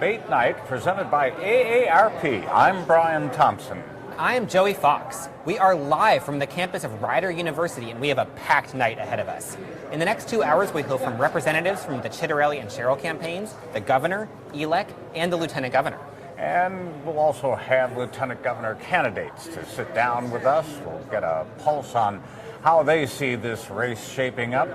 Debate Night presented by AARP. I'm Brian Thompson. I am Joey Fox. We are live from the campus of Rider University, and we have a packed night ahead of us. In the next 2 hours, we hear from representatives from the Ciattarelli and Sherrill campaigns, the governor, elect, and the lieutenant governor. And we'll also have lieutenant governor candidates to sit down with us. We'll get a pulse on how they see this race shaping up.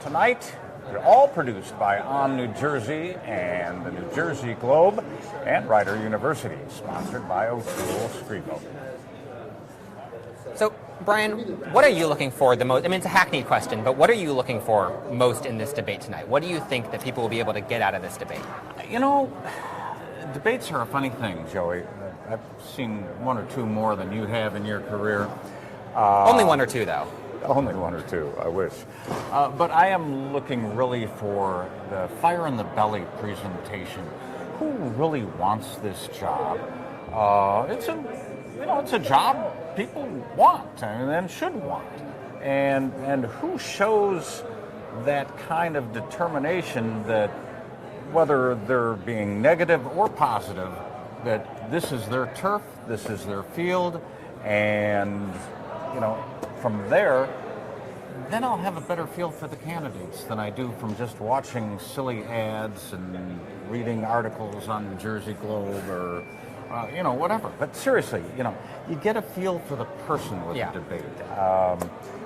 Tonight, they're all produced by ONNJ Jersey and the New Jersey Globe and Rider University, sponsored by Scrivo. So, Brian, what are you looking for the most? I mean, it's a hackneyed question, but what are you looking for most in this debate tonight? What do you think that people will be able to get out of this debate? You know, debates are a funny thing, Joey. I've seen one or two more than you have in your career. Only one or two, though. Only one or two, I wish. But I am looking really for the fire in the belly presentation. Who really wants this job? It's a job people want and should want. And who shows that kind of determination that whether they're being negative or positive, that this is their turf, this is their field, and from there, then I'll have a better feel for the candidates than I do from just watching silly ads and reading articles on the Jersey Globe or whatever. But seriously, you get a feel for the person with the debate,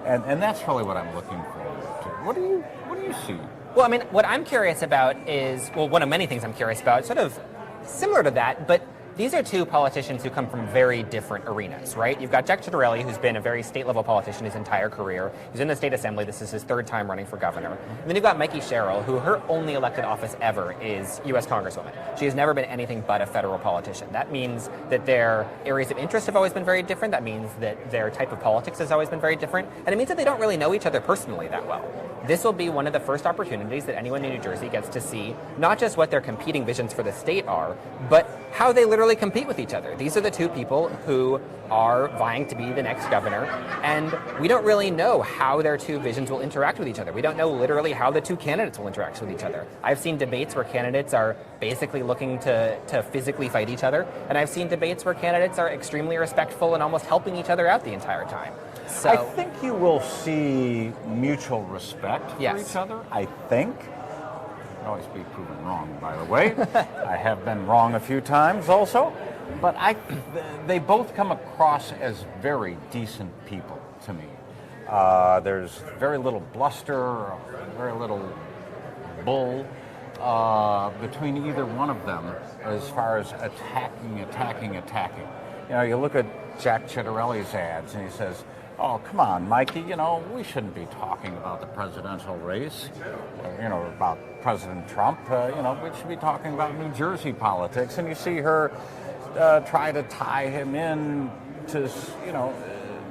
and that's really what I'm looking forward to. What do you see? Well, I mean, what I'm curious about is, one of many things I'm curious about, sort of similar to that, but these are two politicians who come from very different arenas, right? You've got Jack Ciattarelli, who's been a very state-level politician his entire career. He's in the state assembly. This is his third time running for governor. And then you've got Mikie Sherrill, who her only elected office ever is U.S. Congresswoman. She has never been anything but a federal politician. That means that their areas of interest have always been very different. That means that their type of politics has always been very different. And it means that they don't really know each other personally that well. This will be one of the first opportunities that anyone in New Jersey gets to see not just what their competing visions for the state are, but how they literally compete with each other. These are the two people who are vying to be the next governor, and we don't really know how their two visions will interact with each other. We don't know literally how the two candidates will interact with each other. I've seen debates where candidates are basically looking to physically fight each other, and I've seen debates where candidates are extremely respectful and almost helping each other out the entire time. So I think you will see mutual respect for each other, I think. I can always be proven wrong, by the way. I have been wrong a few times also. But they both come across as very decent people to me. There's very little bluster, very little bull between either one of them as far as attacking. You look at Jack Ciattarelli's ads and he says, "Oh, come on, Mikey, we shouldn't be talking about the presidential race, about President Trump. We should be talking about New Jersey politics." And you see her try to tie him in to,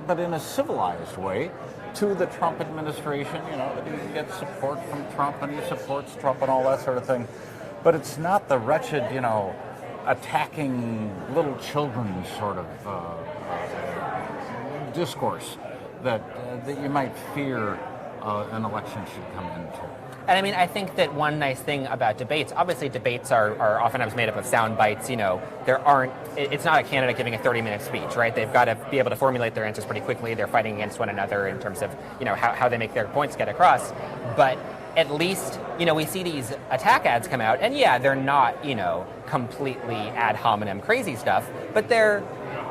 but in a civilized way, to the Trump administration, that he gets support from Trump and he supports Trump and all that sort of thing. But it's not the wretched, attacking little children sort of discourse that you might fear an election should come into. And I mean, I think that one nice thing about debates, obviously debates are oftentimes made up of sound bites. It's not a candidate giving a 30-minute speech, right? They've got to be able to formulate their answers pretty quickly. They're fighting against one another in terms of, how they make their points get across. But at least, we see these attack ads come out, and they're not, completely ad hominem crazy stuff, but they're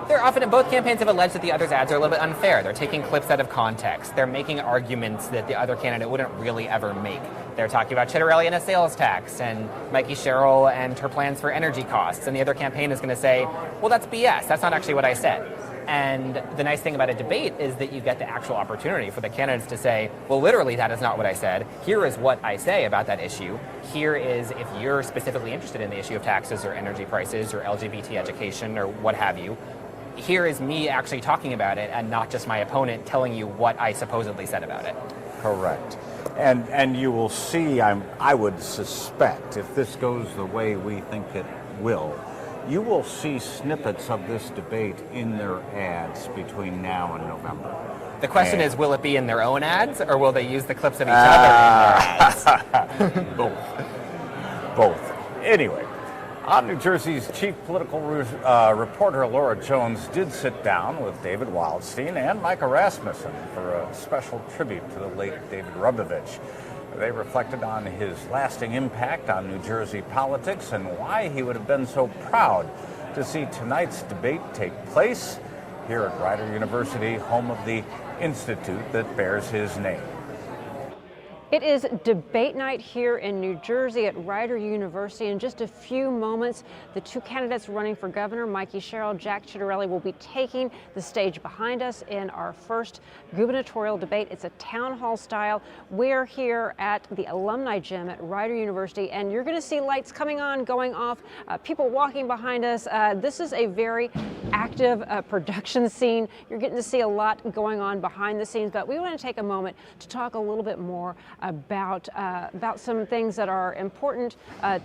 often, both campaigns have alleged that the other's ads are a little bit unfair. They're taking clips out of context. They're making arguments that the other candidate wouldn't really ever make. They're talking about Ciattarelli and a sales tax, and Mikie Sherrill and her plans for energy costs, and the other campaign is going to say, well, that's BS. That's not actually what I said. And the nice thing about a debate is that you get the actual opportunity for the candidates to say, well, literally, that is not what I said. Here is what I say about that issue. Here is, if you're specifically interested in the issue of taxes or energy prices or LGBT education or what have you, here is me actually talking about it and not just my opponent telling you what I supposedly said about it. Correct. And you will see, I would suspect, if this goes the way we think it will, you will see snippets of this debate in their ads between now and November. The question is, will it be in their own ads, or will they use the clips of each other in their ads? Both. Anyway, New Jersey's chief political reporter Laura Jones did sit down with David Wildstein and Micah Rasmussen for a special tribute to the late David Rubovich. They reflected on his lasting impact on New Jersey politics and why he would have been so proud to see tonight's debate take place here at Rider University, home of the institute that bears his name. It is debate night here in New Jersey at Rider University. In just a few moments, the two candidates running for governor, Mikie, Sherrill, Jack Ciattarelli, will be taking the stage behind us in our first gubernatorial debate. It's a town hall style. We're here at the alumni gym at Rider University, and you're going to see lights coming on, going off, people walking behind us. This is a very active production scene. You're getting to see a lot going on behind the scenes, but we want to take a moment to talk a little bit more about some things that are important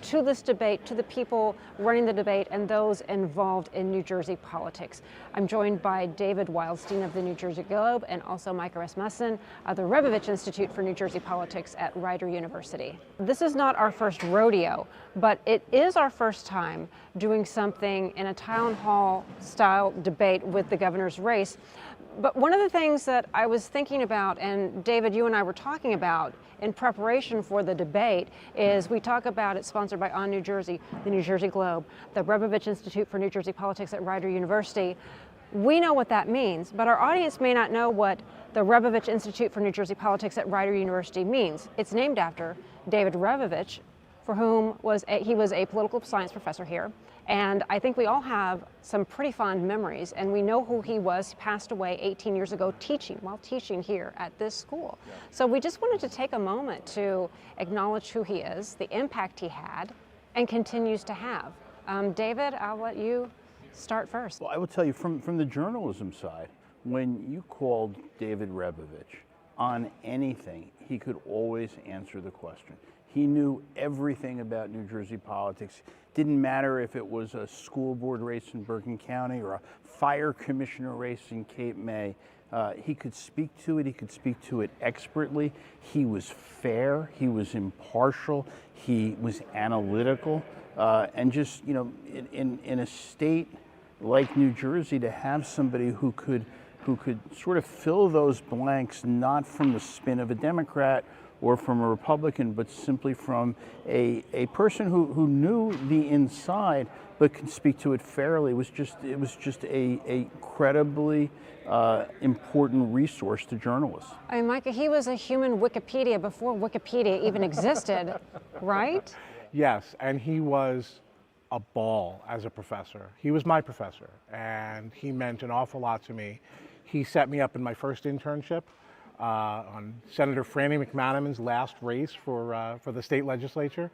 to this debate, to the people running the debate, and those involved in New Jersey politics. I'm joined by David Wildstein of the New Jersey Globe and also Micah Rasmussen of the Rubovich Institute for New Jersey Politics at Rider University. This is not our first rodeo, but it is our first time doing something in a town hall style debate with the governor's race. But one of the things that I was thinking about, and David, you and I were talking about in preparation for the debate, is we talk about it sponsored by ONNJ New Jersey, the New Jersey Globe, the Rubovich Institute for New Jersey Politics at Rider University. We know what that means, but our audience may not know what the Rubovich Institute for New Jersey Politics at Rider University means. It's named after David Rubovich, for whom he was a political science professor here. And I think we all have some pretty fond memories, and we know who he was. He passed away 18 years ago while teaching here at this school. Yeah. So we just wanted to take a moment to acknowledge who he is, the impact he had, and continues to have. David, I'll let you start first. Well, I will tell you, from the journalism side, when you called David Rubovich on anything, he could always answer the question. He knew everything about New Jersey politics. Didn't matter if it was a school board race in Bergen County or a fire commissioner race in Cape May. He could speak to it. He could speak to it expertly. He was fair. He was impartial. He was analytical. And just, you know, in a state like New Jersey, to have somebody who could sort of fill those blanks, not from the spin of a Democrat or from a Republican, but simply from a person who knew the inside but could speak to it fairly. It was just a credibly important resource to journalists. I mean, Micah, he was a human Wikipedia before Wikipedia even existed, right? Yes, and he was a ball as a professor. He was my professor, and he meant an awful lot to me. He set me up in my first internship on Senator Franny McManaman's last race for the state legislature.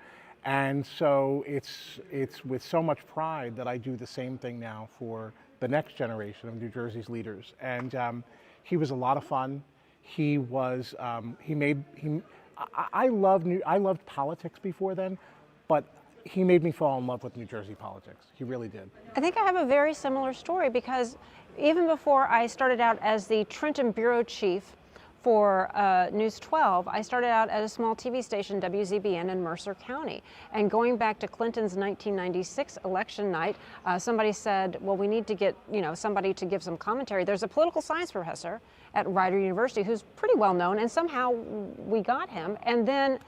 And so it's with so much pride that I do the same thing now for the next generation of New Jersey's leaders. And he was a lot of fun. He was, I loved politics before then, but he made me fall in love with New Jersey politics. He really did. I think I have a very similar story, because even before I started out as the Trenton bureau chief for News 12, I started out at a small TV station, WZBN, in Mercer County. And going back to Clinton's 1996 election night, somebody said, well, we need to get somebody to give some commentary. There's a political science professor at Rider University who's pretty well known, and somehow we got him. And then,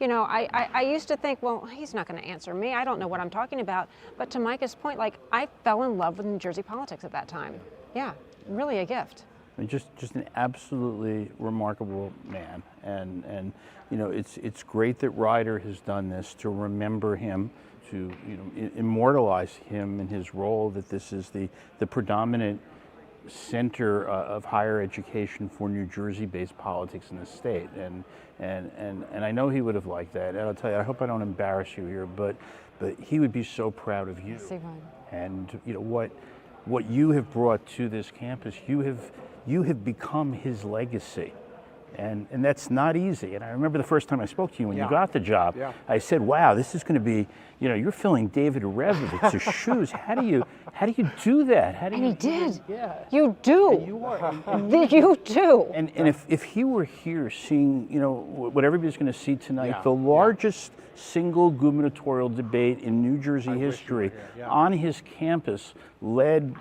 I used to think, well, he's not going to answer me. I don't know what I'm talking about. But to Micah's point, I fell in love with New Jersey politics at that time. Yeah, really a gift. I mean, just an absolutely remarkable man, and it's great that Rider has done this to remember him, to immortalize him in his role, that this is the predominant center of higher education for New Jersey-based politics in the state, and I know he would have liked that. And I'll tell you, I hope I don't embarrass you here, but he would be so proud of you. And what you have brought to this campus. You have become his legacy. And that's not easy. And I remember the first time I spoke to you when you got the job, Yeah. I said, wow, this is going to be, you're filling David Revovich's shoes. How do you do that? How do And you he did. Yeah. You do. And you are. You do. And if he were here seeing, what everybody's going to see tonight, Yeah, the largest single gubernatorial debate in New Jersey history on his campus, led,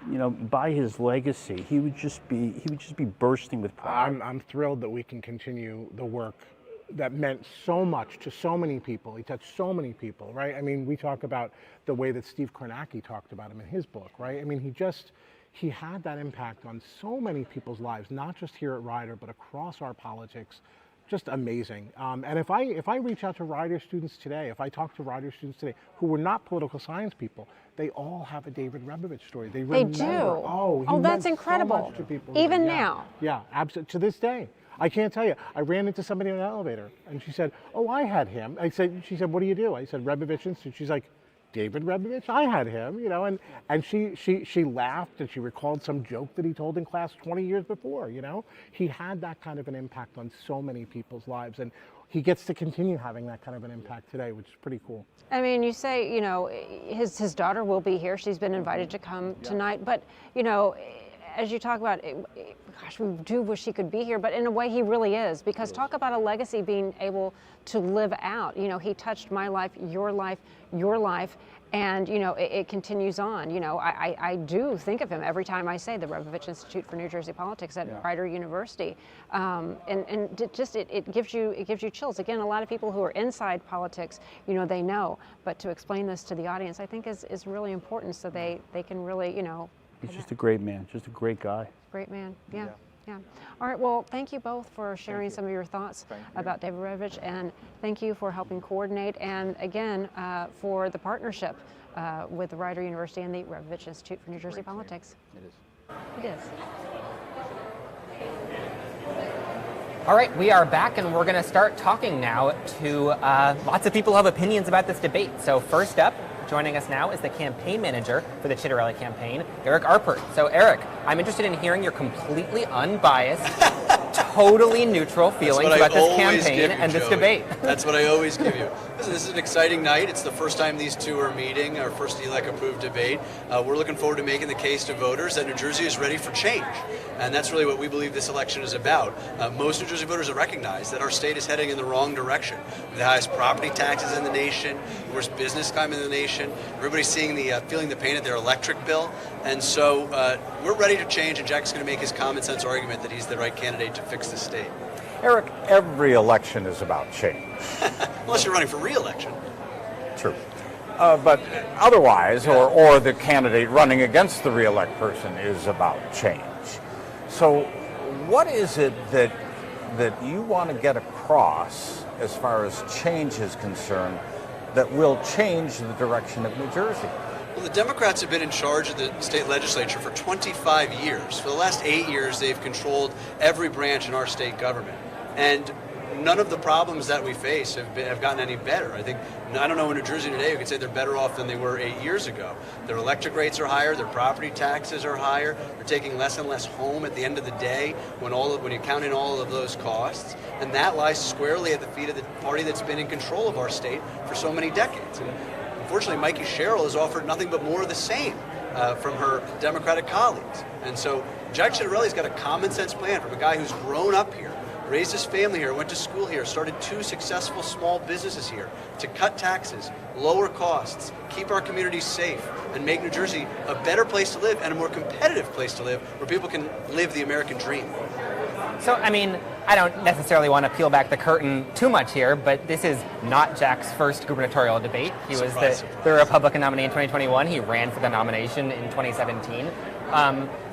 by his legacy, he would just be bursting with pride. I'm thrilled that we can continue the work that meant so much to so many people. He touched so many people, right? I mean, we talk about the way that Steve Kornacki talked about him in his book, right? I mean, he had that impact on so many people's lives, not just here at Rider, but across our politics. Just amazing. And if I reach out to Rider students today, if I talk to Rider students today who were not political science people, they all have a David Rebovich story. They remember, do. Oh, That's meant incredible. So much to people. Even Yeah. now. Yeah, absolutely. To this day. I can't tell you. I ran into somebody in an elevator, and she said, "Oh, I had him." She said, "What do you do?" I said, "Rebovich Institute." She's like, "David Rebovich? I had him," and she laughed and she recalled some joke that he told in class 20 years before. He had that kind of an impact on so many people's lives, and he gets to continue having that kind of an impact today, which is pretty cool. I mean, you say, his daughter will be here. She's been invited to come tonight, but as you talk about, gosh, we do wish he could be here, but in a way he really is, because talk about a legacy being able to live out. He touched my life, your life, and it continues on. I do think of him every time I say the Rebovich Institute for New Jersey Politics at Rider University, and it gives you chills. Again, a lot of people who are inside politics, they know, but to explain this to the audience, I think is really important, so they can really, He's just a great man, just a great guy. Great man, yeah. All right, well, thank you both for sharing some of your thoughts about David Rebovich, and thank you for helping coordinate, and again, for the partnership with the Rider University and the Rebovich Institute for New Jersey Politics. It is. All right, we are back, and we're going to start talking now to lots of people who have opinions about this debate. So first up, joining us now is the campaign manager for the Ciattarelli campaign, Eric Arpert. So Eric, I'm interested in hearing your completely unbiased, totally neutral feelings about this campaign and this debate. That's what I always give you. Listen, this is an exciting night. It's the first time these two are meeting, our first ELEC-approved debate. We're looking forward to making the case to voters that New Jersey is ready for change. And that's really what we believe this election is about. Most New Jersey voters have recognized that our state is heading in the wrong direction. The highest property taxes in the nation, the worst business climate in the nation. Everybody's feeling the pain of their electric bill. And so we're ready to change, and Jack's going to make his common sense argument that he's the right candidate to fix the state. Eric, every election is about change. Unless you're running for re-election. True. But otherwise, or the candidate running against the re-elect person is about change. So what is it that you want to get across as far as change is concerned that will change the direction of New Jersey? Well, the Democrats have been in charge of the state legislature for 25 years. For the last 8 years, they've controlled every branch in our state government. And none of the problems that we face have gotten any better. I don't know in New Jersey today who could say they're better off than they were 8 years ago. Their electric rates are higher, their property taxes are higher, they're taking less and less home at the end of the day when you count in all of those costs. And that lies squarely at the feet of the party that's been in control of our state for so many decades. And unfortunately, Mikie Sherrill has offered nothing but more of the same from her Democratic colleagues. And so Jack Ciattarelli's got a common sense plan from a guy who's grown up here, raised his family here, went to school here, started 2 successful small businesses here to cut taxes, lower costs, keep our communities safe, and make New Jersey a better place to live and a more competitive place to live where people can live the American dream. So, I mean, I don't necessarily want to peel back the curtain too much here, but this is not Jack's first gubernatorial debate. He was the Republican nominee in 2021. He ran for the nomination in 2017.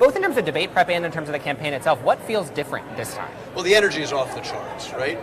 Both in terms of debate prep and in terms of the campaign itself, what feels different this time? Well, the energy is off the charts, right?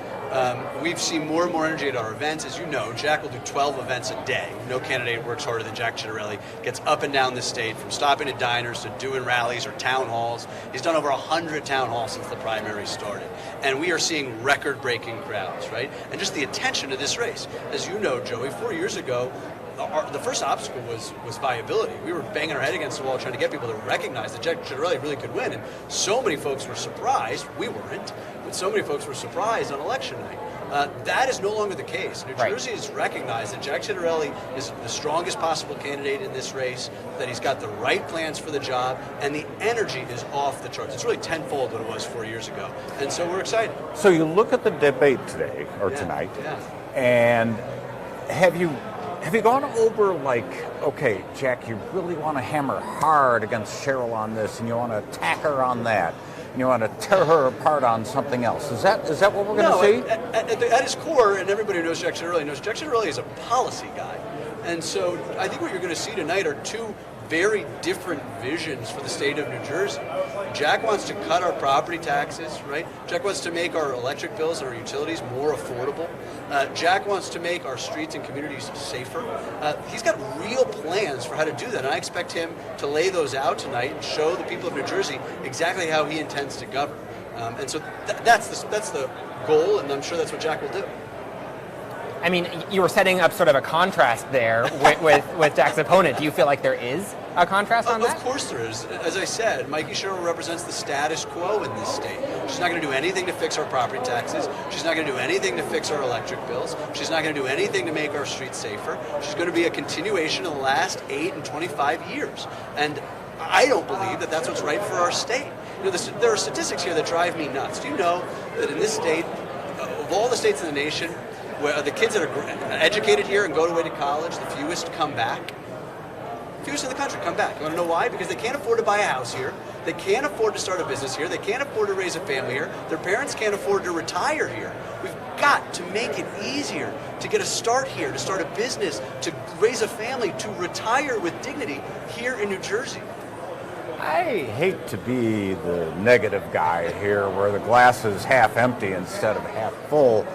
We've seen more and more energy at our events. As you know, Jack will do 12 events a day. No candidate works harder than Jack Ciattarelli. Gets up and down the state, from stopping at diners to doing rallies or town halls. He's done over 100 town halls since the primary started. And we are seeing record-breaking crowds, right? And just the attention to this race. As you know, Joey, 4 years ago, the first obstacle was viability. We were banging our head against the wall trying to get people to recognize that Jack Ciattarelli really could win. And so many folks were surprised. We weren't, but so many folks were surprised on election night. That is no longer the case. New Jersey has recognized that Jack Ciattarelli is the strongest possible candidate in this race, that he's got the right plans for the job, and the energy is off the charts. It's really tenfold what it was 4 years ago. And so we're excited. So you look at the debate today, or tonight, and have you gone over, like, okay, Jack, you really want to hammer hard against Sherrill on this, and you want to attack her on that, and you want to tear her apart on something else? Is that what we're going to see? At his core, and everybody who knows Jack Ciattarelli is a policy guy. And so I think what you're going to see tonight are two very different visions for the state of New Jersey. Jack wants to cut our property taxes, right? Jack wants to make our electric bills and our utilities more affordable. Jack wants to make our streets and communities safer. He's got real plans for how to do that, and I expect him to lay those out tonight and show the people of New Jersey exactly how he intends to govern. And so that's the goal, and I'm sure that's what Jack will do. I mean, you were setting up sort of a contrast there with Jack's opponent. Do you feel like there is a contrast on that? Of course there is. As I said, Mikie Sherrill represents the status quo in this state. She's not going to do anything to fix our property taxes. She's not going to do anything to fix our electric bills. She's not going to do anything to make our streets safer. She's going to be a continuation of the last 8 and 25 years. And I don't believe that that's what's right for our state. You know, there are statistics here that drive me nuts. Do you know that in this state, of all the states in the nation, where the kids that are educated here and go away to college, the fewest come back? Fewest in the country come back. You want to know why? Because they can't afford to buy a house here. They can't afford to start a business here. They can't afford to raise a family here. Their parents can't afford to retire here. We've got to make it easier to get a start here, to start a business, to raise a family, to retire with dignity here in New Jersey. I hate to be the negative guy here where the glass is half empty instead of half full.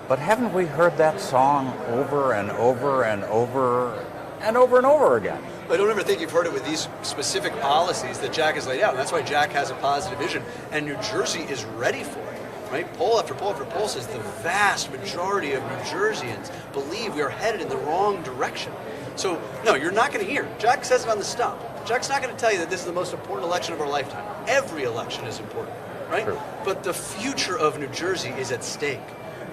But haven't we heard that song over and over and over and over and over again? I don't ever think you've heard it with these specific policies that Jack has laid out. And that's why Jack has a positive vision. And New Jersey is ready for it. Right? Poll after poll after poll says the vast majority of New Jerseyans believe we are headed in the wrong direction. So, no, you're not going to hear. Jack says it on the stump. Jack's not going to tell you that this is the most important election of our lifetime. Every election is important, right? True. But the future of New Jersey is at stake.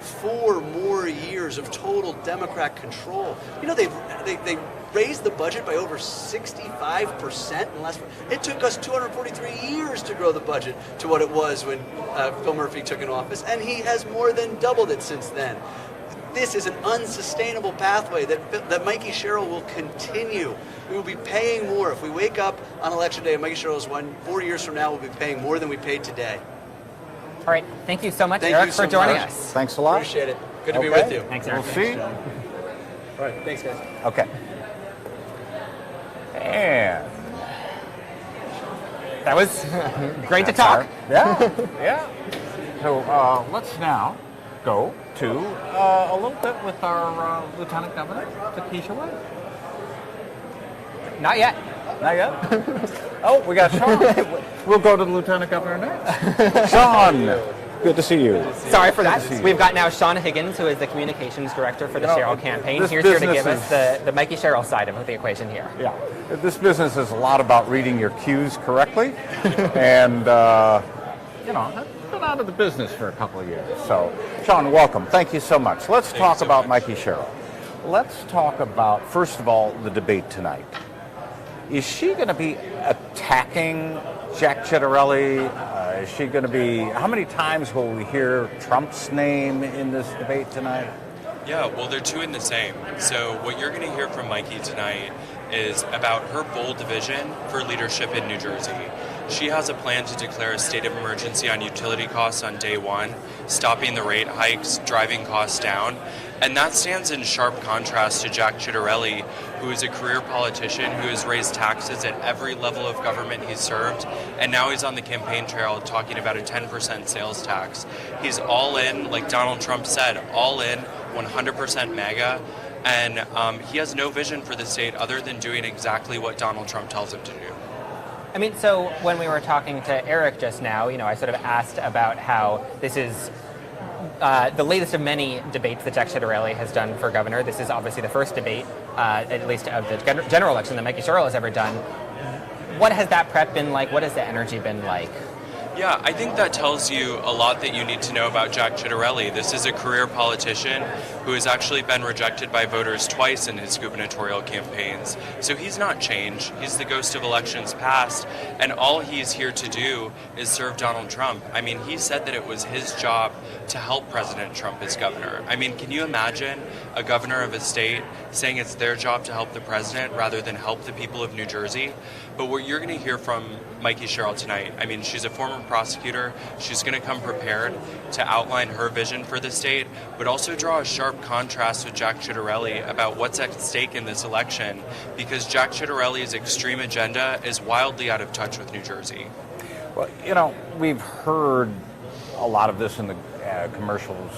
4 more years of total Democrat control. You know, they raised the budget by over 65% in the last. It took us 243 years to grow the budget to what it was when Phil Murphy took in office, and he has more than doubled it since then. This is an unsustainable pathway that Mikie Sherrill will continue. We will be paying more. If we wake up on election day and Mikie Sherrill has won, 4 years from now we'll be paying more than we paid today. All right. Thank you so much, Eric, for joining us. Thanks a lot. Appreciate it. Good to be with you. Thanks, Eric. We'll see. All right. Thanks, guys. Okay. And that was great to talk. Yeah. So let's now go to a little bit with our Lieutenant Governor, Keisha White. Not yet. Not yet? Oh, we got Sean. We'll go to the Lieutenant Governor next. Sean, good to see you. Sorry for that. We've got now Sean Higgins, who is the Communications Director for the Sherrill campaign. He's here to give us the Mikie Sherrill side of the equation here. Yeah. This business is a lot about reading your cues correctly. And, I've been out of the business for a couple of years. So, Sean, welcome. Thank you so much. Let's talk about Mikie Sherrill. Let's talk about, first of all, the debate tonight. Is she going to be attacking Jack Ciattarelli? Is she going to be, how many times will we hear Trump's name in this debate tonight? Yeah, well, they're two in the same. So what you're going to hear from Mikie tonight is about her bold vision for leadership in New Jersey. She has a plan to declare a state of emergency on utility costs on day one, stopping the rate hikes, driving costs down. And that stands in sharp contrast to Jack Ciattarelli, who is a career politician who has raised taxes at every level of government he's served, and now he's on the campaign trail talking about a 10% sales tax. He's all in, like Donald Trump said, all in, 100% MAGA, and he has no vision for the state other than doing exactly what Donald Trump tells him to do. I mean, so when we were talking to Eric just now, I sort of asked about how this is the latest of many debates that Jack Ciattarelli has done for governor. This is obviously the first debate, at least of the general election that Mikie Sherrill has ever done. What has that prep been like? What has the energy been like? Yeah, I think that tells you a lot that you need to know about Jack Ciattarelli. This is a career politician who has actually been rejected by voters twice in his gubernatorial campaigns. So he's not changed. He's the ghost of elections past, and all he's here to do is serve Donald Trump. I mean, he said that it was his job to help President Trump as governor. I mean, can you imagine a governor of a state saying it's their job to help the president rather than help the people of New Jersey? But what you're going to hear from Mikie Sherrill tonight, I mean, she's a former prosecutor. She's going to come prepared to outline her vision for the state, but also draw a sharp contrast with Jack Ciattarelli about what's at stake in this election, because Jack Ciattarelli's extreme agenda is wildly out of touch with New Jersey. Well, you know, we've heard a lot of this in the commercials,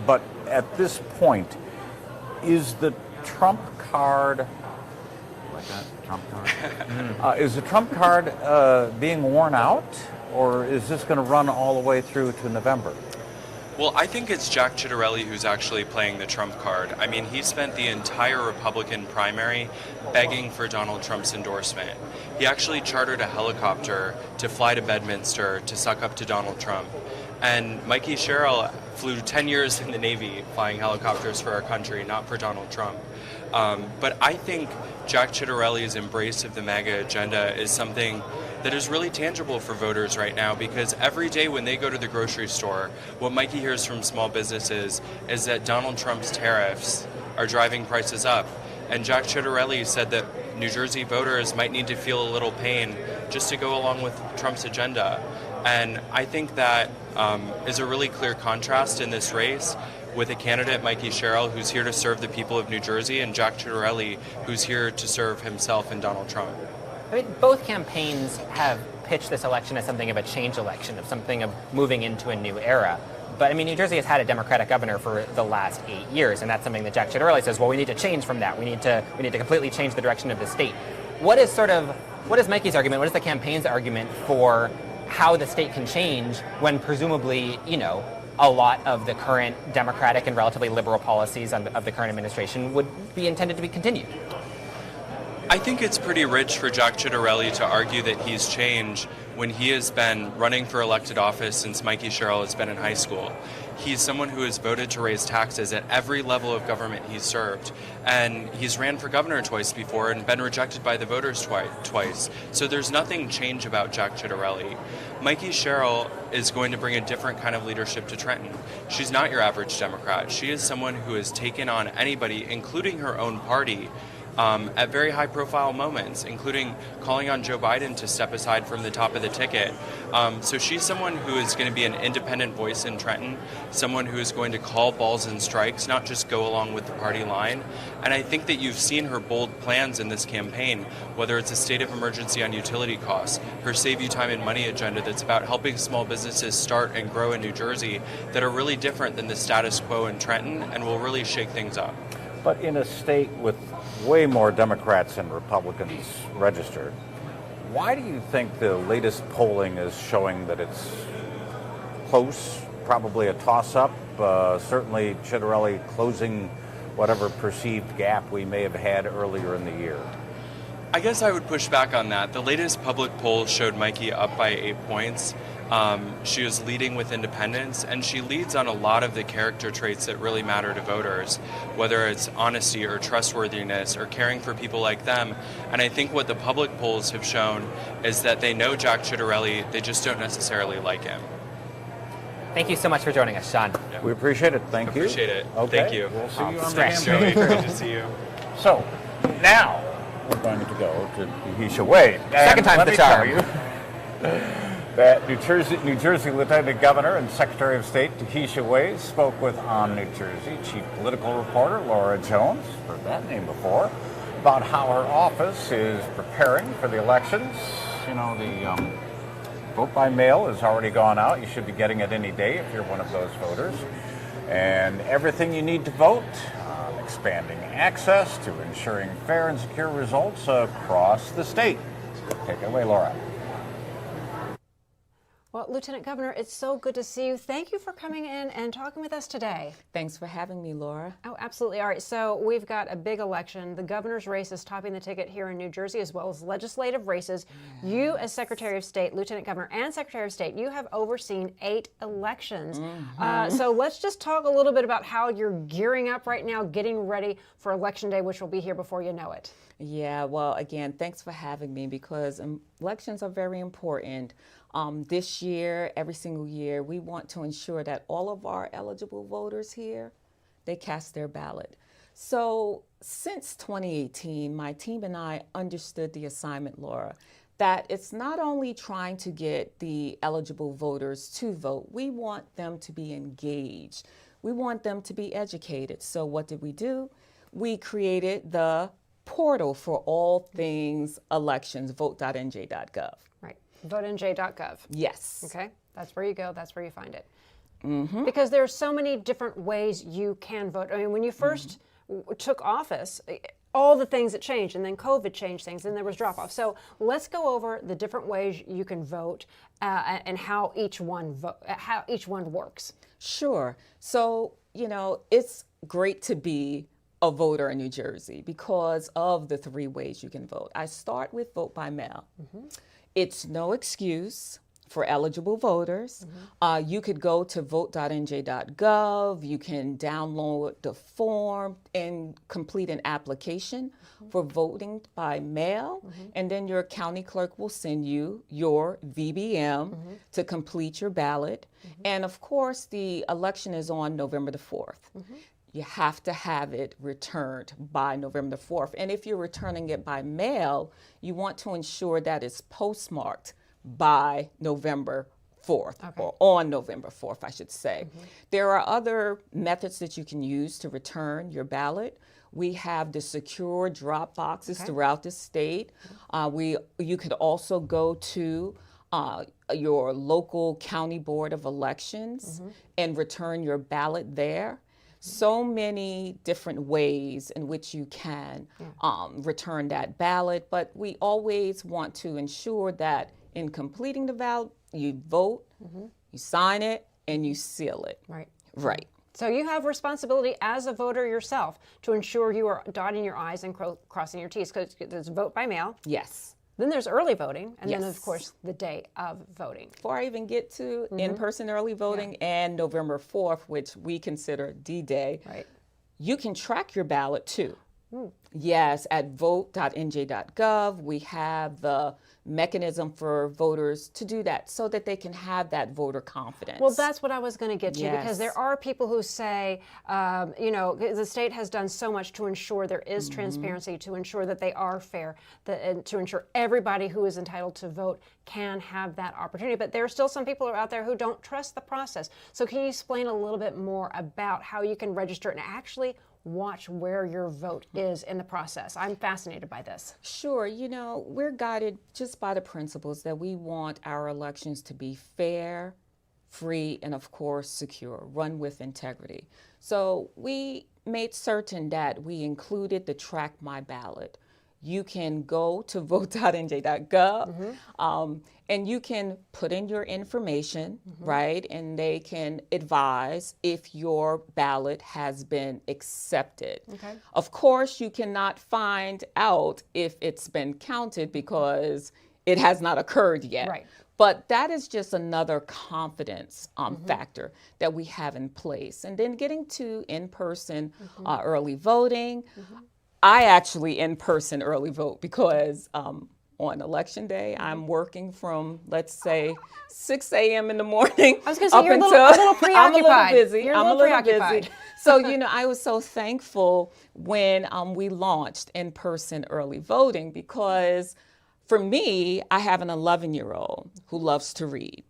but at this point, is the Trump card, like that, Trump card? Is the Trump card being worn out, or is this going to run all the way through to November? Well, I think it's Jack Ciattarelli who's actually playing the Trump card. I mean, he spent the entire Republican primary begging for Donald Trump's endorsement. He actually chartered a helicopter to fly to Bedminster to suck up to Donald Trump. And Mikie Sherrill flew 10 years in the Navy flying helicopters for our country, not for Donald Trump. But I think Jack Ciattarelli's embrace of the MAGA agenda is something that is really tangible for voters right now, because every day when they go to the grocery store, what Mikie hears from small businesses is that Donald Trump's tariffs are driving prices up. And Jack Ciattarelli said that New Jersey voters might need to feel a little pain just to go along with Trump's agenda. And I think that is a really clear contrast in this race with a candidate, Mikie Sherrill, who's here to serve the people of New Jersey, and Jack Ciattarelli, who's here to serve himself and Donald Trump. I mean, both campaigns have pitched this election as something of a change election, of something of moving into a new era. But I mean, New Jersey has had a Democratic governor for the last 8 years, and that's something that Jack Ciattarelli says, well, we need to change from that. We need to completely change the direction of the state. What is Mikie's argument? What is the campaign's argument for how the state can change when presumably, you know, a lot of the current Democratic and relatively liberal policies of the current administration would be intended to be continued? I think it's pretty rich for Jack Ciattarelli to argue that he's changed when he has been running for elected office since Mikie Sherrill has been in high school. He's someone who has voted to raise taxes at every level of government he's served. And he's ran for governor twice before and been rejected by the voters twice. So there's nothing changed about Jack Ciattarelli. Mikie Sherrill is going to bring a different kind of leadership to Trenton. She's not your average Democrat. She is someone who has taken on anybody, including her own party, at very high-profile moments, including calling on Joe Biden to step aside from the top of the ticket. So she's someone who is going to be an independent voice in Trenton, someone who is going to call balls and strikes, not just go along with the party line. And I think that you've seen her bold plans in this campaign, whether it's a state of emergency on utility costs, her Save You Time and Money agenda that's about helping small businesses start and grow in New Jersey, that are really different than the status quo in Trenton and will really shake things up. But in a state with way more Democrats than Republicans registered, why do you think the latest polling is showing that it's close, probably a toss-up, certainly Ciattarelli closing whatever perceived gap we may have had earlier in the year? I guess I would push back on that. The latest public poll showed Mikie up by 8 points. She was leading with independence, and she leads on a lot of the character traits that really matter to voters, whether it's honesty or trustworthiness or caring for people like them. And I think what the public polls have shown is that they know Jack Ciattarelli, they just don't necessarily like him. Thank you so much for joining us, Sean. Yeah. We appreciate it. Thank you. Appreciate it. Okay. Thank you. We'll see you on the Thanks, campaign. Joey. Good to see you. So, now we're going to go to Keisha Wade. Second time's the charm. Let me tell you that New Jersey Lieutenant Governor and Secretary of State Keisha Wade spoke with On New Jersey Chief Political Reporter Laura Jones, heard that name before, about how her office is preparing for the elections. You know, the vote by mail has already gone out. You should be getting it any day if you're one of those voters. And everything you need to vote, expanding access to ensuring fair and secure results across the state. Take it away, Laura. Well, Lieutenant Governor, it's so good to see you. Thank you for coming in and talking with us today. Thanks for having me, Laura. Oh, absolutely. All right, so we've got a big election. The governor's race is topping the ticket here in New Jersey, as well as legislative races. Yes. You, as Secretary of State, Lieutenant Governor, and Secretary of State, you have overseen 8 elections. So let's just talk a little bit about how you're gearing up right now, getting ready for Election Day, which will be here before you know it. Yeah, well, again, thanks for having me, because elections are very important. This year, every single year, we want to ensure that all of our eligible voters here, they cast their ballot. So since 2018, my team and I understood the assignment, Laura, that it's not only trying to get the eligible voters to vote, we want them to be engaged. We want them to be educated. So what did we do? We created the portal for all things elections, vote.nj.gov. Right. VoteNJ.gov. Yes. Okay. That's where you go. That's where you find it. Because there are so many different ways you can vote. I mean, when you first took office, all the things that changed, and then COVID changed things, and there was drop-off. So let's go over the different ways you can vote and how each one works. Sure. So, it's great to be a voter in New Jersey because of the 3 ways you can vote. I start with vote by mail. It's no excuse for eligible voters. You could go to vote.nj.gov. You can download the form and complete an application for voting by mail. And then your county clerk will send you your VBM to complete your ballot. And of course, the election is on November the 4th. You have to have it returned by November the 4th. And if you're returning it by mail, you want to ensure that it's postmarked by November 4th, or on November 4th, I should say. There are other methods that you can use to return your ballot. We have the secure drop boxes throughout the state. You could also go to your local county board of elections and return your ballot there. So many different ways in which you can return that ballot, but we always want to ensure that in completing the ballot, you vote, you sign it, and you seal it. Right. So you have responsibility as a voter yourself to ensure you are dotting your I's and crossing your T's, because there's vote by mail. Yes. Then there's early voting, and then, of course, the day of voting. Before I even get to in-person early voting and November 4th, which we consider D-Day, you can track your ballot, too. Yes, at vote.nj.gov, we have the mechanism for voters to do that so that they can have that voter confidence. Well, that's what I was going to get to, because there are people who say, the state has done so much to ensure there is transparency, to ensure that they are fair, and to ensure everybody who is entitled to vote can have that opportunity. But there are still some people out there who don't trust the process. So can you explain a little bit more about how you can register and actually watch where your vote is in the process? I'm fascinated by this. Sure. We're guided just by the principles that we want our elections to be fair, free, and of course secure, run with integrity. So we made certain that we included the Track My Ballot. You can go to vote.nj.gov and you can put in your information, right? And they can advise if your ballot has been accepted. Of course, you cannot find out if it's been counted because it has not occurred yet. But that is just another confidence factor that we have in place. And then getting to in-person early voting. I actually in-person early vote because on Election Day, I'm working from, let's say, 6 a.m. in the morning. I was going to say, you're a little preoccupied. I'm a little busy. I'm a little busy. So, I was so thankful when we launched in-person early voting, because for me, I have an 11-year-old who loves to read.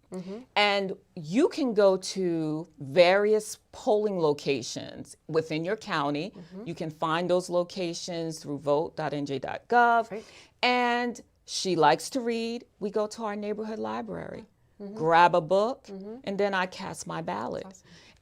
And you can go to various polling locations within your county. You can find those locations through vote.nj.gov. And she likes to read. We go to our neighborhood library, grab a book, and then I cast my ballot.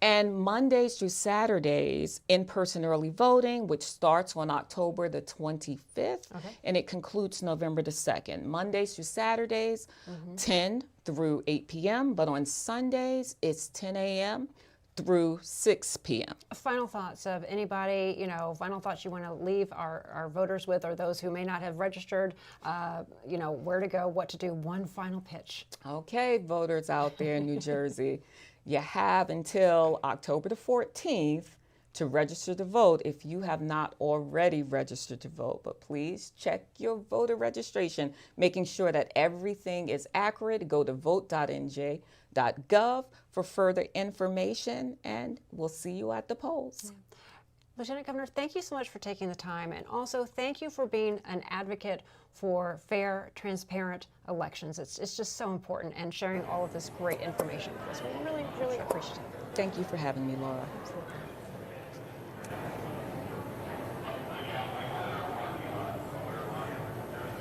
And Mondays through Saturdays, in-person early voting, which starts on October the 25th, and it concludes November the 2nd. Mondays through Saturdays, 10 through 8 p.m., but on Sundays, it's 10 a.m. through 6 p.m. Final thoughts of anybody, final thoughts you want to leave our voters with, or those who may not have registered, where to go, what to do, one final pitch. Okay, voters out there in New Jersey, you have until October the 14th to register to vote if you have not already registered to vote. But please check your voter registration, making sure that everything is accurate. Go to vote.nj.gov for further information, and we'll see you at the polls. Yeah. Lieutenant Governor, thank you so much for taking the time, and also thank you for being an advocate for fair, transparent elections. It's just so important, and sharing all of this great information with us. We're really, really appreciative. Thank you for having me, Laura. Absolutely.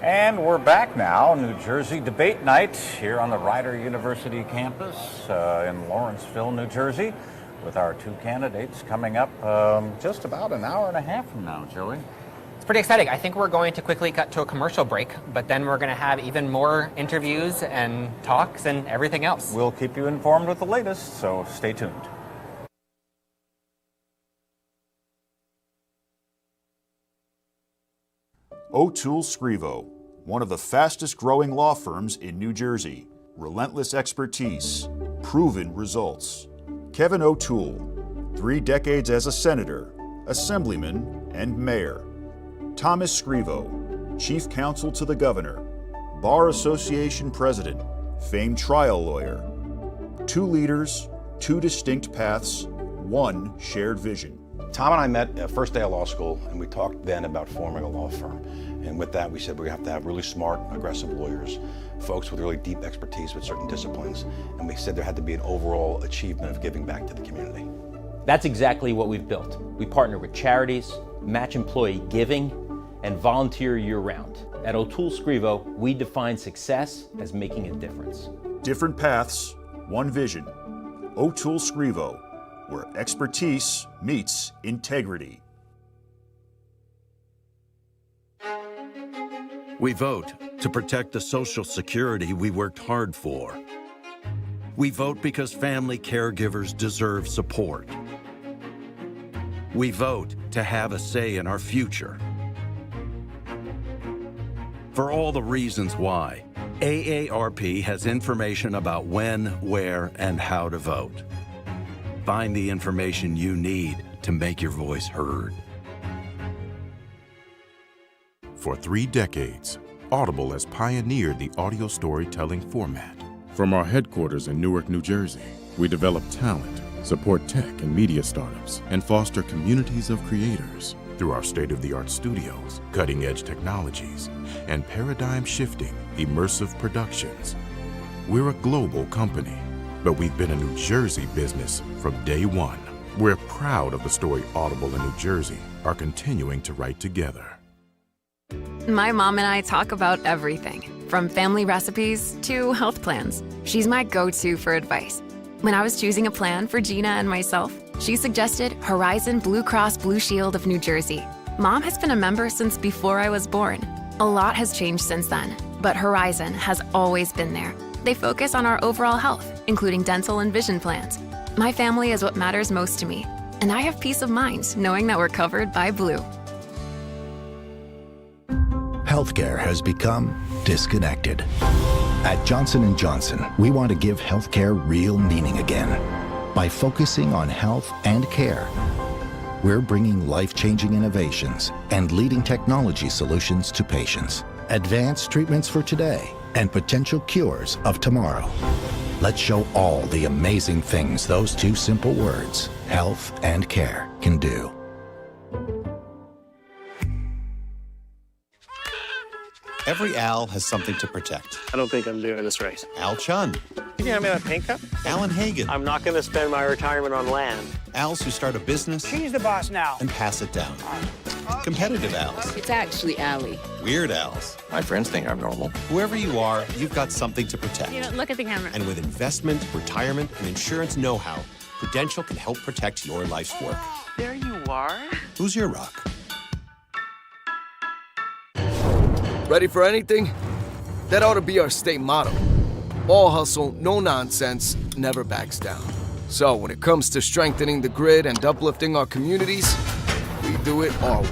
And we're back now, New Jersey Debate Night here on the Rider University campus in Lawrenceville, New Jersey, with our two candidates coming up just about an hour and a half from now, Joey. It's pretty exciting. I think we're going to quickly cut to a commercial break, but then we're going to have even more interviews and talks and everything else. We'll keep you informed with the latest, so stay tuned. O'Toole Scrivo, one of the fastest growing law firms in New Jersey. Relentless expertise, proven results. Kevin O'Toole, 3 decades as a senator, assemblyman, and mayor. Thomas Scrivo, chief counsel to the governor, Bar Association president, famed trial lawyer. 2 leaders, 2 distinct paths, 1 shared vision. Tom and I met at first day of law school, and we talked then about forming a law firm. And with that, we said we have to have really smart, aggressive lawyers, folks with really deep expertise with certain disciplines. And we said there had to be an overall achievement of giving back to the community. That's exactly what we've built. We partner with charities, match employee giving, and volunteer year-round. At O'Toole Scrivo, we define success as making a difference. Different paths, 1 vision. O'Toole Scrivo, where expertise meets integrity. We vote to protect the Social Security we worked hard for. We vote because family caregivers deserve support. We vote to have a say in our future. For all the reasons why, AARP has information about when, where, and how to vote. Find the information you need to make your voice heard. For 3 decades, Audible has pioneered the audio storytelling format. From our headquarters in Newark, New Jersey, we develop talent, support tech and media startups, and foster communities of creators. Through our state-of-the-art studios, cutting-edge technologies, and paradigm-shifting, immersive productions. We're a global company, but we've been a New Jersey business from day one. We're proud of the story Audible and New Jersey are continuing to write together. My mom and I talk about everything, from family recipes to health plans. She's my go-to for advice. When I was choosing a plan for Gina and myself, she suggested Horizon Blue Cross Blue Shield of New Jersey. Mom has been a member since before I was born. A lot has changed since then, but Horizon has always been there. They focus on our overall health, including dental and vision plans. My family is what matters most to me, and I have peace of mind knowing that we're covered by Blue. Healthcare has become disconnected. At Johnson & Johnson, we want to give healthcare real meaning again. By focusing on health and care, we're bringing life-changing innovations and leading technology solutions to patients. Advanced treatments for today and potential cures of tomorrow. Let's show all the amazing things those 2 simple words, health and care, can do. Every owl has something to protect. I don't think I'm doing this right. Al Chun. You think I'm in a pink cup? Alan Hagen. I'm not going to spend my retirement on land. Owls who start a business. She's the boss now. And pass it down. Competitive owls. It's actually Allie. Weird owls. My friends think I'm normal. Whoever you are, you've got something to protect. Look at the camera. And with investment, retirement, and insurance know-how, Prudential can help protect your life's work. There you are. Who's your rock? Ready for anything? That ought to be our state motto. All hustle, no nonsense, never backs down. So when it comes to strengthening the grid and uplifting our communities, we do it our way.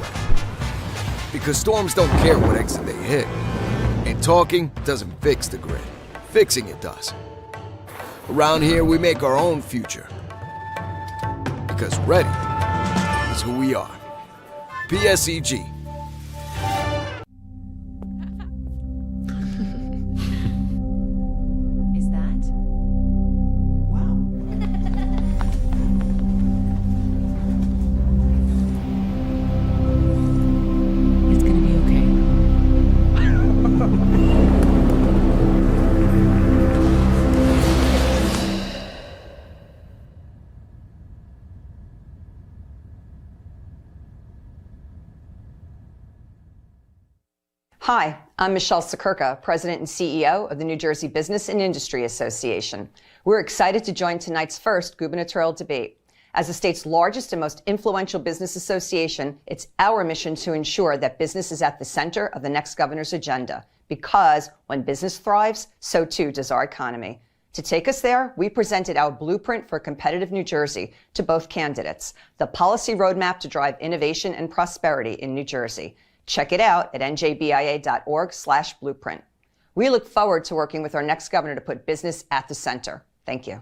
Because storms don't care what exit they hit. And talking doesn't fix the grid. Fixing it does. Around here, we make our own future. Because ready is who we are. PSEG. Is that? Wow. It's gonna be okay. Hi, I'm Michelle Sakurka, President and CEO of the New Jersey Business and Industry Association. We're excited to join tonight's first gubernatorial debate. As the state's largest and most influential business association, it's our mission to ensure that business is at the center of the next governor's agenda, because when business thrives, so too does our economy. To take us there, we presented our blueprint for competitive New Jersey to both candidates, the policy roadmap to drive innovation and prosperity in New Jersey. Check it out at njbia.org/blueprint. We look forward to working with our next governor to put business at the center. Thank you.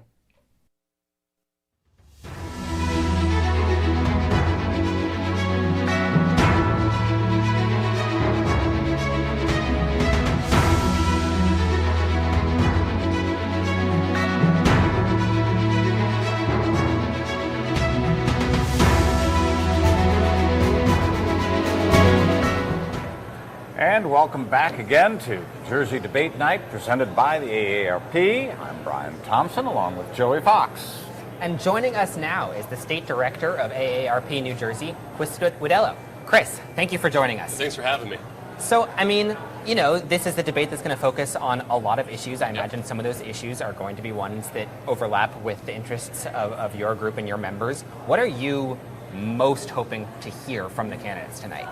And welcome back again to Jersey Debate Night, presented by the AARP. I'm Brian Thompson, along with Joey Fox. And joining us now is the State Director of AARP New Jersey, Chris Widello. Chris, thank you for joining us. Thanks for having me. So, I mean, you know, this is the debate that's going to focus on a lot of issues. I imagine some of those issues are going to be ones that overlap with the interests of your group and your members. What are you most hoping to hear from the candidates tonight?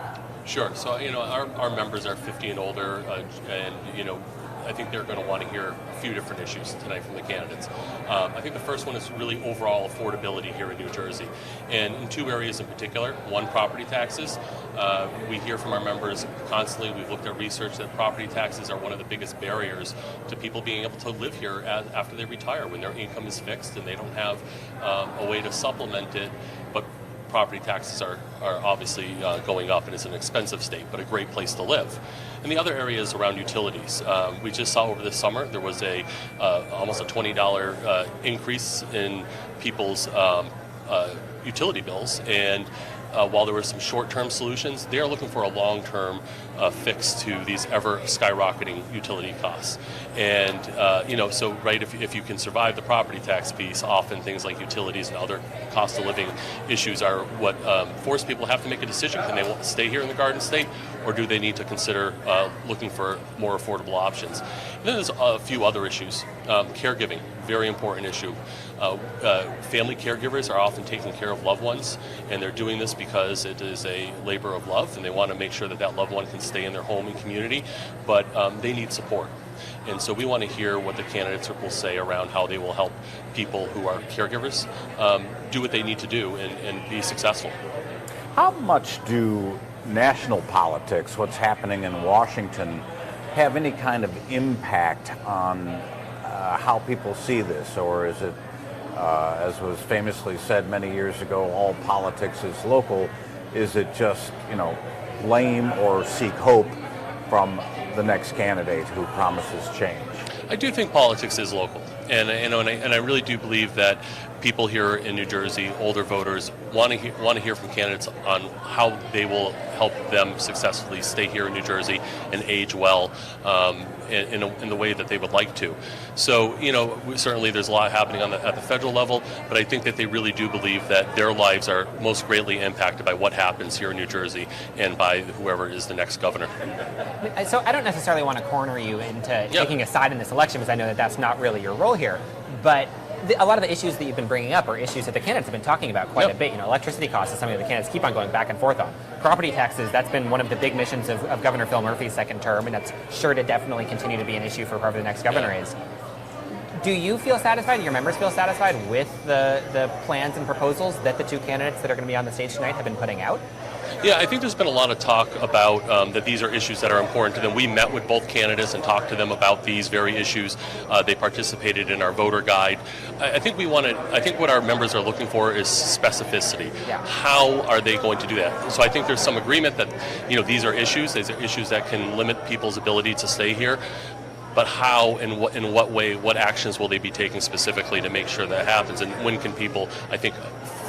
Sure. So, you know, our members are 50 and older, and, you know, I think they're going to want to hear a few different issues tonight from the candidates. I think the first one is really overall affordability here in New Jersey, and in two areas in particular. One, property taxes. We hear from our members constantly. We've looked at research that property taxes are one of the biggest barriers to people being able to live here after they retire, when their income is fixed and they don't have a way to supplement it. But property taxes are obviously going up, and it's an expensive state, but a great place to live. And the other area is around utilities. We just saw over the summer there was almost a $20 increase in people's utility bills, and while there were some short-term solutions, they are looking for a long-term fix to these ever skyrocketing utility costs. And you know, so right, if you can survive the property tax piece, often things like utilities and other cost of living issues are what force people to have to make a decision. Can they want to stay here in the Garden State, or do they need to consider looking for more affordable options? And then there's a few other issues. Caregiving, very important issue. Family caregivers are often taking care of loved ones, and they're doing this because it is a labor of love, and they want to make sure that that loved one can stay in their home and community, but they need support. And so we want to hear what the candidates will say around how they will help people who are caregivers do what they need to do and be successful. How much do national politics, what's happening in Washington, have any kind of impact on how people see this? Or is it, as was famously said many years ago, all politics is local? Is it just, you know, blame or seek hope from the next candidate who promises change? I do think politics is local, and I really do believe that people here in New Jersey, older voters, want to hear from candidates on how they will help them successfully stay here in New Jersey and age well in the way that they would like to. So, you know, certainly there's a lot happening at the federal level, but I think that they really do believe that their lives are most greatly impacted by what happens here in New Jersey and by whoever is the next governor. So I don't necessarily want to corner you into taking a side in this election, because I know that that's not really your role here, but a lot of the issues that you've been bringing up are issues that the candidates have been talking about quite a bit. You know, electricity costs is something that the candidates keep on going back and forth on. Property taxes, that's been one of the big missions of Governor Phil Murphy's second term, and that's sure to definitely continue to be an issue for whoever the next governor is. Do you feel satisfied, do your members feel satisfied with the plans and proposals that the two candidates that are going to be on the stage tonight have been putting out? Yeah, I think there's been a lot of talk about that these are issues that are important to them. We met with both candidates and talked to them about these very issues. They participated in our voter guide. I think what our members are looking for is specificity. Yeah. How are they going to do that? So I think there's some agreement that, these are issues that can limit people's ability to stay here. But how and in what way, what actions will they be taking specifically to make sure that happens? And when can people, I think,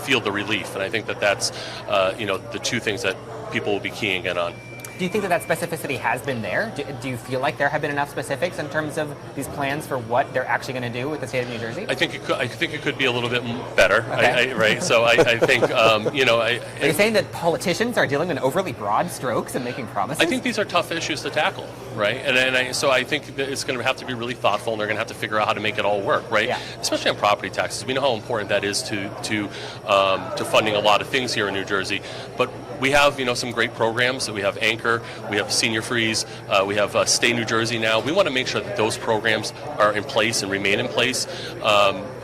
feel the relief? And I think that's, the two things that people will be keying in on. Do you think that specificity has been there? Do you feel like there have been enough specifics in terms of these plans for what they're actually going to do with the state of New Jersey? I think it could be a little bit better, okay. Right? So I think, Are you saying that politicians are dealing in overly broad strokes and making promises? I think these are tough issues to tackle, right? So I think that it's going to have to be really thoughtful, and they're going to have to figure out how to make it all work, right? Yeah. Especially on property taxes. We know how important that is to funding a lot of things here in New Jersey, but we have, some great programs. So we have Anchor, we have Senior Freeze, we have Stay New Jersey now. We want to make sure that those programs are in place and remain in place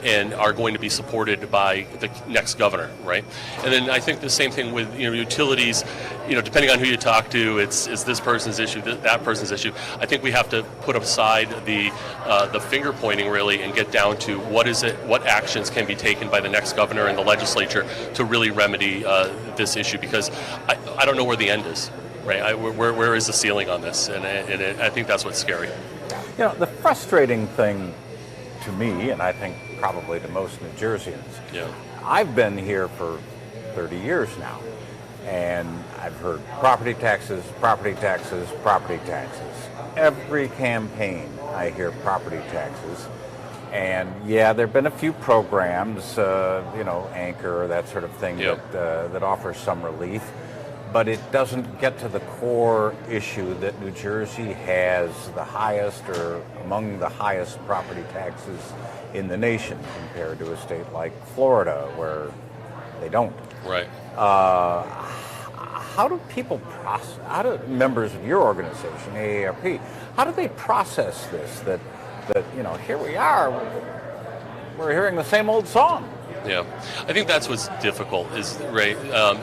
and are going to be supported by the next governor, right? And then I think the same thing with utilities. Depending on who you talk to, it's this person's issue, that person's issue. I think we have to put aside the finger pointing really and get down to what actions can be taken by the next governor and the legislature to really remedy this issue, because I don't know where the end is, right? Where is the ceiling on this? And I think that's what's scary. The frustrating thing to me, and I think probably to most New Jerseyans, I've been here for 30 years now, and I've heard property taxes, property taxes, property taxes. Every campaign I hear property taxes. And there have been a few programs, Anchor, that sort of thing, that offers some relief. But it doesn't get to the core issue that New Jersey has the highest or among the highest property taxes in the nation compared to a state like Florida, where they don't. Right. How do people process, how do members of your organization, AARP, how do they process this, that here we are, we're hearing the same old song? Yeah, I think that's what's difficult, is right,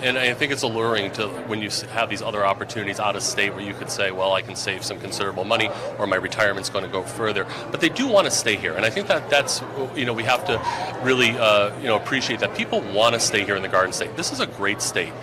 and I think it's alluring to when you have these other opportunities out of state where you could say, well, I can save some considerable money, or my retirement's going to go further. But they do want to stay here, and I think that's we have to really appreciate that people want to stay here in the Garden State. This is a great state.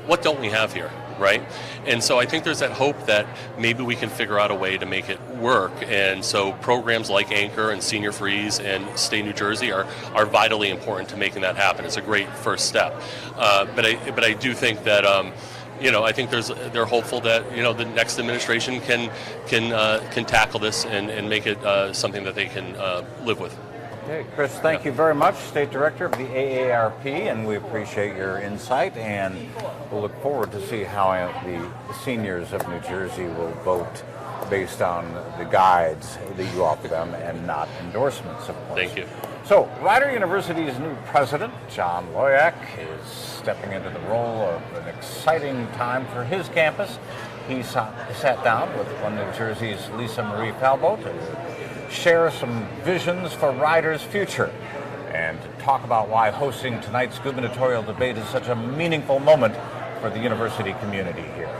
What don't we have here? Right? And so I think there's that hope that maybe we can figure out a way to make it work. And so programs like Anchor and Senior Freeze and Stay New Jersey are vitally important to making that happen. It's a great first step. But I do think that I think they're hopeful that the next administration can tackle this and make it something that they can live with. Okay, Chris, thank you very much, State Director of the AARP, and we appreciate your insight, and we'll look forward to see how the seniors of New Jersey will vote based on the guides that you offer them and not endorsements, of course. Thank you. So, Rider University's new president, John Loyak, is stepping into the role of an exciting time for his campus. He sat down with One New Jersey's Lisa Marie Falbo to share some visions for Rider's future and to talk about why hosting tonight's gubernatorial debate is such a meaningful moment for the university community here.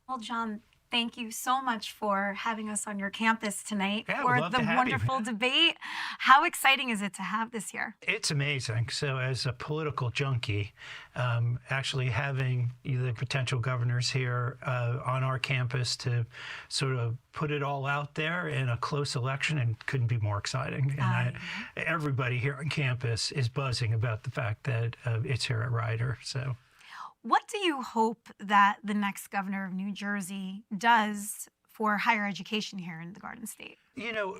Well, John, thank you so much for having us on your campus tonight for the wonderful debate. How exciting is it to have this year? It's amazing. So as a political junkie, actually having the potential governors here on our campus to sort of put it all out there in a close election, and couldn't be more exciting. And everybody here on campus is buzzing about the fact that it's here at Rider. So. What do you hope that the next governor of New Jersey does for higher education here in the Garden State?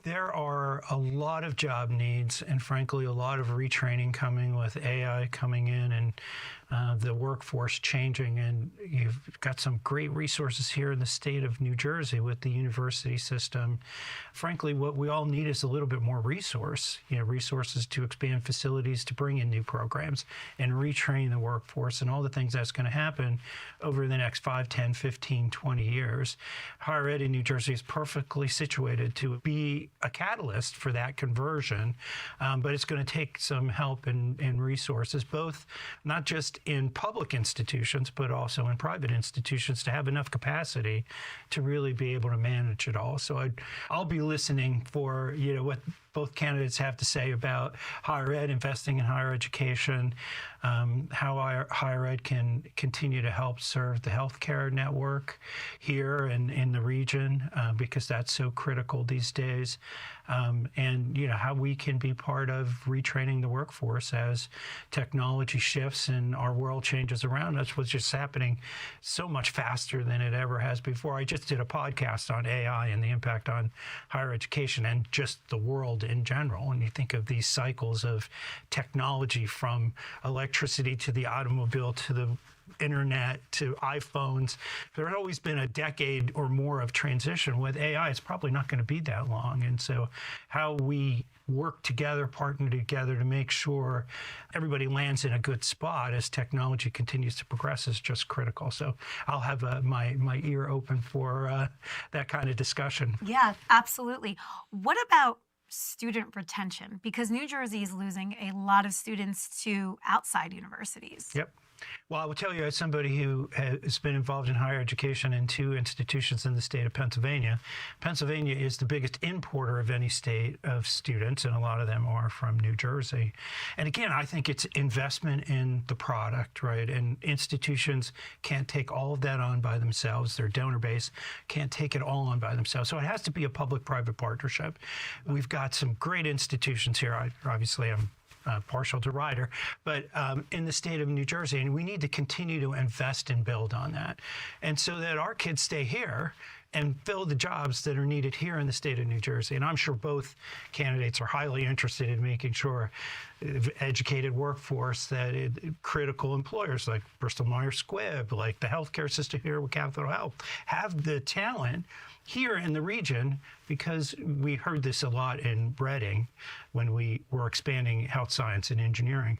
There are a lot of job needs and, frankly, a lot of retraining coming with AI coming in and the workforce changing. And you've got some great resources here in the state of New Jersey with the university system. Frankly, what we all need is a little bit more resources to expand facilities, to bring in new programs and retrain the workforce and all the things that's going to happen over the next 5, 10, 15, 20 years. Higher ed in New Jersey is perfectly situated to be a catalyst for that conversion, but it's going to take some help and resources, both not just in public institutions, but also in private institutions, to have enough capacity to really be able to manage it all. So I'll be listening for what both candidates have to say about higher ed, investing in higher education, how higher ed can continue to help serve the healthcare network here and in the region, because that's so critical these days, and how we can be part of retraining the workforce as technology shifts and our world changes around us, which is happening so much faster than it ever has before. I just did a podcast on AI and the impact on higher education and just the world in general. And you think of these cycles of technology, from electricity to the automobile to the internet to iPhones. There's always been a decade or more of transition. With AI, it's probably not going to be that long. And so how we work together, partner together to make sure everybody lands in a good spot as technology continues to progress is just critical. So I'll have my ear open for that kind of discussion. Yeah, absolutely. What about student retention? Because New Jersey is losing a lot of students to outside universities. Yep. Well, I will tell you, as somebody who has been involved in higher education in 2 institutions in the state of Pennsylvania, Pennsylvania is the biggest importer of any state of students, and a lot of them are from New Jersey. And again, I think it's investment in the product, right? And institutions can't take all of that on by themselves. Their donor base can't take it all on by themselves. So it has to be a public-private partnership. We've got some great institutions here. Obviously, I'm partial to Rider, but in the state of New Jersey, and we need to continue to invest and build on that. And so that our kids stay here and fill the jobs that are needed here in the state of New Jersey. And I'm sure both candidates are highly interested in making sure educated workforce, that critical employers like Bristol-Myers Squibb, like the healthcare system here with Capital Health, have the talent here in the region, because we heard this a lot in Reading when we were expanding health science and engineering.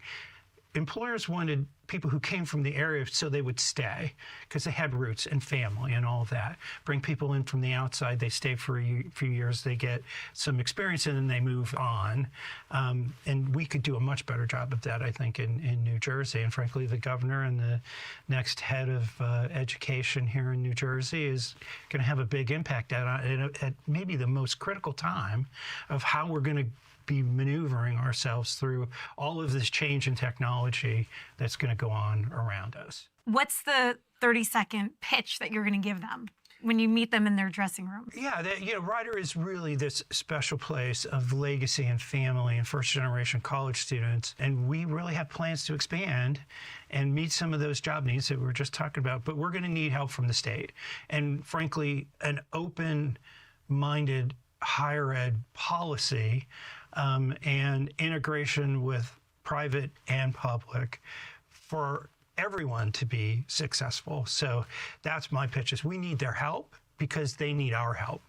Employers wanted people who came from the area so they would stay, because they had roots and family and all of that. Bring people in from the outside, they stay for a few years, they get some experience, and then they move on. And we could do a much better job of that, I think, in New Jersey. And frankly, the governor and the next head of education here in New Jersey is going to have a big impact at maybe the most critical time of how we're going to be maneuvering ourselves through all of this change in technology that's going to go on around us. What's the 30-second pitch that you're going to give them when you meet them in their dressing room? Yeah, Rider is really this special place of legacy and family and first-generation college students, and we really have plans to expand and meet some of those job needs that we were just talking about, but we're going to need help from the state. And frankly, an open-minded higher ed policy and integration with private and public for everyone to be successful. So that's my pitch, is we need their help because they need our help.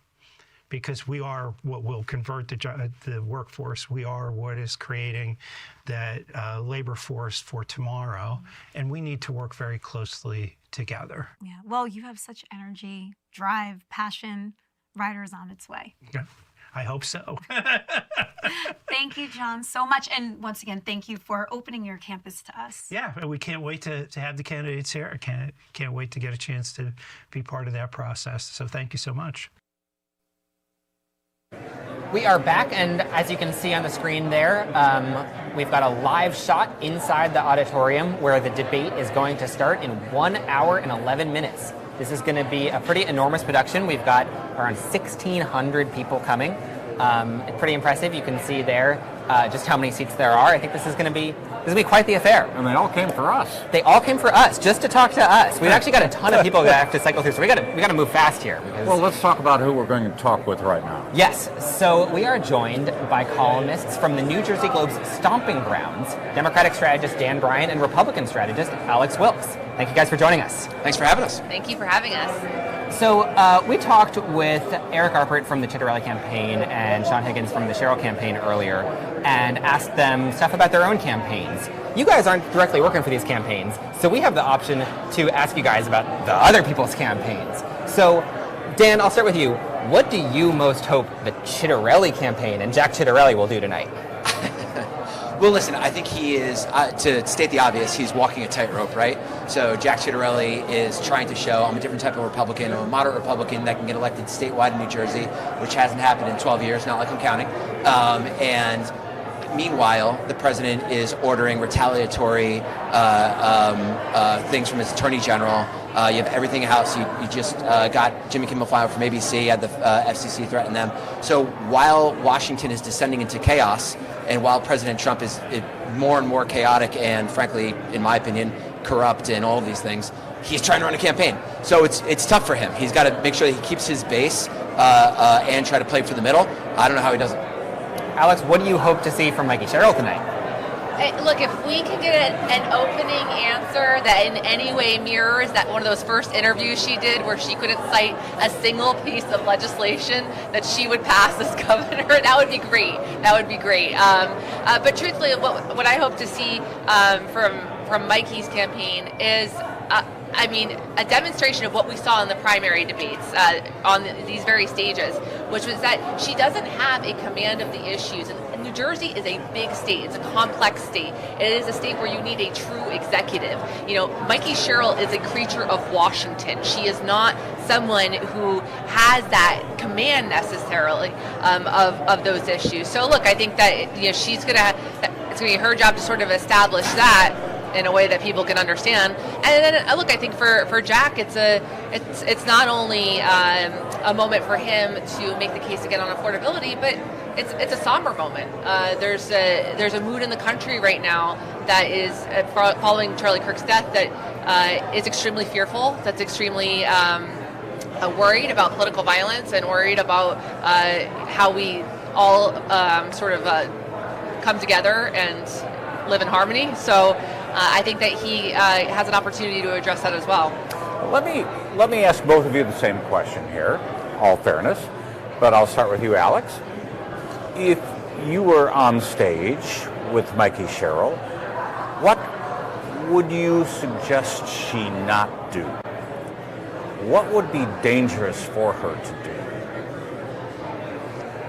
Because we are what will convert the workforce. We are what is creating that labor force for tomorrow. And we need to work very closely together. Yeah, well, you have such energy, drive, passion. Rider is on its way. Yeah. I hope so. Thank you, John, so much. And once again, thank you for opening your campus to us. Yeah, we can't wait to have the candidates here. I can't wait to get a chance to be part of that process. So thank you so much. We are back, and as you can see on the screen there, we've got a live shot inside the auditorium where the debate is going to start in 1 hour and 11 minutes. This is going to be a pretty enormous production. We've got around 1,600 people coming. Pretty impressive. You can see there just how many seats there are. I think this is going to be quite the affair. And they all came for us. They all came for us, just to talk to us. We've actually got a ton of people that have to cycle through, so we got to move fast here. Well, let's talk about who we're going to talk with right now. Yes. So we are joined by columnists from the New Jersey Globe's stomping grounds, Democratic strategist Dan Bryant and Republican strategist Alex Wilkes. Thank you guys for joining us. Thanks for having us. Thank you for having us. So we talked with Eric Arpert from the Ciattarelli campaign and Sean Higgins from the Sherrill campaign earlier and asked them stuff about their own campaigns. You guys aren't directly working for these campaigns, so we have the option to ask you guys about the other people's campaigns. So, Dan, I'll start with you. What do you most hope the Ciattarelli campaign and Jack Ciattarelli will do tonight? Well, listen, I think he is, to state the obvious, he's walking a tightrope, right? So Jack Ciattarelli is trying to show I'm a different type of Republican. I'm a moderate Republican that can get elected statewide in New Jersey, which hasn't happened in 12 years, not like I'm counting. And meanwhile, the president is ordering retaliatory things from his attorney general. You have everything in-house. You just got Jimmy Kimmel fired from ABC, had the FCC threaten them. So while Washington is descending into chaos, and while President Trump is more and more chaotic and, frankly, in my opinion, corrupt and all of these things, he's trying to run a campaign. So it's tough for him. He's got to make sure that he keeps his base and try to play for the middle. I don't know how he does it. Alex, what do you hope to see from Mikey Sherrill tonight? Look, if we can get an opening answer that in any way mirrors that one of those first interviews she did where she couldn't cite a single piece of legislation that she would pass as governor, that would be great. That would be great. But truthfully, what I hope to see from Mikey's campaign is a demonstration of what we saw in the primary debates on these very stages, which was that she doesn't have a command of the issues. And New Jersey is a big state. It's a complex state. It is a state where you need a true executive. Mikey Sherrill is a creature of Washington. She is not someone who has that command necessarily of those issues. So look, I think that it's going to be her job to sort of establish that in a way that people can understand. And then look, I think for Jack, it's not only a moment for him to make the case again on affordability, but it's a somber moment. There's a mood in the country right now that is following Charlie Kirk's death that is extremely fearful. That's extremely worried about political violence and worried about how we all come together and live in harmony. So I think that he has an opportunity to address that as well. Let me ask both of you the same question here, all fairness, but I'll start with you, Alex. If you were on stage with Mikey Sherrill, what would you suggest she not do? What would be dangerous for her to do?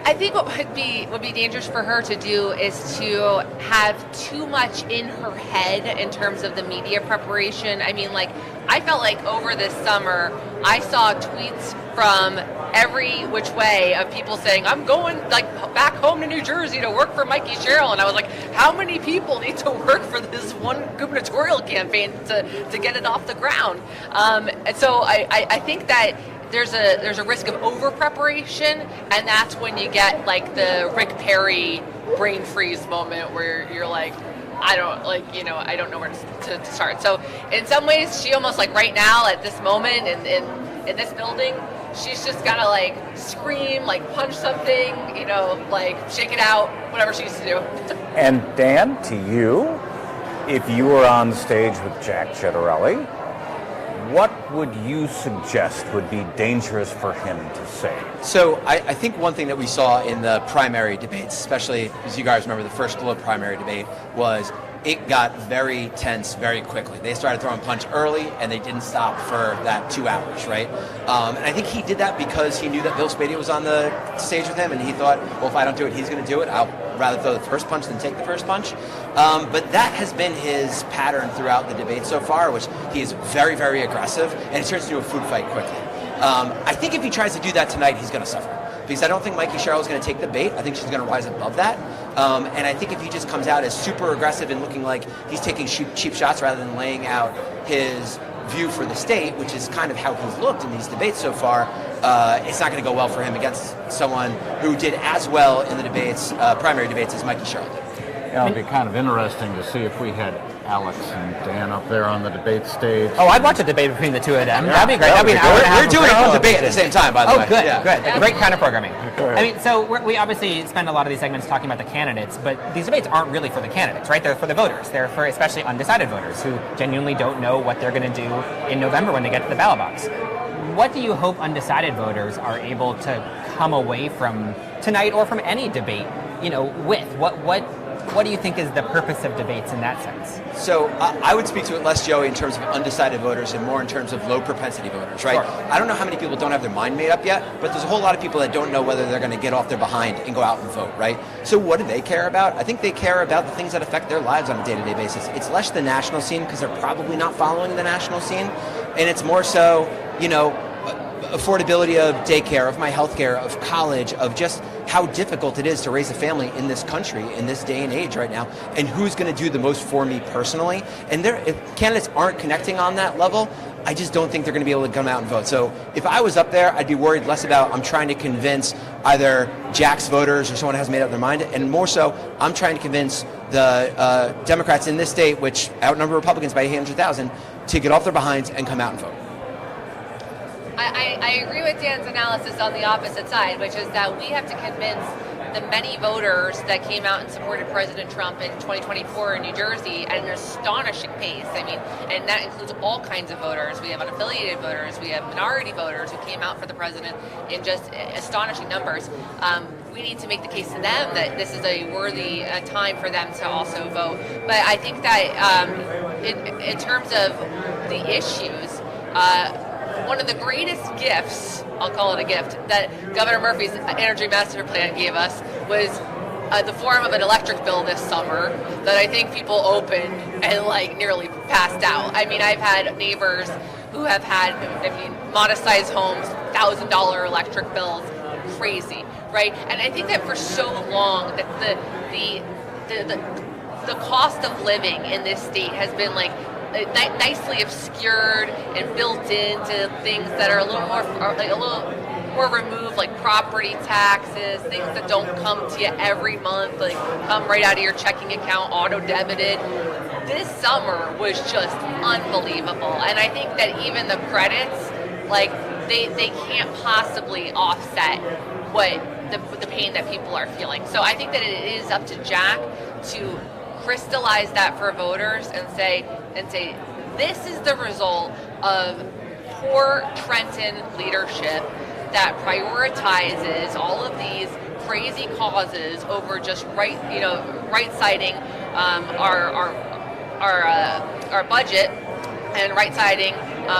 I think what would be dangerous for her to do is to have too much in her head in terms of the media preparation. I felt like over this summer, I saw tweets from every which way of people saying, I'm going back home to New Jersey to work for Mikey Sherrill. And I was like, how many people need to work for this one gubernatorial campaign to get it off the ground? And so I think that there's a risk of over preparation, and that's when you get the Rick Perry brain freeze moment where you're like, I don't know where to start. So in some ways, she almost right now at this moment in this building, she's just gotta scream, punch something, shake it out, whatever she needs to do. And Dan, to you, if you were on stage with Jack Ciattarelli, what would you suggest would be dangerous for him to say? So I think one thing that we saw in the primary debates, especially as you guys remember the first Globe primary debate, was it got very tense very quickly. They started throwing punch early, and they didn't stop for that 2 hours, right? And I think he did that because he knew that Bill Spadea was on the stage with him, and he thought, well, if I don't do it, he's going to do it. I'll rather throw the first punch than take the first punch. But that has been his pattern throughout the debate so far, which he is very, very aggressive, and it turns into a food fight quickly. I think if he tries to do that tonight, he's going to suffer. Because I don't think Mikey Sherrill is going to take the bait. I think she's going to rise above that. And I think if he just comes out as super aggressive and looking like he's taking cheap shots rather than laying out his view for the state, which is kind of how he's looked in these debates so far, it's not going to go well for him against someone who did as well in the debates, primary debates, as Mikey Sherrill did. Yeah, it'll be kind of interesting to see if we had Alex and Dan up there on the debate stage. Oh, I'd watch a debate between the two of them. Yeah, that'd be great. That'd be an hour and a half. We're doing a whole debate at the same time, by the way. Oh, good, Yeah. good. Great kind of programming. So we obviously spend a lot of these segments talking about the candidates, but these debates aren't really for the candidates, right? They're for the voters. They're for especially undecided voters who genuinely don't know what they're going to do in November when they get to the ballot box. What do you hope undecided voters are able to come away from tonight or from any debate, with? What what do you think is the purpose of debates in that sense? So I would speak to it less, Joey, in terms of undecided voters and more in terms of low propensity voters, right? Sure. I don't know how many people don't have their mind made up yet, but there's a whole lot of people that don't know whether they're going to get off their behind and go out and vote, right? So what do they care about? I think they care about the things that affect their lives on a day-to-day basis. It's less the national scene because they're probably not following the national scene, and it's more so, affordability of daycare, of my health care, of college, of just how difficult it is to raise a family in this country, in this day and age right now, and who's going to do the most for me personally. And if candidates aren't connecting on that level, I just don't think they're going to be able to come out and vote. So if I was up there, I'd be worried less about I'm trying to convince either Jack's voters or someone who hasn't made up their mind, and more so I'm trying to convince the Democrats in this state, which outnumber Republicans by 800,000, to get off their behinds and come out and vote. I agree with Dan's analysis on the opposite side, which is that we have to convince the many voters that came out and supported President Trump in 2024 in New Jersey at an astonishing pace. I mean, and that includes all kinds of voters. We have unaffiliated voters, we have minority voters who came out for the president in just astonishing numbers. We need to make the case to them that this is a worthy time for them to also vote. But I think that in terms of the issues, one of the greatest gifts, I'll call it a gift, that Governor Murphy's Energy Master Plan gave us was the form of an electric bill this summer that I think people opened and nearly passed out. I mean, I've had neighbors who have had, modest-sized homes, $1,000 electric bills, crazy, right? And I think that for so long that the cost of living in this state has been nicely obscured and built into things that are a little more removed, like property taxes, things that don't come to you every month, come right out of your checking account, auto-debited. This summer was just unbelievable, and I think that even the credits, they can't possibly offset what the pain that people are feeling. So I think that it is up to Jack to crystallize that for voters and say, this is the result of poor Trenton leadership that prioritizes all of these crazy causes over just right-siding our budget and right-siding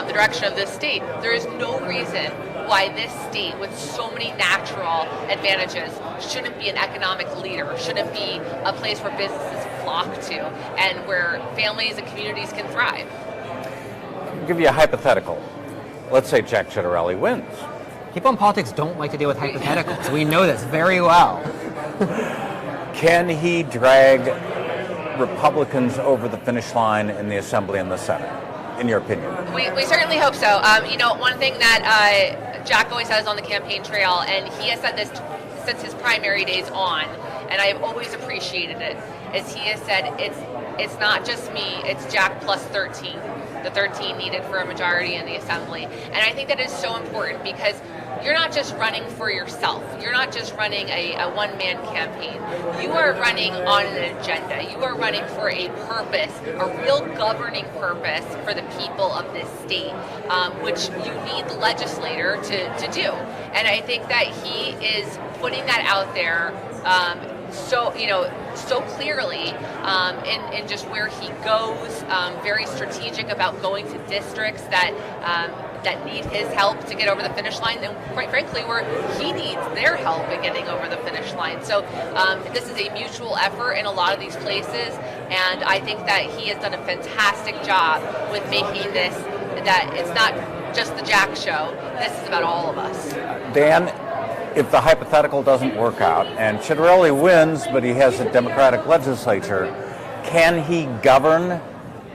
the direction of this state. There is no reason why this state, with so many natural advantages, shouldn't be an economic leader, shouldn't be a place where businesses flock to and where families and communities can thrive. I'll give you a hypothetical. Let's say Jack Ciattarelli wins. People in politics don't like to deal with hypotheticals. We know this very well. Can he drag Republicans over the finish line in the Assembly and the Senate, in your opinion? We certainly hope so. One thing that Jack always has on the campaign trail, and he has said this since his primary days on, and I've always appreciated it, is he has said it's not just me, it's Jack plus 13, the 13 needed for a majority in the Assembly. And I think that is so important because you're not just running for yourself. You're not just running a one-man campaign. You are running on an agenda. You are running for a purpose, a real governing purpose for the people of this state, which you need the legislator to do. And I think that he is putting that out there so clearly in just where he goes, very strategic about going to districts that need his help to get over the finish line, and quite frankly, where he needs their help in getting over the finish line. So this is a mutual effort in a lot of these places, and I think that he has done a fantastic job with making this, that it's not just the Jack show, this is about all of us. Dan, if the hypothetical doesn't work out and Ciattarelli wins, but he has a Democratic legislature, can he govern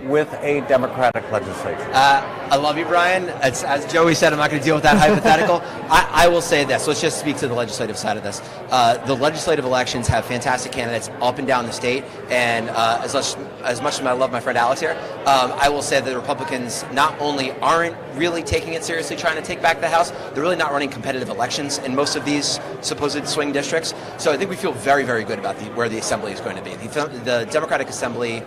with a Democratic legislature? I love you, Brian. As Joey said, I'm not going to deal with that hypothetical. I will say this. Let's just speak to the legislative side of this. The legislative elections have fantastic candidates up and down the state, and as much as I love my friend Alex here, I will say that the Republicans not only aren't really taking it seriously trying to take back the House, they're really not running competitive elections in most of these supposed swing districts. So I think we feel very, very good about where the Assembly is going to be. The Democratic Assembly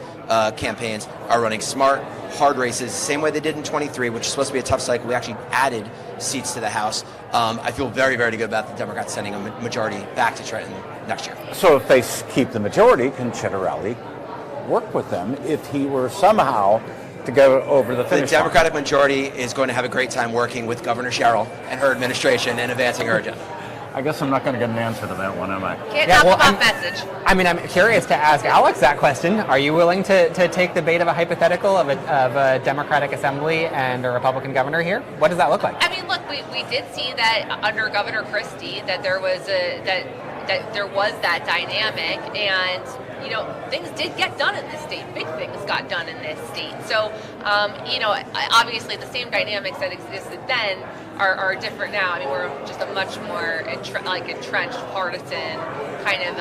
campaigns are running smart, hard races, same way they did in 23, which is supposed to be a tough cycle. We actually added seats to the House. I feel very, very good about the Democrats sending a majority back to Trenton next year. So if they keep the majority, can Ciattarelli work with them if he were somehow to go over the finish The line? Democratic majority is going to have a great time working with Governor Sherrill and her administration and advancing her agenda. I guess I'm not going to get an answer to that one, am I? Can't talk about message. I mean, I'm curious to ask Alex that question. Are you willing to take the bait of a hypothetical of a Democratic assembly and a Republican governor here? What does that look like? I mean, look, we did see that under Governor Christie that there was that dynamic, and you know, things did get done in this state. Big things got done in this state. So, you know, obviously the same dynamics that existed then are different now. I mean, we're just a much more entrenched partisan kind of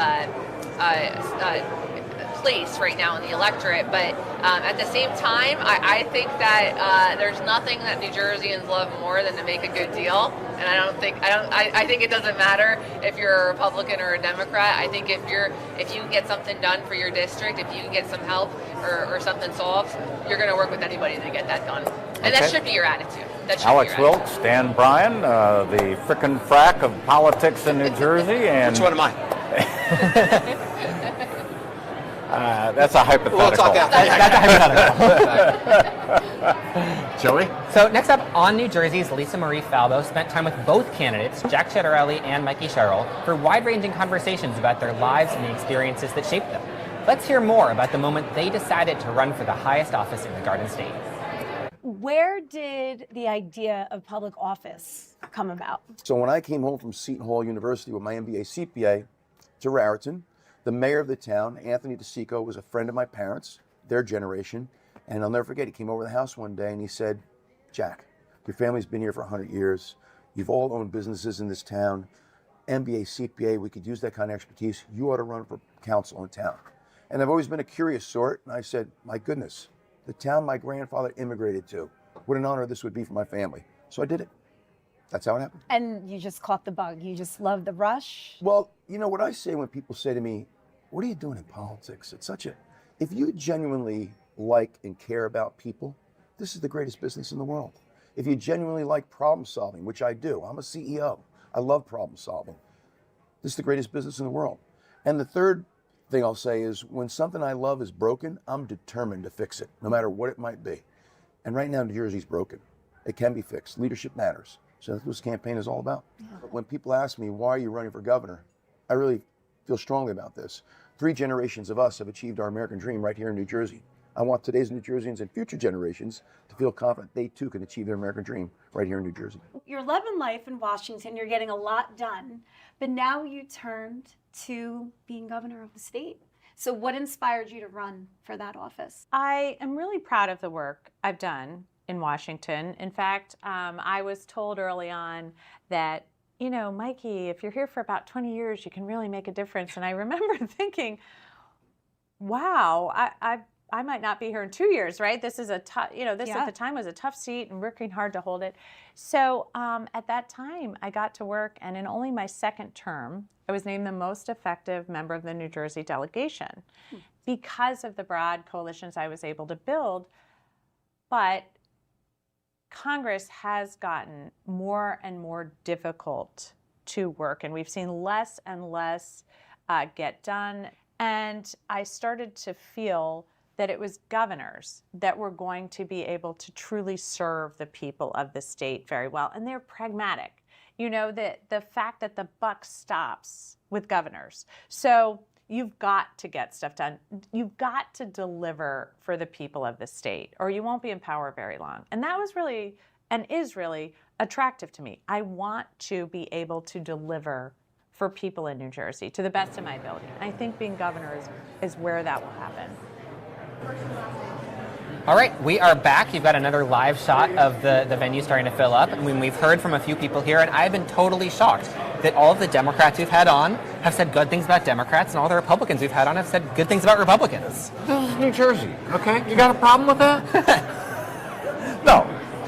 place right now in the electorate. But at the same time, I think that there's nothing that New Jerseyans love more than to make a good deal. And I think it doesn't matter if you're a Republican or a Democrat. I think if you can get something done for your district, if you can get some help or something solved, you're going to work with anybody to get that done. And that should be your attitude. Alex Wilkes, Dan Bryan, the frickin' frack of politics in New Jersey, and which one am I? That's a hypothetical. We'll talk after. That's a hypothetical. Joey? So next up, on New Jersey's Lisa Marie Falbo spent time with both candidates, Jack Ciattarelli and Mikie Sherrill, for wide-ranging conversations about their lives and the experiences that shaped them. Let's hear more about the moment they decided to run for the highest office in the Garden State. Where did the idea of public office come about? So when I came home from Seton Hall University with my MBA CPA to Raritan, the mayor of the town, Anthony DeSico, was a friend of my parents, their generation, and I'll never forget, he came over to the house one day and he said, Jack, your family's been here for 100 years. You've all owned businesses in this town. MBA, CPA, we could use that kind of expertise. You ought to run for council in town. And I've always been a curious sort, and I said, my goodness, the town my grandfather immigrated to. What an honor this would be for my family. So I did it. That's how it happened. And you just caught the bug. You just love the rush. Well, you know what I say when people say to me, what are you doing in politics? It's such a, if you genuinely like and care about people, this is the greatest business in the world. If you genuinely like problem solving, which I do, I'm a CEO. I love problem solving. This is the greatest business in the world. And the third thing I'll say is when something I love is broken, I'm determined to fix it, no matter what it might be. And right now, New Jersey's broken. It can be fixed. Leadership matters. So that's what this campaign is all about. Yeah. When people ask me, why are you running for governor? I really feel strongly about this. 3 generations of us have achieved our American dream right here in New Jersey. I want today's New Jerseyans and future generations to feel confident they too can achieve their American dream right here in New Jersey. You're loving life in Washington. You're getting a lot done. But now you turned to being governor of the state. So what inspired you to run for that office? I am really proud of the work I've done in Washington. In fact, I was told early on that, you know, Mikie, if you're here for about 20 years, you can really make a difference. And I remember thinking, wow, I might not be here in 2 years, right? This is a tough, you know, this at the time was a tough seat and working hard to hold it. So at that time, I got to work, and in only my second term, I was named the most effective member of the New Jersey delegation because of the broad coalitions I was able to build. But Congress has gotten more and more difficult to work, and we've seen less and less get done. And I started to feel that it was governors that were going to be able to truly serve the people of the state very well. And they're pragmatic. You know, the fact that the buck stops with governors. So you've got to get stuff done. You've got to deliver for the people of the state, or you won't be in power very long. And that was really, and is really, attractive to me. I want to be able to deliver for people in New Jersey to the best of my ability. And I think being governor is where that will happen. All right, we are back. You've got another live shot of the venue starting to fill up. I mean, we've heard from a few people here, and I've been totally shocked that all of the Democrats we've had on have said good things about Democrats, and all the Republicans we've had on have said good things about Republicans. This is New Jersey, okay? You got a problem with that?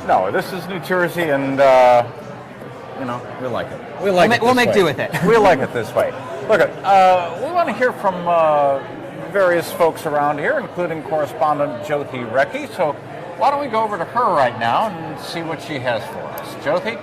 No, this is New Jersey, and, you know, we like it. We'll make do with it. We like it this way. Look, we want to hear from various folks around here, including correspondent Sophie Recchi. So why don't we go over to her right now and see what she has for us. Sophie?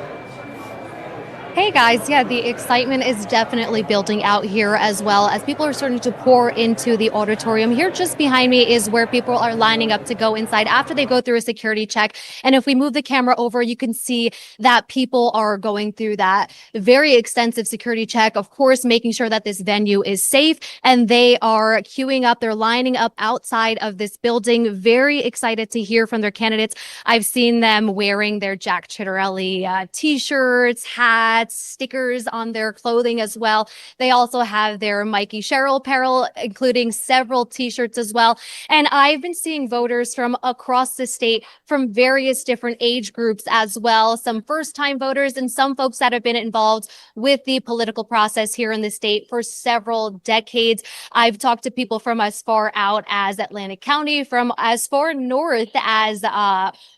Hey guys, yeah, the excitement is definitely building out here as well as people are starting to pour into the auditorium. Here just behind me is where people are lining up to go inside after they go through a security check. And if we move the camera over, you can see that people are going through that very extensive security check, of course, making sure that this venue is safe, and they are queuing up. They're lining up outside of this building, very excited to hear from their candidates. I've seen them wearing their Jack Ciattarelli t-shirts, hats, stickers on their clothing as well. They also have their Mikie Sherrill apparel, including several t-shirts as well. And I've been seeing voters from across the state from various different age groups as well. Some first-time voters and some folks that have been involved with the political process here in the state for several decades. I've talked to people from as far out as Atlantic County, from as far north as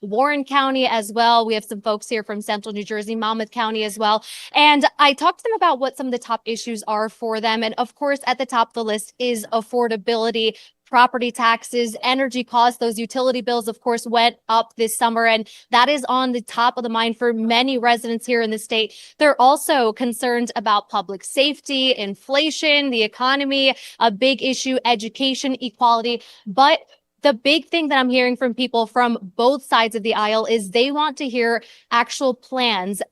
Warren County as well. We have some folks here from Central New Jersey, Monmouth County as well. And I talked to them about what some of the top issues are for them. And of course, at the top of the list is affordability, property taxes, energy costs. Those utility bills, of course, went up this summer, and that is on the top of the mind for many residents here in the state. They're also concerned about public safety, inflation, the economy, a big issue, education, equality. But the big thing that I'm hearing from people from both sides of the aisle is they want to hear actual plans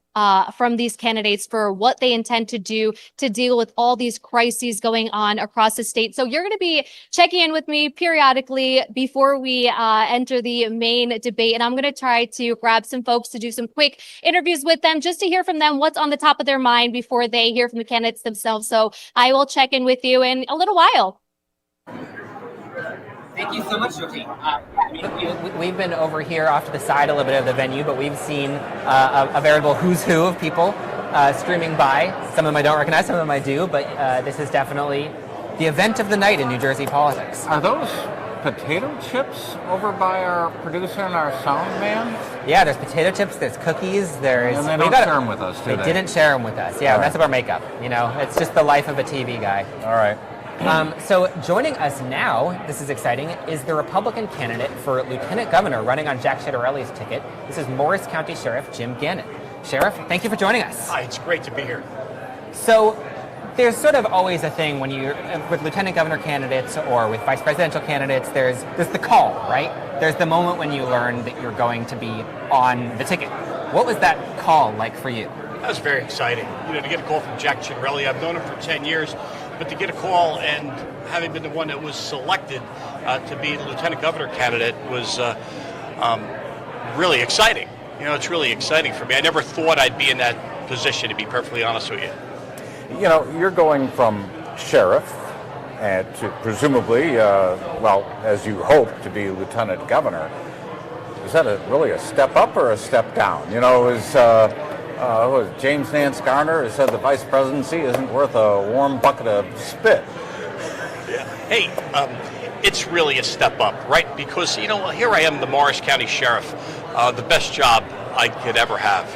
from these candidates for what they intend to do to deal with all these crises going on across the state. So you're going to be checking in with me periodically before we enter the main debate. And I'm going to try to grab some folks to do some quick interviews with them just to hear from them what's on the top of their mind before they hear from the candidates themselves. So I will check in with you in a little while. Thank you so much, Sophie. We've been over here off to the side a little bit of the venue, but we've seen a veritable who's who of people streaming by. Some of them I don't recognize, some of them I do, but this is definitely the event of the night in New Jersey politics. Are those potato chips over by our producer and our sound man? Yeah, there's potato chips, there's cookies, there's... And they don't share them with us, do they? They didn't share them with us. Yeah, that's our makeup. You know, it's just the life of a TV guy. All right. So joining us now, this is exciting, is the Republican candidate for Lieutenant Governor running on Jack Ciattarelli's ticket. This is Morris County Sheriff Jim Gannon. Sheriff, thank you for joining us. Hi, it's great to be here. So there's sort of always a thing when you're with Lieutenant Governor candidates or with vice presidential candidates, there's the call, right? There's the moment when you learn that you're going to be on the ticket. What was that call like for you? That was very exciting. You know, to get a call from Jack Ciattarelli, I've known him for 10 years. But to get a call and having been the one that was selected to be the lieutenant governor candidate was really exciting. You know, it's really exciting for me. I never thought I'd be in that position, to be perfectly honest with you. You know, you're going from sheriff to presumably, well, as you hope, to be lieutenant governor. Is that really a step up or a step down? You know, was James Nance Garner said the vice presidency isn't worth a warm bucket of spit. Yeah. Hey, it's really a step up, right? Because, you know, here I am, the Morris County Sheriff, the best job I could ever have.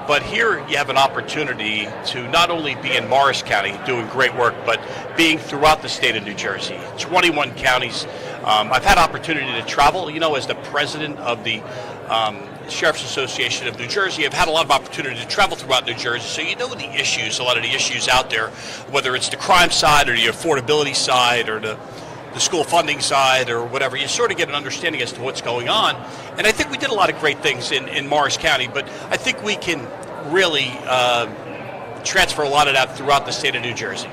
But here you have an opportunity to not only be in Morris County doing great work, but being throughout the state of New Jersey, 21 counties. I've had opportunity to travel, you know, as the president of the Sheriff's Association of New Jersey. I've had a lot of opportunity to travel throughout New Jersey, so you know the issues, a lot of the issues out there, whether it's the crime side or the affordability side or the school funding side or whatever. You sort of get an understanding as to what's going on. And I think we did a lot of great things in Morris County, but I think we can really transfer a lot of that throughout the state of New Jersey.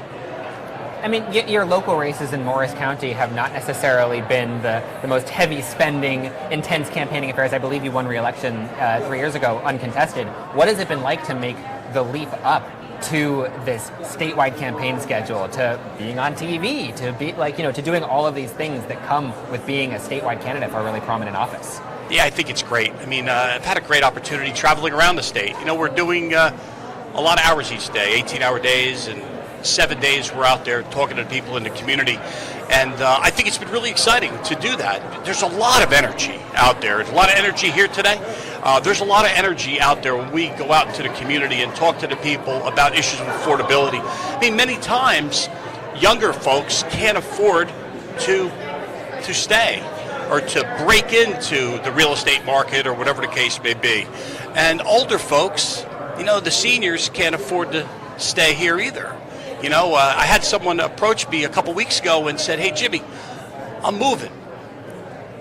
I mean, your local races in Morris County have not necessarily been the most heavy spending, intense campaigning affairs. I believe you won re-election 3 years ago, uncontested. What has it been like to make the leap up to this statewide campaign schedule, to being on TV, to be to doing all of these things that come with being a statewide candidate for a really prominent office? Yeah, I think it's great. I mean, I've had a great opportunity traveling around the state. You know, we're doing a lot of hours each day, 18-hour days, and 7 days we're out there talking to people in the community. And I think it's been really exciting to do that. There's a lot of energy out there. There's a lot of energy here today. There's a lot of energy out there when we go out into the community and talk to the people about issues of affordability. I mean, many times younger folks can't afford to stay or to break into the real estate market or whatever the case may be. And older folks, the seniors can't afford to stay here either. I had someone approach me a couple weeks ago and said, "Hey, Jimmy, I'm moving."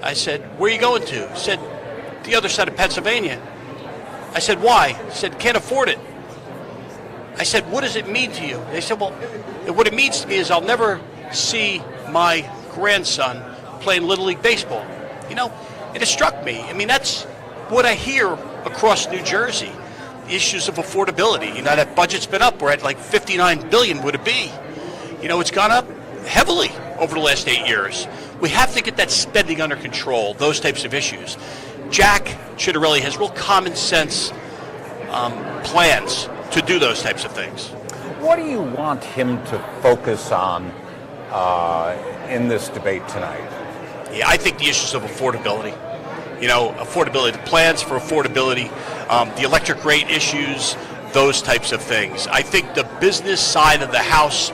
I said, "Where are you going to?" He said, "The other side of Pennsylvania." I said, "Why?" He said, "Can't afford it." I said, "What does it mean to you?" They said, "Well, what it means to me is I'll never see my grandson playing Little League Baseball." It has struck me. I mean, that's what I hear across New Jersey. Issues of affordability. That budget's been up. We're at like $59 billion would it be? It's gone up heavily over the last 8 years. We have to get that spending under control, those types of issues. Jack Ciattarelli has real common sense plans to do those types of things. What do you want him to focus on in this debate tonight? Yeah, I think the issues of affordability. Affordability, the plans for affordability, the electric rate issues, those types of things. I think the business side of the house,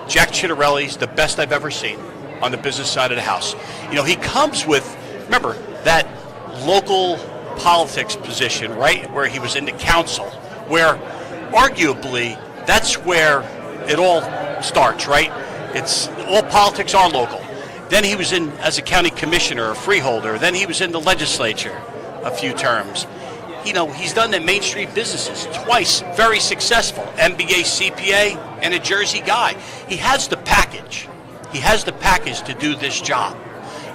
Jack Ciattarelli's the best I've ever seen on the business side of the house. He comes with, remember, that local politics position, right, where he was into council, where arguably that's where it all starts, right? It's all politics are local. Then he was in as a county commissioner, a freeholder. Then he was in the legislature a few terms. He's done the Main Street businesses twice, very successful. MBA, CPA, and a Jersey guy. He has the package. He has the package to do this job.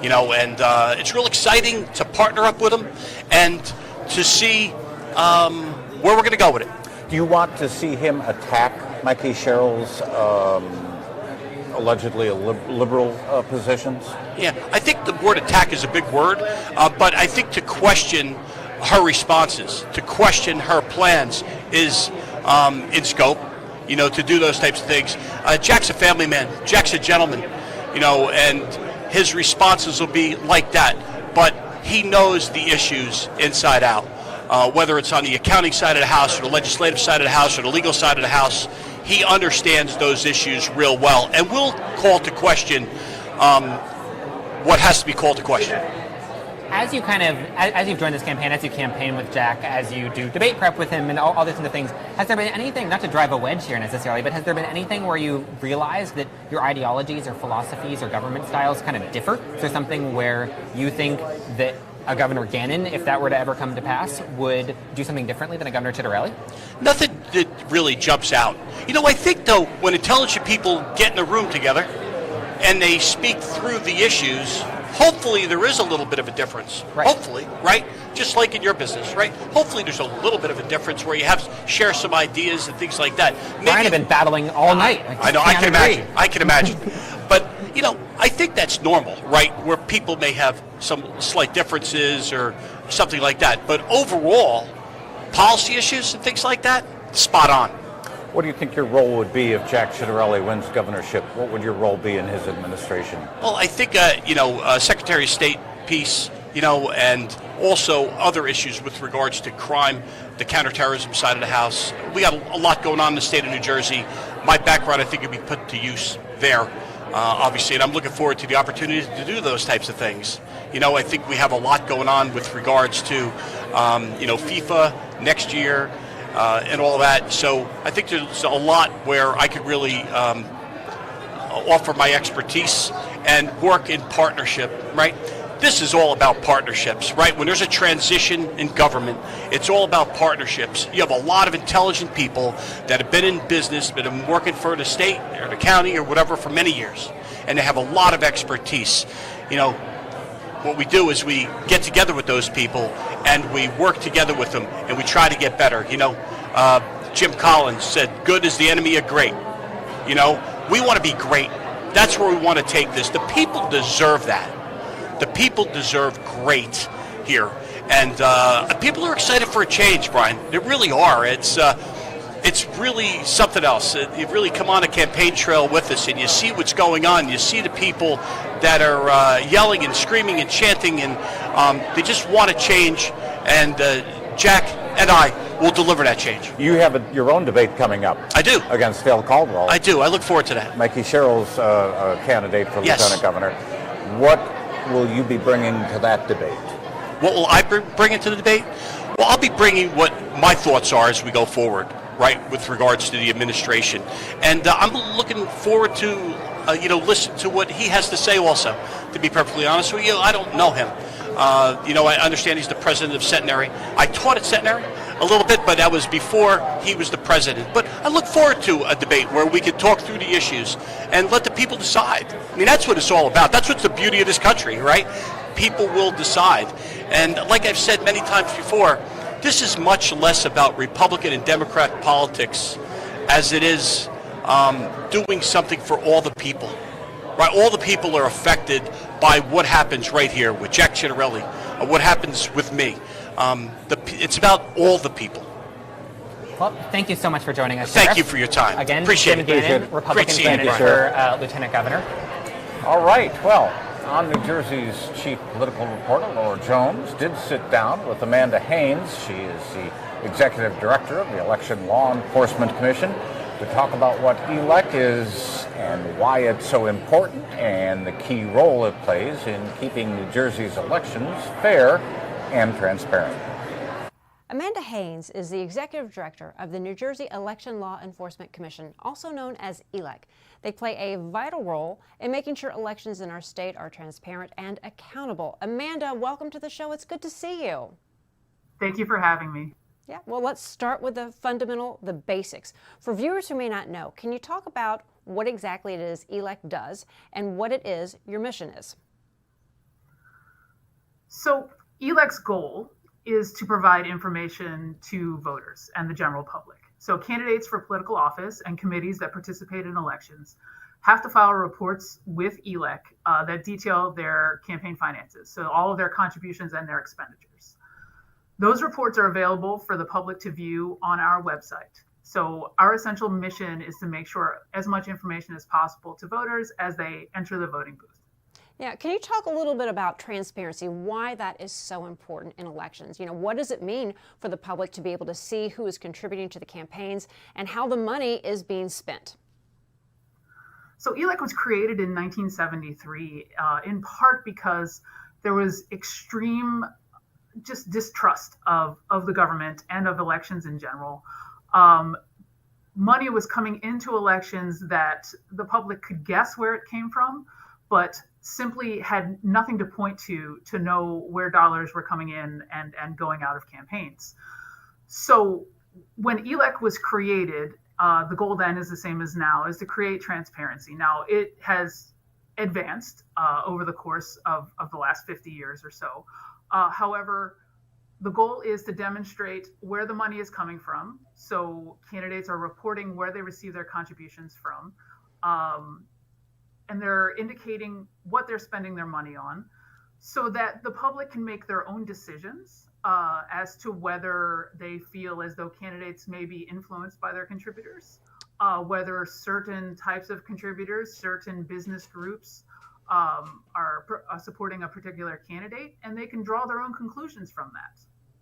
And it's real exciting to partner up with him and to see where we're going to go with it. Do you want to see him attack Mikie Sherrill's allegedly liberal positions? Yeah, I think the word attack is a big word, but I think to question her responses, to question her plans is in scope, to do those types of things. Jack's a family man. Jack's a gentleman, and his responses will be like that, but he knows the issues inside out, whether it's on the accounting side of the house or the legislative side of the house or the legal side of the house. He understands those issues real well and will call to question what has to be called to question. As you've joined this campaign, as you campaign with Jack, as you do debate prep with him and all these kinds of things, has there been anything, not to drive a wedge here necessarily, but has there been anything where you realized that your ideologies or philosophies or government styles kind of differ? Is there something where you think that a Governor Gannon, if that were to ever come to pass, would do something differently than a Governor Ciattarelli? Nothing that really jumps out. I think, though, when intelligent people get in a room together and they speak through the issues, hopefully there is a little bit of a difference. Right. Hopefully, right? Just like in your business, right? Hopefully there's a little bit of a difference where you share some ideas and things like that. Brian have been battling all night. I know, I can imagine. But, I think that's normal, right? Where people may have some slight differences or something like that. But overall, policy issues and things like that, spot on. What do you think your role would be if Jack Ciattarelli wins governorship? What would your role be in his administration? Well, I think, Secretary of State piece, and also other issues with regards to crime, the counterterrorism side of the house. We got a lot going on in the state of New Jersey. My background, I think, would be put to use there. Obviously, and I'm looking forward to the opportunity to do those types of things. I think we have a lot going on with regards to, FIFA next year and all that. So I think there's a lot where I could really offer my expertise and work in partnership, right? This is all about partnerships, right? When there's a transition in government, it's all about partnerships. You have a lot of intelligent people that have been in business, that have been working for the state or the county or whatever for many years, and they have a lot of expertise. What we do is we get together with those people and we work together with them and we try to get better. Jim Collins said, "Good is the enemy of great." We want to be great. That's where we want to take this. The people deserve that. The people deserve great here. And people are excited for a change, Brian. They really are. It's really something else. You really come on a campaign trail with us and you see what's going on. You see the people that are yelling and screaming and chanting, and they just want to change. And Jack and I will deliver that change. You have your own debate coming up. I do. Against Dale Caldwell. I do. I look forward to that. Mikie Sherrill's candidate for lieutenant governor. What will you be bringing to that debate? What will I bring into the debate? Well, I'll be bringing what my thoughts are as we go forward, right, with regards to the administration. And I'm looking forward to, listen to what he has to say also. To be perfectly honest with you, I don't know him. I understand he's the president of Centenary. I taught at Centenary a little bit, but that was before he was the president. But I look forward to a debate where we could talk through the issues and let the people decide. I mean, that's what it's all about. That's what's the beauty of this country, right? People will decide. And like I've said many times before, this is much less about Republican and Democrat politics as it is doing something for all the people. Right, all the people are affected by what happens right here with Jack Ciattarelli, what happens with me. It's about all the people. Well, thank you so much for joining us. Thank Sheriff. you for your time. Again, Appreciate Jim it. Gannon, Republican candidate for Lieutenant Governor. All right, well, on New Jersey's chief political reporter, Laura Jones, did sit down with Amanda Haynes. She is the executive director of the Election Law Enforcement Commission, to talk about what ELEC is and why it's so important and the key role it plays in keeping New Jersey's elections fair and transparent. Amanda Haynes is the executive director of the New Jersey Election Law Enforcement Commission, also known as ELEC. They play a vital role in making sure elections in our state are transparent and accountable. Amanda, welcome to the show. It's good to see you. Thank you for having me. Yeah, well, let's start with the basics. For viewers who may not know, can you talk about what exactly it is ELEC does and what it is your mission is? So ELEC's goal is to provide information to voters and the general public. So candidates for political office and committees that participate in elections have to file reports with ELEC that detail their campaign finances, so all of their contributions and their expenditures. Those reports are available for the public to view on our website. So our essential mission is to make sure as much information as possible to voters as they enter the voting booth. Yeah, can you talk a little bit about transparency, why that is so important in elections? What does it mean for the public to be able to see who is contributing to the campaigns and how the money is being spent? So ELEC was created in 1973, in part because there was extreme distrust of the government and of elections in general. Money was coming into elections that the public could guess where it came from, but simply had nothing to point to know where dollars were coming in and going out of campaigns. So when ELEC was created, the goal then is the same as now, is to create transparency. Now, it has advanced over the course of the last 50 years or so. However, the goal is to demonstrate where the money is coming from. So candidates are reporting where they receive their contributions from. And they're indicating what they're spending their money on so that the public can make their own decisions as to whether they feel as though candidates may be influenced by their contributors, whether certain types of contributors, certain business groups are supporting a particular candidate, and they can draw their own conclusions from that.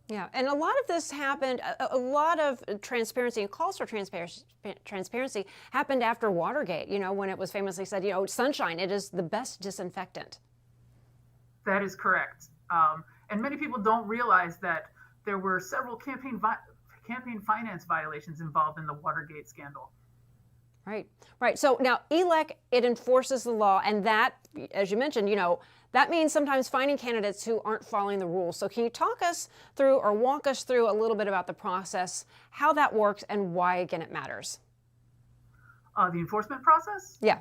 Yeah, and a lot of this happened, a lot of transparency and calls for transparency happened after Watergate, when it was famously said, sunshine, it is the best disinfectant. That is correct. And many people don't realize that there were several campaign finance violations involved in the Watergate scandal. Right. So now ELEC, it enforces the law, and that, as you mentioned, that means sometimes finding candidates who aren't following the rules. So can you talk us through or walk us through a little bit about the process, how that works, and why, again, it matters? The enforcement process? Yeah.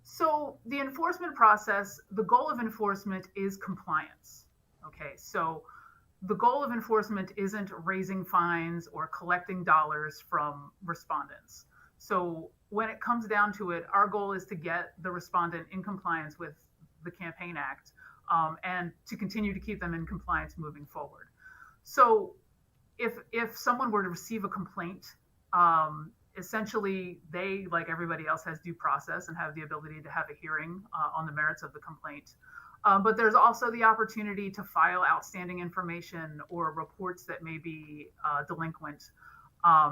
So the enforcement process, the goal of enforcement is compliance. Okay, so the goal of enforcement isn't raising fines or collecting dollars from respondents. So when it comes down to it, our goal is to get the respondent in compliance with the Campaign Act and to continue to keep them in compliance moving forward. So if someone were to receive a complaint, essentially they, like everybody else, has due process and have the ability to have a hearing on the merits of the complaint. But there's also the opportunity to file outstanding information or reports that may be delinquent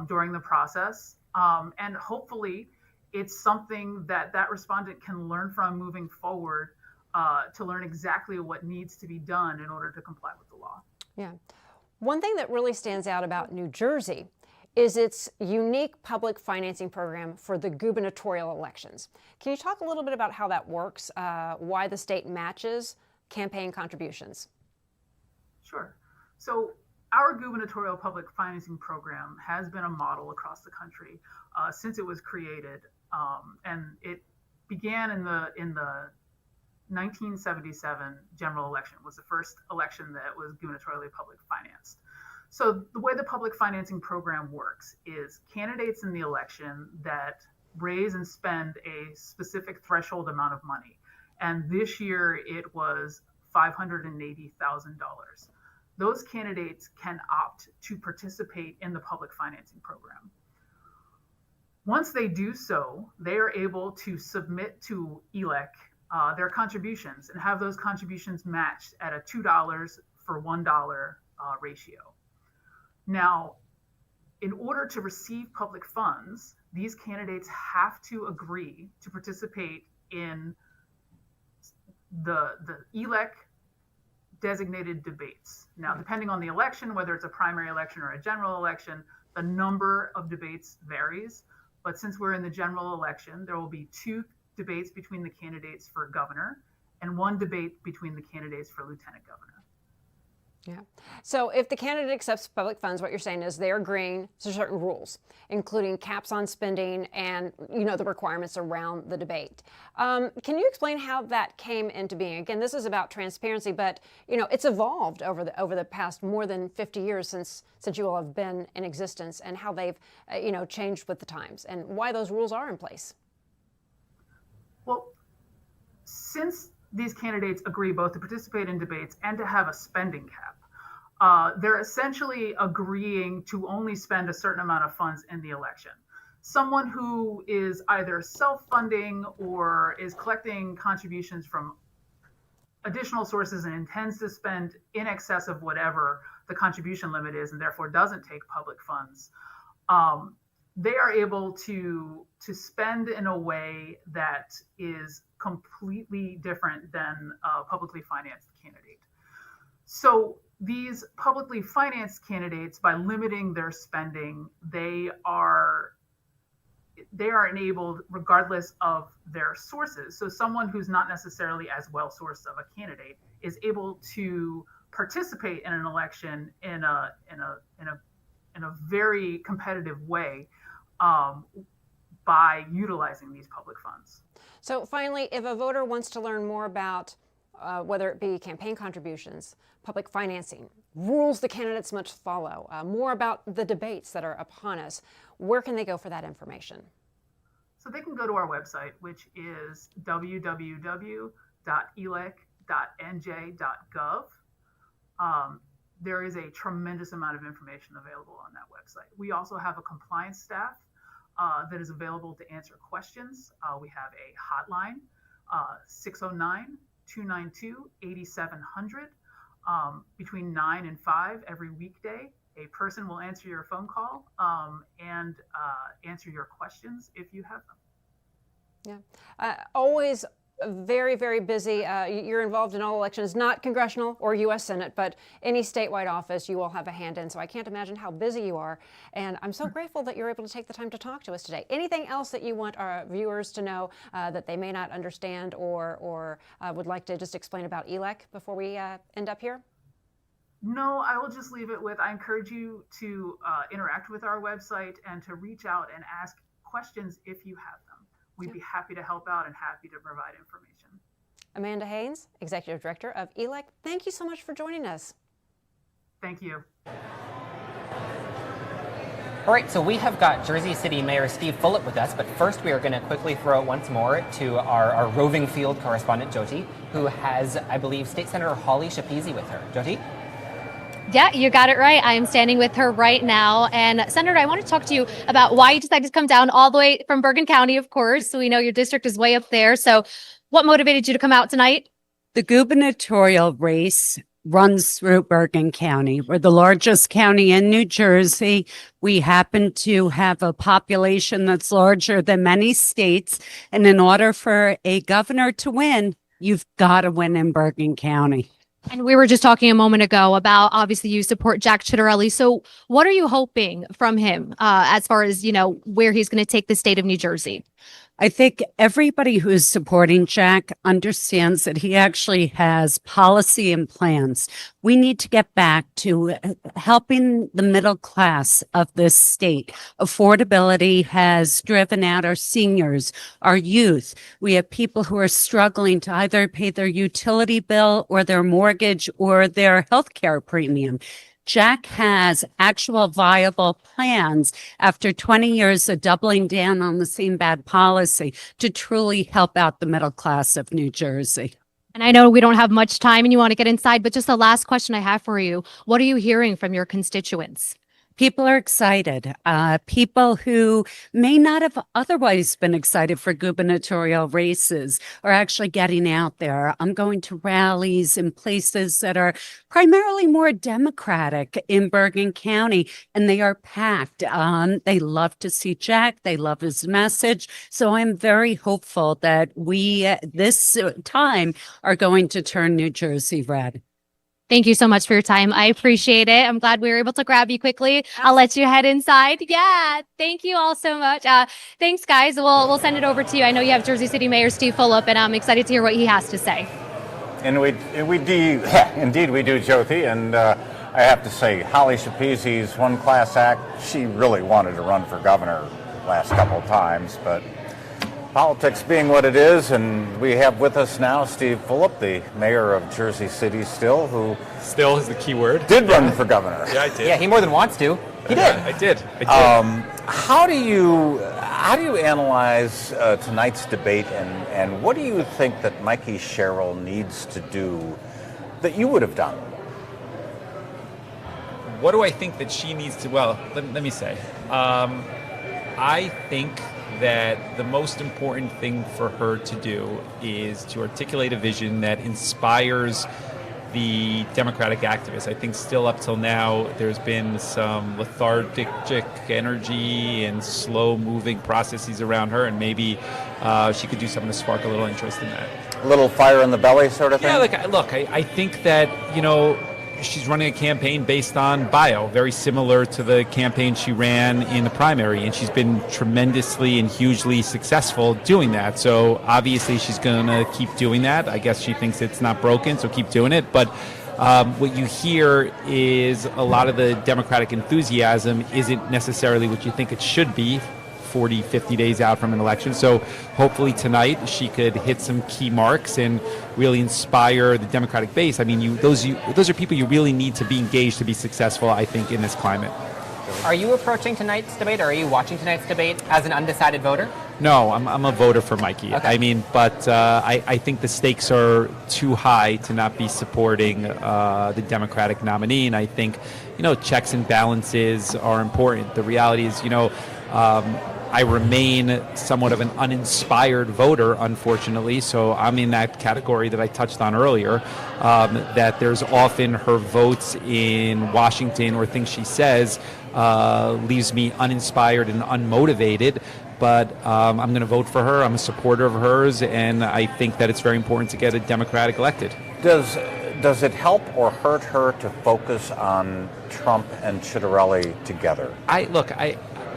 during the process. And hopefully it's something that respondent can learn from moving forward to learn exactly what needs to be done in order to comply with the law. Yeah. One thing that really stands out about New Jersey is its unique public financing program for the gubernatorial elections. Can you talk a little bit about how that works, why the state matches campaign contributions? Sure. So our gubernatorial public financing program has been a model across the country since it was created, and it began in the 1977 general election. Was the first election that was gubernatorially public financed. So the way the public financing program works is candidates in the election that raise and spend a specific threshold amount of money. And this year it was $580,000. Those candidates can opt to participate in the public financing program. Once they do so, they are able to submit to ELEC their contributions and have those contributions matched at a $2 for $1 ratio. Now, in order to receive public funds, these candidates have to agree to participate in the ELEC designated debates. Now, depending on the election, whether it's a primary election or a general election, the number of debates varies. But since we're in the general election, there will be 2 debates between the candidates for governor and 1 debate between the candidates for lieutenant governor. Yeah. So if the candidate accepts public funds, what you're saying is they're agreeing to certain rules, including caps on spending and, the requirements around the debate. Can you explain how that came into being? Again, this is about transparency, but, it's evolved over the past more than 50 years since you all have been in existence, and how they've, changed with the times and why those rules are in place. Well, since these candidates agree both to participate in debates and to have a spending cap, they're essentially agreeing to only spend a certain amount of funds in the election. Someone who is either self-funding or is collecting contributions from additional sources and intends to spend in excess of whatever the contribution limit is and therefore doesn't take public funds, they are able to spend in a way that is completely different than a publicly financed candidate. So these publicly financed candidates, by limiting their spending, they are enabled regardless of their sources. So someone who's not necessarily as well sourced of a candidate is able to participate in an election in a very competitive way by utilizing these public funds. So finally, if a voter wants to learn more about whether it be campaign contributions, public financing, rules the candidates must follow, more about the debates that are upon us, where can they go for that information? So they can go to our website, which is www.elec.nj.gov. There is a tremendous amount of information available on that website. We also have a compliance staff that is available to answer questions. We have a hotline, 609-292-8700. Between 9 and 5 every weekday, a person will answer your phone call and answer your questions if you have them. Yeah, always very, very busy. You're involved in all elections, not congressional or U.S. Senate, but any statewide office you all have a hand in. So I can't imagine how busy you are. And I'm so grateful that you're able to take the time to talk to us today. Anything else that you want our viewers to know that they may not understand or would like to just explain about ELEC before we end up here? No, I will just leave it with, I encourage you to interact with our website and to reach out and ask questions if you have them. We'd be happy to help out and happy to provide information. Amanda Haynes, Executive Director of ELEC, thank you so much for joining us. Thank you. All right, so we have got Jersey City Mayor Steve Fulop with us, but first we are going to quickly throw it once more to our roving field correspondent, Jyoti, who has, I believe, State Senator Holly Shapizi with her. Jyoti? Yeah, you got it right. I am standing with her right now. And Senator, I want to talk to you about why you decided to come down all the way from Bergen County, of course. So we know your district is way up there. So what motivated you to come out tonight? The gubernatorial race runs through Bergen County. We're the largest county in New Jersey. We happen to have a population that's larger than many states. And in order for a governor to win, you've got to win in Bergen County. And we were just talking a moment ago about obviously you support Jack Ciattarelli. So what are you hoping from him as far as, where he's going to take the state of New Jersey? I think everybody who's supporting Jack understands that he actually has policy and plans. We need to get back to helping the middle class of this state. Affordability has driven out our seniors, our youth. We have people who are struggling to either pay their utility bill or their mortgage or their health care premium. Jack has actual viable plans after 20 years of doubling down on the same bad policy to truly help out the middle class of New Jersey. And I know we don't have much time and you want to get inside, but just the last question I have for you. What are you hearing from your constituents? People are excited. People who may not have otherwise been excited for gubernatorial races are actually getting out there. I'm going to rallies in places that are primarily more Democratic in Bergen County, and they are packed. They love to see Jack. They love his message. So I'm very hopeful that we, this time, are going to turn New Jersey red. Thank you so much for your time. I appreciate it. I'm glad we were able to grab you quickly. I'll let you head inside. Yeah, thank you all so much. Thanks, guys. We'll send it over to you. I know you have Jersey City Mayor Steve Fulop, and I'm excited to hear what he has to say. And we do, indeed we do, Jyoti. And I have to say, Holly Shapizi's one class act. She really wanted to run for governor last couple of times, but politics being what it is, and we have with us now Steve Fulop, the mayor of Jersey City still, who... Still is the key word. ...did run for governor. Yeah, I did. Yeah, he more than wants to. He did. I did. How do you analyze tonight's debate, and what do you think that Mikie Sherrill needs to do that you would have done? What do I think that she needs to... Well, let me say. I think that the most important thing for her to do is to articulate a vision that inspires the Democratic activists. I think still up till now, there's been some lethargic energy and slow-moving processes around her, and maybe she could do something to spark a little interest in that. A little fire in the belly sort of thing? Yeah, look, I think that, she's running a campaign based on bio, very similar to the campaign she ran in the primary, and she's been tremendously and hugely successful doing that. So obviously she's going to keep doing that. I guess she thinks it's not broken, so keep doing it. But what you hear is a lot of the Democratic enthusiasm isn't necessarily what you think it should be 40, 50 days out from an election. So hopefully tonight she could hit some key marks and really inspire the Democratic base. I mean, those are people you really need to be engaged to be successful, I think, in this climate. Are you approaching tonight's debate, or are you watching tonight's debate as an undecided voter? No, I'm a voter for Mikie. Okay. I mean, but I think the stakes are too high to not be supporting the Democratic nominee, and I think, checks and balances are important. The reality is, I remain somewhat of an uninspired voter, unfortunately, so I'm in that category that I touched on earlier, that there's often her votes in Washington or things she says leaves me uninspired and unmotivated, but I'm going to vote for her. I'm a supporter of hers, and I think that it's very important to get a Democratic elected. Does it help or hurt her to focus on Trump and Ciattarelli together?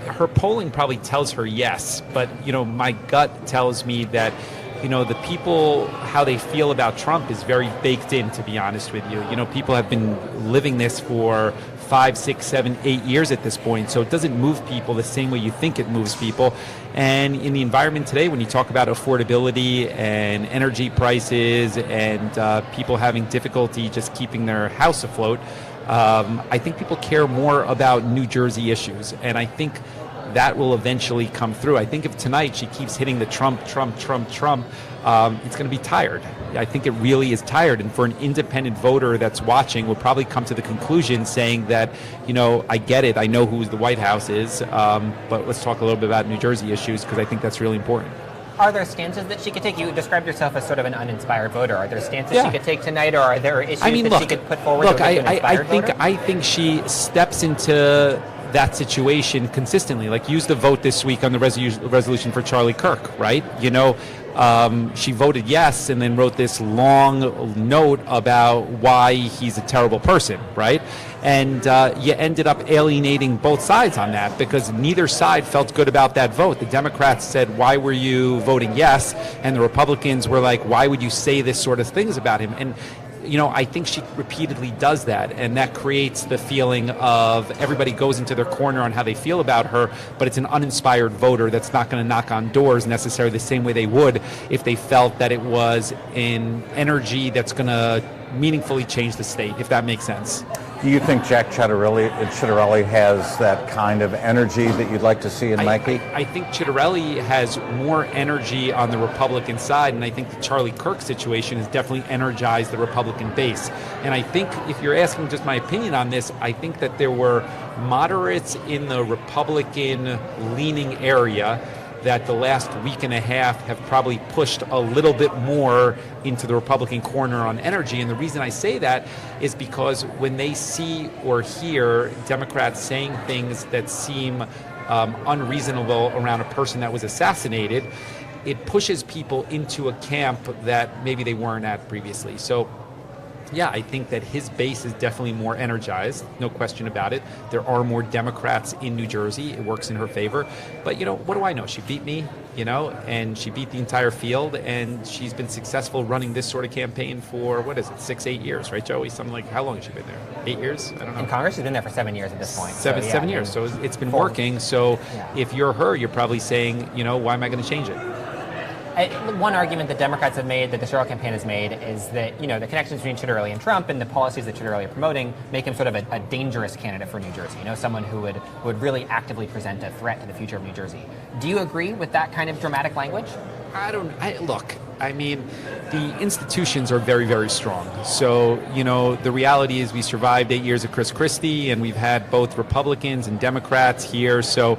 Her polling probably tells her yes, but my gut tells me that the people, how they feel about Trump is very baked in, to be honest with you. People have been living this for 5, 6, 7, 8 years at this point, so it doesn't move people the same way you think it moves people. And in the environment today, when you talk about affordability and energy prices and people having difficulty just keeping their house afloat, I think people care more about New Jersey issues, and I think that will eventually come through. I think if tonight she keeps hitting the Trump, it's going to be tired. I think it really is tired, and for an independent voter that's watching will probably come to the conclusion saying that, I get it, I know who the White House is, but let's talk a little bit about New Jersey issues, because I think that's really important. Are there stances that she could take? You described yourself as sort of an uninspired voter. Are there stances she could take tonight, or are there issues that she could put forward? Look, to make an inspired voter? I think she steps into that situation consistently. Like, use the vote this week on the resolution for Charlie Kirk, right? she voted yes and then wrote this long note about why he's a terrible person, right? And you ended up alienating both sides on that because neither side felt good about that vote. The Democrats said, why were you voting yes? And the Republicans were like, why would you say this sort of things about him? And I think she repeatedly does that, and that creates the feeling of everybody goes into their corner on how they feel about her, but it's an uninspired voter that's not going to knock on doors necessarily the same way they would if they felt that it was an energy that's going to meaningfully change the state, if that makes sense. Do you think Jack Ciattarelli has that kind of energy that you'd like to see in Mikey? I think Ciattarelli has more energy on the Republican side, and I think the Charlie Kirk situation has definitely energized the Republican base. And I think if you're asking just my opinion on this, I think that there were moderates in the Republican-leaning area that the last week and a half have probably pushed a little bit more into the Republican corner on energy. And the reason I say that is because when they see or hear Democrats saying things that seem unreasonable around a person that was assassinated, it pushes people into a camp that maybe they weren't at previously. So yeah, I think that his base is definitely more energized, no question about it. There are more Democrats in New Jersey. It works in her favor. But, what do I know? She beat me, and she beat the entire field, and she's been successful running this sort of campaign for, 6-8 years, right, Joey? Something like, how long has she been there? 8 years? I don't know. In Congress, she's been there for 7 years at this point. Seven years. So it's been working. So if you're her, you're probably saying, why am I going to change it? One argument that Democrats have made, that the Sherrill campaign has made, is that the connections between Ciattarelli and Trump and the policies that Ciattarelli are promoting make him sort of a dangerous candidate for New Jersey. Someone who would really actively present a threat to the future of New Jersey. Do you agree with that kind of dramatic language? Look, I mean, the institutions are very, very strong. So, the reality is we survived 8 years of Chris Christie, and we've had both Republicans and Democrats here. So,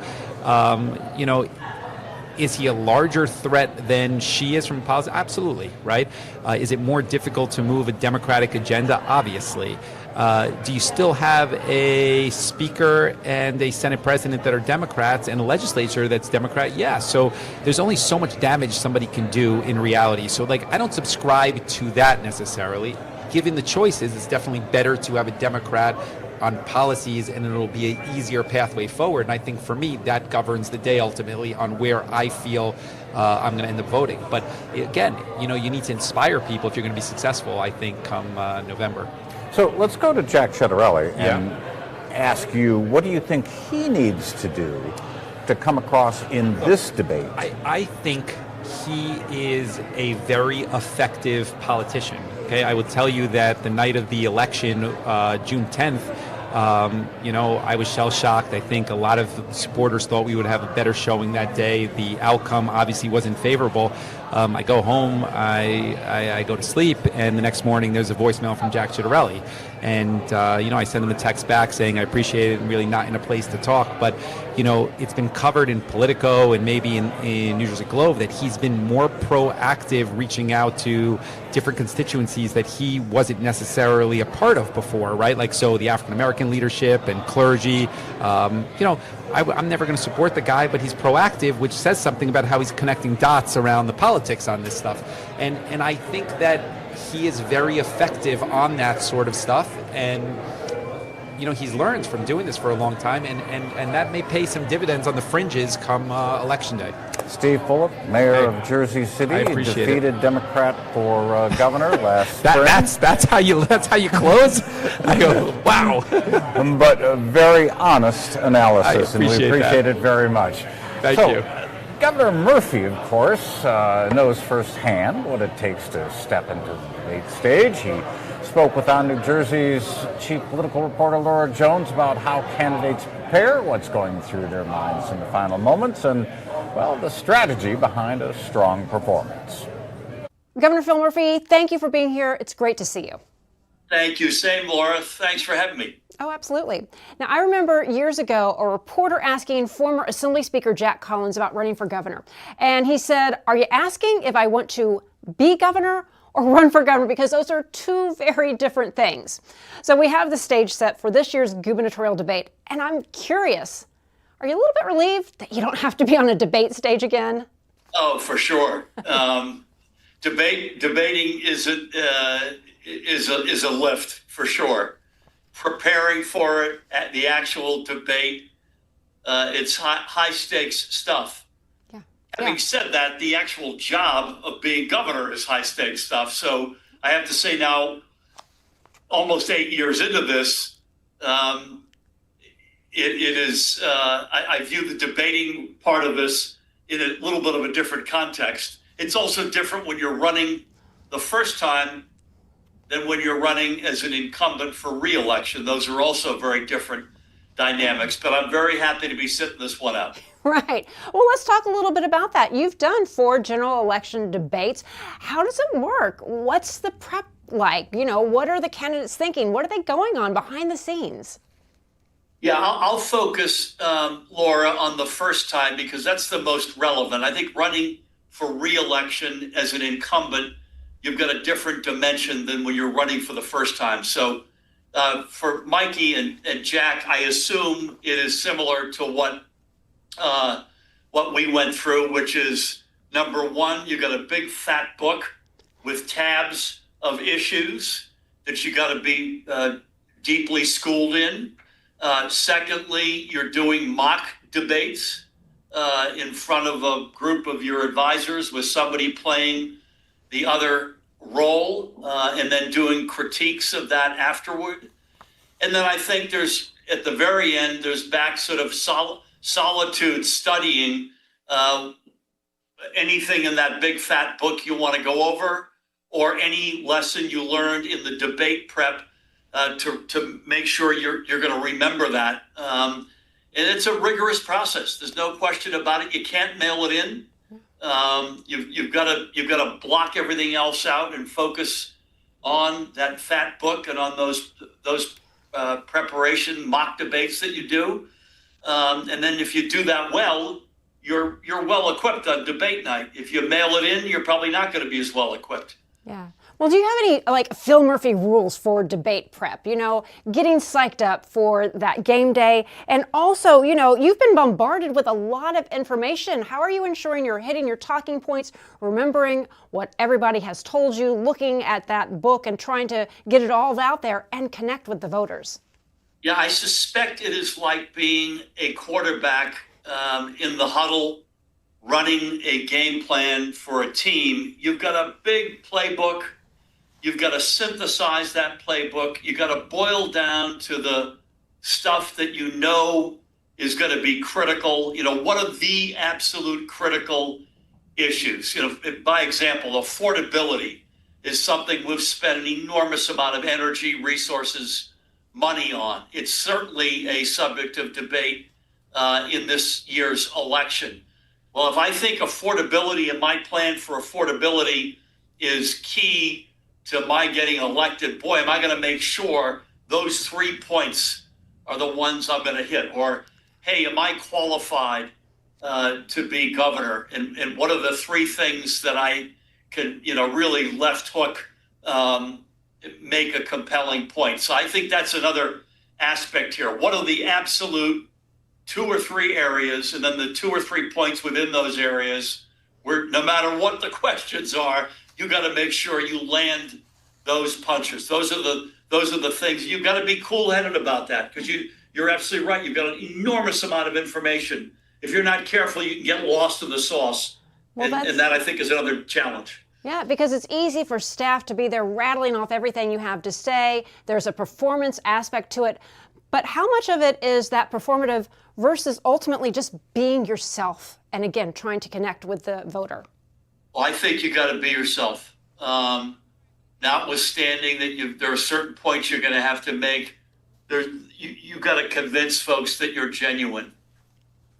is he a larger threat than she is from policy? Absolutely, right? Is it more difficult to move a Democratic agenda? Obviously. Do you still have a speaker and a Senate president that are Democrats and a legislature that's Democrat? Yeah. So there's only so much damage somebody can do in reality. So, I don't subscribe to that necessarily. Given the choices, it's definitely better to have a Democrat on policies, and it'll be an easier pathway forward. And I think for me, that governs the day ultimately on where I feel I'm going to end up voting. But again, you need to inspire people if you're going to be successful, I think, come November. So let's go to Jack Ciattarelli and ask you, what do you think he needs to do to come across in this debate? I think he is a very effective politician. Okay, I would tell you that the night of the election, June 10th, I was shell-shocked. I think a lot of supporters thought we would have a better showing that day. The outcome obviously wasn't favorable. I go home, I go to sleep, and the next morning there's a voicemail from Jack Ciattarelli. And, I send him a text back saying I appreciate it and really not in a place to talk. But, it's been covered in Politico and maybe in New Jersey Globe that he's been more proactive reaching out to different constituencies that he wasn't necessarily a part of before, right? So the African-American leadership and clergy, I'm never going to support the guy, but he's proactive, which says something about how he's connecting dots around the politics on this stuff. And I think that he is very effective on that sort of stuff. And, he's learned from doing this for a long time, and that may pay some dividends on the fringes come Election Day. Steve Fulop, mayor of Jersey City, defeated Democrat for governor last spring. That's how you close? I go, wow. But very honest analysis, and we appreciate it very much. Thank you. Governor Murphy, of course, knows firsthand what it takes to step into the debate stage. He spoke with On New Jersey's chief political reporter Laura Jones about how candidates prepare, what's going through their minds in the final moments, and, the strategy behind a strong performance. Governor Phil Murphy, thank you for being here. It's great to see you. Thank you. Same, Laura. Thanks for having me. Oh, absolutely. Now, I remember years ago a reporter asking former Assembly Speaker Jack Collins about running for governor. And he said, are you asking if I want to be governor or run for governor? Because those are two very different things. So we have the stage set for this year's gubernatorial debate. And I'm curious, are you a little bit relieved that you don't have to be on a debate stage again? Oh, for sure. Debating is a lift for sure. Preparing for it at the actual debate, it's high stakes stuff. Yeah. Having said that, the actual job of being governor is high stakes stuff. So I have to say now, almost 8 years into this, it is. I view the debating part of this in a little bit of a different context. It's also different when you're running the first time than when you're running as an incumbent for re-election. Those are also very different dynamics, but I'm very happy to be sitting this one out. Right. Well, let's talk a little bit about that. You've done 4 general election debates. How does it work? What's the prep like? What are the candidates thinking? What are they going on behind the scenes? Yeah, I'll focus, Laura, on the first time because that's the most relevant. I think running for re-election as an incumbent, you've got a different dimension than when you're running for the first time. So for Mikey and Jack, I assume it is similar to what we went through, which is number one, you got a big fat book with tabs of issues that you got to be deeply schooled in. Secondly, you're doing mock debates in front of a group of your advisors with somebody playing the other role and then doing critiques of that afterward. And then I think there's, at the very end, there's back sort of solitude studying anything in that big fat book you want to go over or any lesson you learned in the debate prep to make sure you're going to remember that. And it's a rigorous process. There's no question about it. You can't mail it in. You've got to block everything else out and focus on that fat book and on those preparation mock debates that you do. And then if you do that well, you're well equipped on debate night. If you mail it in, you're probably not going to be as well equipped. Yeah. Well, do you have any Phil Murphy rules for debate prep? Getting psyched up for that game day. And also, you've been bombarded with a lot of information. How are you ensuring you're hitting your talking points, remembering what everybody has told you, looking at that book and trying to get it all out there and connect with the voters? Yeah, I suspect it is like being a quarterback in the huddle, running a game plan for a team. You've got a big playbook. You've got to synthesize that playbook. You've got to boil down to the stuff that you know is going to be critical. What are the absolute critical issues? By example, affordability is something we've spent an enormous amount of energy, resources, money on. It's certainly a subject of debate in this year's election. Well, if I think affordability and my plan for affordability is key to my getting elected, boy, am I going to make sure those 3 points are the ones I'm going to hit. Or, hey, am I qualified to be governor? And what are the 3 things that I can, really left hook, make a compelling point? So I think that's another aspect here. What are the absolute 2 or 3 areas, and then the 2 or 3 points within those areas where no matter what the questions are, you got to make sure you land those punches. Those are the things. You've got to be cool-headed about that because you're absolutely right. You've got an enormous amount of information. If you're not careful, you can get lost in the sauce. Well, and that, I think, is another challenge. Yeah, because it's easy for staff to be there rattling off everything you have to say. There's a performance aspect to it. But how much of it is that performative versus ultimately just being yourself and, again, trying to connect with the voter? Well, I think you got to be yourself. Notwithstanding that there are certain points you're going to have to make, you got to convince folks that you're genuine,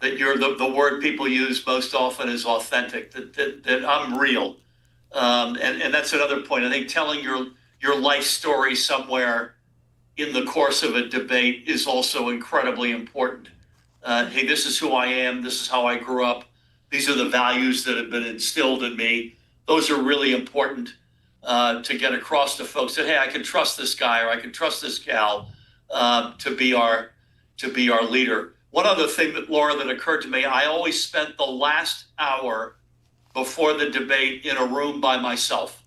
that you're the word people use most often is authentic, that I'm real. And that's another point. I think telling your life story somewhere in the course of a debate is also incredibly important. Hey, this is who I am. This is how I grew up. These are the values that have been instilled in me. Those are really important to get across to folks that, hey, I can trust this guy or I can trust this gal to be our leader. One other thing that, Laura, that occurred to me, I always spent the last hour before the debate in a room by myself.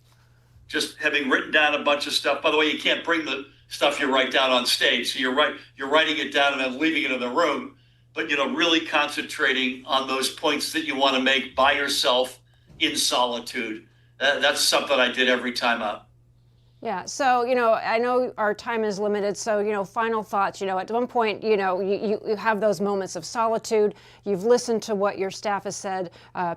Just having written down a bunch of stuff. By the way, you can't bring the stuff you write down on stage. So you're writing it down and then leaving it in the room. But, really concentrating on those points that you want to make by yourself in solitude. That's something I did every time out. Yeah, so, I know our time is limited, so, final thoughts, at one point, you have those moments of solitude, you've listened to what your staff has said,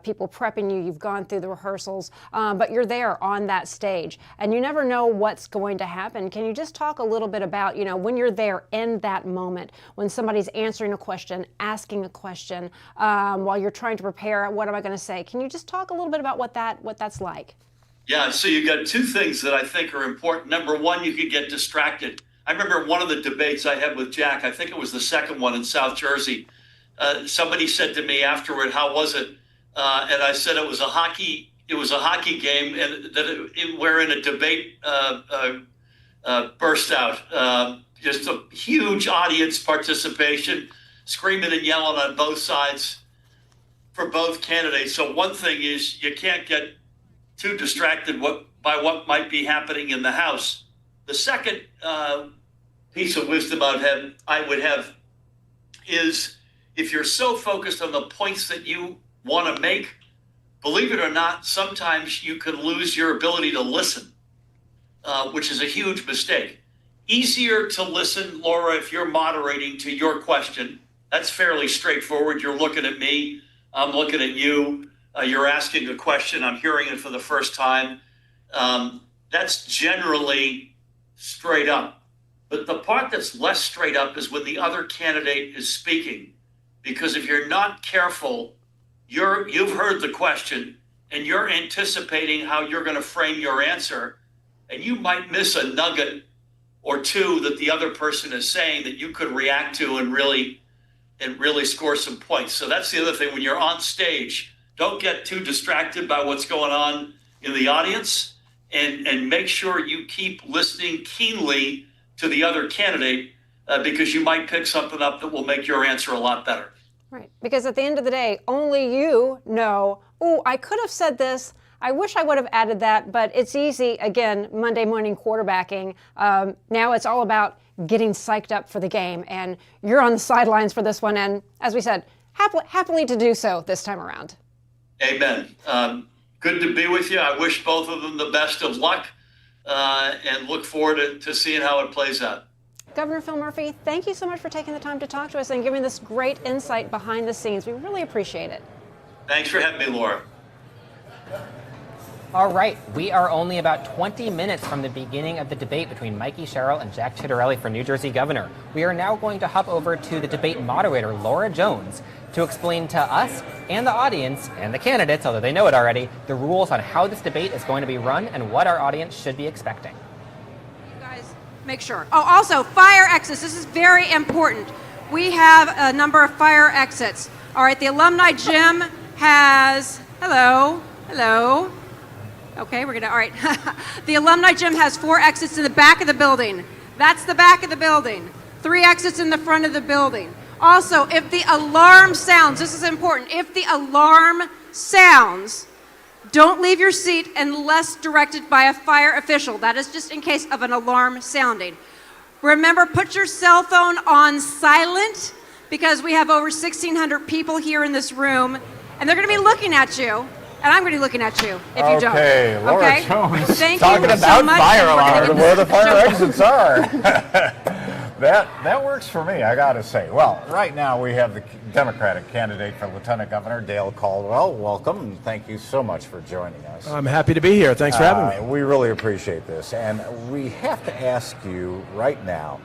people prepping you, you've gone through the rehearsals, but you're there on that stage, and you never know what's going to happen. Can you just talk a little bit about, when you're there in that moment, when somebody's answering a question, asking a question, while you're trying to prepare, what am I going to say? Can you just talk a little bit about what that's like? Yeah, so you got two things that I think are important. Number one, you could get distracted. I remember one of the debates I had with Jack, I think it was the second one in South Jersey. Somebody said to me afterward, "How was it?" And I said it was a hockey game, and wherein a debate burst out. Just a huge audience participation, screaming and yelling on both sides for both candidates. So one thing is you can't get too distracted by what might be happening in the House. The second piece of wisdom I would have is if you're so focused on the points that you want to make, believe it or not, sometimes you can lose your ability to listen, which is a huge mistake. Easier to listen, Laura, if you're moderating to your question. That's fairly straightforward. You're looking at me, I'm looking at you. You're asking a question, I'm hearing it for the first time. That's generally straight up. But the part that's less straight up is when the other candidate is speaking. Because if you're not careful, you've heard the question and you're anticipating how you're going to frame your answer, and you might miss a nugget or two that the other person is saying that you could react to and really score some points. So that's the other thing. When you're on stage, don't get too distracted by what's going on in the audience, and make sure you keep listening keenly to the other candidate because you might pick something up that will make your answer a lot better. Right, because at the end of the day, only you know, I could have said this, I wish I would have added that, but it's easy, again, Monday morning quarterbacking. Now it's all about getting psyched up for the game, and you're on the sidelines for this one, and as we said, happily to do so this time around. Amen. Good to be with you. I wish both of them the best of luck and look forward to seeing how it plays out. Governor Phil Murphy, thank you so much for taking the time to talk to us and giving this great insight behind the scenes. We really appreciate it. Thanks for having me, Laura. All right, we are only about 20 minutes from the beginning of the debate between Mikie Sherrill and Jack Ciattarelli for New Jersey governor. We are now going to hop over to the debate moderator, Laura Jones, to explain to us and the audience and the candidates, although they know it already, the rules on how this debate is going to be run and what our audience should be expecting. You guys, make sure. Oh, also, fire exits. This is very important. We have a number of fire exits. All right, the alumni gym has, hello. Okay, all right. The alumni gym has 4 exits in the back of the building. That's the back of the building. 3 exits in the front of the building. Also, if the alarm sounds, this is important, if the alarm sounds, don't leave your seat unless directed by a fire official. That is just in case of an alarm sounding. Remember, put your cell phone on silent because we have over 1,600 people here in this room, and they're going to be looking at you. And I'm going to be looking at you if you don't. Okay, Laura Jones, Thank talking you about so much. fire alarm, where the fire show. exits are. That works for me, I got to say. Well, right now we have the Democratic candidate for Lieutenant Governor, Dale Caldwell. Welcome, and thank you so much for joining us. I'm happy to be here. Thanks for having me. We really appreciate this. And we have to ask you right now,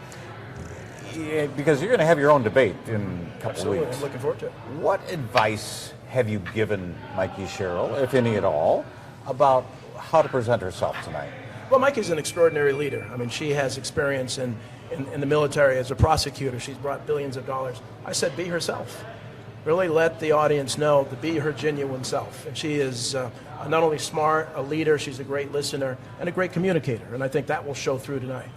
because you're going to have your own debate in a couple of weeks. I'm looking forward to it. What advice have you given Mikie Sherrill, if any at all, about how to present herself tonight? Well, Mikey's an extraordinary leader. I mean, she has experience in the military as a prosecutor. She's brought billions of dollars. I said, be herself. Really let the audience know to be her genuine self. And she is not only smart, a leader, she's a great listener and a great communicator. And I think that will show through tonight.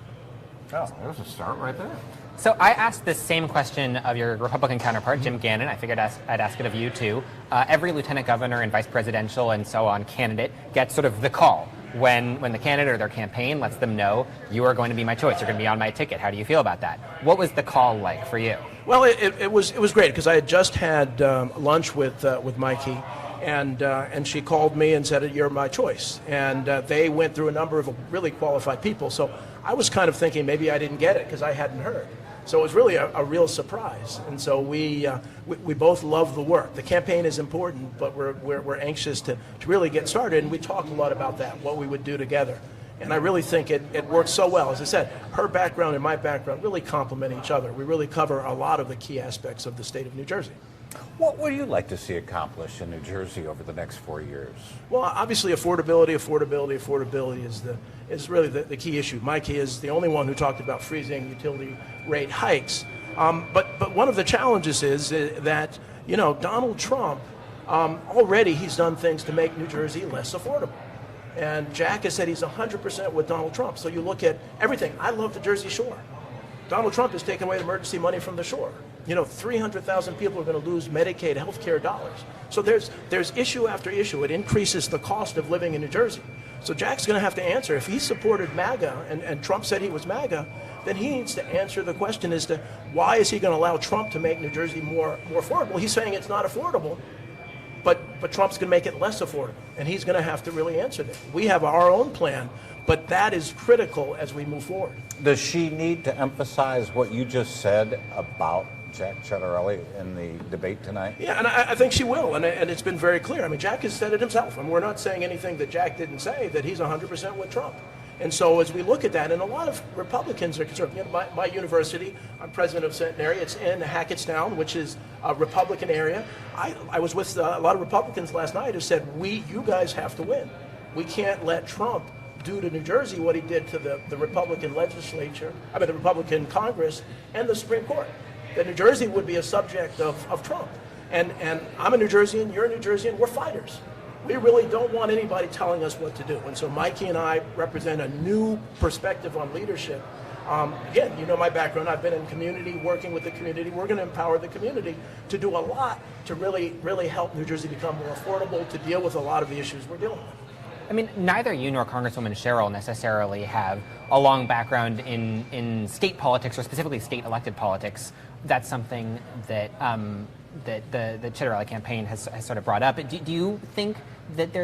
Oh, there's a start right there. So I asked this same question of your Republican counterpart, Jim Gannon. I figured I'd ask it of you too. Every lieutenant governor and vice presidential and so on candidate gets sort of the call when the candidate or their campaign lets them know you are going to be my choice, you're going to be on my ticket. How do you feel about that? What was the call like for you? Well, it was great because I had just had lunch with Mikie, and she called me and said, "You're my choice." And they went through a number of really qualified people. So I was kind of thinking maybe I didn't get it because I hadn't heard. So it was really a real surprise. And so we both love the work. The campaign is important, but we're anxious to really get started. And we talked a lot about that, what we would do together. And I really think it works so well. As I said, her background and my background really complement each other. We really cover a lot of the key aspects of the state of New Jersey. What would you like to see accomplished in New Jersey over the next 4 years? Well, obviously affordability is really the key issue. Mikie is the only one who talked about freezing utility rate hikes. But one of the challenges is that, Donald Trump, already he's done things to make New Jersey less affordable. And Jack has said he's 100% with Donald Trump. So you look at everything. I love the Jersey Shore. Donald Trump has taken away emergency money from the shore. 300,000 people are going to lose Medicaid health care dollars. So there's issue after issue. It increases the cost of living in New Jersey. So Jack's going to have to answer. If he supported MAGA and Trump said he was MAGA, then he needs to answer the question as to why is he going to allow Trump to make New Jersey more affordable? He's saying it's not affordable, but Trump's going to make it less affordable, and he's going to have to really answer that. We have our own plan, but that is critical as we move forward. Does she need to emphasize what you just said about Jack Ciattarelli in the debate tonight? Yeah, and I think she will, and it's been very clear. I mean, Jack has said it himself, and we're not saying anything that Jack didn't say, that he's 100% with Trump. And so as we look at that, and a lot of Republicans are concerned. My university, I'm president of Centenary, it's in Hackettstown, which is a Republican area. I was with a lot of Republicans last night who said, you guys have to win. We can't let Trump do to New Jersey what he did to the Republican legislature, the Republican Congress and the Supreme Court. That New Jersey would be a subject of Trump. And I'm a New Jerseyan, you're a New Jerseyan, we're fighters. We really don't want anybody telling us what to do. And so Mikie and I represent a new perspective on leadership. Again, my background, I've been in community, working with the community. We're going to empower the community to do a lot to really, really help New Jersey become more affordable, to deal with a lot of the issues we're dealing with. I mean, neither you nor Congresswoman Sherrill necessarily have a long background in state politics, or specifically state elected politics. That's something that the Ciattarelli campaign has sort of brought up. Do you think that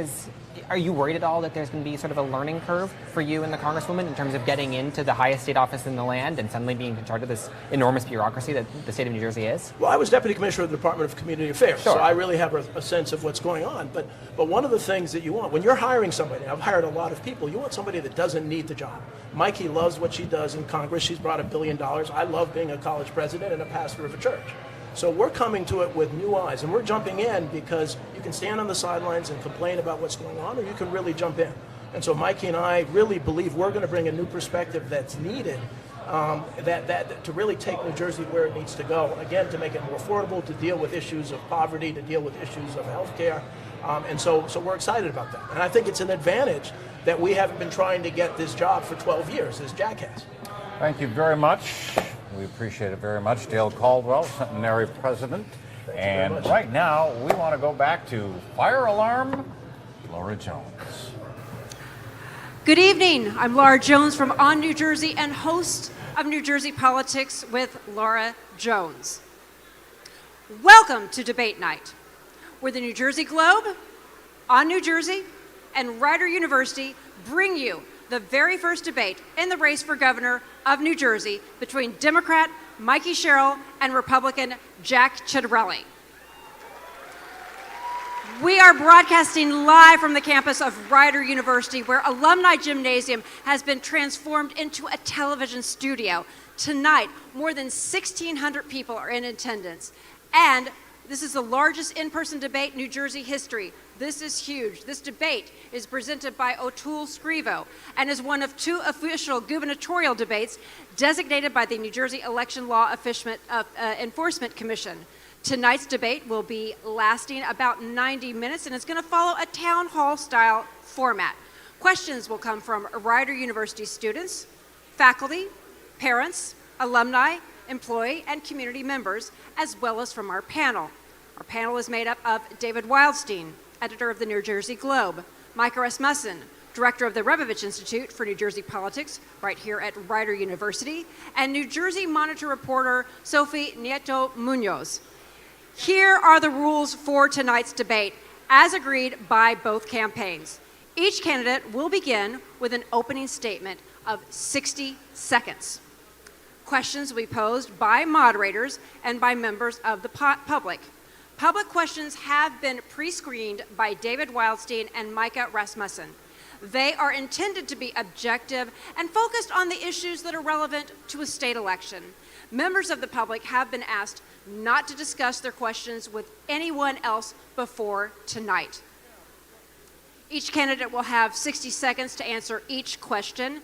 are you worried at all that there's going to be sort of a learning curve for you and the Congresswoman in terms of getting into the highest state office in the land and suddenly being in charge of this enormous bureaucracy that the state of New Jersey is? Well, I was Deputy Commissioner of the Department of Community Affairs, so I really have a sense of what's going on. But one of the things that you want, when you're hiring somebody, I've hired a lot of people, you want somebody that doesn't need the job. Mikie loves what she does in Congress. She's brought $1 billion. I love being a college president and a pastor of a church. So we're coming to it with new eyes, and we're jumping in because you can stand on the sidelines and complain about what's going on, or you can really jump in. And so Mikie and I really believe we're going to bring a new perspective that's needed that to really take New Jersey where it needs to go, again, to make it more affordable, to deal with issues of poverty, to deal with issues of health care. And so we're excited about that. And I think it's an advantage that we haven't been trying to get this job for 12 years, as Jack has. Thank you very much. We appreciate it very much. Dale Caldwell, Centenary President. And right now, we want to go back to Fire Alarm, Laura Jones. Good evening. I'm Laura Jones from ONNJ Jersey and host of New Jersey Politics with Laura Jones. Welcome to Debate Night, where the New Jersey Globe, ONNJ Jersey, and Rider University bring you the very first debate in the race for governor of New Jersey between Democrat Mikie Sherrill and Republican Jack Ciattarelli. We are broadcasting live from the campus of Rider University, where Alumni Gymnasium has been transformed into a television studio. Tonight, more than 1,600 people are in attendance, and this is the largest in-person debate in New Jersey history. This is huge. This debate is presented by O'Toole Scrivo and is one of 2 official gubernatorial debates designated by the New Jersey Election Law Enforcement Commission. Tonight's debate will be lasting about 90 minutes, and it's going to follow a town hall style format. Questions will come from Rider University students, faculty, parents, alumni, employee, and community members, as well as from our panel. Our panel is made up of David Wildstein, editor of the New Jersey Globe, Micah Rasmussen, director of the Rebovich Institute for New Jersey Politics, right here at Rider University, and New Jersey Monitor reporter Sophie Nieto-Muñoz. Here are the rules for tonight's debate, as agreed by both campaigns. Each candidate will begin with an opening statement of 60 seconds. Questions will be posed by moderators and by members of the public. Public questions have been pre-screened by David Wildstein and Micah Rasmussen. They are intended to be objective and focused on the issues that are relevant to a state election. Members of the public have been asked not to discuss their questions with anyone else before tonight. Each candidate will have 60 seconds to answer each question.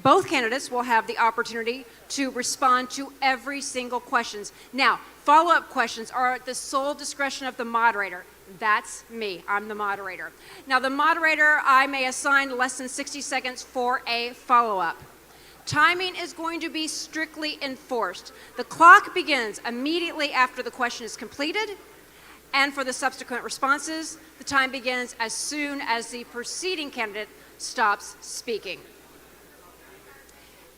Both candidates will have the opportunity to respond to every single question. Now, follow-up questions are at the sole discretion of the moderator. That's me. I'm the moderator. Now, the moderator, I may assign less than 60 seconds for a follow-up. Timing is going to be strictly enforced. The clock begins immediately after the question is completed, and for the subsequent responses, the time begins as soon as the preceding candidate stops speaking.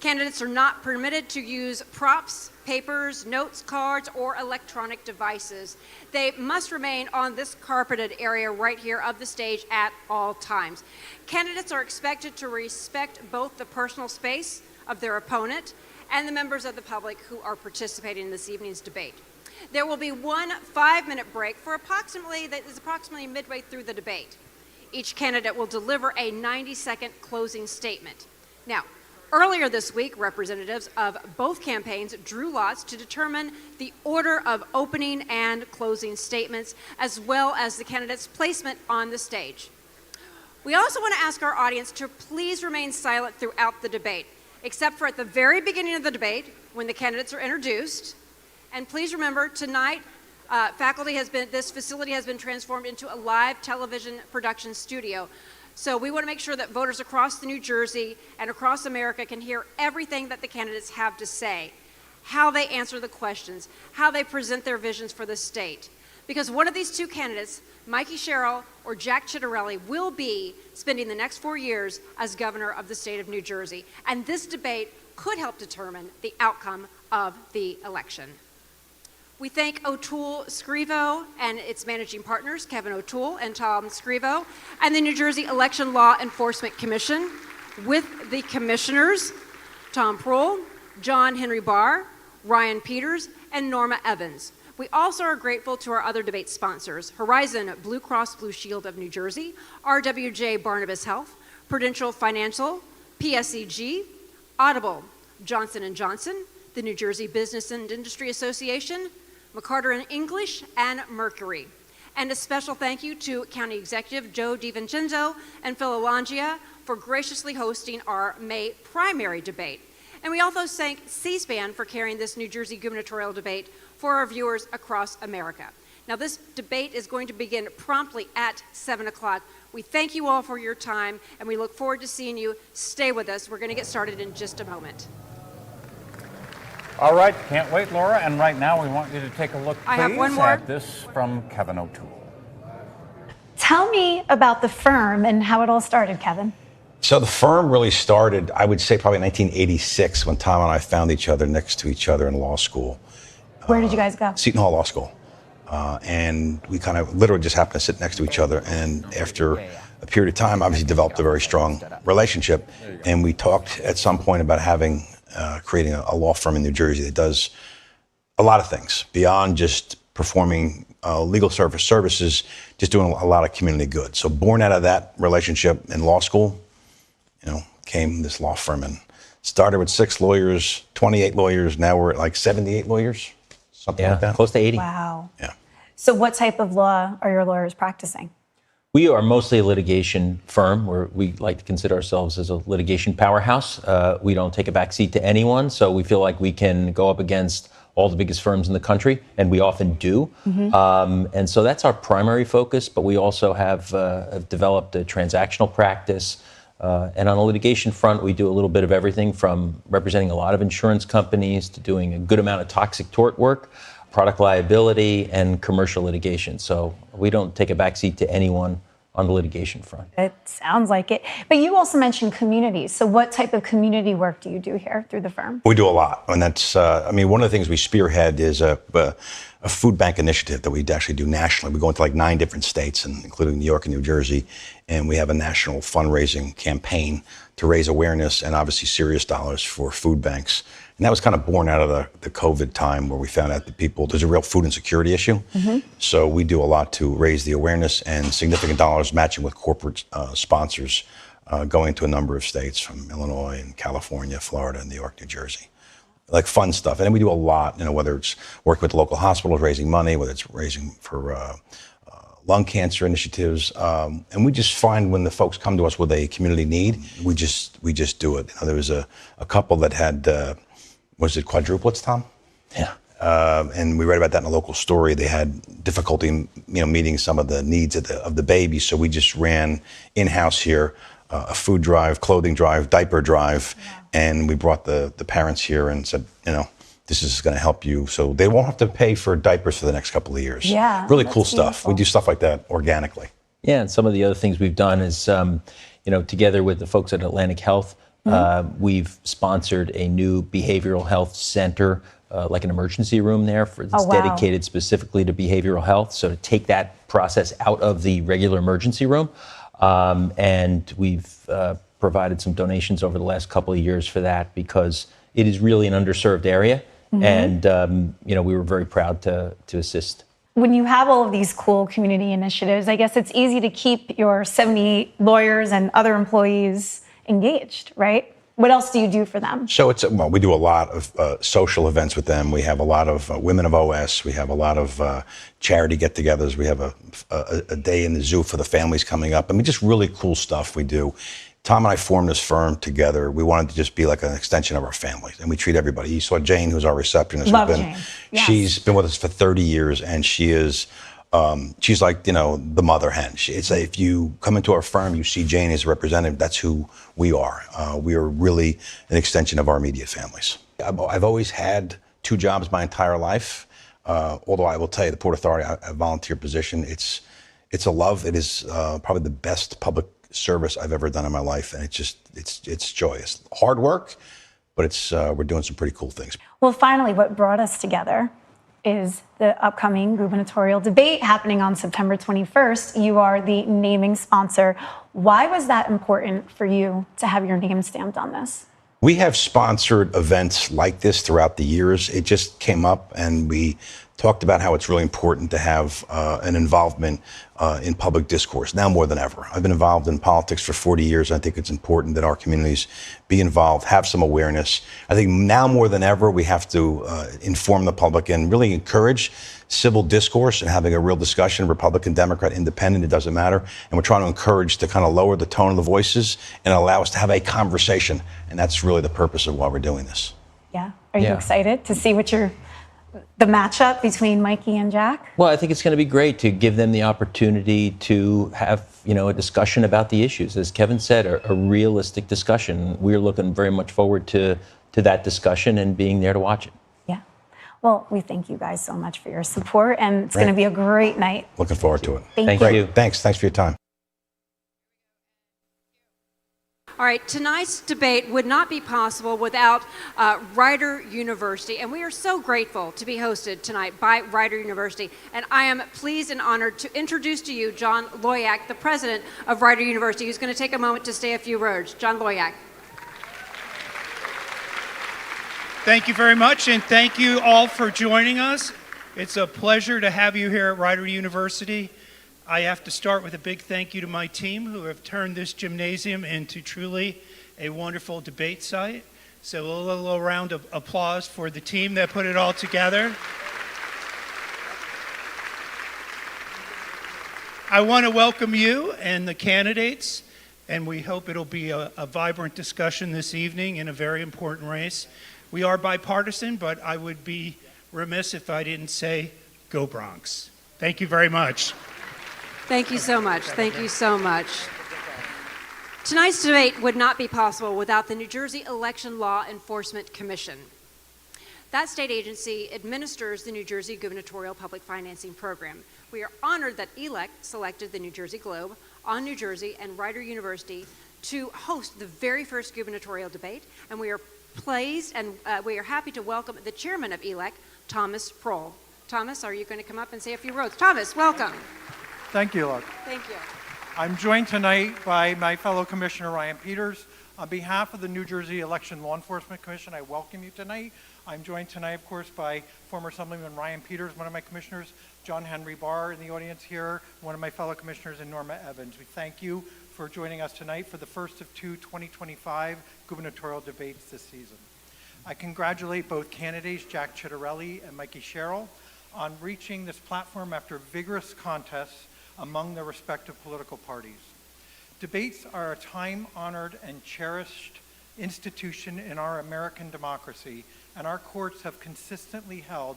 Candidates are not permitted to use props, papers, notes, cards, or electronic devices. They must remain on this carpeted area right here of the stage at all times. Candidates are expected to respect both the personal space of their opponent and the members of the public who are participating in this evening's debate. There will be one 5-minute break for approximately midway through the debate. Each candidate will deliver a 90-second closing statement. Now, earlier this week, representatives of both campaigns drew lots to determine the order of opening and closing statements, as well as the candidate's placement on the stage. We also want to ask our audience to please remain silent throughout the debate, except for at the very beginning of the debate when the candidates are introduced. And please remember, tonight, this facility has been transformed into a live television production studio. So we want to make sure that voters across the New Jersey and across America can hear everything that the candidates have to say, how they answer the questions, how they present their visions for the state. Because one of these two candidates, Mikie Sherrill or Jack Ciattarelli, will be spending the next 4 years as governor of the state of New Jersey. And this debate could help determine the outcome of the election. We thank O'Toole Scrivo and its managing partners, Kevin O'Toole and Tom Scrivo, and the New Jersey Election Law Enforcement Commission, with the commissioners, Tom Prohl, John Henry Barr, Ryan Peters, and Norma Evans. We also are grateful to our other debate sponsors, Horizon Blue Cross Blue Shield of New Jersey, RWJ Barnabas Health, Prudential Financial, PSEG, Audible, Johnson & Johnson, the New Jersey Business and Industry Association, McCarter & English, and Mercury. And a special thank you to County Executive Joe DiVincenzo and Phil Alongia for graciously hosting our May primary debate. And we also thank C-SPAN for carrying this New Jersey gubernatorial debate for our viewers across America. Now, this debate is going to begin promptly at 7 o'clock. We thank you all for your time, and we look forward to seeing you. Stay with us. We're going to get started in just a moment. All right, can't wait, Laura. And right now, we want you to take a look, please, I have one more. at this from Kevin O'Toole. Tell me about the firm and how it all started, Kevin. So the firm really started, I would say, probably in 1986 when Tom and I found each other next to each other in law school. Where did you guys go? Seton Hall Law School. And we kind of literally just happened to sit next to each other. And after a period of time, obviously developed a very strong relationship. And we talked at some point about creating a law firm in New Jersey that does a lot of things beyond just performing legal services, just doing a lot of community good. So born out of that relationship in law school, came this law firm, and started with 6 lawyers, 28 lawyers. Now we're at like 78 lawyers, something like that. Close to 80. Wow. Yeah. So what type of law are your lawyers practicing? We are mostly a litigation firm, where we like to consider ourselves as a litigation powerhouse. We don't take a back seat to anyone, so we feel like we can go up against all the biggest firms in the country, and we often do. Mm-hmm. And so that's our primary focus, but we also have developed a transactional practice, And on the litigation front, we do a little bit of everything from representing a lot of insurance companies to doing a good amount of toxic tort work, product liability, and commercial litigation. So we don't take a backseat to anyone on the litigation front. It sounds like it. But you also mentioned communities. So what type of community work do you do here through the firm? We do a lot. And that's, one of the things we spearhead is a food bank initiative that we actually do nationally. We go into like 9 different states, including New York and New Jersey. And we have a national fundraising campaign to raise awareness and obviously serious dollars for food banks. And that was kind of born out of the COVID time where we found out that there's a real food insecurity issue. Mm-hmm. So we do a lot to raise the awareness and significant dollars matching with corporate sponsors going to a number of states from Illinois and California, Florida, New York, New Jersey. Like fun stuff. And then we do a lot, whether it's working with local hospitals, raising money, whether it's raising for lung cancer initiatives. And we just find when the folks come to us with a community need, we just do it. There was a couple that had, was it quadruplets, Tom? Yeah. And we read about that in a local story. They had difficulty, meeting some of the needs of the baby. So we just ran in-house here a food drive, clothing drive, diaper drive, and we brought the parents here and said, this is going to help you. So they won't have to pay for diapers for the next couple of years. Yeah, really that's cool stuff. beautiful. We do stuff like that organically. Yeah, and some of the other things we've done is, together with the folks at Atlantic Health, we've sponsored a new behavioral health center, like an emergency room there that's dedicated specifically to behavioral health. So to take that process out of the regular emergency room. And we've provided some donations over the last couple of years for that because it is really an underserved area. Mm-hmm. And, we were very proud to assist. When you have all of these cool community initiatives, I guess it's easy to keep your 78 lawyers and other employees engaged, right? What else do you do for them? So we do a lot of social events with them. We have a lot of Women of OS. We have a lot of charity get-togethers. We have a day in the zoo for the families coming up. Just really cool stuff we do. Tom and I formed this firm together. We wanted to just be like an extension of our families, and we treat everybody. You saw Jane, who's our receptionist. Love Jane. Yes. She's been with us for 30 years, and she is. She's like, the mother hen. It's like if you come into our firm, you see Jane as a representative. That's who we are. We are really an extension of our immediate families. I've always had 2 jobs my entire life. Although I will tell you, the Port Authority, a volunteer position, it's a love. It is probably the best public service I've ever done in my life, and it's joyous. Hard work, but we're doing some pretty cool things. Well, finally, what brought us together is the upcoming gubernatorial debate happening on September 21st. You are the naming sponsor. Why was that important for you to have your name stamped on this? We have sponsored events like this throughout the years. It just came up, and we talked about how it's really important to have an involvement in public discourse, now more than ever. I've been involved in politics for 40 years. I think it's important that our communities be involved, have some awareness. I think now more than ever, we have to inform the public and really encourage civil discourse and having a real discussion, Republican, Democrat, Independent, it doesn't matter. And we're trying to encourage to kind of lower the tone of the voices and allow us to have a conversation. And that's really the purpose of why we're doing this. Yeah. Are you excited to see the matchup between Mikey and Jack? Well, I think it's going to be great to give them the opportunity to have, a discussion about the issues. As Kevin said, a realistic discussion. We're looking very much forward to that discussion and being there to watch it. Yeah. Well, we thank you guys so much for your support, and it's going to be a great night. Looking forward to it. Thank Great. you. Thanks for your time. All right, tonight's debate would not be possible without Rider University, and we are so grateful to be hosted tonight by Rider University. And I am pleased and honored to introduce to you John Loyak, the president of Rider University, who's going to take a moment to say a few words. John Loyak. Thank you very much, and thank you all for joining us. It's a pleasure to have you here at Rider University. I have to start with a big thank you to my team who have turned this gymnasium into truly a wonderful debate site. So a little round of applause for the team that put it all together. I want to welcome you and the candidates, and we hope it'll be a vibrant discussion this evening in a very important race. We are bipartisan, but I would be remiss if I didn't say, go Bronx. Thank you very much. Thank you so much. Thank you so much. Tonight's debate would not be possible without the New Jersey Election Law Enforcement Commission. That state agency administers the New Jersey Gubernatorial Public Financing Program. We are honored that ELEC selected the New Jersey Globe, On New Jersey, and Rider University to host the very first gubernatorial debate, and we are pleased and we are happy to welcome the chairman of ELEC, Thomas Prohl. Thomas, are you going to come up and say a few words? Thomas, welcome. Thank you, Luke. Thank you. I'm joined tonight by my fellow Commissioner Ryan Peters. On behalf of the New Jersey Election Law Enforcement Commission, I welcome you tonight. I'm joined tonight, of course, by former Assemblyman Ryan Peters, one of my commissioners, John Henry Barr in the audience here, one of my fellow commissioners, and Norma Evans. We thank you for joining us tonight for the first of two 2025 gubernatorial debates this season. I congratulate both candidates, Jack Ciattarelli and Mikie Sherrill, on reaching this platform after vigorous contests among their respective political parties. Debates are a time-honored and cherished institution in our American democracy, and our courts have consistently held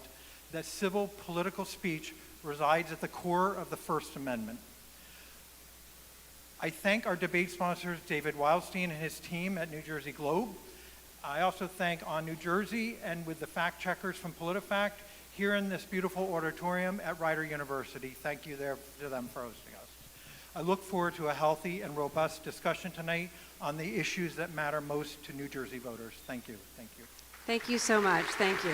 that civil political speech resides at the core of the First Amendment. I thank our debate sponsors, David Wildstein and his team at New Jersey Globe. I also thank On New Jersey and with the fact checkers from PolitiFact here in this beautiful auditorium at Rider University. Thank you there to them for hosting us. I look forward to a healthy and robust discussion tonight on the issues that matter most to New Jersey voters. Thank you. Thank you. Thank you so much. Thank you.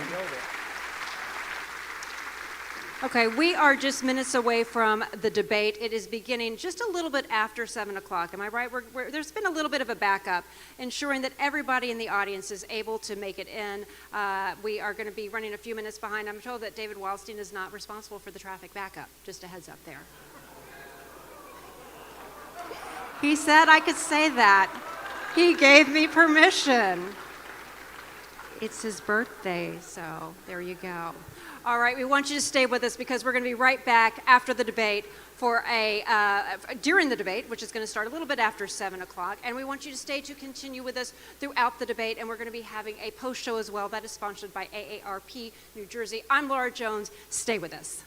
Okay, we are just minutes away from the debate. It is beginning just a little bit after 7 o'clock. Am I right? There's been a little bit of a backup, ensuring that everybody in the audience is able to make it in. We are going to be running a few minutes behind. I'm told that David Wildstein is not responsible for the traffic backup. Just a heads up there. He said I could say that. He gave me permission. It's his birthday, so there you go. All right, we want you to stay with us because we're going to be right back after the debate for during the debate, which is going to start a little bit after 7 o'clock. And we want you to stay to continue with us throughout the debate. And we're going to be having a post-show as well that is sponsored by AARP New Jersey. I'm Laura Jones. Stay with us.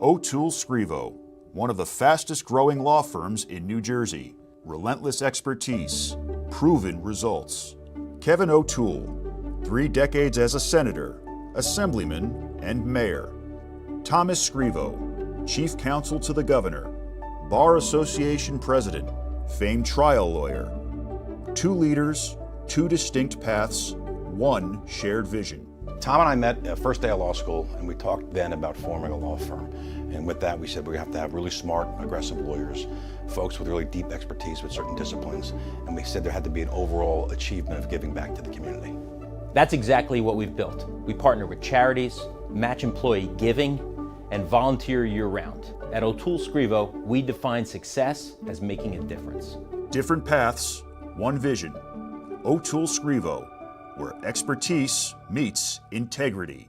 O'Toole Scrivo, one of the fastest growing law firms in New Jersey. Relentless expertise, proven results. Kevin O'Toole, 3 decades as a senator, assemblyman, and mayor. Thomas Scrivo, chief counsel to the governor, Bar Association president, famed trial lawyer. 2 leaders, 2 distinct paths, 1 shared vision. Tom and I met first day of law school, and we talked then about forming a law firm. And with that, we said we have to have really smart, aggressive lawyers, folks with really deep expertise with certain disciplines. And we said there had to be an overall achievement of giving back to the community. That's exactly what we've built. We partner with charities, match employee giving, and volunteer year-round. At O'Toole Scrivo, we define success as making a difference. Different paths, 1 vision. O'Toole Scrivo, where expertise meets integrity.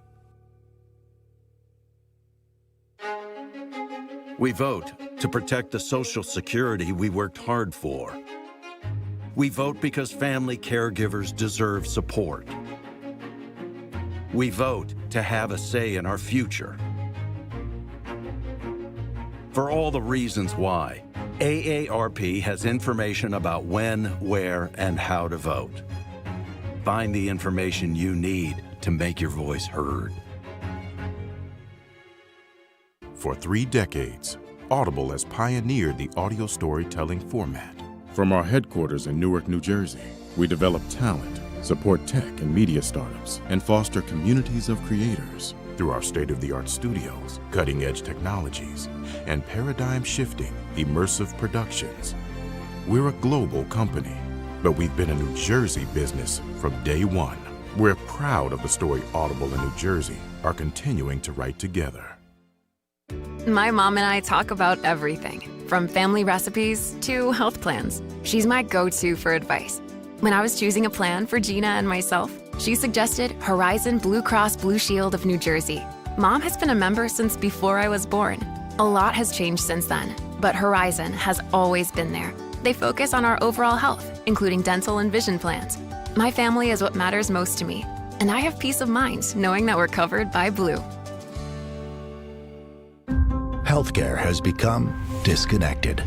We vote to protect the Social Security we worked hard for. We vote because family caregivers deserve support. We vote to have a say in our future. For all the reasons why, AARP has information about when, where, and how to vote. Find the information you need to make your voice heard. For 3 decades, Audible has pioneered the audio storytelling format. From our headquarters in Newark, New Jersey, we develop talent, support tech and media startups, and foster communities of creators. Through our state-of-the-art studios, cutting-edge technologies, and paradigm-shifting, immersive productions. We're a global company, but we've been a New Jersey business from day one. We're proud of the story Audible and New Jersey are continuing to write together. My mom and I talk about everything, from family recipes to health plans. She's my go-to for advice. When I was choosing a plan for Gina and myself, she suggested Horizon Blue Cross Blue Shield of New Jersey. Mom has been a member since before I was born. A lot has changed since then, but Horizon has always been there. They focus on our overall health, including dental and vision plans. My family is what matters most to me, and I have peace of mind knowing that we're covered by Blue. healthcare has become disconnected.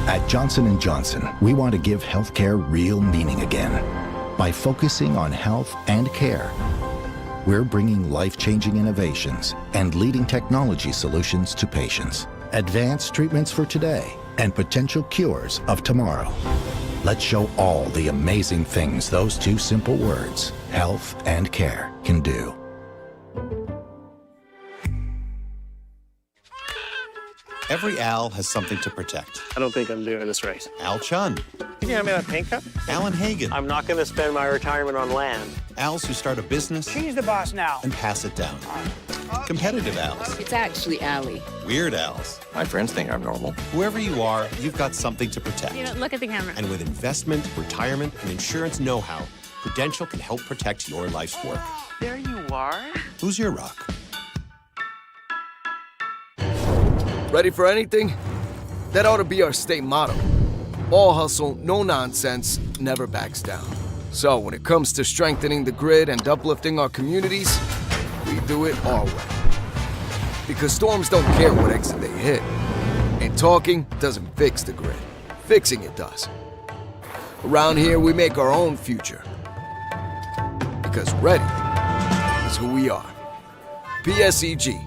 At Johnson & Johnson, we want to give healthcare real meaning again. By focusing on health and care, we're bringing life-changing innovations and leading technology solutions to patients. Advanced treatments for today and potential cures of tomorrow. Let's show all the amazing things those two simple words, health and care, can do. Every Al has something to protect. I don't think I'm doing this right. Al Chun. Can you hand me that paint cup? Alan Hagan. I'm not going to spend my retirement on land. Als who start a business. She's the boss now. And pass it down. Competitive Als. It's actually Allie. Weird Als. My friends think I'm normal. Whoever you are, you've got something to protect. Look at the camera. And with investment, retirement, and insurance know-how, Prudential can help protect your life's work. There you are. Who's your rock? Ready for anything? That ought to be our state motto. All hustle, no nonsense, never backs down. So when it comes to strengthening the grid and uplifting our communities, we do it our way. Because storms don't care what exit they hit. And talking doesn't fix the grid. Fixing it does. Around here, we make our own future. Because ready is who we are. PSEG.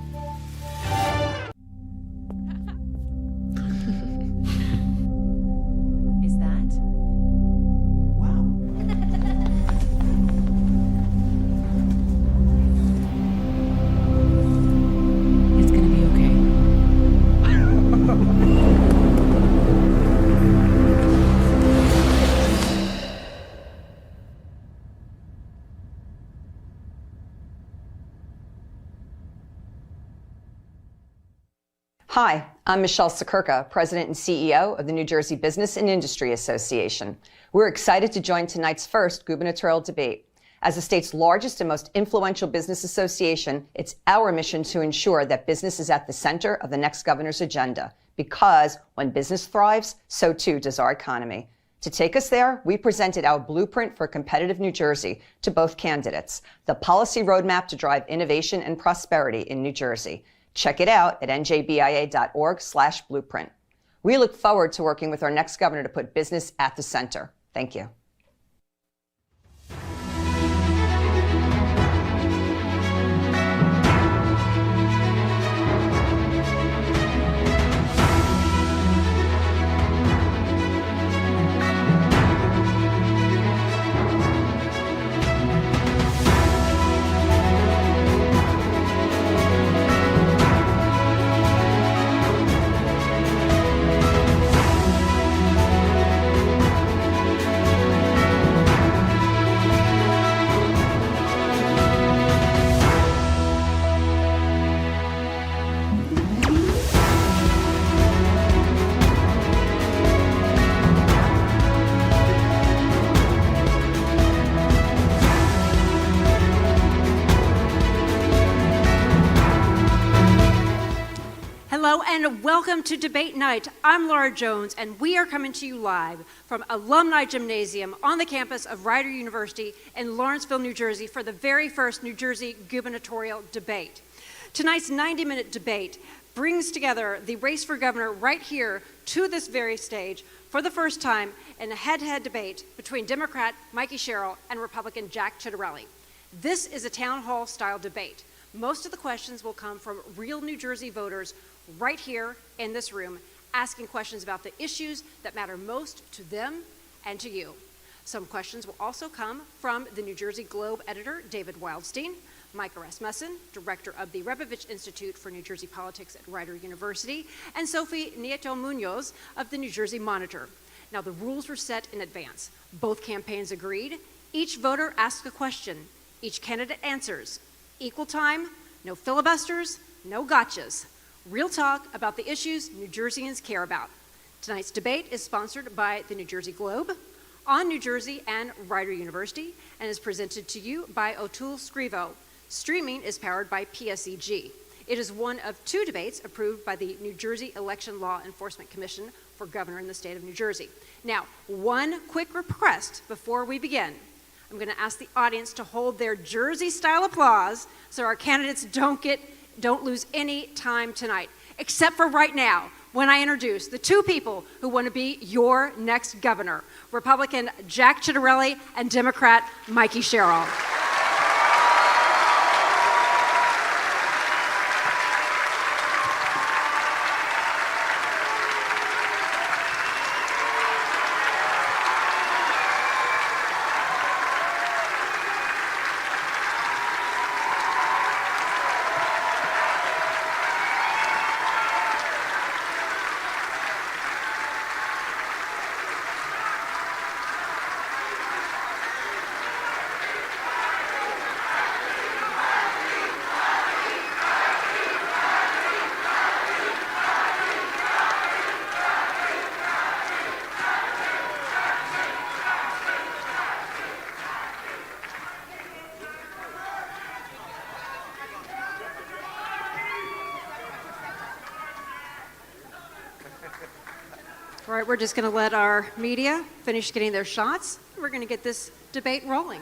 Hi, I'm Michelle Sekurka, President and CEO of the New Jersey Business and Industry Association. We're excited to join tonight's first gubernatorial debate. As the state's largest and most influential business association, it's our mission to ensure that business is at the center of the next governor's agenda, because when business thrives, so too does our economy. To take us there, we presented our blueprint for competitive New Jersey to both candidates, the policy roadmap to drive innovation and prosperity in New Jersey. Check it out at njbia.org/blueprint. We look forward to working with our next governor to put business at the center. Thank you. Hello and welcome to Debate Night. I'm Laura Jones and we are coming to you live from Alumni Gymnasium on the campus of Rider University in Lawrenceville, New Jersey for the very first New Jersey gubernatorial debate. Tonight's 90-minute debate brings together the race for governor right here to this very stage for the first time in a head-to-head debate between Democrat Mikie Sherrill and Republican Jack Ciattarelli. This is a town hall style debate. Most of the questions will come from real New Jersey voters right here in this room, asking questions about the issues that matter most to them and to you. Some questions will also come from the New Jersey Globe editor, David Wildstein, Micah Rasmussen, director of the Rebovich Institute for New Jersey Politics at Rider University, and Sophie Nieto-Muñoz of the New Jersey Monitor. Now, the rules were set in advance. Both campaigns agreed. Each voter asks a question. Each candidate answers. Equal time, no filibusters, no gotchas. Real talk about the issues New Jerseyans care about. Tonight's debate is sponsored by the New Jersey Globe, On New Jersey, and Rider University, and is presented to you by O'Toole Scrivo. Streaming is powered by PSEG. It is one of two debates approved by the New Jersey Election Law Enforcement Commission for governor in the state of New Jersey. Now, one quick request before we begin. I'm going to ask the audience to hold their Jersey-style applause so our candidates don't lose any time tonight. except for right now, when I introduce the two people who want to be your next governor, Republican Jack Ciattarelli and Democrat Mikie Sherrill. All right, we're just going to let our media finish getting their shots. We're going to get this debate rolling.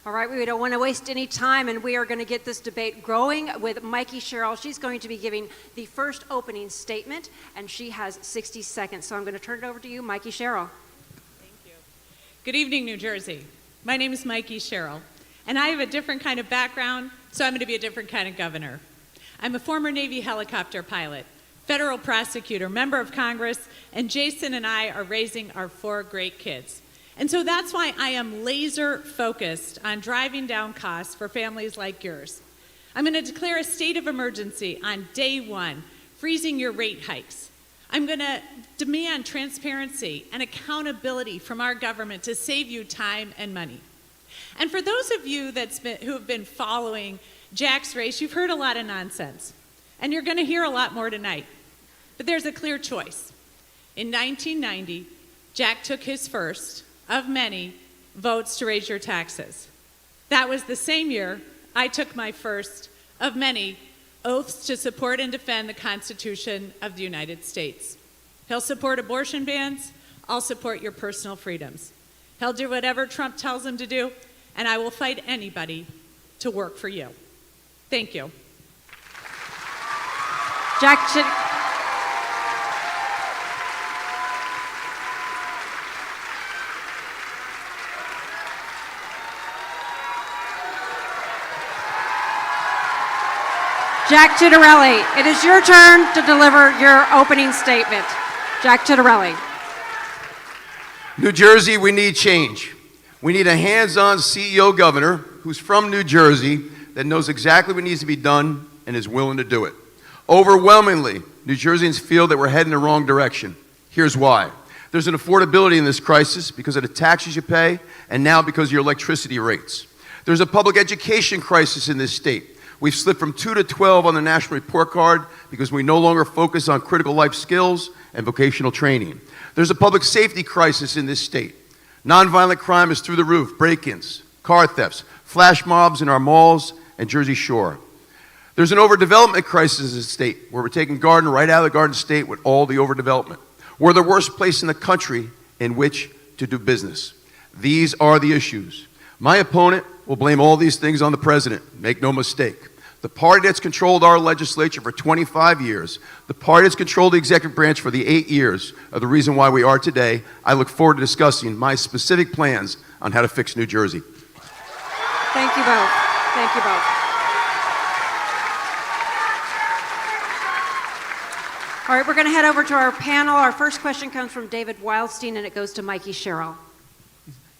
All right, we don't want to waste any time, and we are going to get this debate growing with Mikie Sherrill. She's going to be giving the first opening statement, and she has 60 seconds. So I'm going to turn it over to you, Mikie Sherrill. Good evening, New Jersey. My name is Mikie Sherrill, and I have a different kind of background, so I'm going to be a different kind of governor. I'm a former Navy helicopter pilot, federal prosecutor, member of Congress, and Jason and I are raising our 4 great kids. And so that's why I am laser focused on driving down costs for families like yours. I'm going to declare a state of emergency on day 1, freezing your rate hikes. I'm going to demand transparency and accountability from our government to save you time and money. And for those of you who have been following Jack's race, you've heard a lot of nonsense. And you're going to hear a lot more tonight. But there's a clear choice. In 1990, Jack took his first of many votes to raise your taxes. That was the same year I took my first of many oaths to support and defend the Constitution of the United States. He'll support abortion bans. I'll support your personal freedoms. He'll do whatever Trump tells him to do, and I will fight anybody to work for you. Thank you. Jack Ciattarelli, it is your turn to deliver your opening statement. Jack Ciattarelli. New Jersey, we need change. We need a hands-on CEO governor who's from New Jersey that knows exactly what needs to be done and is willing to do it. Overwhelmingly, New Jerseyans feel that we're heading the wrong direction. Here's why. There's an affordability in this crisis because of the taxes you pay and now because of your electricity rates. There's a public education crisis in this state. We've slipped from 2 to 12 on the National Report Card because we no longer focus on critical life skills and vocational training. There's a public safety crisis in this state. Nonviolent crime is through the roof, break-ins, car thefts, flash mobs in our malls and Jersey Shore. There's an overdevelopment crisis in this state where we're taking Garden right out of the Garden State with all the overdevelopment. We're the worst place in the country in which to do business. These are the issues. My opponent will blame all these things on the president. Make no mistake. The party that's controlled our legislature for 25 years, the party that's controlled the executive branch for the 8 years are the reason why we are today. I look forward to discussing my specific plans on how to fix New Jersey. Thank you both. Thank you both. All right, we're going to head over to our panel. Our first question comes from David Wildstein, and it goes to Mikie Sherrill.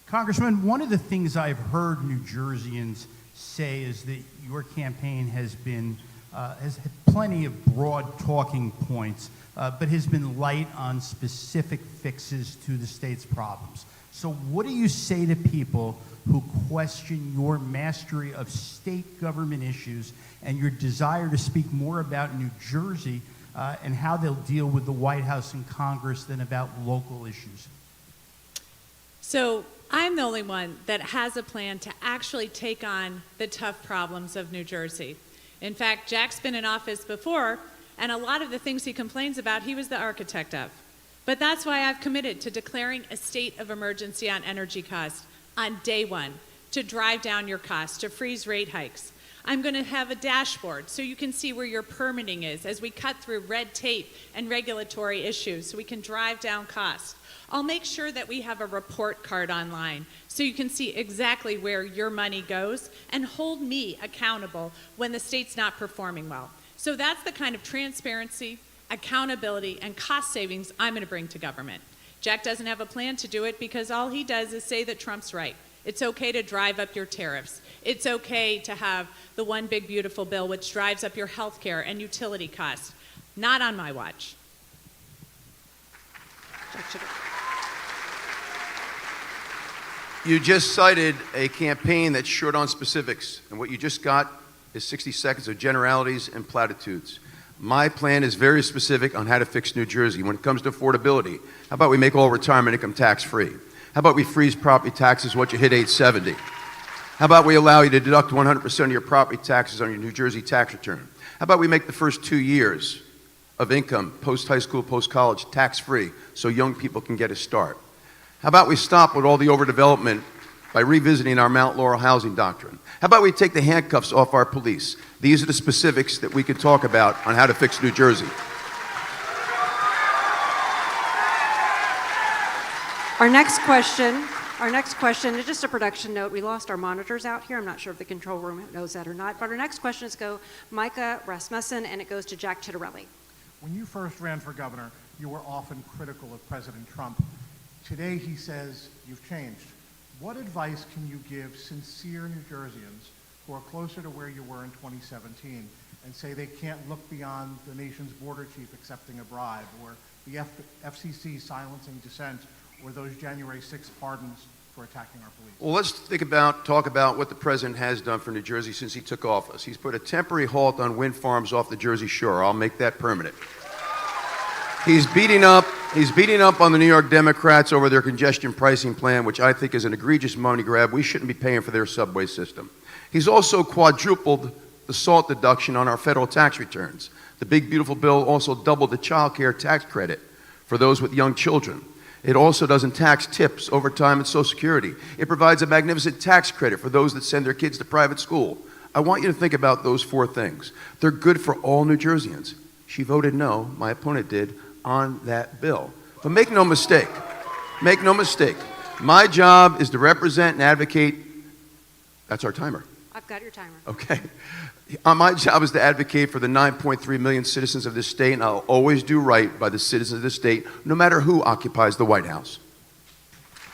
Congressman, one of the things I've heard New Jerseyans say is that your campaign has had plenty of broad talking points, but has been light on specific fixes to the state's problems. So what do you say to people who question your mastery of state government issues and your desire to speak more about New Jersey and how they'll deal with the White House and Congress than about local issues? So I'm the only one that has a plan to actually take on the tough problems of New Jersey. In fact, Jack's been in office before, and a lot of the things he complains about, he was the architect of. But that's why I've committed to declaring a state of emergency on energy costs on day one, to drive down your costs, to freeze rate hikes. I'm going to have a dashboard so you can see where your permitting is as we cut through red tape and regulatory issues so we can drive down costs. I'll make sure that we have a report card online so you can see exactly where your money goes and hold me accountable when the state's not performing well. So that's the kind of transparency, accountability, and cost savings I'm going to bring to government. Jack doesn't have a plan to do it because all he does is say that Trump's right. It's okay to drive up your tariffs. It's okay to have the one big beautiful bill which drives up your health care and utility costs. Not on my watch. You just cited a campaign that's short on specifics, and what you just got is 60 seconds of generalities and platitudes. My plan is very specific on how to fix New Jersey. When it comes to affordability, how about we make all retirement income tax-free? How about we freeze property taxes once you hit age 70? How about we allow you to deduct 100% of your property taxes on your New Jersey tax return? How about we make the first 2 years of income, post-high school, post-college, tax-free so young people can get a start? How about we stop with all the overdevelopment by revisiting our Mount Laurel housing doctrine? How about we take the handcuffs off our police? These are the specifics that we can talk about on how to fix New Jersey. Our next question is just a production note. We lost our monitors out here. I'm not sure if the control room knows that or not. But our next question is Micah, Rasmussen, and it goes to Jack Ciattarelli. When you first ran for governor, you were often critical of President Trump. Today he says you've changed. What advice can you give sincere New Jerseyans who are closer to where you were in 2017 and say they can't look beyond the nation's border chief accepting a bribe, or the FCC silencing dissent, or those January 6th pardons for attacking our police? Well, let's talk about what the president has done for New Jersey since he took office. He's put a temporary halt on wind farms off the Jersey Shore. I'll make that permanent. He's beating up on the New York Democrats over their congestion pricing plan, which I think is an egregious money grab. We shouldn't be paying for their subway system. He's also quadrupled the SALT deduction on our federal tax returns. The big beautiful bill also doubled the child care tax credit for those with young children. It also doesn't tax tips, overtime, and Social Security. It provides a magnificent tax credit for those that send their kids to private school. I want you to think about those four things. They're good for all New Jerseyans. She voted no, my opponent did, on that bill. But make no mistake, my job is to represent and advocate. That's our timer. I've got your timer. Okay. My job is to advocate for the 9.3 million citizens of this state, and I'll always do right by the citizens of this state, no matter who occupies the White House.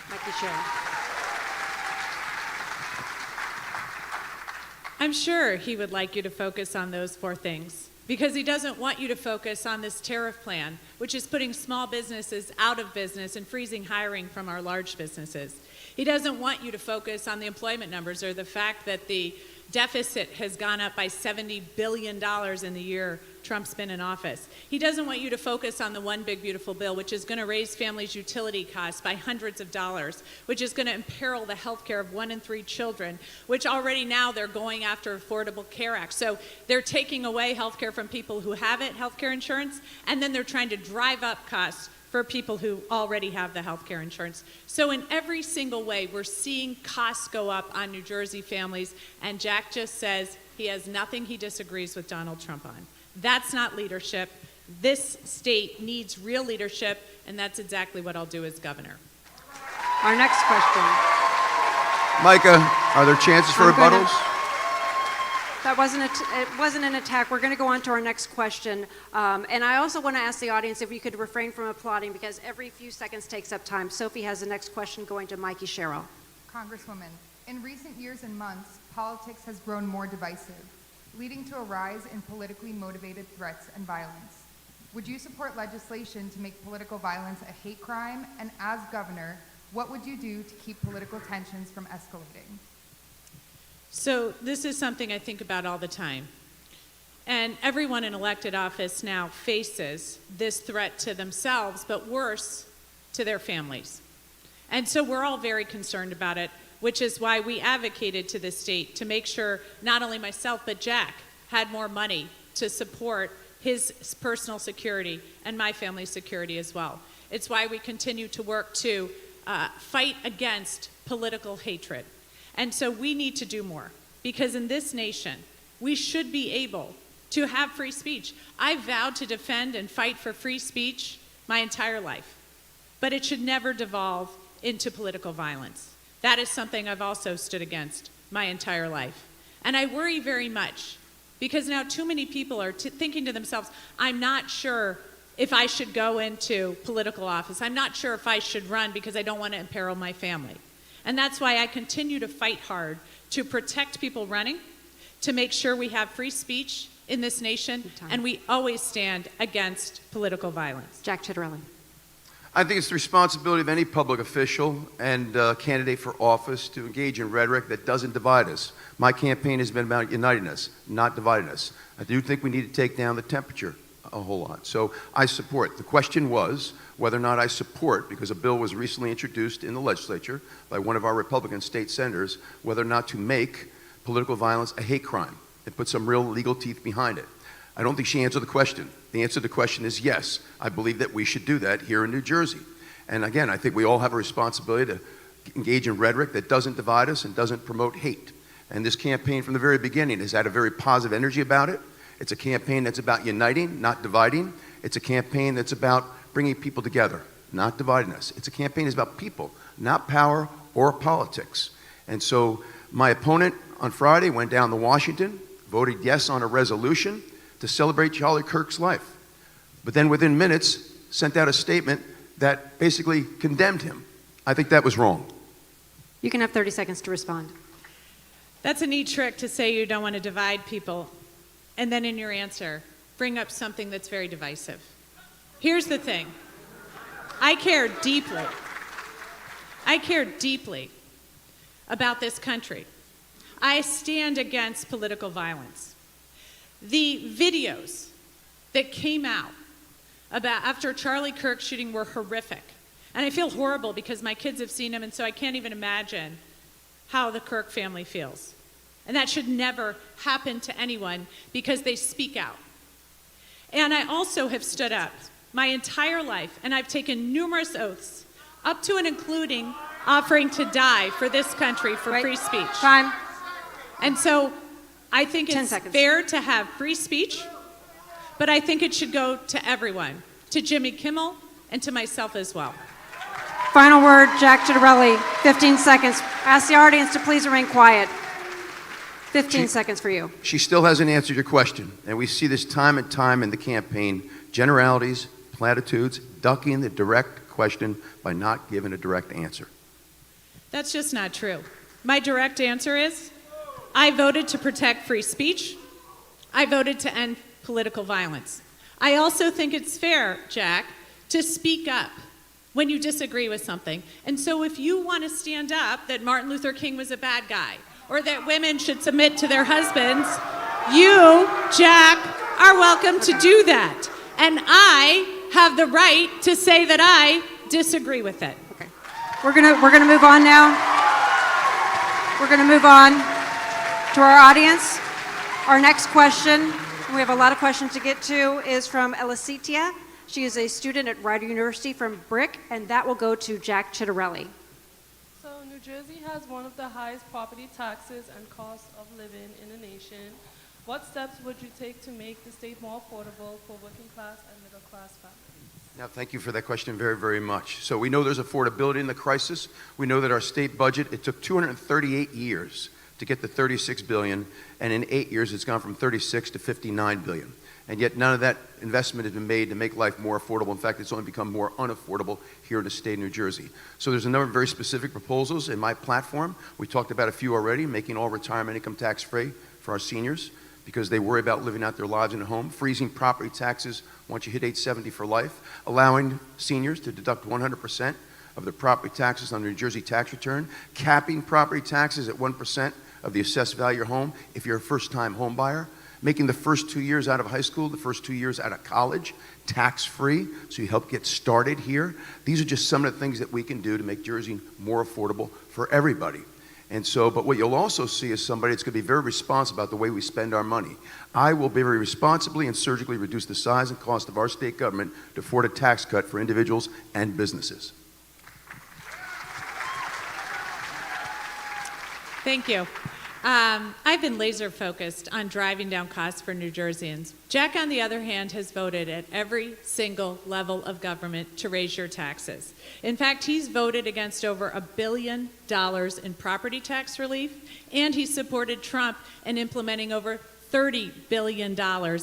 Mikie Sherrill. I'm sure he would like you to focus on those four things, because he doesn't want you to focus on this tariff plan, which is putting small businesses out of business and freezing hiring from our large businesses. He doesn't want you to focus on the employment numbers or the fact that the deficit has gone up by $70 billion in the year Trump's been in office. He doesn't want you to focus on the one big beautiful bill, which is going to raise families' utility costs by hundreds of dollars, which is going to imperil the health care of 1 in 3 children, which already now they're going after Affordable Care Act. So they're taking away health care from people who have it, health care insurance, and then they're trying to drive up costs for people who already have the health care insurance. So in every single way, we're seeing costs go up on New Jersey families, and Jack just says he has nothing he disagrees with Donald Trump on. That's not leadership. This state needs real leadership, and that's exactly what I'll do as governor. Our next question. Micah, are there chances for rebuttals? That wasn't an attack. We're going to go on to our next question. And I also want to ask the audience if you could refrain from applauding, because every few seconds takes up time. Sophie has the next question going to Mikie Sherrill. Congresswoman, in recent years and months, politics has grown more divisive, leading to a rise in politically motivated threats and violence. Would you support legislation to make political violence a hate crime? And as governor, what would you do to keep political tensions from escalating? So this is something I think about all the time. And everyone in elected office now faces this threat to themselves, but worse, to their families. And so we're all very concerned about it, which is why we advocated to the state to make sure not only myself, but Jack had more money to support his personal security and my family's security as well. It's why we continue to work to fight against political hatred. And so we need to do more, because in this nation, we should be able to have free speech. I vowed to defend and fight for free speech my entire life, but it should never devolve into political violence. That is something I've also stood against my entire life. And I worry very much because now too many people are thinking to themselves, I'm not sure if I should go into political office. I'm not sure if I should run because I don't want to imperil my family. And that's why I continue to fight hard to protect people running, to make sure we have free speech in this nation, and we always stand against political violence. Jack Ciattarelli. I think it's the responsibility of any public official and candidate for office to engage in rhetoric that doesn't divide us. My campaign has been about uniting us, not dividing us. I do think we need to take down the temperature a whole lot. So I support. The question was whether or not I support, because a bill was recently introduced in the legislature by one of our Republican state senators, whether or not to make political violence a hate crime and put some real legal teeth behind it. I don't think she answered the question. The answer to the question is yes. I believe that we should do that here in New Jersey. And again, I think we all have a responsibility to engage in rhetoric that doesn't divide us and doesn't promote hate. And this campaign from the very beginning has had a very positive energy about it. It's a campaign that's about uniting, not dividing. It's a campaign that's about bringing people together, not dividing us. It's a campaign that's about people, not power or politics. And so my opponent on Friday went down to Washington, voted yes on a resolution to celebrate Charlie Kirk's life, but then within minutes sent out a statement that basically condemned him. I think that was wrong. You can have 30 seconds to respond. That's a neat trick to say you don't want to divide people, and then in your answer, bring up something that's very divisive. Here's the thing. I care deeply about this country. I stand against political violence. The videos that came out about after Charlie Kirk's shooting were horrific. And I feel horrible because my kids have seen them, and so I can't even imagine how the Kirk family feels. And that should never happen to anyone because they speak out. And I also have stood up my entire life, and I've taken numerous oaths, up to and including offering to die for this country for free speech. Time. And so I think 10 it's seconds. fair to have free speech, but I think it should go to everyone, to Jimmy Kimmel and to myself as well. Final word, Jack Ciattarelli, 15 seconds. Ask the audience to please remain quiet. 15 seconds for you. She still hasn't answered your question, and we see this time and time in the campaign, generalities, platitudes, ducking the direct question by not giving a direct answer. That's just not true. My direct answer is, I voted to protect free speech. I voted to end political violence. I also think it's fair, Jack, to speak up when you disagree with something. And so if you want to stand up that Martin Luther King was a bad guy, or that women should submit to their husbands, you, Jack, are welcome to do that. And I have the right to say that I disagree with it. Okay. We're gonna move on now. We're gonna move on to our audience. Our next question, we have a lot of questions to get to, is from Elicitia. She is a student at Rider University from Brick, and that will go to Jack Ciattarelli. So New Jersey has one of the highest property taxes and cost of living in the nation. What steps would you take to make the state more affordable for working class and middle class families? Now, thank you for that question very, very much. So we know there's affordability in the crisis. We know that our state budget, it took 238 years to get to $36 billion, and in 8 years it's gone from 36 to 59 billion. And yet none of that investment has been made to make life more affordable. In fact, it's only become more unaffordable here in the state of New Jersey. So there's a number of very specific proposals in my platform. We talked about a few already, making all retirement income tax free for our seniors because they worry about living out their lives in a home, freezing property taxes once you hit age 70 for life, allowing seniors to deduct 100% of their property taxes on the New Jersey tax return, capping property taxes at 1% of the assessed value of your home if you're a first-time home buyer, making the first 2 years out of high school, the first 2 years out of college, tax-free, so you help get started here. These are just some of the things that we can do to make Jersey more affordable for everybody. And so, but what you'll also see is somebody that's going to be very responsible about the way we spend our money. I will very responsibly and surgically reduce the size and cost of our state government to afford a tax cut for individuals and businesses. Thank you. I've been laser focused on driving down costs for New Jerseyans. Jack, on the other hand, has voted at every single level of government to raise your taxes. In fact, he's voted against over $1 billion in property tax relief, and he supported Trump in implementing over $30 billion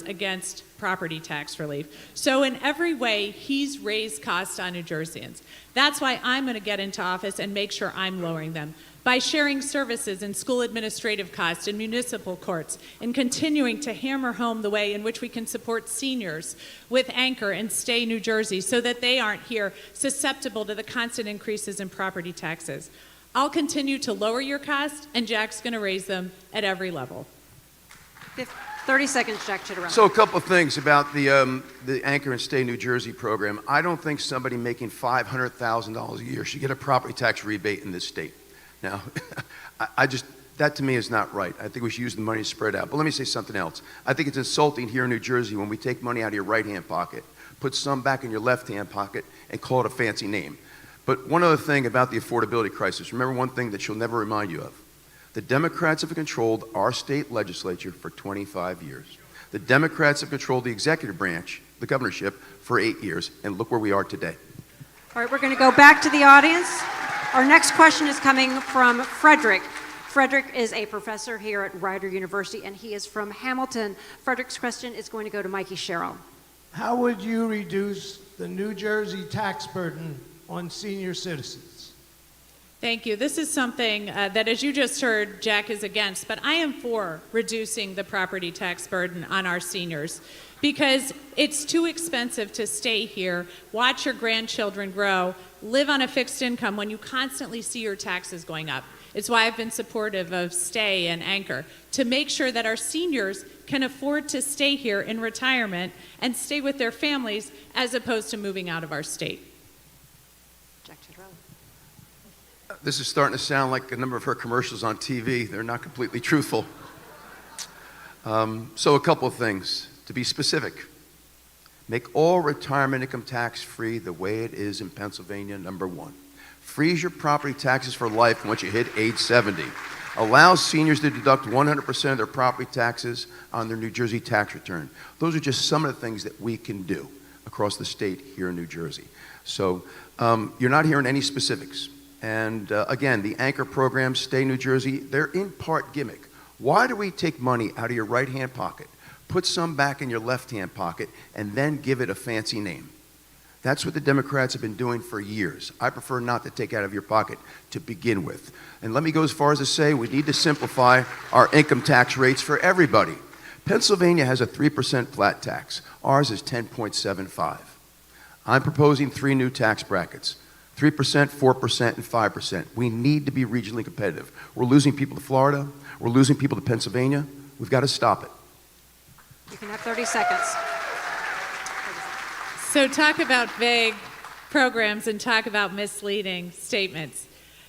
against property tax relief. So in every way, he's raised costs on New Jerseyans. That's why I'm going to get into office and make sure I'm lowering them. By sharing services and school administrative costs in municipal courts, and continuing to hammer home the way in which we can support seniors with Anchor and Stay New Jersey so that they aren't here susceptible to the constant increases in property taxes. I'll continue to lower your costs, and Jack's going to raise them at every level. 30 seconds, Jack Ciattarelli. So a couple of things about the Anchor and Stay New Jersey program. I don't think somebody making $500,000 a year should get a property tax rebate in this state. Now, that to me is not right. I think we should use the money to spread out. But let me say something else. I think it's insulting here in New Jersey when we take money out of your right-hand pocket, put some back in your left-hand pocket, and call it a fancy name. But one other thing about the affordability crisis, remember one thing that she'll never remind you of. The Democrats have controlled our state legislature for 25 years. The Democrats have controlled the executive branch, the governorship, for 8 years, and look where we are today. All right, we're going to go back to the audience. Our next question is coming from Frederick. Frederick is a professor here at Rider University, and he is from Hamilton. Frederick's question is going to go to Mikie Sherrill. How would you reduce the New Jersey tax burden on senior citizens? Thank you. This is something that, as you just heard, Jack is against, but I am for reducing the property tax burden on our seniors because it's too expensive to stay here, watch your grandchildren grow, live on a fixed income when you constantly see your taxes going up. It's why I've been supportive of Stay and Anchor, to make sure that our seniors can afford to stay here in retirement and stay with their families as opposed to moving out of our state. Jack Ciattarelli. This is starting to sound like a number of her commercials on TV. They're not completely truthful. So a couple of things. To be specific, make all retirement income tax free the way it is in Pennsylvania, number one. Freeze your property taxes for life once you hit age 70. Allow seniors to deduct 100% of their property taxes on their New Jersey tax return. Those are just some of the things that we can do across the state here in New Jersey. So you're not hearing any specifics. And again, the Anchor program, Stay New Jersey, they're in part gimmick. Why do we take money out of your right-hand pocket, put some back in your left-hand pocket, and then give it a fancy name? That's what the Democrats have been doing for years. I prefer not to take out of your pocket to begin with. And let me go as far as to say we need to simplify our income tax rates for everybody. Pennsylvania has a 3% flat tax. Ours is 10.75. I'm proposing 3 new tax brackets: 3%, 4%, and 5%. We need to be regionally competitive. We're losing people to Florida. We're losing people to Pennsylvania. We've got to stop it. You can have 30 seconds. So talk about vague programs and talk about misleading statements.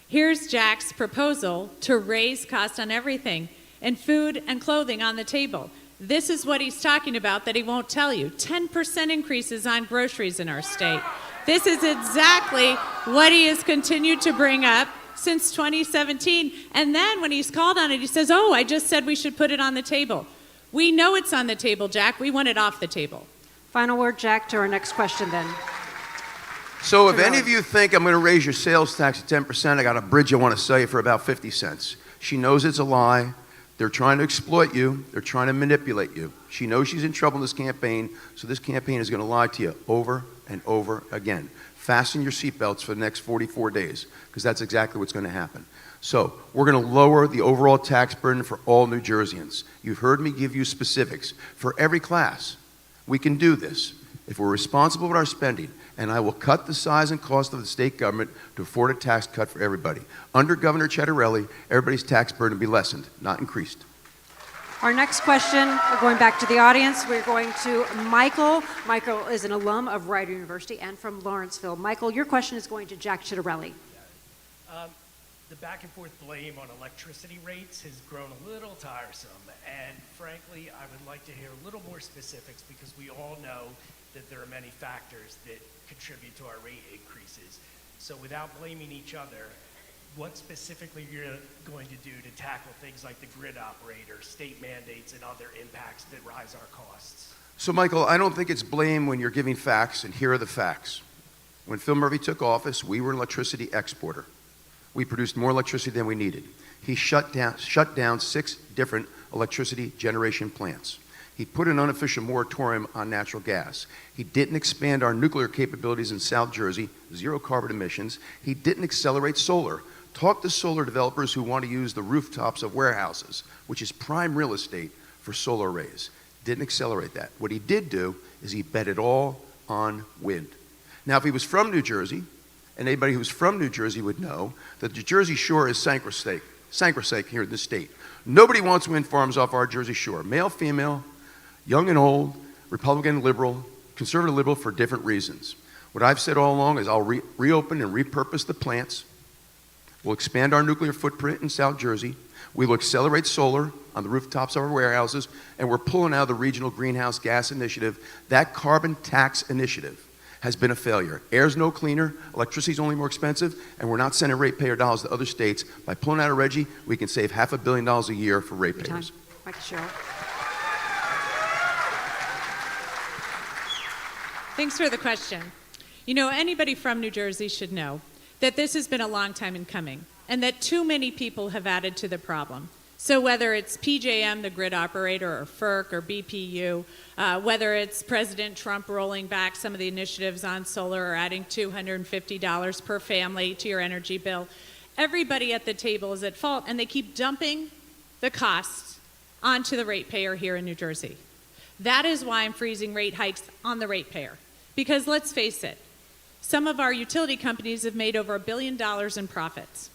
Here's Jack's proposal to raise costs on everything and food and clothing on the table. This is what he's talking about that he won't tell you. 10% increases on groceries in our state. This is exactly what he has continued to bring up since 2017. And then when he's called on it, he says, oh, I just said we should put it on the table. We know it's on the table, Jack. We want it off the table. Final word, Jack, to our next question then. So if any of you think I'm going to raise your sales tax to 10%, I got a bridge I want to sell you for about 50 cents. She knows it's a lie. They're trying to exploit you. They're trying to manipulate you. She knows she's in trouble in this campaign, so this campaign is going to lie to you over and over again. Fasten your seatbelts for the next 44 days, because that's exactly what's going to happen. So we're going to lower the overall tax burden for all New Jerseyans. You've heard me give you specifics. For every class, we can do this if we're responsible with our spending, and I will cut the size and cost of the state government to afford a tax cut for everybody. Under Governor Ciattarelli, everybody's tax burden will be lessened, not increased. Our next question, we're going back to the audience. We're going to Michael. Michael is an alum of Rider University and from Lawrenceville. Michael, your question is going to Jack Ciattarelli. The back and forth blame on electricity rates has grown a little tiresome, and frankly, I would like to hear a little more specifics because we all know that there are many factors that contribute to our rate increases. So without blaming each other, what specifically you're going to do to tackle things like the grid operator, state mandates, and other impacts that rise our costs? So, Michael, I don't think it's blame when you're giving facts, and here are the facts. When Phil Murphy took office, we were an electricity exporter. We produced more electricity than we needed. He shut down 6 different electricity generation plants. He put an unofficial moratorium on natural gas. He didn't expand our nuclear capabilities in South Jersey, 0 carbon emissions. He didn't accelerate solar. Talk to solar developers who want to use the rooftops of warehouses, which is prime real estate for solar arrays. Didn't accelerate that. What he did do is he bet it all on wind. Now, if he was from New Jersey, and anybody who's from New Jersey would know that the Jersey Shore is sacrosanct here in this state. Nobody wants wind farms off our Jersey Shore. Male, female, young and old, Republican, liberal, conservative, liberal for different reasons. What I've said all along is I'll reopen and repurpose the plants. We'll expand our nuclear footprint in South Jersey. We will accelerate solar on the rooftops of our warehouses, and we're pulling out the Regional Greenhouse Gas Initiative. That carbon tax initiative has been a failure. Air's no cleaner, electricity's only more expensive, and we're not sending ratepayer dollars to other states. By pulling out of RGGI, we can save $500 million a year for ratepayers. Mike Sherrill. Thanks for the question. You know, anybody from New Jersey should know that this has been a long time in coming, and that too many people have added to the problem. So whether it's PJM, the grid operator, or FERC, or BPU, whether it's President Trump rolling back some of the initiatives on solar or adding $250 per family to your energy bill, everybody at the table is at fault, and they keep dumping the costs onto the ratepayer here in New Jersey. That is why I'm freezing rate hikes on the ratepayer. Because let's face it, some of our utility companies have made over $1 billion in profits.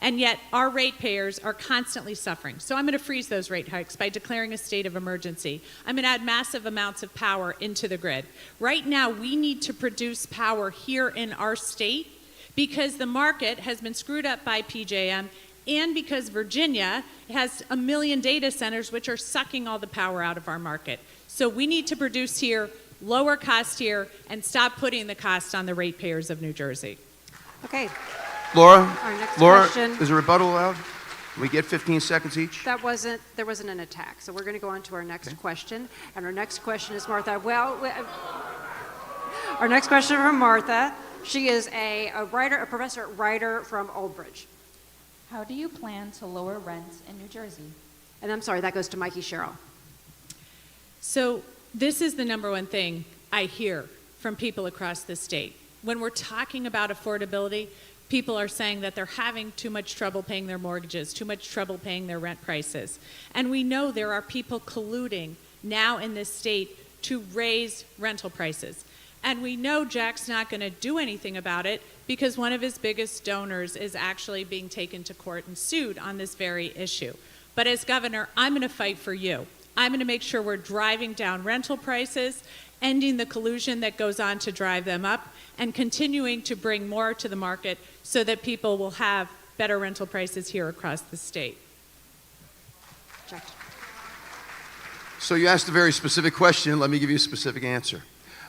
And yet our ratepayers are constantly suffering. So I'm going to freeze those rate hikes by declaring a state of emergency. I'm going to add massive amounts of power into the grid. Right now, we need to produce power here in our state because the market has been screwed up by PJM and because Virginia has 1 million data centers which are sucking all the power out of our market. So we need to produce here, lower cost here, and stop putting the cost on the ratepayers of New Jersey. Okay. Laura, question. is a rebuttal allowed? Can we get 15 seconds each? There wasn't an attack. So we're going to go on to our next question. And our next question is Martha. Our next question from Martha. She is a professor writer from Old Bridge. How do you plan to lower rents in New Jersey? And I'm sorry, that goes to Mikie Sherrill. So this is the number one thing I hear from people across the state. When we're talking about affordability, people are saying that they're having too much trouble paying their mortgages, too much trouble paying their rent prices. And we know there are people colluding now in this state to raise rental prices. And we know Jack's not going to do anything about it because one of his biggest donors is actually being taken to court and sued on this very issue. But as governor, I'm going to fight for you. I'm going to make sure we're driving down rental prices, ending the collusion that goes on to drive them up, and continuing to bring more to the market so that people will have better rental prices here across the state. Jack. So you asked a very specific question. Let me give you a specific answer.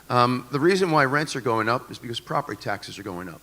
The reason why rents are going up is because property taxes are going up.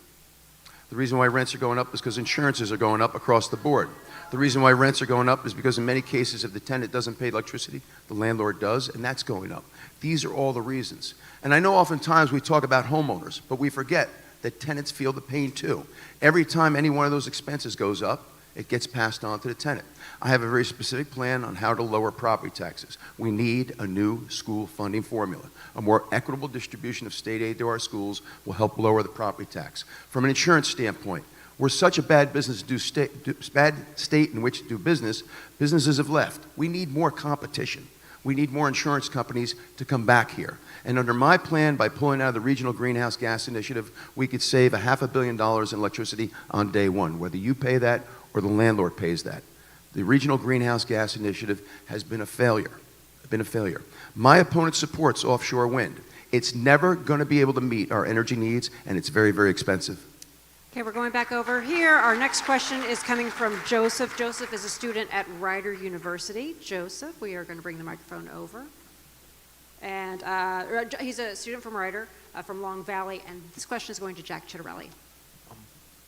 The reason why rents are going up is because insurances are going up across the board. The reason why rents are going up is because in many cases, if the tenant doesn't pay electricity, the landlord does, and that's going up. These are all the reasons. And I know oftentimes we talk about homeowners, but we forget that tenants feel the pain too. Every time any one of those expenses goes up, it gets passed on to the tenant. I have a very specific plan on how to lower property taxes. We need a new school funding formula. A more equitable distribution of state aid to our schools will help lower the property tax. From an insurance standpoint, we're such a bad bad state in which to do business, businesses have left. We need more competition. We need more insurance companies to come back here. And under my plan, by pulling out of the Regional Greenhouse Gas Initiative, we could save $500 million in electricity on day one, whether you pay that or the landlord pays that. The Regional Greenhouse Gas Initiative has been a failure. My opponent supports offshore wind. It's never going to be able to meet our energy needs, and it's very, very expensive. Okay, we're going back over here. Our next question is coming from Joseph. Joseph is a student at Rider University. Joseph, we are going to bring the microphone over. And he's a student from Rider, from Long Valley, and this question is going to Jack Ciattarelli.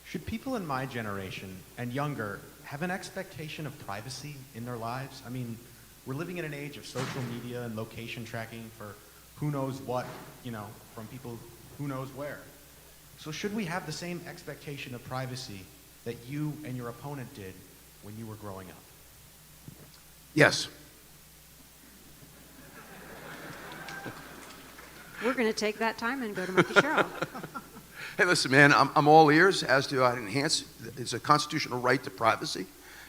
Should people in my generation and younger have an expectation of privacy in their lives? I mean, we're living in an age of social media and location tracking for who knows what, from people who knows where. So should we have the same expectation of privacy that you and your opponent did when you were growing up? Yes. We're going to take that time and go to Mikie Sherrill. Hey, listen, man, I'm all ears as to enhance. It's a constitutional right to privacy.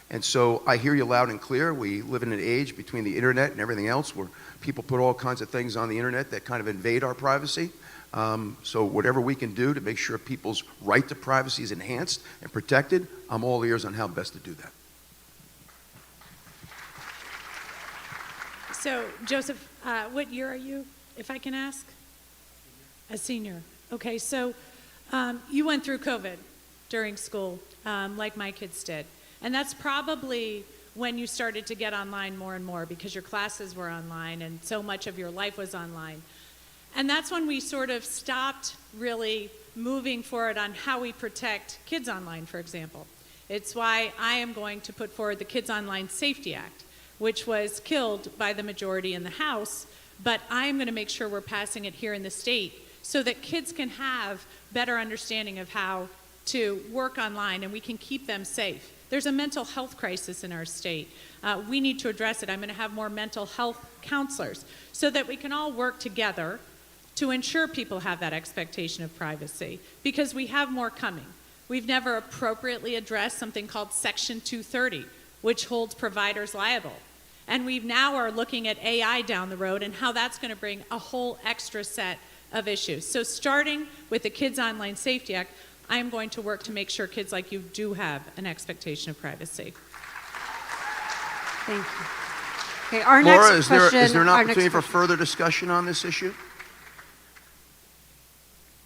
And so I hear you loud and clear. We live in an age between the internet and everything else where people put all kinds of things on the internet that kind of invade our privacy. So whatever we can do to make sure people's right to privacy is enhanced and protected, I'm all ears on how best to do that. So, Joseph, what year are you, if I can ask? A senior. Okay, so you went through COVID during school, like my kids did. And that's probably when you started to get online more and more because your classes were online and so much of your life was online. And that's when we sort of stopped really moving forward on how we protect kids online, for example. It's why I am going to put forward the Kids Online Safety Act, which was killed by the majority in the House, but I am going to make sure we're passing it here in the state so that kids can have better understanding of how to work online and we can keep them safe. There's a mental health crisis in our state. We need to address it. I'm going to have more mental health counselors so that we can all work together to ensure people have that expectation of privacy, because we have more coming. We've never appropriately addressed something called Section 230, which holds providers liable. And we now are looking at AI down the road and how that's going to bring a whole extra set of issues. So starting with the Kids Online Safety Act, I am going to work to make sure kids like you do have an expectation of privacy. Thank you. Okay, our Laura, next question. Is there an opportunity for further discussion on this issue?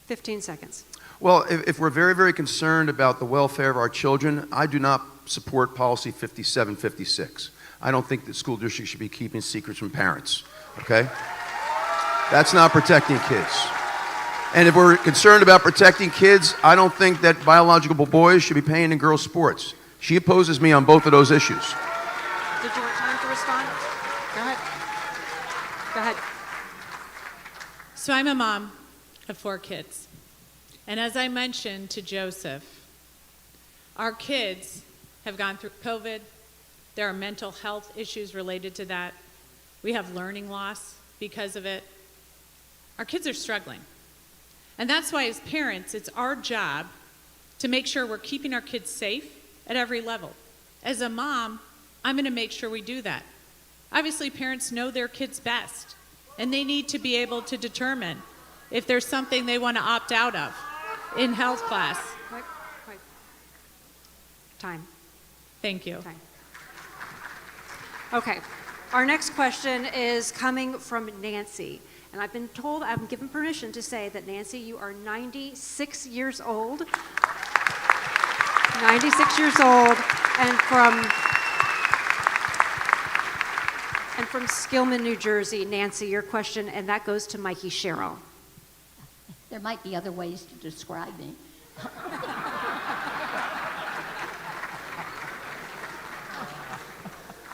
15 seconds. Well, if we're very, very concerned about the welfare of our children, I do not support policy 5756. I don't think that school districts should be keeping secrets from parents, okay? That's not protecting kids. And if we're concerned about protecting kids, I don't think that biological boys should be playing in girls' sports. She opposes me on both of those issues. Did you want time to respond? Go ahead. Go ahead. So I'm a mom of 4 kids. And as I mentioned to Joseph, our kids have gone through COVID. There are mental health issues related to that. We have learning loss because of it. Our kids are struggling. And that's why as parents, it's our job to make sure we're keeping our kids safe at every level. As a mom, I'm going to make sure we do that. Obviously, parents know their kids best, and they need to be able to determine if there's something they want to opt out of in health class. Wait. Time. Thank you. Time. Okay. Our next question is coming from Nancy. And I've been told, I'm given permission to say that, Nancy, you are 96 years old. 96 years old, and from Skillman, New Jersey. Nancy, your question, and that goes to Mikie Sherrill. There might be other ways to describe me.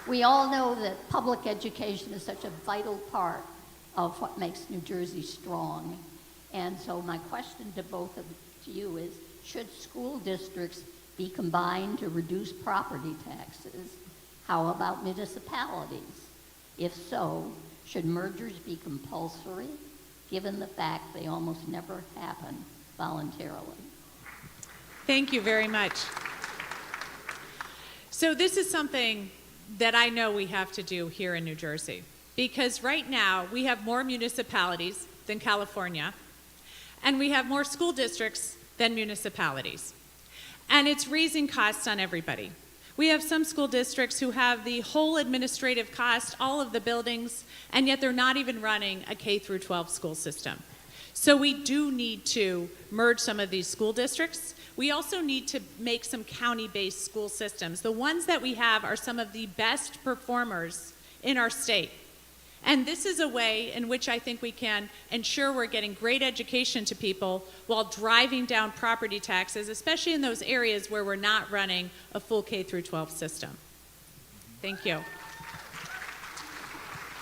We all know that public education is such a vital part of what makes New Jersey strong. And so my question to both of you is, should school districts be combined to reduce property taxes? How about municipalities? If so, should mergers be compulsory, given the fact they almost never happen voluntarily? Thank you very much. So this is something that I know we have to do here in New Jersey, because right now we have more municipalities than California, and we have more school districts than municipalities. And it's raising costs on everybody. We have some school districts who have the whole administrative cost, all of the buildings, and yet they're not even running a K through 12 school system. So we do need to merge some of these school districts. We also need to make some county-based school systems. The ones that we have are some of the best performers in our state. And this is a way in which I think we can ensure we're getting great education to people while driving down property taxes, especially in those areas where we're not running a full K through 12 system. Thank you.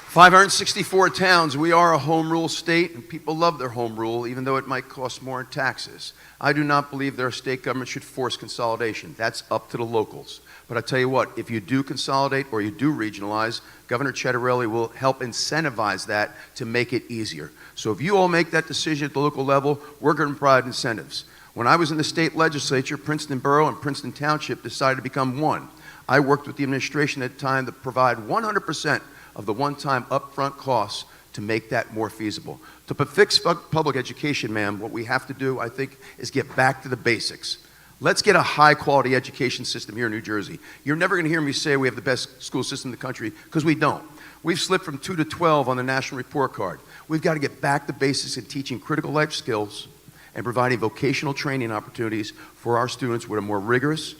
564 towns. We are a home rule state, and people love their home rule, even though it might cost more in taxes. I do not believe that our state government should force consolidation. That's up to the locals. But I tell you what, if you do consolidate or you do regionalize, Governor Ciattarelli will help incentivize that to make it easier. So if you all make that decision at the local level, we're going to provide incentives. When I was in the state legislature, Princeton Borough and Princeton Township decided to become one. I worked with the administration at the time to provide 100% of the one-time upfront costs to make that more feasible. To fix public education, ma'am, what we have to do, I think, is get back to the basics. Let's get a high-quality education system here in New Jersey. You're never going to hear me say we have the best school system in the country, because we don't. We've slipped from 2 to 12 on the national report card. We've got to get back to basics in teaching critical life skills and providing vocational training opportunities for our students with a more rigorous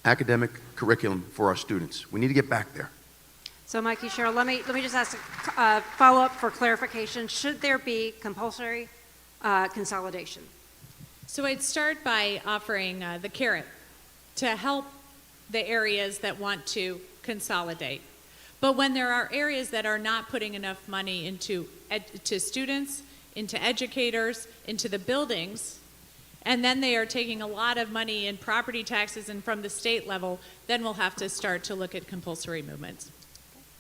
academic curriculum for our students. We need to get back there. So, Mikie, Sherrill, let me just ask a follow-up for clarification. Should there be compulsory consolidation? So I'd start by offering the carrot to help the areas that want to consolidate. But when there are areas that are not putting enough money into to students, into educators, into the buildings, and then they are taking a lot of money in property taxes and from the state level, then we'll have to start to look at compulsory movements.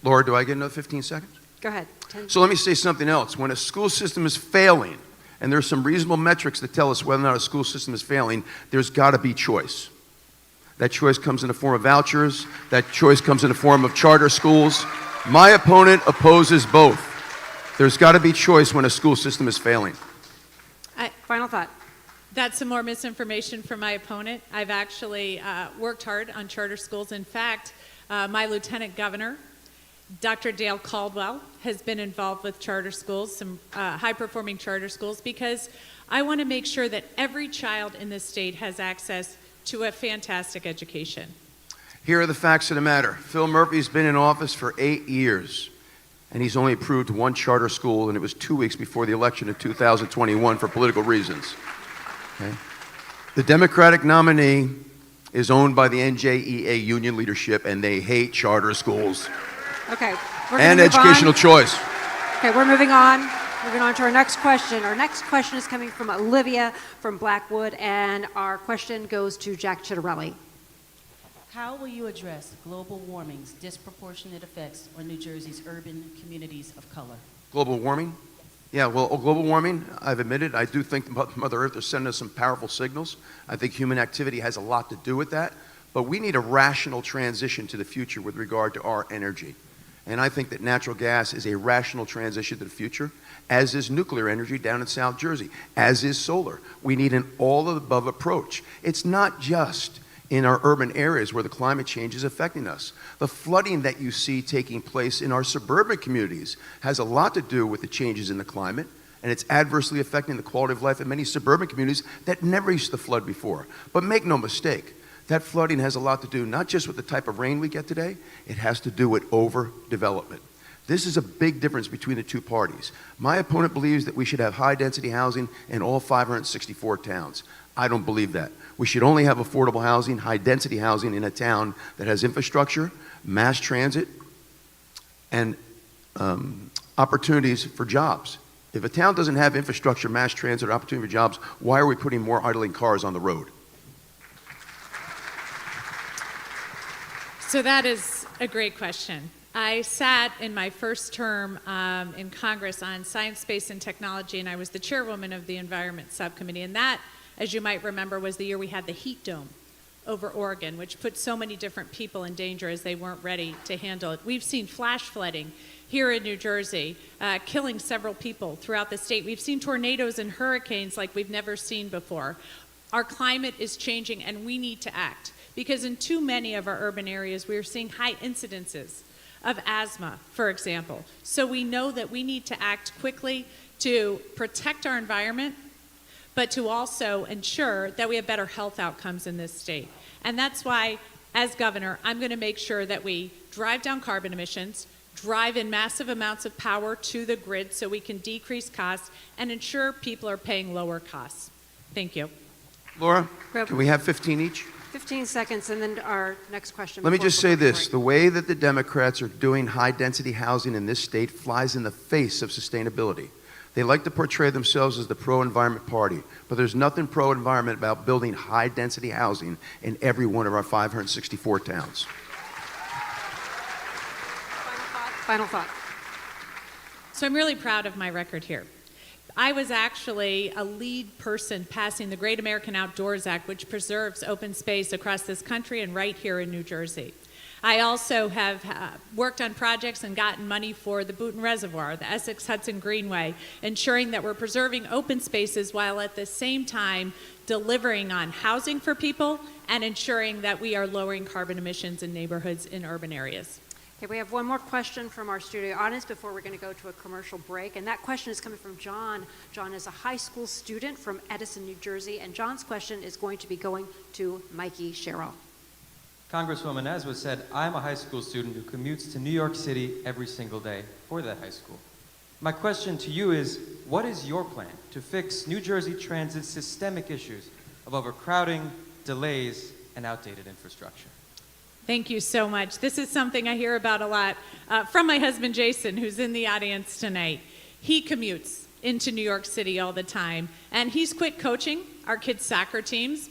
Laura, do I get another 15 seconds? Go ahead. So let me say something else. When a school system is failing, and there's some reasonable metrics that tell us whether or not a school system is failing, there's got to be choice. That choice comes in the form of vouchers. That choice comes in the form of charter schools. My opponent opposes both. There's got to be choice when a school system is failing. Final thought. That's some more misinformation from my opponent. I've actually worked hard on charter schools. In fact, my lieutenant governor, Dr. Dale Caldwell, has been involved with charter schools, some high-performing charter schools, because I want to make sure that every child in this state has access to a fantastic education. Here are the facts of the matter. Phil Murphy's been in office for 8 years, and he's only approved one charter school, and it was 2 weeks before the election in 2021 for political reasons. Okay? The Democratic nominee is owned by the NJEA union leadership, and they hate charter schools. Okay. And educational choice. Okay, we're moving on. Moving on to our next question. Our next question is coming from Olivia from Blackwood, and our question goes to Jack Ciattarelli. How will you address global warming's disproportionate effects on New Jersey's urban communities of color? Global warming? Yeah, well, global warming, I've admitted, I do think Mother Earth is sending us some powerful signals. I think human activity has a lot to do with that. But we need a rational transition to the future with regard to our energy. And I think that natural gas is a rational transition to the future, as is nuclear energy down in South Jersey, as is solar. We need an all-of-the-above approach. It's not just in our urban areas where the climate change is affecting us. The flooding that you see taking place in our suburban communities has a lot to do with the changes in the climate, and it's adversely affecting the quality of life in many suburban communities that never used to flood before. But make no mistake, that flooding has a lot to do not just with the type of rain we get today, it has to do with overdevelopment. This is a big difference between the two parties. My opponent believes that we should have high-density housing in all 564 towns. I don't believe that. We should only have affordable housing, high-density housing in a town that has infrastructure, mass transit, and opportunities for jobs. If a town doesn't have infrastructure, mass transit, or opportunity for jobs, why are we putting more idling cars on the road? So that is a great question. I sat in my first term in Congress on science, space, and technology, and I was the chairwoman of the Environment Subcommittee. And that, as you might remember, was the year we had the heat dome over Oregon, which put so many different people in danger as they weren't ready to handle it. We've seen flash flooding here in New Jersey, killing several people throughout the state. We've seen tornadoes and hurricanes like we've never seen before. Our climate is changing, and we need to act. Because in too many of our urban areas, we are seeing high incidences of asthma, for example. So we know that we need to act quickly to protect our environment, but to also ensure that we have better health outcomes in this state. And that's why, as governor, I'm going to make sure that we drive down carbon emissions, drive in massive amounts of power to the grid so we can decrease costs and ensure people are paying lower costs. Thank you. Laura, can we have 15 each? 15 seconds, and then our next question. Let me before just say this. break. The way that the Democrats are doing high-density housing in this state flies in the face of sustainability. They like to portray themselves as the pro-environment party, but there's nothing pro-environment about building high-density housing in every one of our 564 towns. Final thought. So I'm really proud of my record here. I was actually a lead person passing the Great American Outdoors Act, which preserves open space across this country and right here in New Jersey. I also have worked on projects and gotten money for the Booton Reservoir, the Essex-Hudson Greenway, ensuring that we're preserving open spaces while at the same time delivering on housing for people and ensuring that we are lowering carbon emissions in neighborhoods in urban areas. Okay, we have one more question from our studio audience before we're going to go to a commercial break, and that question is coming from John. John is a high school student from Edison, New Jersey, and John's question is going to be going to Mikie Sherrill. Congresswoman, as was said, I'm a high school student who commutes to New York City every single day for that high school. My question to you is, what is your plan to fix New Jersey Transit's systemic issues of overcrowding, delays, and outdated infrastructure? Thank you so much. This is something I hear about a lot from my husband, Jason, who's in the audience tonight. He commutes into New York City all the time, and he's quit coaching our kids' soccer teams.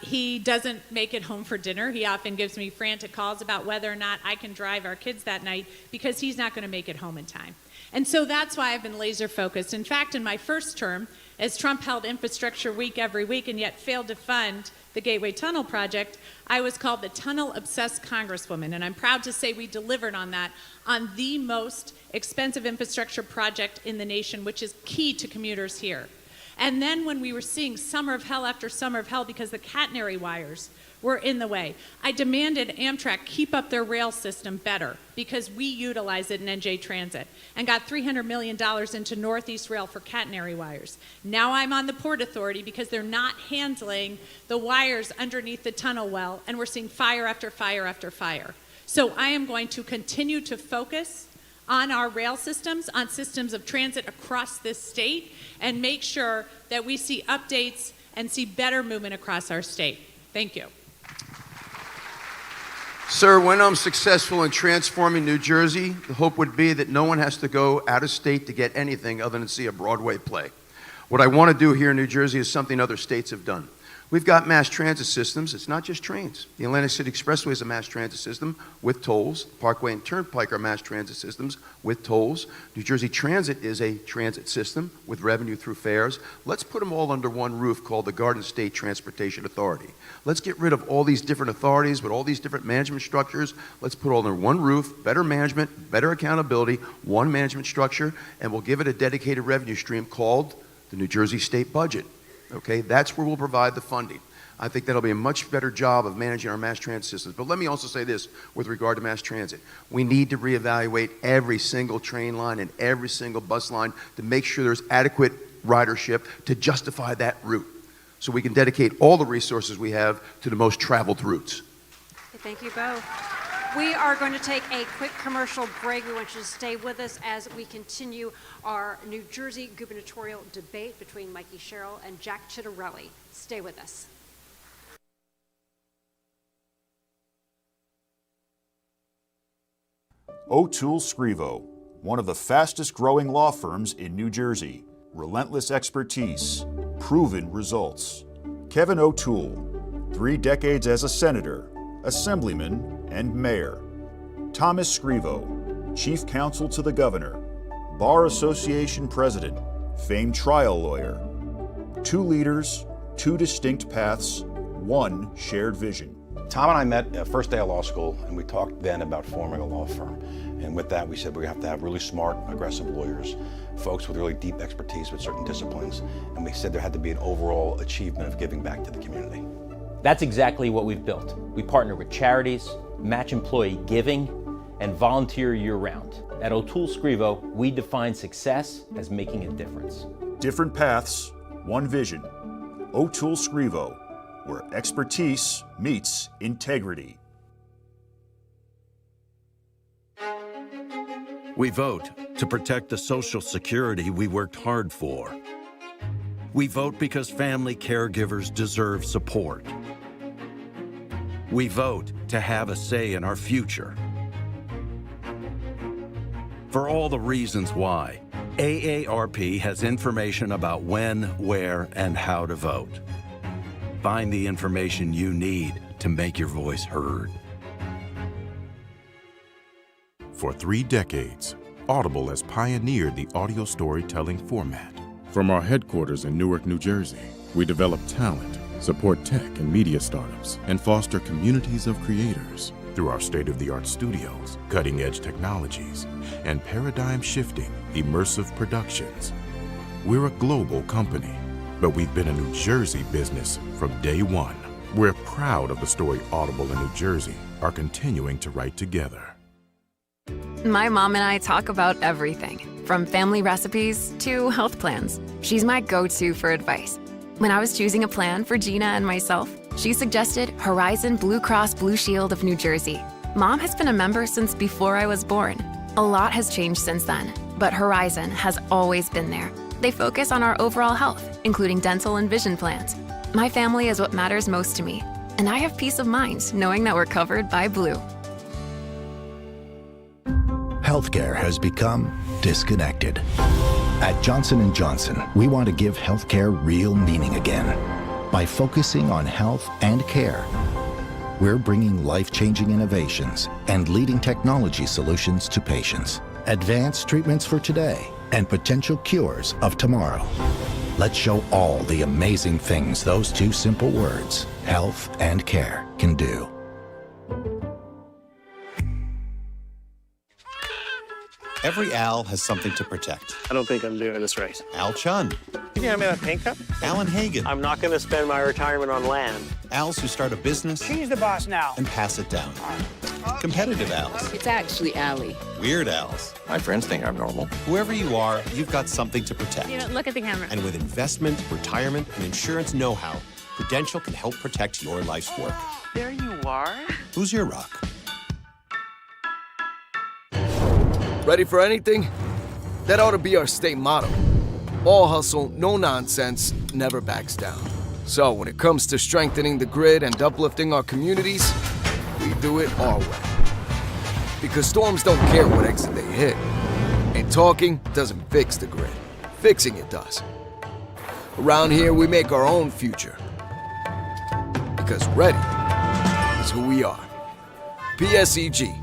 He doesn't make it home for dinner. He often gives me frantic calls about whether or not I can drive our kids that night because he's not going to make it home in time. And so that's why I've been laser focused. In fact, in my first term, as Trump held Infrastructure Week every week and yet failed to fund the Gateway Tunnel project, I was called the tunnel-obsessed Congresswoman, and I'm proud to say we delivered on that, on the most expensive infrastructure project in the nation, which is key to commuters here. And then when we were seeing summer of hell after summer of hell because the catenary wires were in the way, I demanded Amtrak keep up their rail system better because we utilize it in ONNJ Transit and got $300 million into Northeast Rail for catenary wires. Now I'm on the Port Authority because they're not handling the wires underneath the tunnel well, and we're seeing fire after fire after fire. So I am going to continue to focus on our rail systems, on systems of transit across this state, and make sure that we see updates and see better movement across our state. Thank you. Sir, when I'm successful in transforming New Jersey, the hope would be that no one has to go out of state to get anything other than see a Broadway play. What I want to do here in New Jersey is something other states have done. We've got mass transit systems. It's not just trains. The Atlantic City Expressway is a mass transit system with tolls. Parkway and Turnpike are mass transit systems with tolls. New Jersey Transit is a transit system with revenue through fares. Let's put them all under one roof called the Garden State Transportation Authority. Let's get rid of all these different authorities with all these different management structures. Let's put all under one roof, better management, better accountability, one management structure, and we'll give it a dedicated revenue stream called the New Jersey State Budget. Okay, that's where we'll provide the funding. I think that'll be a much better job of managing our mass transit systems. But let me also say this with regard to mass transit. We need to reevaluate every single train line and every single bus line to make sure there's adequate ridership to justify that route, so we can dedicate all the resources we have to the most traveled routes. Thank you both. We are going to take a quick commercial break. We want you to stay with us as we continue our New Jersey gubernatorial debate between Mikie Sherrill and Jack Ciattarelli. Stay with us. O'Toole Scrivo, one of the fastest growing law firms in New Jersey. Relentless expertise, proven results. Kevin O'Toole, 3 decades as a senator, assemblyman, and mayor. Thomas Scrivo, chief counsel to the governor, Bar Association president, famed trial lawyer. 2 leaders, 2 distinct paths, 1 shared vision. Tom and I met first day of law school, and we talked then about forming a law firm. And with that, we said we have to have really smart, aggressive lawyers, folks with really deep expertise with certain disciplines. And we said there had to be an overall achievement of giving back to the community. That's exactly what we've built. We partner with charities, match employee giving, and volunteer year-round. At O'Toole Scrivo, we define success as making a difference. Different paths, one vision. O'Toole Scrivo, where expertise meets integrity. We vote to protect the Social Security we worked hard for. We vote because family caregivers deserve support. We vote to have a say in our future. For all the reasons why, AARP has information about when, where, and how to vote. Find the information you need to make your voice heard. For 3 decades, Audible has pioneered the audio storytelling format. From our headquarters in Newark, New Jersey, we develop talent, support tech and media startups, and foster communities of creators. Through our state-of-the-art studios, cutting-edge technologies, and paradigm-shifting, immersive productions. We're a global company, but we've been a New Jersey business from day one. We're proud of the story Audible and New Jersey are continuing to write together. My mom and I talk about everything, from family recipes to health plans. She's my go-to for advice. When I was choosing a plan for Gina and myself, she suggested Horizon Blue Cross Blue Shield of New Jersey. Mom has been a member since before I was born. A lot has changed since then, but Horizon has always been there. They focus on our overall health, including dental and vision plans. My family is what matters most to me, and I have peace of mind knowing that we're covered by Blue. Healthcare has become disconnected. At Johnson & Johnson, we want to give healthcare real meaning again. By focusing on health and care, we're bringing life-changing innovations and leading technology solutions to patients. Advanced treatments for today and potential cures of tomorrow. Let's show all the amazing things those 2 simple words, health and care, can do. Every owl has something to protect. I don't think I'm doing this right. Al Chun. You think I'm in a pink cup? Alan Hagen. I'm not going to spend my retirement on land. Owls who start a business. She's the boss now. And pass it down. Competitive owls. It's actually Allie. Weird owls. My friends think I'm normal. Whoever you are, you've got something to protect. Look at the camera. And with investment, retirement, and insurance know-how, Prudential can help protect your life's work. There you are. Who's your rock? Ready for anything? That ought to be our state motto. All hustle, no nonsense, never backs down. So when it comes to strengthening the grid and uplifting our communities, we do it our way. Because storms don't care what exit they hit. And talking doesn't fix the grid. Fixing it does. Around here, we make our own future. Because ready is who we are. PSEG.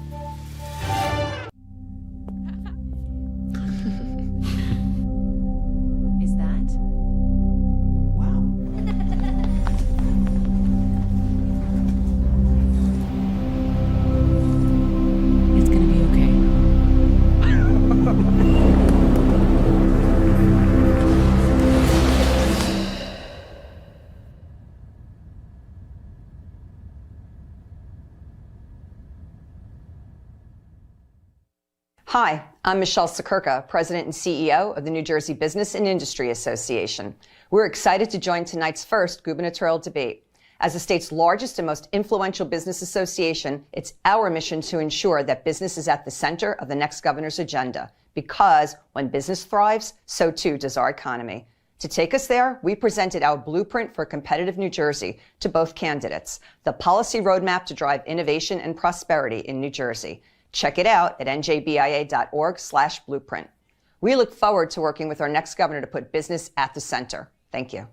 Hi, I'm Michelle Sakurka, President and CEO of the New Jersey Business and Industry Association. We're excited to join tonight's first gubernatorial debate. As the state's largest and most influential business association, it's our mission to ensure that business is at the center of the next governor's agenda, because when business thrives, so too does our economy. To take us there, we presented our blueprint for competitive New Jersey to both candidates, the policy roadmap to drive innovation and prosperity in New Jersey. Check it out at njbia.org/blueprint. We look forward to working with our next governor to put business at the center. Thank you.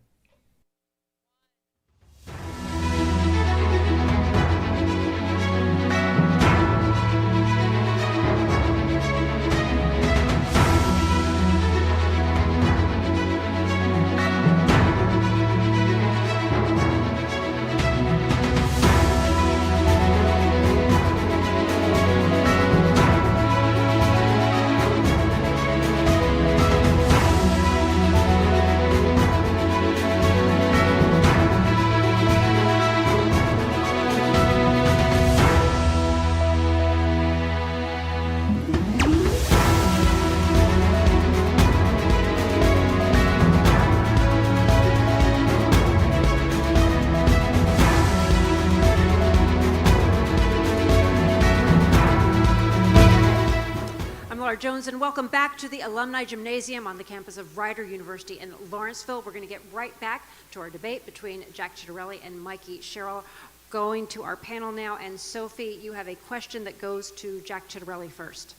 microphones and welcome back to the Alumni Gymnasium on the campus of Rider University in Lawrenceville. We're going to get right back to our debate between Jack Ciattarelli and Mikie Sherrill. Going to our panel now, and Sophie, you have a question that goes to Jack Ciattarelli first.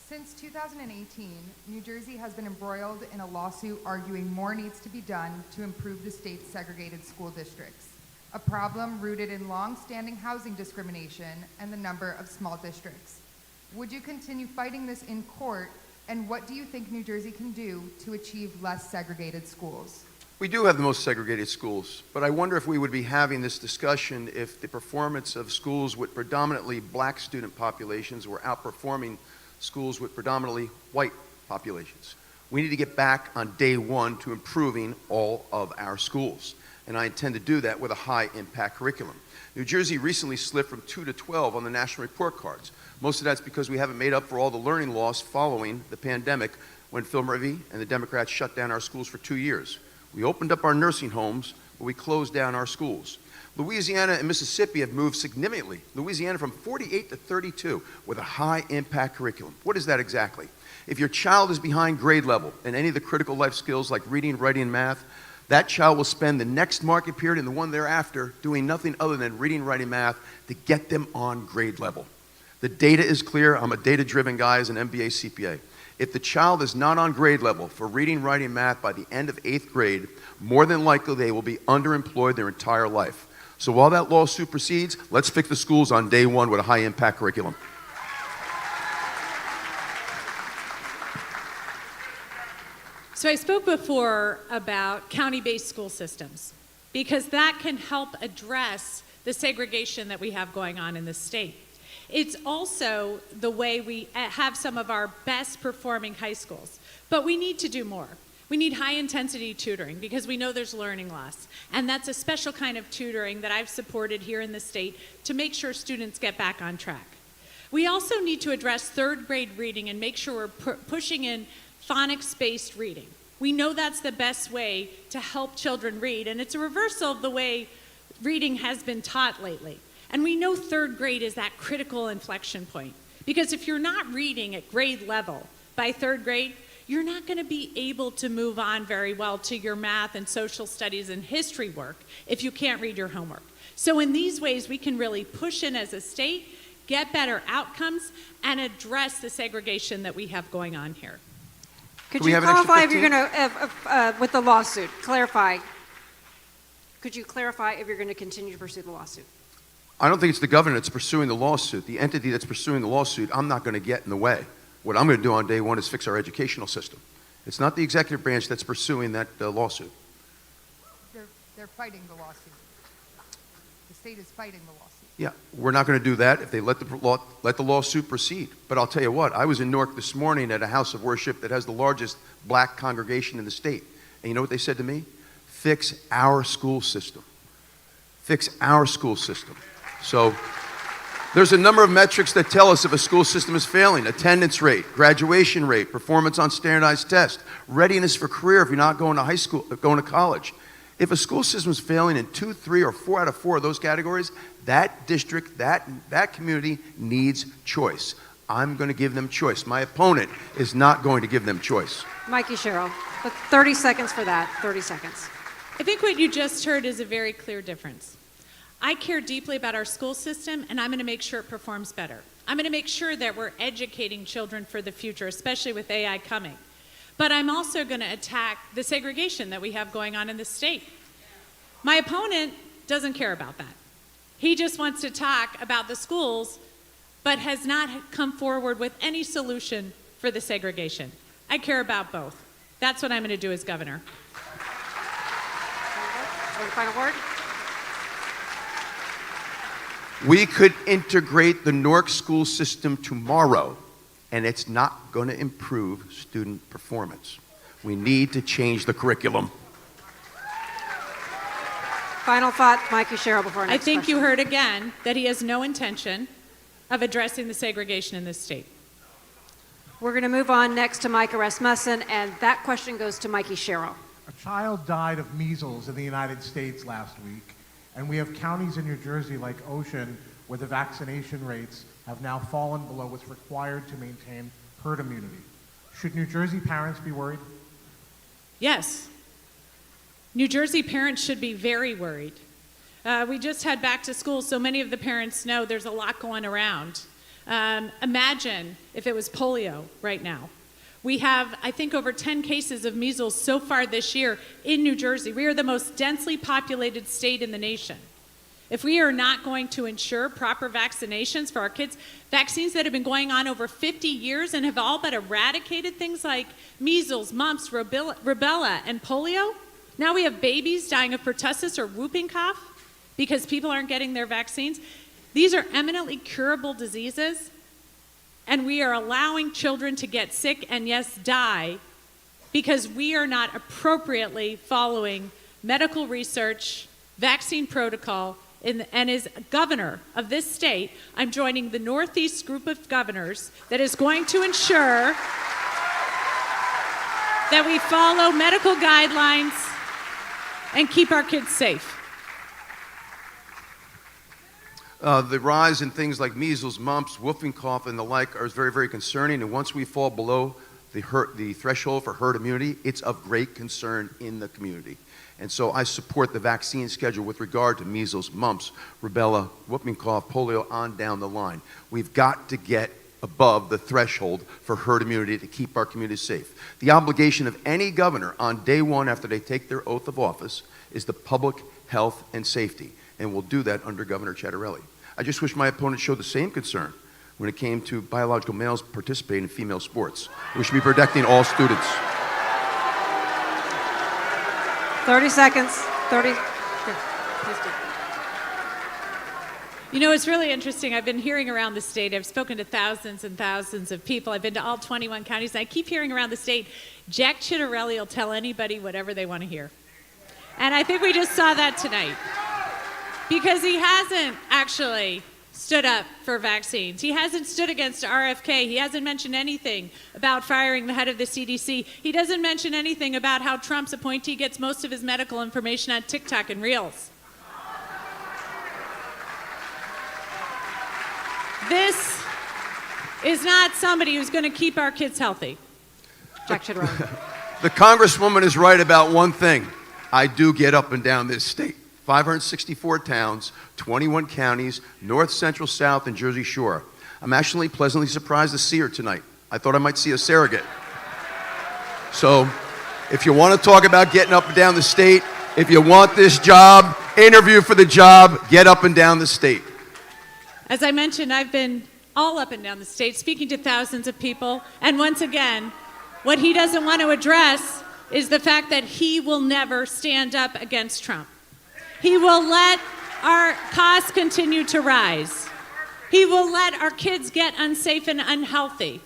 Since 2018, New Jersey has been embroiled in a lawsuit arguing more needs to be done to improve the state's segregated school districts, a problem rooted in long-standing housing discrimination and the number of small districts. Would you continue fighting this in court, and what do you think New Jersey can do to achieve less segregated schools? We do have the most segregated schools, but I wonder if we would be having this discussion if the performance of schools with predominantly black student populations were outperforming schools with predominantly white populations. We need to get back on day one to improving all of our schools, and I intend to do that with a high-impact curriculum. New Jersey recently slipped from 2 to 12 on the national report cards. Most of that's because we haven't made up for all the learning loss following the pandemic when Phil Murphy and the Democrats shut down our schools for 2 years. We opened up our nursing homes, but we closed down our schools. Louisiana and Mississippi have moved significantly. Louisiana from 48 to 32 with a high-impact curriculum. What is that exactly? If your child is behind grade level in any of the critical life skills like reading, writing, and math, that child will spend the next market period and the one thereafter doing nothing other than reading, writing, math to get them on grade level. The data is clear. I'm a data-driven guy as an MBA CPA. If the child is not on grade level for reading, writing, math by the end of 8th grade, more than likely they will be underemployed their entire life. So while that lawsuit proceeds, let's fix the schools on day one with a high-impact curriculum. So I spoke before about county-based school systems because that can help address the segregation that we have going on in the state. It's also the way we have some of our best performing high schools, but we need to do more. We need high-intensity tutoring because we know there's learning loss, and that's a special kind of tutoring that I've supported here in the state to make sure students get back on track. We also need to address third grade reading and make sure we're pushing in phonics-based reading. We know that's the best way to help children read, and it's a reversal of the way reading has been taught lately. And we know third grade is that critical inflection point, because if you're not reading at grade level by third grade, you're not going to be able to move on very well to your math and social studies and history work if you can't read your homework. So in these ways, we can really push in as a state, get better outcomes, and address the segregation that we have going on here. Could you qualify if you're going to, with the lawsuit, clarify? Could you clarify if you're going to continue to pursue the lawsuit? I don't think it's the governor that's pursuing the lawsuit. The entity that's pursuing the lawsuit, I'm not going to get in the way. What I'm going to do on day one is fix our educational system. It's not the executive branch that's pursuing that lawsuit. They're fighting the lawsuit. The state is fighting the lawsuit. Yeah, we're not going to do that if they let the lawsuit proceed. But I'll tell you what, I was in Newark this morning at a house of worship that has the largest black congregation in the state. And you know what they said to me? Fix our school system. Fix our school system. So there's a number of metrics that tell us if a school system is failing: attendance rate, graduation rate, performance on standardized tests, readiness for career if you're not going to high school, going to college. If a school system is failing in 2, 3, or 4 out of 4 of those categories, that district, that community needs choice. I'm going to give them choice. My opponent is not going to give them choice. Mikie Sherrill, but 30 seconds for that, 30 seconds. I think what you just heard is a very clear difference. I care deeply about our school system, and I'm going to make sure it performs better. I'm going to make sure that we're educating children for the future, especially with AI coming. But I'm also going to attack the segregation that we have going on in the state. My opponent doesn't care about that. He just wants to talk about the schools, but has not come forward with any solution for the segregation. I care about both. That's what I'm going to do as governor. One final word. We could integrate the Newark school system tomorrow, and it's not going to improve student performance. We need to change the curriculum. Final thought, Mikie Sherrill, before our next I think question. you heard again that he has no intention of addressing the segregation in this state. We're going to move on next to Micah Rasmussen, and that question goes to Mikie Sherrill. A child died of measles in the United States last week, and we have counties in New Jersey like Ocean where the vaccination rates have now fallen below what's required to maintain herd immunity. Should New Jersey parents be worried? Yes. New Jersey parents should be very worried. We just had back to school, so many of the parents know there's a lot going around. Imagine if it was polio right now. We have, I think, over 10 cases of measles so far this year in New Jersey. We are the most densely populated state in the nation. If we are not going to ensure proper vaccinations for our kids, vaccines that have been going on over 50 years and have all but eradicated things like measles, mumps, rubella, and polio, now we have babies dying of pertussis or whooping cough because people aren't getting their vaccines. These are eminently curable diseases, and we are allowing children to get sick and, yes, die because we are not appropriately following medical research, vaccine protocol, and as governor of this state, I'm joining the Northeast group of governors that is going to ensure that we follow medical guidelines and keep our kids safe. The rise in things like measles, mumps, whooping cough, and the like are very, very concerning. And once we fall below the threshold for herd immunity, it's of great concern in the community. And so I support the vaccine schedule with regard to measles, mumps, rubella, whooping cough, polio, on down the line. We've got to get above the threshold for herd immunity to keep our communities safe. The obligation of any governor on day one after they take their oath of office is the public health and safety, and we'll do that under Governor Ciattarelli. I just wish my opponent showed the same concern when it came to biological males participating in female sports. We should be protecting all students. 30 seconds. 30. You know, it's really interesting. I've been hearing around the state. I've spoken to thousands and thousands of people. I've been to all 21 counties, and I keep hearing around the state, Jack Ciattarelli will tell anybody whatever they want to hear. And I think we just saw that tonight. Because he hasn't actually stood up for vaccines. He hasn't stood against RFK. He hasn't mentioned anything about firing the head of the CDC. He doesn't mention anything about how Trump's appointee gets most of his medical information on TikTok and Reels. This is not somebody who's going to keep our kids healthy. Jack Ciattarelli. The Congresswoman is right about one thing. I do get up and down this state. 564 towns, 21 counties, north, central, south, and Jersey Shore. I'm actually pleasantly surprised to see her tonight. I thought I might see a surrogate. So, if you want to talk about getting up and down the state, if you want this job, interview for the job, get up and down the state. As I mentioned, I've been all up and down the state speaking to thousands of people, and once again, what he doesn't want to address is the fact that he will never stand up against Trump. He will let our costs continue to rise. He will let our kids get unsafe and unhealthy.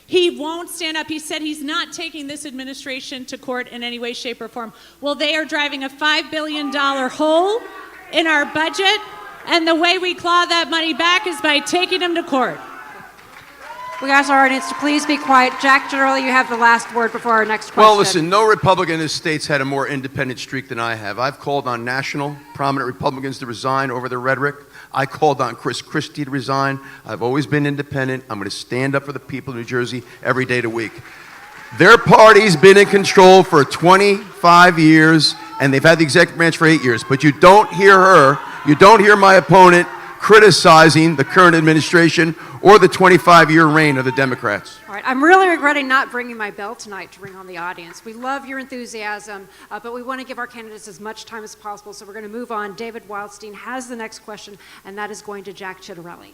He won't stand up. He said he's not taking this administration to court in any way, shape, or form. Well, they are driving a $5 billion hole in our budget, and the way we claw that money back is by taking them to court. We ask our audience to please be quiet. Jack Ciattarelli, you have the last word before our next question. Well, listen, no Republican in this state's had a more independent streak than I have. I've called on national prominent Republicans to resign over their rhetoric. I called on Chris Christie to resign. I've always been independent. I'm going to stand up for the people of New Jersey every day of the week. Their party's been in control for 25 years, and they've had the executive branch for 8 years. But you don't hear her, you don't hear my opponent criticizing the current administration or the 25-year reign of the Democrats. All right, I'm really regretting not bringing my bell tonight to ring on the audience. We love your enthusiasm, but we want to give our candidates as much time as possible, so we're going to move on. David Wildstein has the next question, and that is going to Jack Ciattarelli.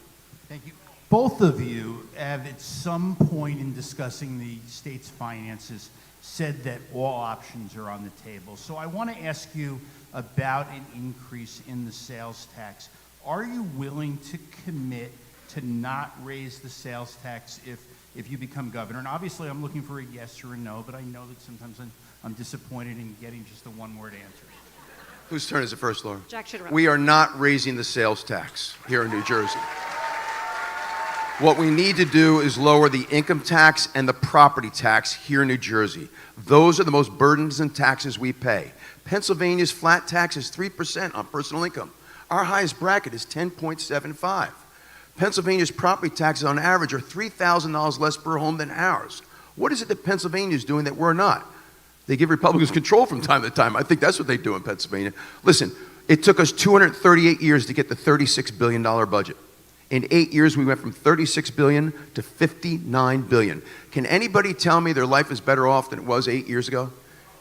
Thank you. Both of you have at some point in discussing the state's finances said that all options are on the table. So I want to ask you about an increase in the sales tax. Are you willing to commit to not raise the sales tax if you become governor? And obviously I'm looking for a yes or a no, but I know that sometimes I'm disappointed in getting just the one-word answers. Whose turn is it first, Laura? Jack Ciattarelli. We are not raising the sales tax here in New Jersey. What we need to do is lower the income tax and the property tax here in New Jersey. Those are the most burdensome taxes we pay. Pennsylvania's flat tax is 3% on personal income. Our highest bracket is 10.75. Pennsylvania's property taxes on average are $3,000 less per home than ours. What is it that Pennsylvania is doing that we're not? They give Republicans control from time to time. I think that's what they do in Pennsylvania. Listen, it took us 238 years to get the $36 billion budget. In 8 years, we went from $36 billion to $59 billion. Can anybody tell me their life is better off than it was 8 years ago?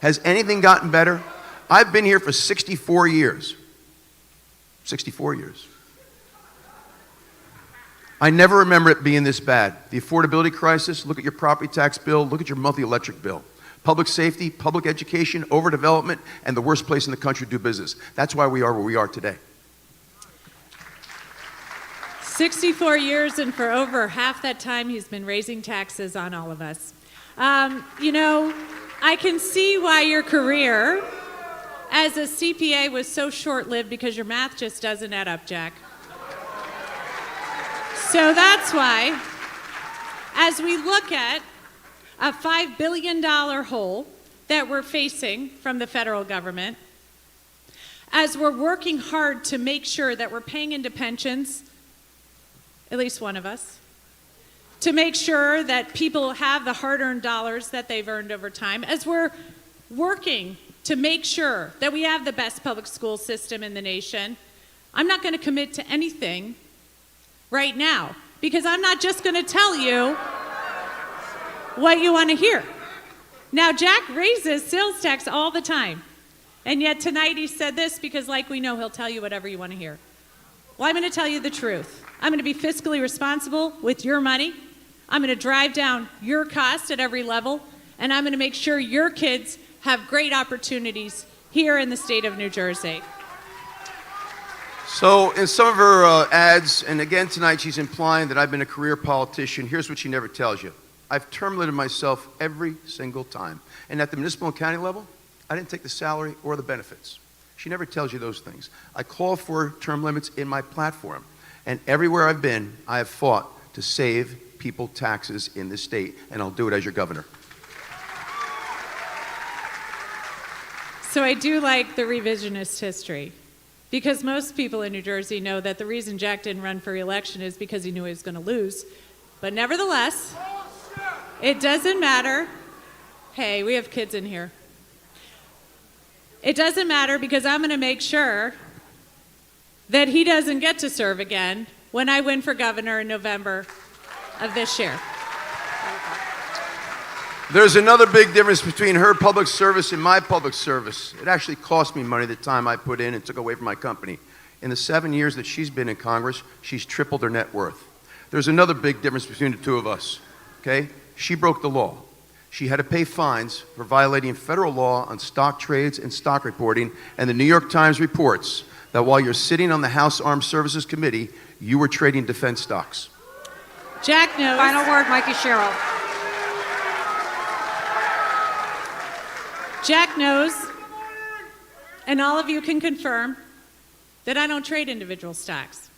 Has anything gotten better? I've been here for 64 years. 64 years. I never remember it being this bad. The affordability crisis, look at your property tax bill, look at your monthly electric bill. Public safety, public education, overdevelopment, and the worst place in the country to do business. That's why we are where we are today. 64 years, and for over half that time, he's been raising taxes on all of us. You know, I can see why your career as a CPA was so short-lived, because your math just doesn't add up, Jack. So that's why, as we look at a $5 billion hole that we're facing from the federal government, as we're working hard to make sure that we're paying into pensions, at least one of us, to make sure that people have the hard-earned dollars that they've earned over time, as we're working to make sure that we have the best public school system in the nation, I'm not going to commit to anything right now, because I'm not just going to tell you what you want to hear. Now, Jack raises sales tax all the time, and yet tonight he said this because, like we know, he'll tell you whatever you want to hear. Well, I'm going to tell you the truth. I'm going to be fiscally responsible with your money. I'm going to drive down your cost at every level, and I'm going to make sure your kids have great opportunities here in the state of New Jersey. So in some of her ads, and again tonight she's implying that I've been a career politician. Here's what she never tells you. I've term limited myself every single time. And at the municipal and county level, I didn't take the salary or the benefits. She never tells you those things. I call for term limits in my platform. And everywhere I've been, I have fought to save people taxes in this state, and I'll do it as your governor. So I do like the revisionist history, because most people in New Jersey know that the reason Jack didn't run for re-election is because he knew he was going to lose. But nevertheless, it doesn't matter. Hey, we have kids in here. It doesn't matter, because I'm going to make sure that he doesn't get to serve again when I win for governor in November of this year. There's another big difference between her public service and my public service. It actually cost me money the time I put in and took away from my company. In the 7 years that she's been in Congress, she's tripled her net worth. There's another big difference between the two of us, okay? She broke the law. She had to pay fines for violating federal law on stock trades and stock reporting, and the New York Times reports that while you're sitting on the House Armed Services Committee, you were trading defense stocks. Jack knows. Final word, Mikie Sherrill. Jack knows, and all of you can confirm, that I don't trade individual stocks.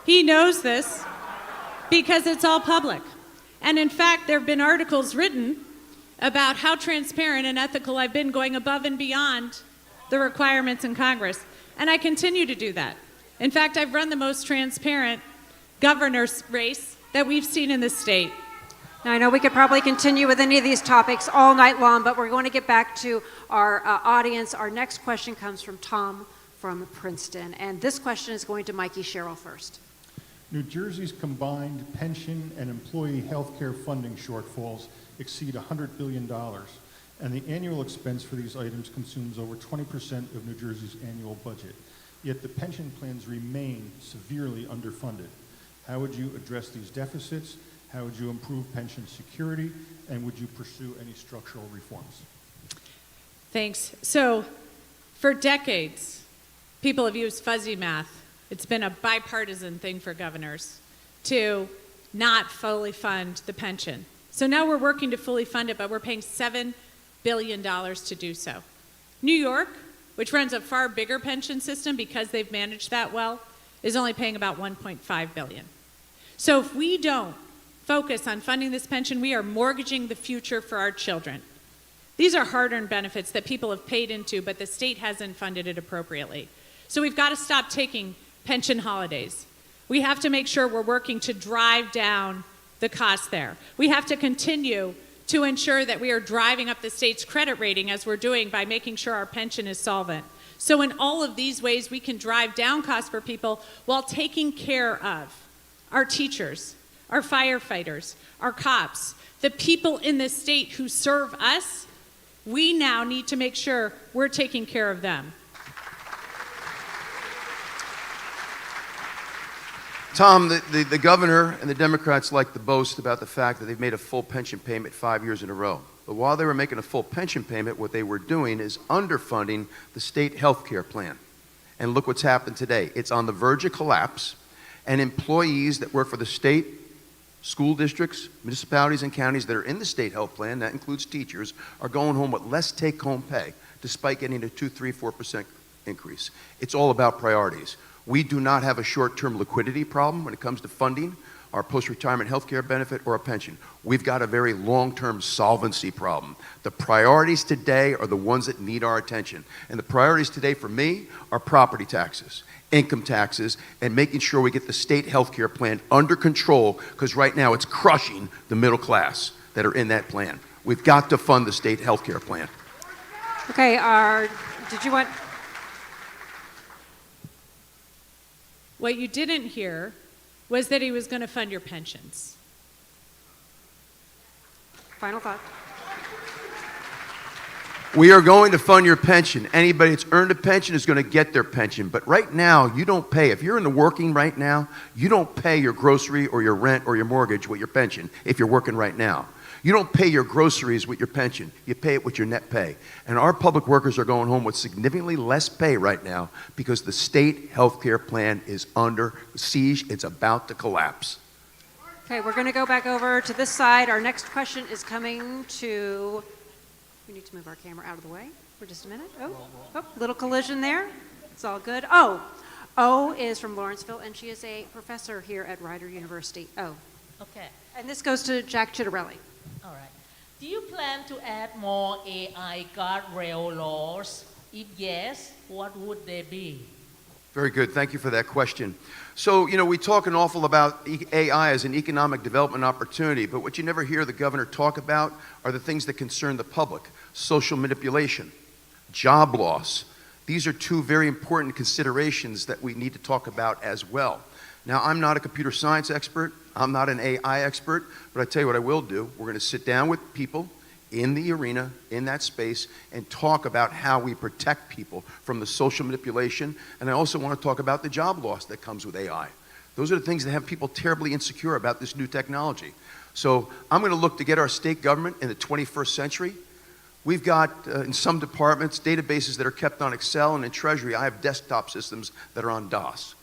He knows this because it's all public. And in fact, there have been articles written about how transparent and ethical I've been, going above and beyond the requirements in Congress. And I continue to do that. In fact, I've run the most transparent governor's race that we've seen in this state. Now, I know we could probably continue with any of these topics all night long, but we're going to get back to our audience. Our next question comes from Tom from Princeton, and this question is going to Mikie Sherrill first. New Jersey's combined pension and employee health care funding shortfalls exceed $100 billion, and the annual expense for these items consumes over 20% of New Jersey's annual budget. Yet the pension plans remain severely underfunded. How would you address these deficits? How would you improve pension security? And would you pursue any structural reforms? Thanks. So, for decades, people have used fuzzy math. It's been a bipartisan thing for governors to not fully fund the pension. So now we're working to fully fund it, but we're paying $7 billion to do so. New York, which runs a far bigger pension system because they've managed that well, is only paying about $1.5 billion. So if we don't focus on funding this pension, we are mortgaging the future for our children. These are hard-earned benefits that people have paid into, but the state hasn't funded it appropriately. So we've got to stop taking pension holidays. We have to make sure we're working to drive down the cost there. We have to continue to ensure that we are driving up the state's credit rating as we're doing by making sure our pension is solvent. So in all of these ways, we can drive down costs for people while taking care of our teachers, our firefighters, our cops, the people in this state who serve us. We now need to make sure we're taking care of them. Tom, the governor and the Democrats like to boast about the fact that they've made a full pension payment 5 years in a row. But while they were making a full pension payment, what they were doing is underfunding the state health care plan. And look what's happened today. It's on the verge of collapse, and employees that work for the state, school districts, municipalities, and counties that are in the state health plan, that includes teachers, are going home with less take-home pay, despite getting a 2, 3, 4% increase. It's all about priorities. We do not have a short-term liquidity problem when it comes to funding our post-retirement health care benefit or a pension. We've got a very long-term solvency problem. The priorities today are the ones that need our attention. And the priorities today for me are property taxes, income taxes, and making sure we get the state health care plan under control, because right now it's crushing the middle class that are in that plan. We've got to fund the state health care plan. Okay, did you want... What you didn't hear was that he was going to fund your pensions. Final thought. We are going to fund your pension. Anybody that's earned a pension is going to get their pension. But right now, you don't pay. If you're in the working right now, you don't pay your grocery or your rent or your mortgage with your pension if you're working right now. You don't pay your groceries with your pension. You pay it with your net pay. And our public workers are going home with significantly less pay right now because the state health care plan is under siege. It's about to collapse. Okay, we're going to go back over to this side. Our next question is coming to... We need to move our camera out of the way for just a minute. Oh, little collision there. It's all good. O is from Lawrenceville, and she is a professor here at Rider University. Okay. And this goes to Jack Ciattarelli. All right. Do you plan to add more AI guardrail laws? If yes, what would they be? Very good. Thank you for that question. So, we talk an awful about AI as an economic development opportunity, but what you never hear the governor talk about are the things that concern the public. Social manipulation, job loss. These are two very important considerations that we need to talk about as well. Now, I'm not a computer science expert. I'm not an AI expert, but I tell you what I will do. We're going to sit down with people in the arena, in that space, and talk about how we protect people from the social manipulation. And I also want to talk about the job loss that comes with AI. Those are the things that have people terribly insecure about this new technology. So I'm going to look to get our state government in the 21st century. We've got, in some departments, databases that are kept on Excel, and in Treasury, I have desktop systems that are on DOS.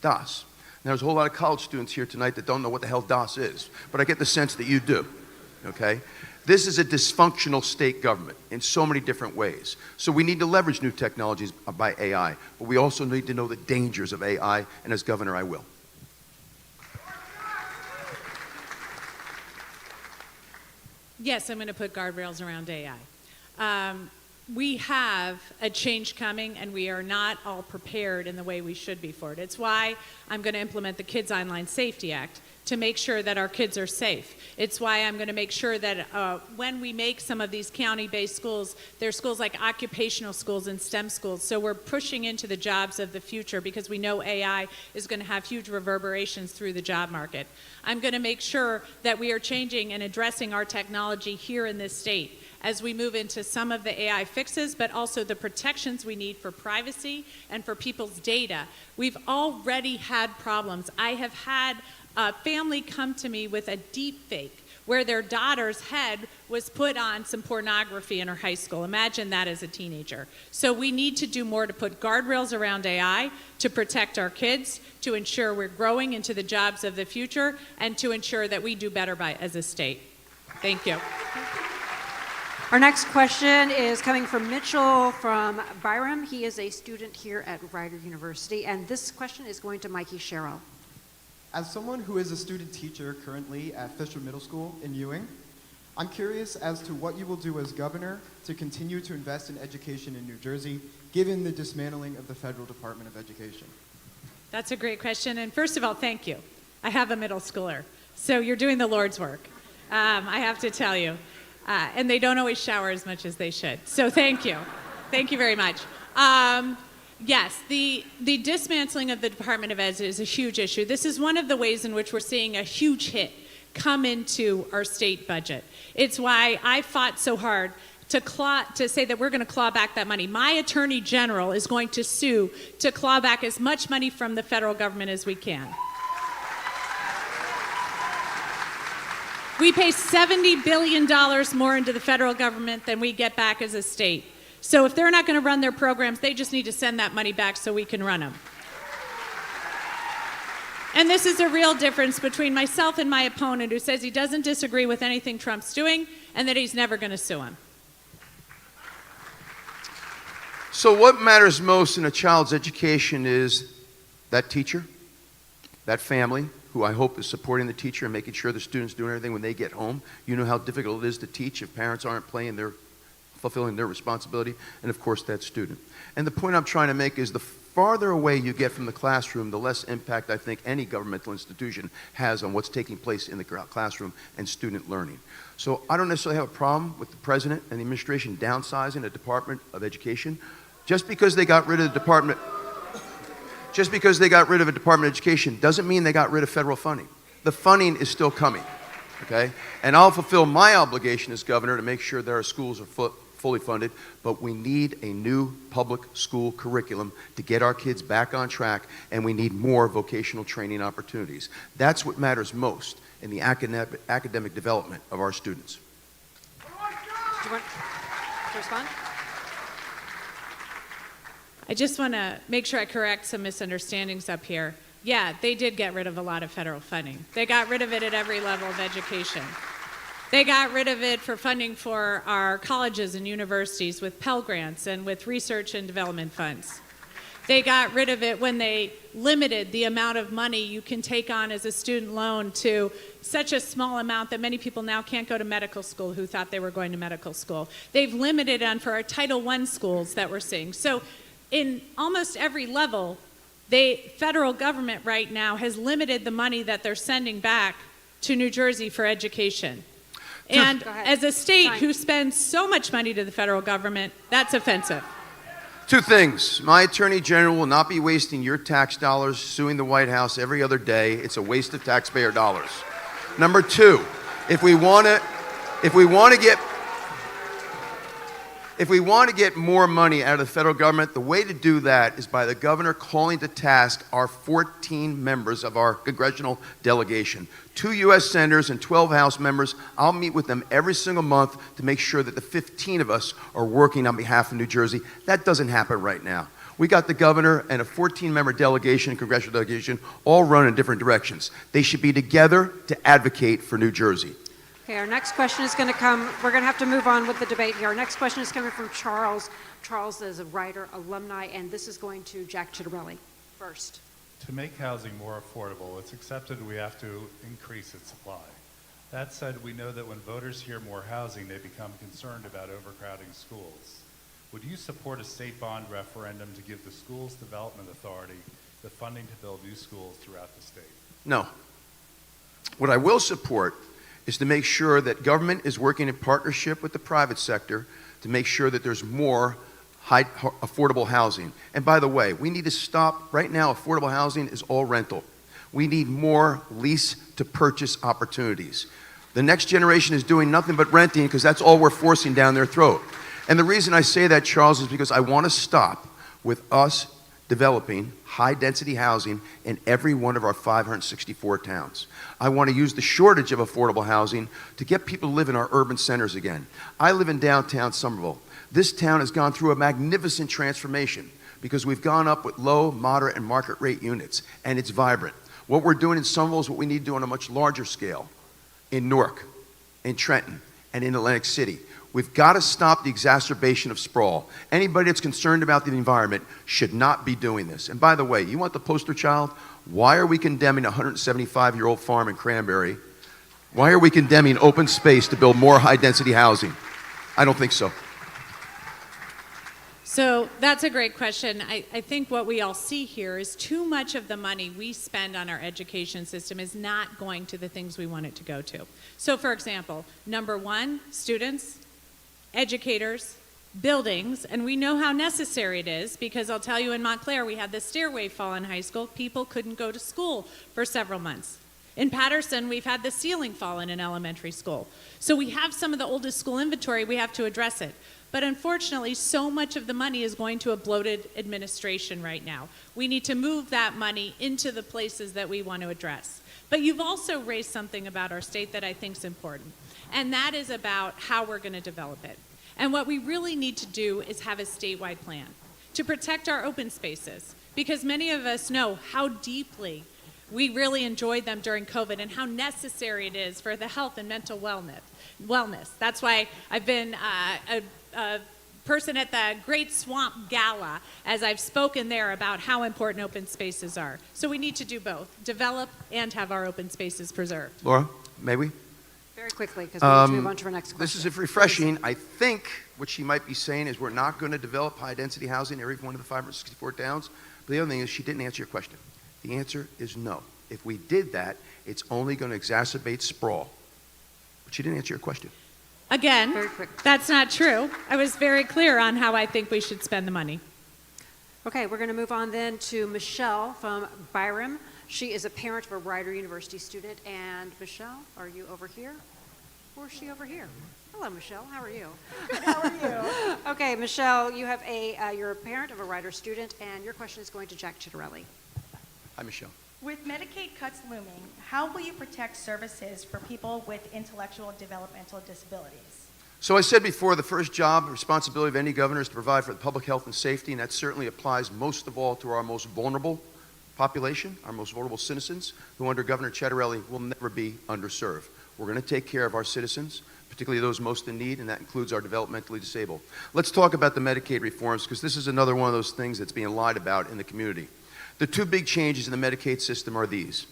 DOS. Now, there's a whole lot of college students here tonight that don't know what the hell DOS is, but I get the sense that you do, okay? This is a dysfunctional state government in so many different ways. So we need to leverage new technologies by AI, but we also need to know the dangers of AI, and as governor, I will. Yes, I'm going to put guardrails around AI. We have a change coming, and we are not all prepared in the way we should be for it. It's why I'm going to implement the Kids Online Safety Act to make sure that our kids are safe. It's why I'm going to make sure that when we make some of these county-based schools, they're schools like occupational schools and STEM schools. So we're pushing into the jobs of the future because we know AI is going to have huge reverberations through the job market. I'm going to make sure that we are changing and addressing our technology here in this state as we move into some of the AI fixes, but also the protections we need for privacy and for people's data. We've already had problems. I have had a family come to me with a deep fake where their daughter's head was put on some pornography in her high school. Imagine that as a teenager. So we need to do more to put guardrails around AI, to protect our kids, to ensure we're growing into the jobs of the future, and to ensure that we do better as a state. Thank you. Our next question is coming from Mitchell from Byram. He is a student here at Rider University, and this question is going to Mikie Sherrill. As someone who is a student teacher currently at Fisher Middle School in Ewing, I'm curious as to what you will do as governor to continue to invest in education in New Jersey, given the dismantling of the Federal Department of Education. That's a great question. And first of all, thank you. I have a middle schooler, so you're doing the Lord's work, I have to tell you. And they don't always shower as much as they should. So thank you. Thank you very much. Yes, the dismantling of the Department of Ed is a huge issue. This is one of the ways in which we're seeing a huge hit come into our state budget. It's why I fought so hard to say that we're going to claw back that money. My attorney general is going to sue to claw back as much money from the federal government as we can. We pay $70 billion more into the federal government than we get back as a state. So if they're not going to run their programs, they just need to send that money back so we can run them. And this is a real difference between myself and my opponent, who says he doesn't disagree with anything Trump's doing and that he's never going to sue him. So what matters most in a child's education is that teacher, that family, who I hope is supporting the teacher and making sure the student's doing everything when they get home. You know how difficult it is to teach if parents aren't fulfilling their responsibility, and of course that student. And the point I'm trying to make is the farther away you get from the classroom, the less impact I think any governmental institution has on what's taking place in the classroom and student learning. So I don't necessarily have a problem with the president and the administration downsizing the Department of Education. Just because they got rid of the Department of Education doesn't mean they got rid of federal funding. The funding is still coming, okay? And I'll fulfill my obligation as governor to make sure that our schools are fully funded, but we need a new public school curriculum to get our kids back on track, and we need more vocational training opportunities. That's what matters most in the academic development of our students. Do you want to respond? I just want to make sure I correct some misunderstandings up here. Yeah, they did get rid of a lot of federal funding. They got rid of it at every level of education. They got rid of it for funding for our colleges and universities with Pell Grants and with research and development funds. They got rid of it when they limited the amount of money you can take on as a student loan to such a small amount that many people now can't go to medical school who thought they were going to medical school. They've limited on for our Title I schools that we're seeing. So in almost every level, the federal government right now has limited the money that they're sending back to New Jersey for education. And as a state who spends so much money to the federal government, that's offensive. Two things. My attorney general will not be wasting your tax dollars suing the White House every other day. It's a waste of taxpayer dollars. Number two, if we want to get more money out of the federal government, the way to do that is by the governor calling to task our 14 members of our congressional delegation. 2 U.S. senators and 12 House members. I'll meet with them every single month to make sure that the 15 of us are working on behalf of New Jersey. That doesn't happen right now. We got the governor and a 14-member delegation, congressional delegation, all run in different directions. They should be together to advocate for New Jersey. Okay, our next question is going to come. We're going to have to move on with the debate here. Our next question is coming from Charles. Charles is a writer, alumni, and this is going to Jack Ciattarelli first. To make housing more affordable, it's accepted we have to increase its supply. That said, we know that when voters hear more housing, they become concerned about overcrowding schools. Would you support a state bond referendum to give the Schools Development Authority the funding to build new schools throughout the state? No. What I will support is to make sure that government is working in partnership with the private sector to make sure that there's more affordable housing. And by the way, we need to stop, right now affordable housing is all rental. We need more lease to purchase opportunities. The next generation is doing nothing but renting because that's all we're forcing down their throat. And the reason I say that, Charles, is because I want to stop with us developing high-density housing in every one of our 564 towns. I want to use the shortage of affordable housing to get people to live in our urban centers again. I live in downtown Somerville. This town has gone through a magnificent transformation because we've gone up with low, moderate, and market rate units, and it's vibrant. What we're doing in Somerville is what we need to do on a much larger scale in Newark, in Trenton, and in Atlantic City. We've got to stop the exacerbation of sprawl. Anybody that's concerned about the environment should not be doing this. And by the way, you want the poster child? Why are we condemning a 175-year-old farm in Cranberry? Why are we condemning open space to build more high-density housing? I don't think so. So that's a great question. I think what we all see here is too much of the money we spend on our education system is not going to the things we want it to go to. So for example, number one, students, educators, buildings, and we know how necessary it is because I'll tell you in Montclair we had the stairway fall in high school. People couldn't go to school for several months. In Patterson, we've had the ceiling fall in an elementary school. So we have some of the oldest school inventory, we have to address it. But unfortunately, so much of the money is going to a bloated administration right now. We need to move that money into the places that we want to address. But you've also raised something about our state that I think is important, and that is about how we're going to develop it. And what we really need to do is have a statewide plan to protect our open spaces, because many of us know how deeply we really enjoyed them during COVID and how necessary it is for the health and mental wellness. That's why I've been a person at the Great Swamp Gala, as I've spoken there about how important open spaces are. So we need to do both, develop and have our open spaces preserved. Laura, may we? Very quickly, because we need to move on to our next question. This is refreshing. I think what she might be saying is we're not going to develop high-density housing in every one of the 564 towns. But the other thing is she didn't answer your question. The answer is no. If we did that, it's only going to exacerbate sprawl. But she didn't answer your question. Again, that's not true. I was very clear on how I think we should spend the money. Okay, we're going to move on then to Michelle from Byram. She is a parent of a Rider University student. And Michelle, are you over here? Or is she over here? Hello, Michelle. How are you? Good. How are you? Okay, Michelle, you have you're a parent of a Rider student, and your question is going to Jack Ciattarelli. Hi, Michelle. With Medicaid cuts looming, how will you protect services for people with intellectual and developmental disabilities? So I said before, the first job and responsibility of any governor is to provide for the public health and safety, and that certainly applies most of all to our most vulnerable population, our most vulnerable citizens, who under Governor Ciattarelli will never be underserved. We're going to take care of our citizens, particularly those most in need, and that includes our developmentally disabled. Let's talk about the Medicaid reforms, because this is another one of those things that's being lied about in the community. The two big changes in the Medicaid system are these.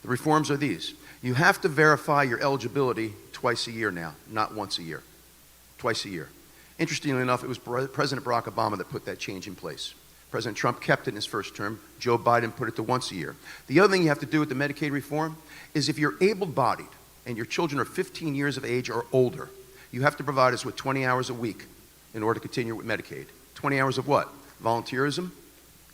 The reforms are these. You have to verify your eligibility twice a year now, not once a year. Twice a year. Interestingly enough, it was President Barack Obama that put that change in place. President Trump kept it in his first term. Joe Biden put it to once a year. The other thing you have to do with the Medicaid reform is if you're able-bodied and your children are 15 years of age or older, you have to provide us with 20 hours a week in order to continue with Medicaid. 20 hours of what? Volunteerism,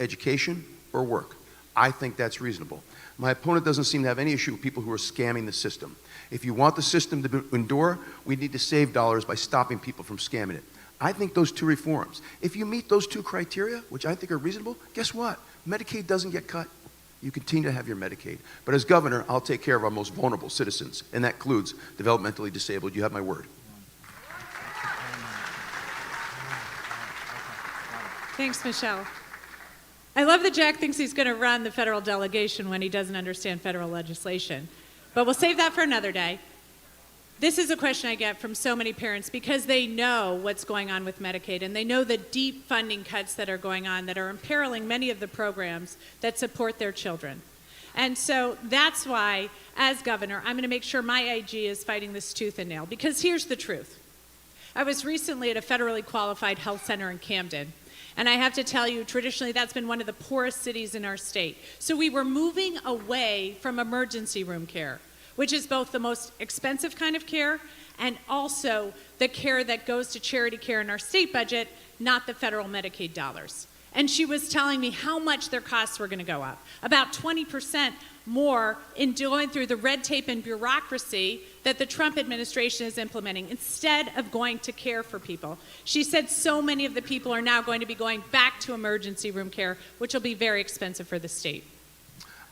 education, or work. I think that's reasonable. My opponent doesn't seem to have any issue with people who are scamming the system. If you want the system to endure, we need to save dollars by stopping people from scamming it. I think those two reforms, if you meet those two criteria, which I think are reasonable, guess what? Medicaid doesn't get cut. You continue to have your Medicaid. But as governor, I'll take care of our most vulnerable citizens, and that includes developmentally disabled. You have my word. Thanks, Michelle. I love that Jack thinks he's going to run the federal delegation when he doesn't understand federal legislation. But we'll save that for another day. This is a question I get from so many parents because they know what's going on with Medicaid and they know the deep funding cuts that are going on that are imperiling many of the programs that support their children. And so that's why, as governor, I'm going to make sure my AG is fighting this tooth and nail, because here's the truth. I was recently at a federally qualified health center in Camden. And I have to tell you, traditionally, that's been one of the poorest cities in our state. So we were moving away from emergency room care, which is both the most expensive kind of care and also the care that goes to charity care in our state budget, not the federal Medicaid dollars. And she was telling me how much their costs were going to go up, about 20% more in going through the red tape and bureaucracy that the Trump administration is implementing instead of going to care for people. She said so many of the people are now going to be going back to emergency room care, which will be very expensive for the state.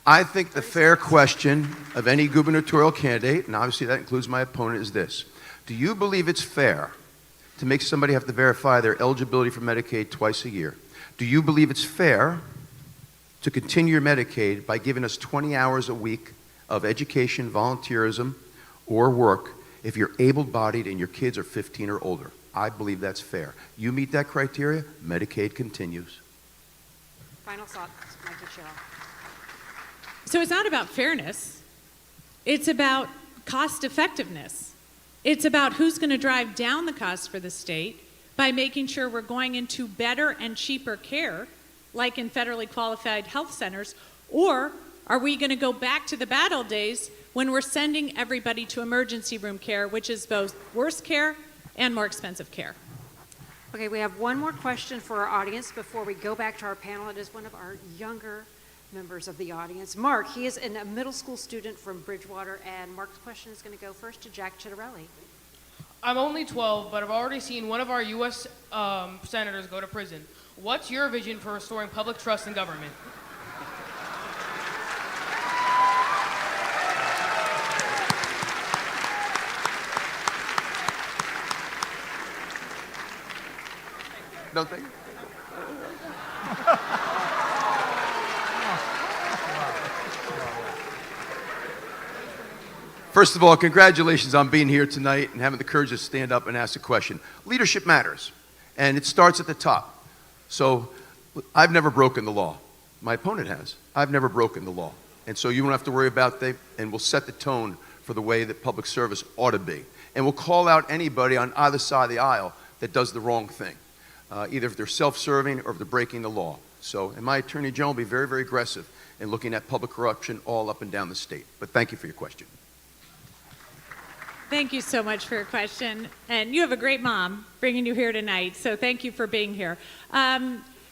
I think the fair question of any gubernatorial candidate, and obviously that includes my opponent, is this. Do you believe it's fair to make somebody have to verify their eligibility for Medicaid twice a year? Do you believe it's fair to continue your Medicaid by giving us 20 hours a week of education, volunteerism, or work if you're able-bodied and your kids are 15 or older? I believe that's fair. You meet that criteria, Medicaid continues. Final thoughts, Micah, Sherrill. So it's not about fairness. It's about cost effectiveness. It's about who's going to drive down the cost for the state, by making sure we're going into better and cheaper care, like in federally qualified health centers, or are we going to go back to the bad old days when we're sending everybody to emergency room care, which is both worse care and more expensive care? Okay, we have one more question for our audience before we go back to our panel. It is one of our younger members of the audience. Mark, he is a middle school student from Bridgewater, and Mark's question is going to go first to Jack Ciattarelli. I'm only 12, but I've already seen one of our U.S. senators go to prison. What's your vision for restoring public trust in government? No, thank you. First of all, congratulations on being here tonight and having the courage to stand up and ask a question. Leadership matters, and it starts at the top. So I've never broken the law. My opponent has. I've never broken the law. And so you don't have to worry about that, and we'll set the tone for the way that public service ought to be. And we'll call out anybody on either side of the aisle that does the wrong thing, either if they're self-serving or if they're breaking the law. So, and my Attorney General will be very, very aggressive in looking at public corruption all up and down the state. But thank you for your question. Thank you so much for your question. And you have a great mom bringing you here tonight, so thank you for being here.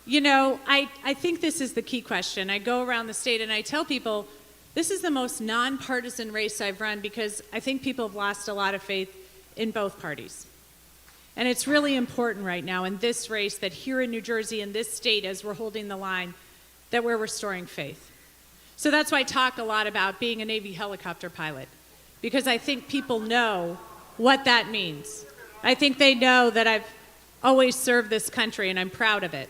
You know, I think this is the key question. I go around the state and I tell people, this is the most nonpartisan race I've run because I think people have lost a lot of faith in both parties. And it's really important right now in this race that here in New Jersey, in this state, as we're holding the line, that we're restoring faith. So that's why I talk a lot about being a Navy helicopter pilot, because I think people know what that means. I think they know that I've always served this country and I'm proud of it.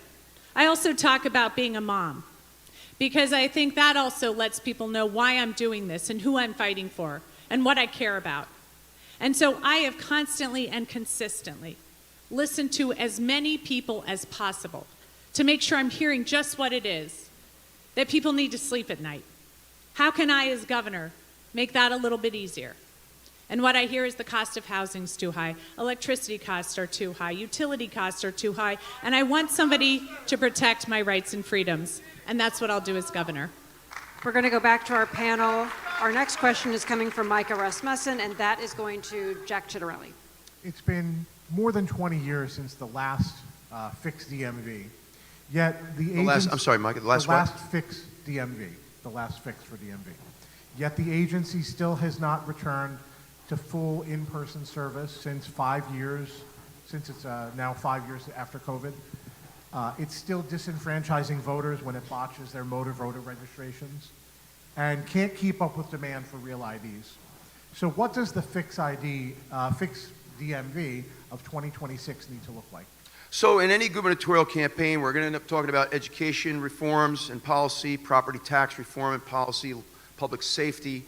I also talk about being a mom, because I think that also lets people know why I'm doing this and who I'm fighting for and what I care about. And so I have constantly and consistently listened to as many people as possible to make sure I'm hearing just what it is that people need to sleep at night. How can I, as governor, make that a little bit easier? And what I hear is the cost of housing is too high, electricity costs are too high, utility costs are too high, and I want somebody to protect my rights and freedoms, and that's what I'll do as governor. We're going to go back to our panel. Our next question is coming from Micah Rasmussen, and that is going to Jack Ciattarelli. It's been more than 20 years since the last fixed DMV. Yet the I'm sorry, Micah, the last fixed DMV, the last fix for DMV. Yet the agency still has not returned to full in-person service since 5 years, since it's now 5 years after COVID. It's still disenfranchising voters when it botches their motor voter registrations and can't keep up with demand for real IDs. So what does the fixed DMV of 2026 need to look like? So in any gubernatorial campaign, we're going to end up talking about education reforms and policy, property tax reform and policy, public safety,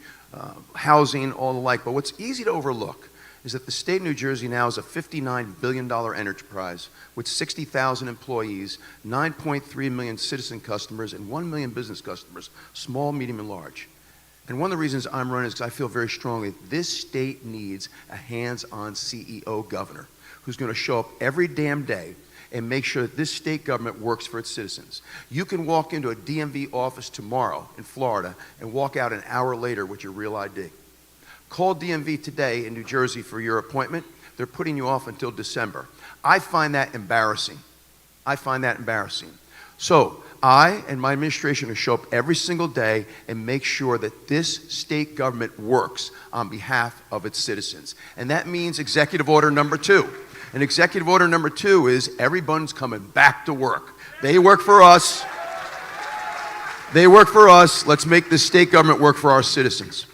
housing, all the like. But what's easy to overlook is that the state of New Jersey now is a $59 billion enterprise with 60,000 employees, 9.3 million citizen customers, and 1 million business customers, small, medium, and large. And one of the reasons I'm running is because I feel very strongly this state needs a hands-on CEO governor who's going to show up every damn day and make sure that this state government works for its citizens. You can walk into a DMV office tomorrow in Florida and walk out an hour later with your real ID. Call DMV today in New Jersey for your appointment. They're putting you off until December. I find that embarrassing. I find that embarrassing. So I and my administration will show up every single day and make sure that this state government works on behalf of its citizens. And that means executive order number 2. And executive order number 2 is everyone's coming back to work. They work for us. They work for us. Let's make this state government work for our citizens.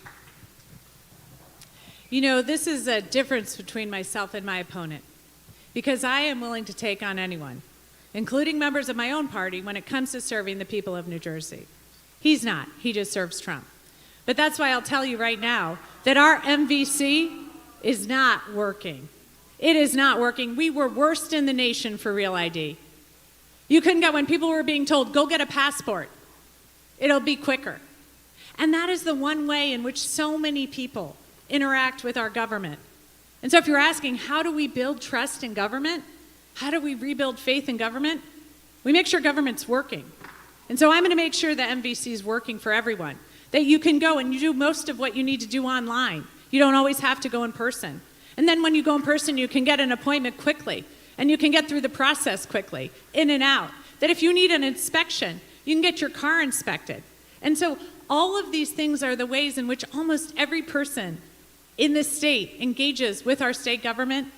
You know, this is a difference between myself and my opponent, because I am willing to take on anyone, including members of my own party, when it comes to serving the people of New Jersey. He's not. He just serves Trump. But that's why I'll tell you right now that our MVC is not working. It is not working. We were worst in the nation for Real ID. You couldn't get, when people were being told, go get a passport, it'll be quicker. And that is the one way in which so many people interact with our government. And so if you're asking, how do we build trust in government? How do we rebuild faith in government? We make sure government's working. And so I'm going to make sure that MVC is working for everyone, that you can go and you do most of what you need to do online. You don't always have to go in person. And then when you go in person, you can get an appointment quickly, and you can get through the process quickly, in and out. That if you need an inspection, you can get your car inspected. And so all of these things are the ways in which almost every person in this state engages with our state government.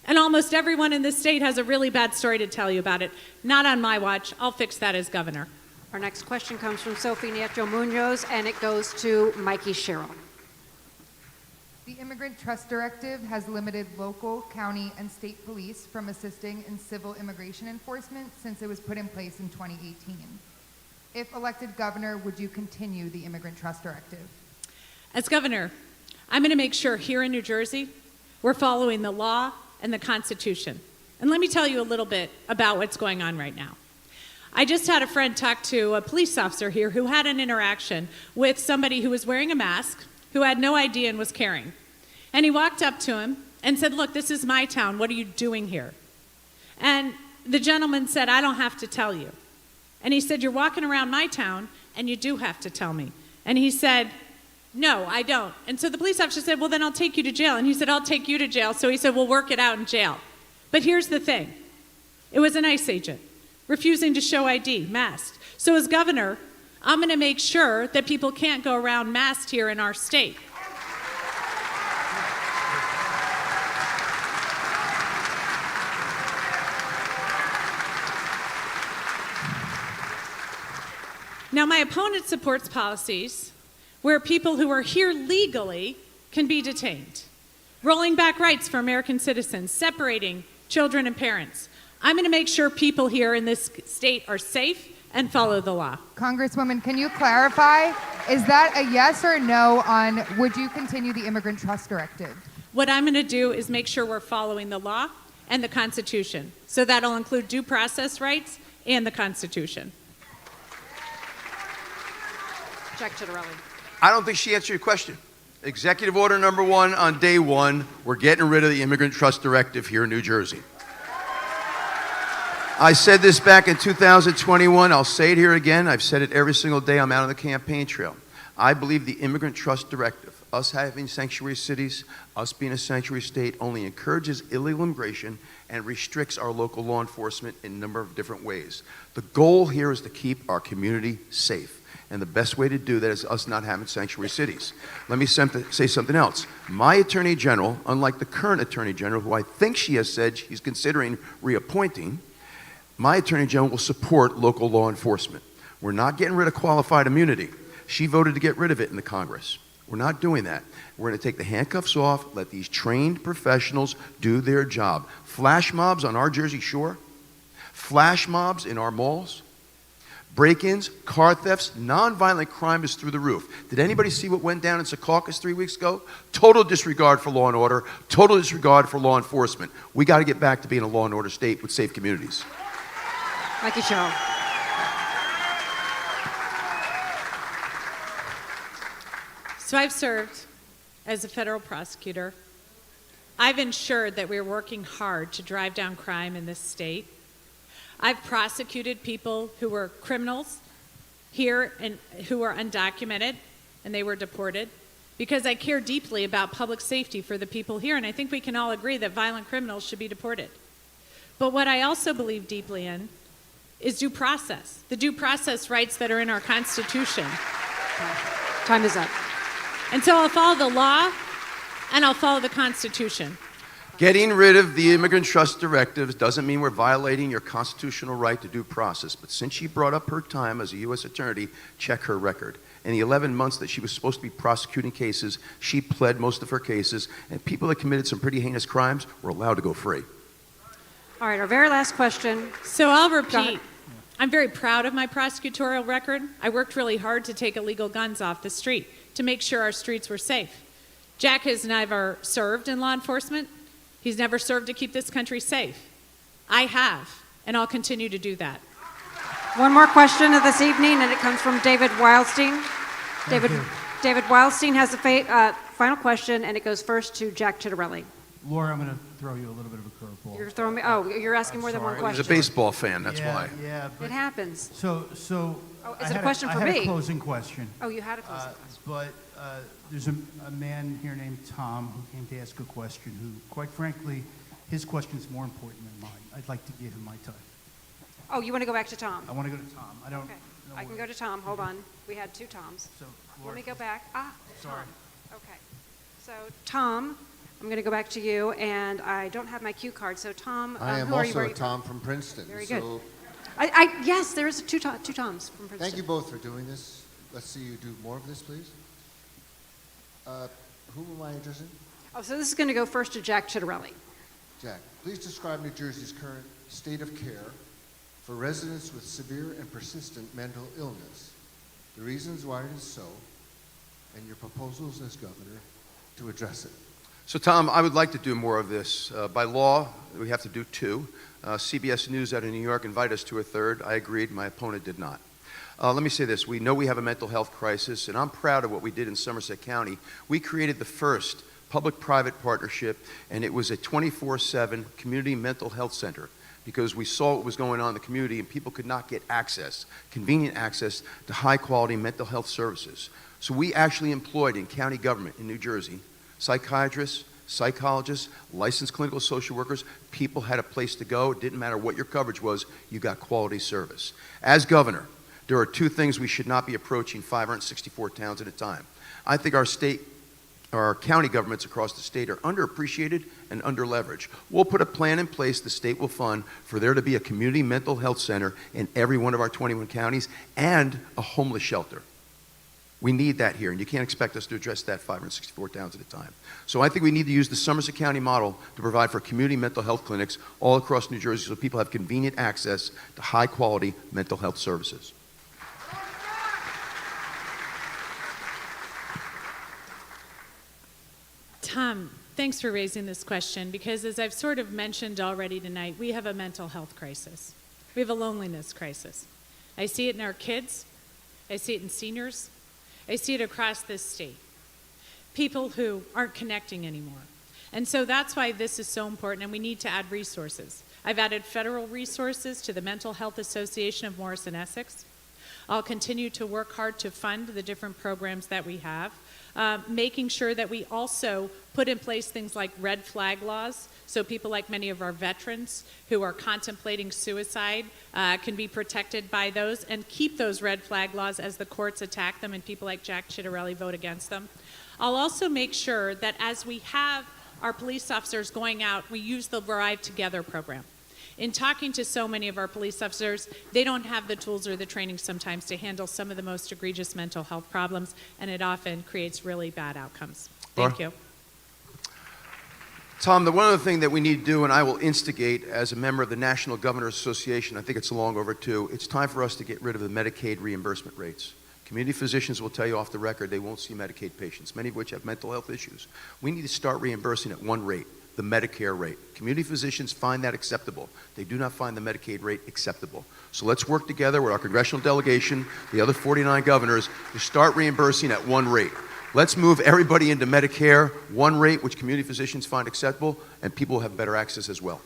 And almost everyone in this state has a really bad story to tell you about it. Not on my watch. I'll fix that as governor. Our next question comes from Sophie Nieto-Muñoz, and it goes to Mikie Sherrill. The Immigrant Trust Directive has limited local, county, and state police from assisting in civil immigration enforcement since it was put in place in 2018. If elected governor, would you continue the Immigrant Trust Directive? As governor, I'm going to make sure here in New Jersey we're following the law and the Constitution. And let me tell you a little bit about what's going on right now. I just had a friend talk to a police officer here who had an interaction with somebody who was wearing a mask, who had no ID and was carrying. And he walked up to him and said, "Look, this is my town. What are you doing here?" And the gentleman said, "I don't have to tell you." And he said, "You're walking around my town, and you do have to tell me." And he said, "No, I don't." And so the police officer said, "Well, then I'll take you to jail." And he said, "I'll take you to jail." So he said, "We'll work it out in jail." But here's the thing. It was an ICE agent refusing to show ID, masked. So as governor, I'm going to make sure that people can't go around masked here in our state. Now, my opponent supports policies where people who are here legally can be detained, rolling back rights for American citizens, separating children and parents. I'm going to make sure people here in this state are safe and follow the law. Congresswoman, can you clarify? Is that a yes or no on would you continue the Immigrant Trust Directive? What I'm going to do is make sure we're following the law and the Constitution. So that'll include due process rights and the Constitution. Jack Ciattarelli. I don't think she answered your question. Executive order number 1 on day 1, we're getting rid of the Immigrant Trust Directive here in New Jersey. I said this back in 2021. I'll say it here again. I've said it every single day I'm out on the campaign trail. I believe the Immigrant Trust Directive, us having sanctuary cities, us being a sanctuary state, only encourages illegal immigration and restricts our local law enforcement in a number of different ways. The goal here is to keep our community safe. And the best way to do that is us not having sanctuary cities. Let me say something else. My Attorney General, unlike the current Attorney General, who I think she has said she's considering reappointing, my Attorney General will support local law enforcement. We're not getting rid of qualified immunity. She voted to get rid of it in the Congress. We're not doing that. We're going to take the handcuffs off, let these trained professionals do their job. Flash mobs on our Jersey Shore, flash mobs in our malls, break-ins, car thefts, nonviolent crime is through the roof. Did anybody see what went down in Secaucus 3 weeks ago? Total disregard for law and order, total disregard for law enforcement. We got to get back to being a law and order state with safe communities. Mikie Sherrill. So I've served as a federal prosecutor. I've ensured that we're working hard to drive down crime in this state. I've prosecuted people who were criminals here and who were undocumented and they were deported because I care deeply about public safety for the people here, and I think we can all agree that violent criminals should be deported. But what I also believe deeply in is due process, the due process rights that are in our Constitution. Time is up. And so I'll follow the law and I'll follow the Constitution. Getting rid of the Immigrant Trust Directives doesn't mean we're violating your constitutional right to due process. But since she brought up her time as a U.S. attorney, check her record. In the 11 months that she was supposed to be prosecuting cases, she pled most of her cases, and people that committed some pretty heinous crimes were allowed to go free. All right, our very last question. So I'll repeat. I'm very proud of my prosecutorial record. I worked really hard to take illegal guns off the street, to make sure our streets were safe. Jack has never served in law enforcement. He's never served to keep this country safe. I have, and I'll continue to do that. One more question of this evening, and it comes from David Wildstein. David Wildstein has the final question, and it goes first to Jack Ciattarelli. Laura, I'm going to throw you a little bit of a curveball. You're throwing me. Oh, you're asking more than one He's question. a baseball fan, that's yeah, why. Yeah, but It happens. So Oh, I is it a had question for I had me? a closing question. Oh, you had a closing question. But there's a man here named Tom who came to ask a question who, quite frankly, his question is more important than mine. I'd like to give him my time. Oh, you want to go back to Tom? I want to go to Tom. I don't Okay. know I can where- go to Tom. Hold on. We had two Toms. So, Let Laura, me go back. Sorry. Tom. Okay. So, Tom, I'm going to go back to you, and I don't have my cue card. So, Tom, I am who are you? also Where are a you Tom from Princeton. Very so good. Yes, there is two Toms from Princeton. Thank you both for doing this. Let's see you do more of this, please. Who am I addressing? Oh, so this is going to go first to Jack Ciattarelli. Jack, please describe New Jersey's current state of care for residents with severe and persistent mental illness, the reasons why it is so, and your proposals as governor to address it. So, Tom, I would like to do more of this. By law, we have to do 2. CBS News out of New York invited us to a 3rd. I agreed. My opponent did not. Let me say this. We know we have a mental health crisis, and I'm proud of what we did in Somerset County. We created the first public-private partnership, and it was a 24/7 community mental health center because we saw what was going on in the community, and people could not get access, convenient access to high-quality mental health services. So we actually employed in county government in New Jersey psychiatrists, psychologists, licensed clinical social workers. People had a place to go. It didn't matter what your coverage was, you got quality service. As governor, there are 2 things we should not be approaching 564 towns at a time. I think our county governments across the state are underappreciated and underleveraged. We'll put a plan in place the state will fund for there to be a community mental health center in every one of our 21 counties and a homeless shelter. We need that here, and you can't expect us to address that 564 towns at a time. So I think we need to use the Somerset County model to provide for community mental health clinics all across New Jersey so people have convenient access to high-quality mental health services. Tom, thanks for raising this question because as I've sort of mentioned already tonight, we have a mental health crisis. We have a loneliness crisis. I see it in our kids. I see it in seniors. I see it across this state. People who aren't connecting anymore. And so that's why this is so important, and we need to add resources. I've added federal resources to the Mental Health Association of Morris and Essex. I'll continue to work hard to fund the different programs that we have, making sure that we also put in place things like red flag laws, so people like many of our veterans who are contemplating suicide can be protected by those, and keep those red flag laws as the courts attack them and people like Jack Ciattarelli vote against them. I'll also make sure that as we have our police officers going out, we use the Arrive Together program. In talking to so many of our police officers, they don't have the tools or the training sometimes to handle some of the most egregious mental health problems, and it often creates really bad outcomes. Thank you. Tom, one other thing that we need to do, and I will instigate as a member of the National Governors Association, I think it's long overdue, it's time for us to get rid of the Medicaid reimbursement rates. Community physicians will tell you off the record they won't see Medicaid patients, many of which have mental health issues. We need to start reimbursing at one rate, the Medicare rate. Community physicians find that acceptable. They do not find the Medicaid rate acceptable. So let's work together with our congressional delegation, the other 49 governors, to start reimbursing at one rate. Let's move everybody into Medicare, one rate, which community physicians find acceptable, and people will have better access as well.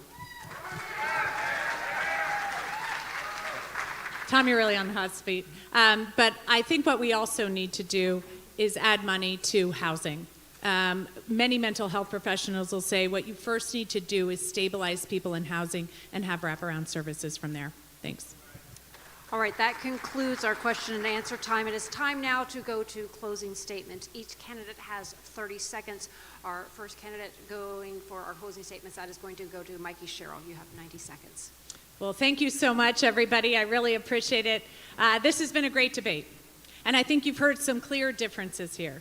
Tom, you're really on the hot seat. But I think what we also need to do is add money to housing. Many mental health professionals will say what you first need to do is stabilize people in housing and have wraparound services from there. Thanks. All right, that concludes our question and answer time. It is time now to go to closing statements. Each candidate has 30 seconds. Our first candidate going for our closing statements, that is going to go to Mikie Sherrill. You have 90 seconds. Well, thank you so much, everybody. I really appreciate it. This has been a great debate, and I think you've heard some clear differences here.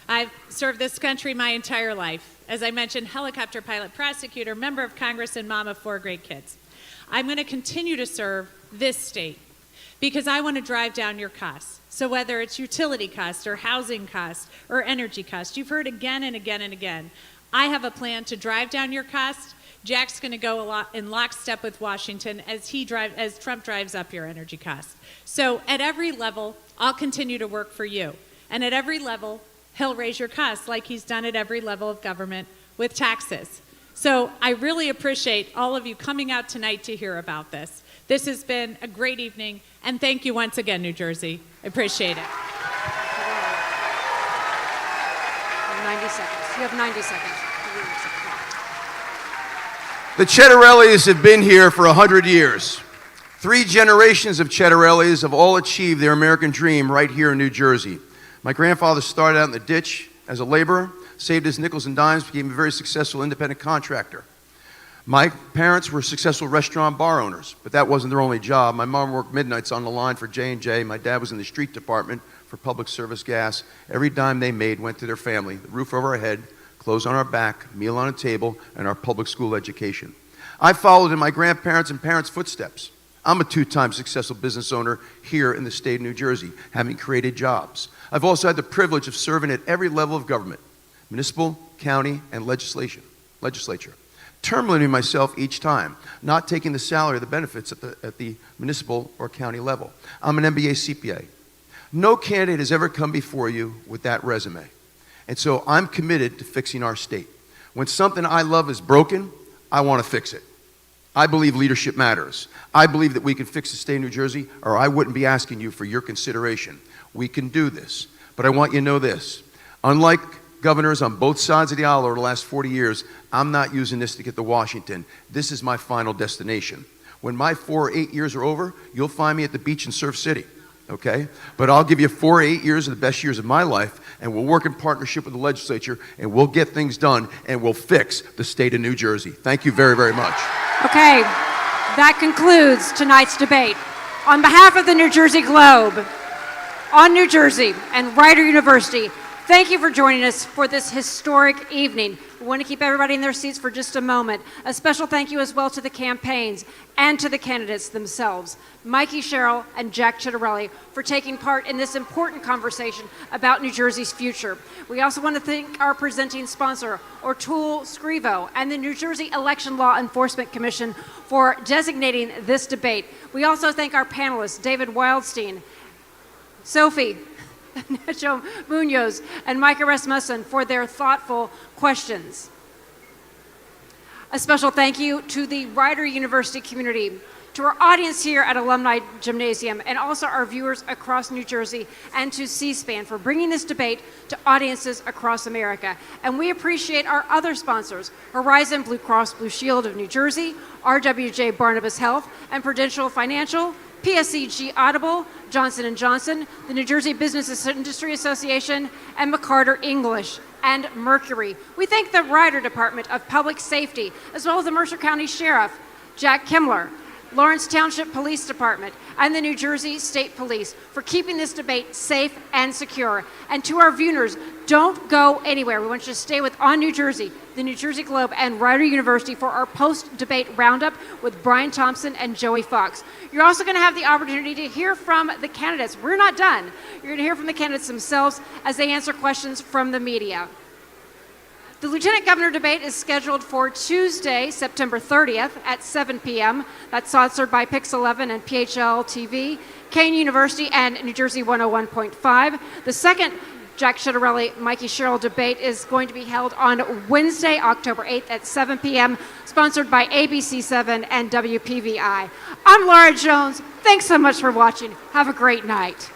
I've served this country my entire life. As I mentioned, helicopter pilot, prosecutor, member of Congress, and mom of 4 great kids. I'm going to continue to serve this state because I want to drive down your costs. So whether it's utility costs or housing costs or energy costs, you've heard again and again and again, I have a plan to drive down your costs. Jack's going to go in lockstep with Washington as Trump drives up your energy costs. So at every level, I'll continue to work for you. And at every level, he'll raise your costs like he's done at every level of government with taxes. So I really appreciate all of you coming out tonight to hear about this. This has been a great evening, and thank you once again, New Jersey. I appreciate it. 90 seconds. You have 90 seconds. The Ciattarellis have been here for 100 years. 3 generations of Ciattarellis have all achieved their American dream right here in New Jersey. My grandfather started out in the ditch as a laborer, saved his nickels and dimes, became a very successful independent contractor. My parents were successful restaurant bar owners, but that wasn't their only job. My mom worked midnights on the line for J&J. My dad was in the street department for public service gas. Every dime they made went to their family, the roof over our head, clothes on our back, meal on a table, and our public school education. I followed in my grandparents' and parents' footsteps. I'm a 2-time successful business owner here in the state of New Jersey, having created jobs. I've also had the privilege of serving at every level of government, municipal, county, and legislature. Term limiting myself each time, not taking the salary or the benefits at the municipal or county level. I'm an MBA CPA. No candidate has ever come before you with that resume. And so I'm committed to fixing our state. When something I love is broken, I want to fix it. I believe leadership matters. I believe that we can fix the state of New Jersey, or I wouldn't be asking you for your consideration. We can do this. But I want you to know this. Unlike governors on both sides of the aisle over the last 40 years, I'm not using this to get to Washington. This is my final destination. When my 4 or 8 years are over, you'll find me at the beach in Surf City, okay? But I'll give you 4 or 8 years of the best years of my life, and we'll work in partnership with the legislature, and we'll get things done, and we'll fix the state of New Jersey. Thank you very, very much. Okay, that concludes tonight's debate. On behalf of the New Jersey Globe, on New Jersey, and Rider University, thank you for joining us for this historic evening. We want to keep everybody in their seats for just a moment. A special thank you as well to the campaigns and to the candidates themselves, Mikie, Sherrill, and Jack Ciattarelli, for taking part in this important conversation about New Jersey's future. We also want to thank our presenting sponsor, Scrivo, and the New Jersey Election Law Enforcement Commission for designating this debate. We also thank our panelists, David Wildstein, Sophie, Nieto-Muñoz, and Micah Rasmussen for their thoughtful questions. A special thank you to the Rider University community, to our audience here at Alumni Gymnasium, and also our viewers across New Jersey, and to C-SPAN for bringing this debate to audiences across America. And we appreciate our other sponsors, Horizon Blue Cross Blue Shield of New Jersey, RWJ Barnabas Health, and Prudential Financial, PSEG Audible, Johnson & Johnson, the New Jersey Business Industry Association, and McCarter English, and Mercury. We thank the Rider Department of Public Safety, as well as the Mercer County Sheriff, Jack Kimler, Lawrence Township Police Department, and the New Jersey State Police for keeping this debate safe and secure. And to our viewers, don't go anywhere. We want you to stay with On New Jersey, the New Jersey Globe, and Rider University for our post-debate roundup with Brian Thompson and Joey Fox. You're also going to have the opportunity to hear from the candidates. We're not done. You're going to hear from the candidates themselves as they answer questions from the media. The Lieutenant Governor debate is scheduled for Tuesday, September 30th at 7 p.m. That's sponsored by Pix 11 and PHL TV, Kean University, and New Jersey 101.5. The second Jack Ciattarelli, Mikie Sherrill debate is going to be held on Wednesday, October 8th at 7 p.m., sponsored by ABC7 and WPVI. I'm Laura Jones. Thanks so much for watching. Have a great night.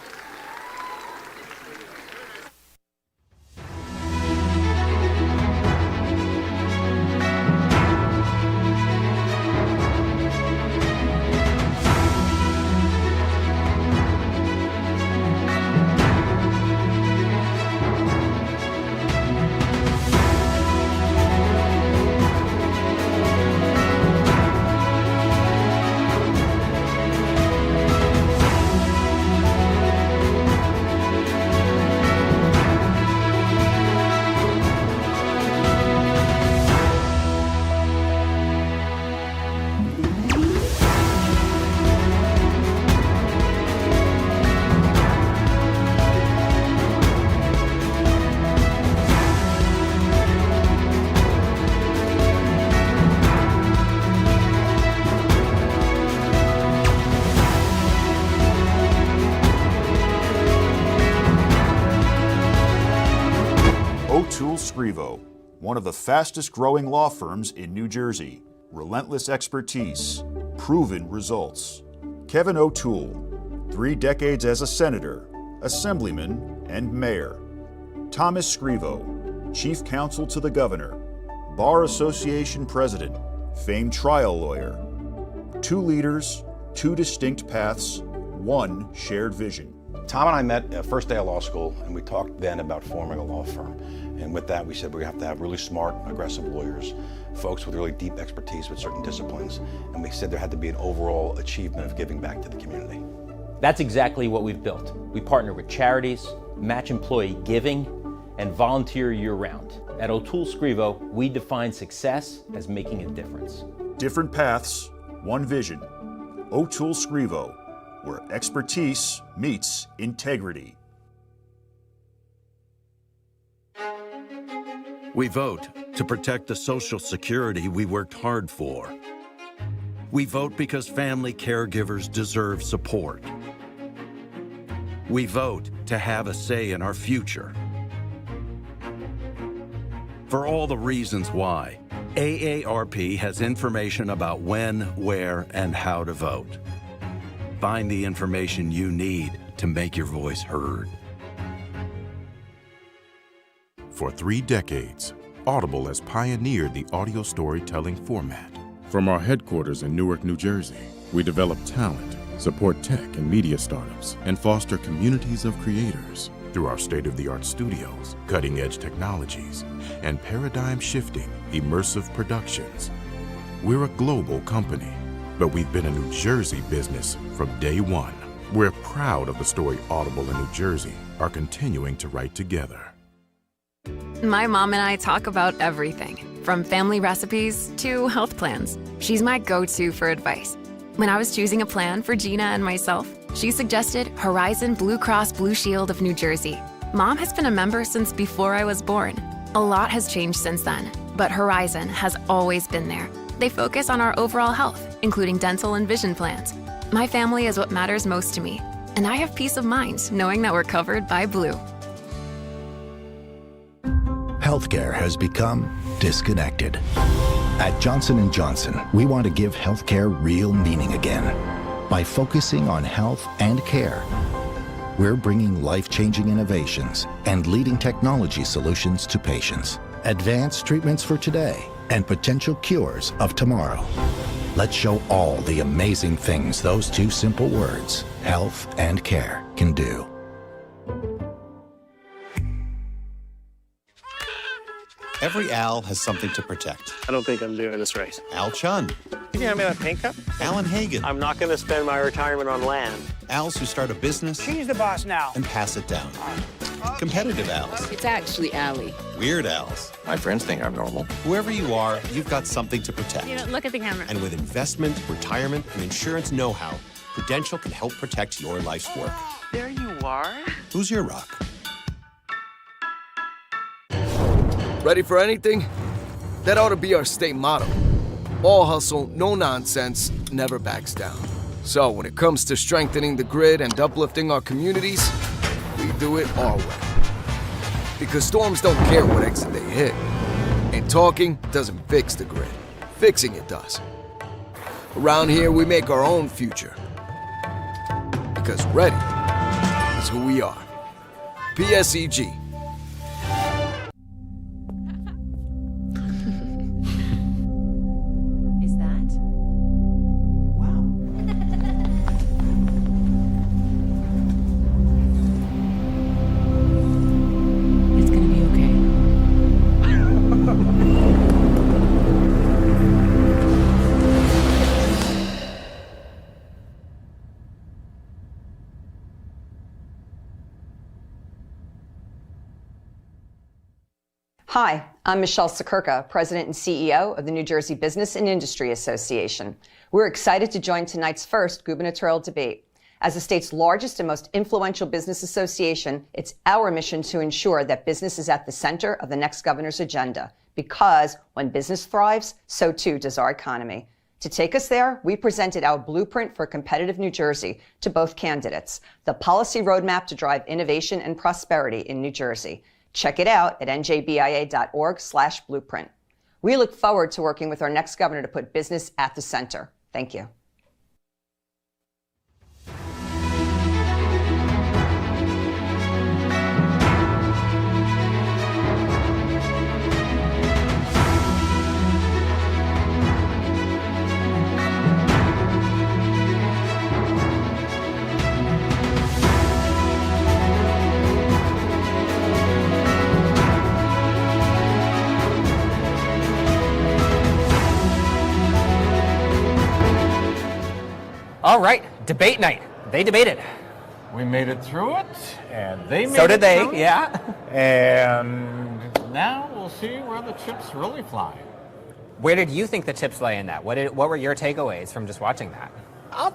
Scrivo, one of the fastest growing law firms in New Jersey. Relentless expertise, proven results. Kevin O'Toole, 3 decades as a senator, assemblyman, and mayor. Thomas Scrivo, chief counsel to the governor, Bar Association president, famed trial lawyer. 2 leaders, 2 distinct paths, 1 shared vision. Tom and I met first day of law school, and we talked then about forming a law firm. And with that, we said we have to have really smart, aggressive lawyers, folks with really deep expertise with certain disciplines. And we said there had to be an overall achievement of giving back to the community. That's exactly what we've built. We partner with charities, match employee giving, and volunteer year-round. At O'Toole Scrivo, we define success as making a difference. Different paths, 1 vision. O'Toole Scrivo, where expertise meets integrity. We vote to protect the Social Security we worked hard for. We vote because family caregivers deserve support. We vote to have a say in our future. For all the reasons why, AARP has information about when, where, and how to vote. Find the information you need to make your voice heard. For 3 decades, Audible has pioneered the audio storytelling format. From our headquarters in Newark, New Jersey, we develop talent, support tech and media startups, and foster communities of creators. Through our state-of-the-art studios, cutting-edge technologies, and paradigm-shifting, immersive productions. We're a global company, but we've been a New Jersey business from day one. We're proud of the story Audible and New Jersey are continuing to write together. My mom and I talk about everything, from family recipes to health plans. She's my go-to for advice. When I was choosing a plan for Gina and myself, she suggested Horizon Blue Cross Blue Shield of New Jersey. Mom has been a member since before I was born. A lot has changed since then, but Horizon has always been there. They focus on our overall health, including dental and vision plans. My family is what matters most to me, and I have peace of mind knowing that we're covered by Blue. Healthcare has become disconnected. At Johnson & Johnson, we want to give healthcare real meaning again. By focusing on health and care, we're bringing life-changing innovations and leading technology solutions to patients. Advanced treatments for today and potential cures of tomorrow. Let's show all the amazing things those 2 simple words, health and care, can do. Every Al has something to protect. I don't think I'm doing this right. Al Chun. You think I'm in a pink cup? Alan Hagan. I'm not going to spend my retirement on land. Als who start a business. She's the boss now. And pass it down. Competitive Als. It's actually Allie. Weird Als. My friends think I'm normal. Whoever you are, you've got something to protect. Look at the camera. And with investment, retirement, and insurance know-how, Prudential can help protect your life's work. There you are. Who's your rock? Ready for anything? That ought to be our state motto. All hustle, no nonsense, never backs down. So when it comes to strengthening the grid and uplifting our communities, we do it our way. Because storms don't care what exit they hit. And talking doesn't fix the grid. Fixing it does. Around here, we make our own future. Because ready is who we are. PSEG. Hi, I'm Michelle Sakurka, President and CEO of the New Jersey Business and Industry Association. We're excited to join tonight's first gubernatorial debate. As the state's largest and most influential business association, it's our mission to ensure that business is at the center of the next governor's agenda, because when business thrives, so too does our economy. To take us there, we presented our blueprint for competitive New Jersey to both candidates, the policy roadmap to drive innovation and prosperity in New Jersey. Check it out at njbia.org/blueprint. We look forward to working with our next governor to put business at the center. Thank you. All right, debate night. They debated. We made it through it, and they made it So did they, through it. yeah. And now we'll see where the chips really fly. Where did you think the chips lay in that? What were your takeaways from just watching that? I'll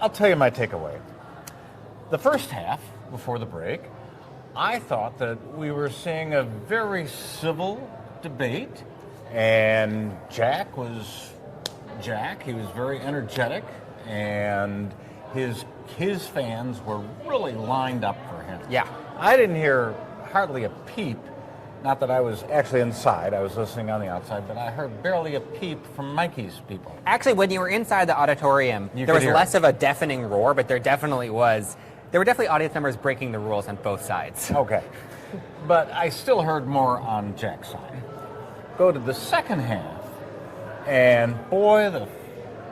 tell you my takeaway. The first half, before the break, I thought that we were seeing a very civil debate, and Jack was Jack. He was very energetic, and his fans were really lined up for him. Yeah. I didn't hear hardly a peep. Not that I was actually inside, I was listening on the outside, but I heard barely a peep from Mikey's people. Actually, when you were inside the auditorium, there was less of a deafening roar, but there were definitely audience members breaking the rules on both sides. Okay. But I still heard more on Jack's side. Go to the second half, and boy,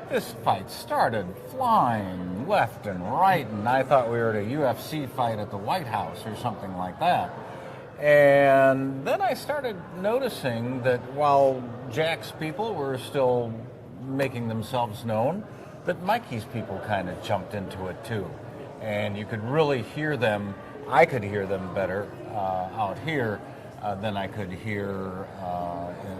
this fight started flying left and right, and I thought we were at a UFC fight at the White House or something like that. And then I started noticing that while Jack's people were still making themselves known, that Mikey's people kind of jumped into it too. And you could really hear them, I could hear them better out here than I could hear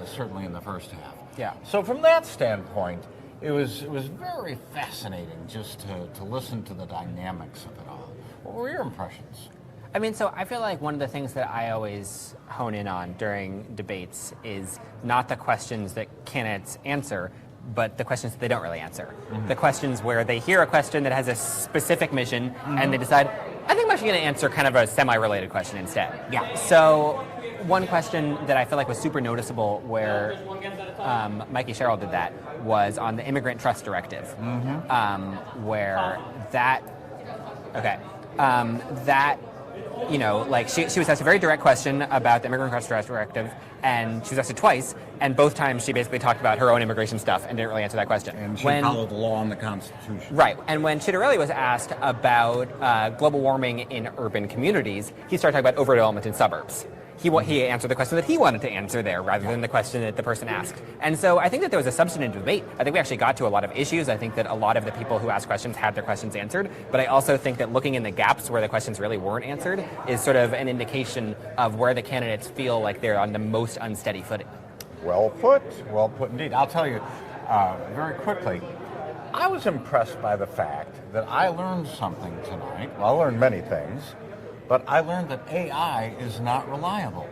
certainly in the first half. Yeah. So from that standpoint, it was very fascinating just to listen to the dynamics of it all. What were your impressions? I mean, so I feel like one of the things that I always hone in on during debates is not the questions that candidates answer, but the questions that they don't really answer. Mm-hmm. The questions where they hear a question that has a specific mission, mm-hmm. and they decide, I think I'm actually going to answer kind of a semi-related question instead. Yeah. So one question that I feel like was super noticeable where Mikie Sherrill did that was on the Immigrant Trust Directive, mm-hmm. Where that, she was asked a very direct question about the Immigrant Trust Directive, and she was asked it twice, and both times she basically talked about her own immigration stuff and didn't really answer that question. And she followed the law and the Constitution. Right, and when Ciattarelli was asked about global warming in urban communities, he started talking about overdevelopment in suburbs. He answered the question that he wanted to answer there rather than the question that the person asked. And so I think that there was a substantive debate. I think we actually got to a lot of issues. I think that a lot of the people who asked questions had their questions answered. But I also think that looking in the gaps where the questions really weren't answered is sort of an indication of where the candidates feel like they're on the most unsteady footing. Well put indeed. I'll tell you very quickly, I was impressed by the fact that I learned something tonight. Well, I learned many things. But I learned that AI is not reliable.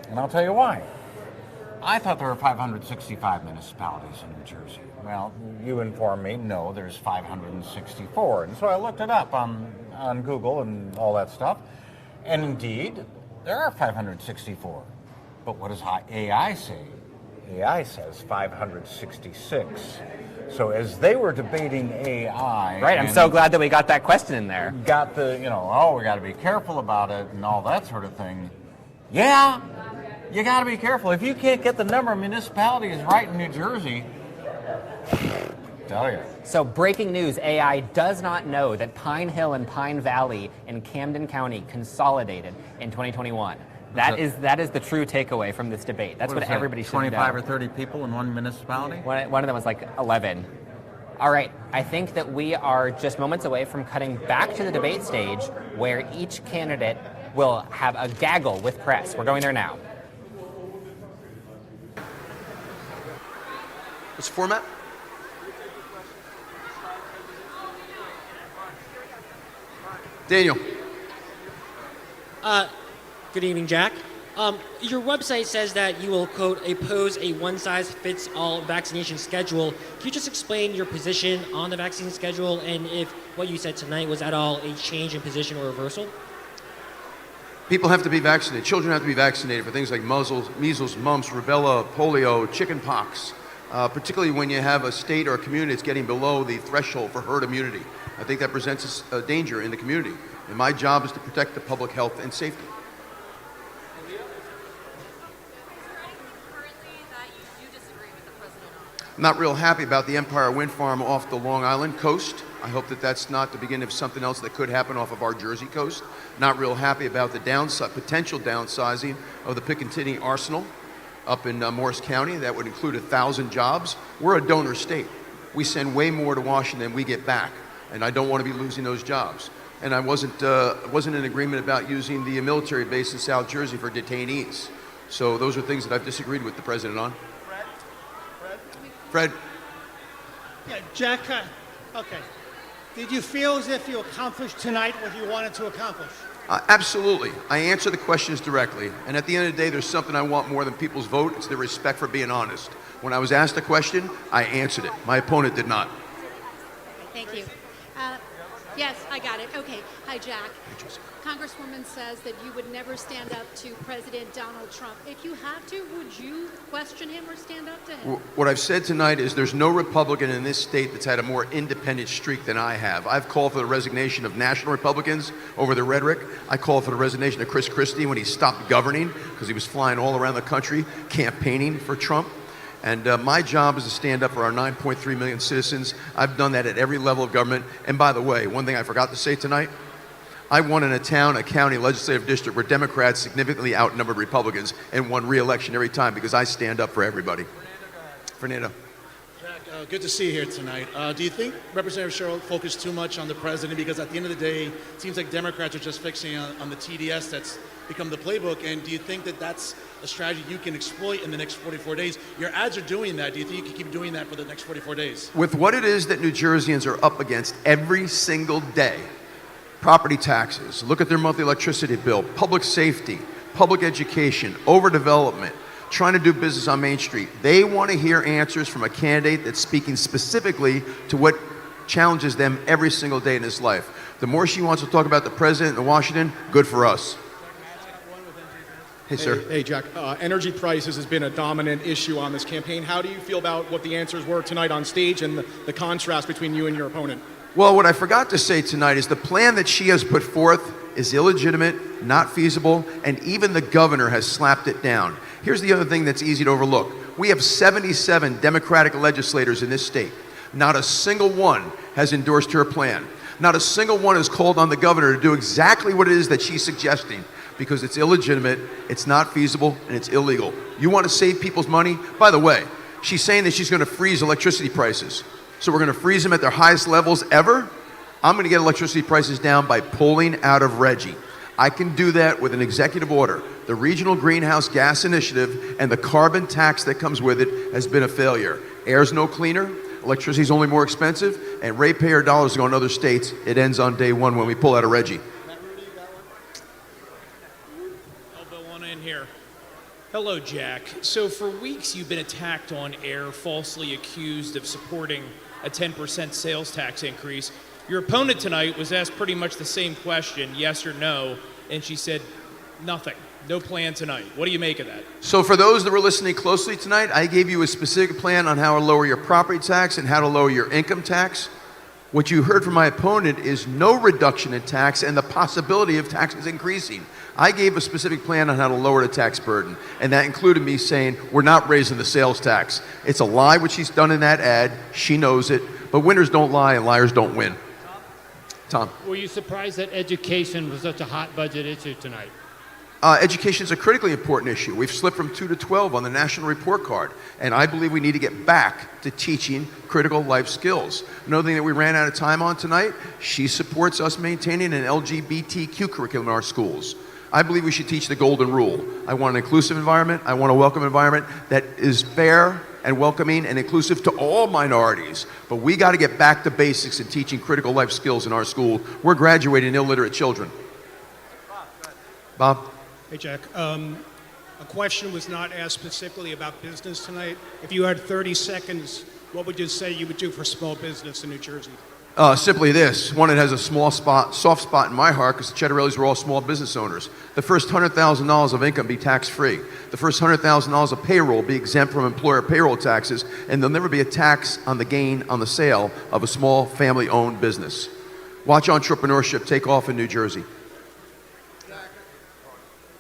And I'll tell you why. I thought there were 565 municipalities in New Jersey. Well, you informed me, no, there's 564. And so I looked it up on Google and all that stuff. And indeed, there are 564. But what does AI say? AI says 566. So as they were debating AI... Right, I'm so glad that we got that question in there. Got the, we got to be careful about it and all that sort of thing. Yeah, you got to be careful. If you can't get the number of municipalities right in New Jersey, tell you. So breaking news, AI does not know that Pine Hill and Pine Valley in Camden County consolidated in 2021. That is the true takeaway from this debate. That's what everybody should know. 25 or 30 people in one municipality? One of them was like 11. All right, I think that we are just moments away from cutting back to the debate stage where each candidate will have a gaggle with press. We're going there now. What's the format? Daniel. Good evening, Jack. Your website says that you will, quote, oppose a one-size-fits-all vaccination schedule. Can you just explain your position on the vaccine schedule and if what you said tonight was at all a change in position or reversal? People have to be vaccinated. Children have to be vaccinated for things like measles, mumps, rubella, polio, chicken pox, particularly when you have a state or a community that's getting below the threshold for herd immunity. I think that presents a danger in the community. And my job is to protect the public health and safety. I'm not real happy about the Empire Wind Farm off the Long Island coast. I hope that that's not the beginning of something else that could happen off of our Jersey coast. Not real happy about the potential downsizing of the Picatinny Arsenal up in Morris County. That would include 1,000 jobs. We're a donor state. We send way more to Washington than we get back, and I don't want to be losing those jobs. And I wasn't in agreement about using the military base in South Jersey for detainees. So those are things that I've disagreed with the president on. Fred? Yeah, Jack, okay. Did you feel as if you accomplished tonight what you wanted to accomplish? Absolutely. I answer the questions directly. And at the end of the day, there's something I want more than people's vote. It's their respect for being honest. When I was asked a question, I answered it. My opponent did not. Thank you. Yes, I got it. Okay. Hi, Jack. Congresswoman says that you would never stand up to President Donald Trump. If you have to, would you question him or stand up to him? What I've said tonight is there's no Republican in this state that's had a more independent streak than I have. I've called for the resignation of national Republicans over the rhetoric. I called for the resignation of Chris Christie when he stopped governing because he was flying all around the country campaigning for Trump. And my job is to stand up for our 9.3 million citizens. I've done that at every level of government. And by the way, one thing I forgot to say tonight, I won in a county legislative district where Democrats significantly outnumbered Republicans and won re-election every time because I stand up for everybody. Fernando. Jack, good to see you here tonight. Do you think Representative Sherrill focused too much on the president? Because at the end of the day, it seems like Democrats are just fixing on the TDS that's become the playbook. And do you think that that's a strategy you can exploit in the next 44 days? Your ads are doing that. Do you think you can keep doing that for the next 44 days? With what it is that New Jerseyans are up against every single day, property taxes, look at their monthly electricity bill, public safety, public education, overdevelopment, trying to do business on Main Street. They want to hear answers from a candidate that's speaking specifically to what challenges them every single day in his life. The more she wants to talk about the president in Washington, good for us. Hey, sir. Hey, Jack. Energy prices has been a dominant issue on this campaign. How do you feel about what the answers were tonight on stage and the contrast between you and your opponent? Well, what I forgot to say tonight is the plan that she has put forth is illegitimate, not feasible, and even the governor has slapped it down. Here's the other thing that's easy to overlook. We have 77 Democratic legislators in this state. Not a single one has endorsed her plan. Not a single one has called on the governor to do exactly what it is that she's suggesting, because it's illegitimate, it's not feasible, and it's illegal. You want to save people's money? By the way, she's saying that she's going to freeze electricity prices. So we're going to freeze them at their highest levels ever? I'm going to get electricity prices down by pulling out of RGGI. I can do that with an executive order. The Regional Greenhouse Gas Initiative and the carbon tax that comes with it has been a failure. Air's no cleaner, electricity's only more expensive, and ratepayer dollars go in other states. It ends on day one when we pull out of RGGI. Hello, Jack. So for weeks you've been attacked on air, falsely accused of supporting a 10% sales tax increase. Your opponent tonight was asked pretty much the same question, yes or no, and she said nothing, no plan tonight. What do you make of that? So for those that were listening closely tonight, I gave you a specific plan on how to lower your property tax and how to lower your income tax. What you heard from my opponent is no reduction in tax and the possibility of taxes increasing. I gave a specific plan on how to lower the tax burden, and that included me saying we're not raising the sales tax. It's a lie what she's done in that ad. She knows it, but winners don't lie and liars don't win. Tom. Were you surprised that education was such a hot budget issue tonight? Education is a critically important issue. We've slipped from 2 to 12 on the national report card, and I believe we need to get back to teaching critical life skills. Another thing that we ran out of time on tonight, she supports us maintaining an LGBTQ curriculum in our schools. I believe we should teach the golden rule. I want an inclusive environment. I want a welcome environment that is fair and welcoming and inclusive to all minorities. But we got to get back to basics in teaching critical life skills in our school. We're graduating illiterate children. Bob? Hey, Jack. A question was not asked specifically about business tonight. If you had 30 seconds, what would you say you would do for small business in New Jersey? Simply this. One, it has a soft spot in my heart because the Ciattarellis were all small business owners. The first $100,000 of income be tax-free. The first $100,000 of payroll be exempt from employer payroll taxes, and there'll never be a tax on the gain on the sale of a small family-owned business. Watch entrepreneurship take off in New Jersey.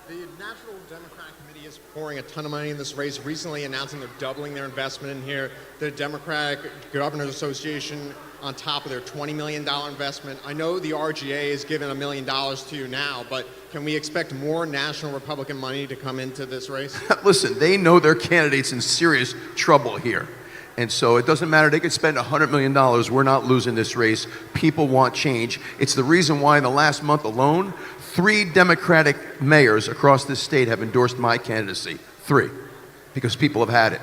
The National Democratic Committee is pouring a ton of money in this race, recently announcing they're doubling their investment in here. The Democratic Governors Association on top of their $20 million investment. I know the RGA is giving $1 million to you now, but can we expect more national Republican money to come into this race? Listen, they know their candidate's in serious trouble here. And so it doesn't matter. They could spend $100 million. We're not losing this race. People want change. It's the reason why in the last month alone, 3 Democratic mayors across this state have endorsed my candidacy. 3. Because people have had it.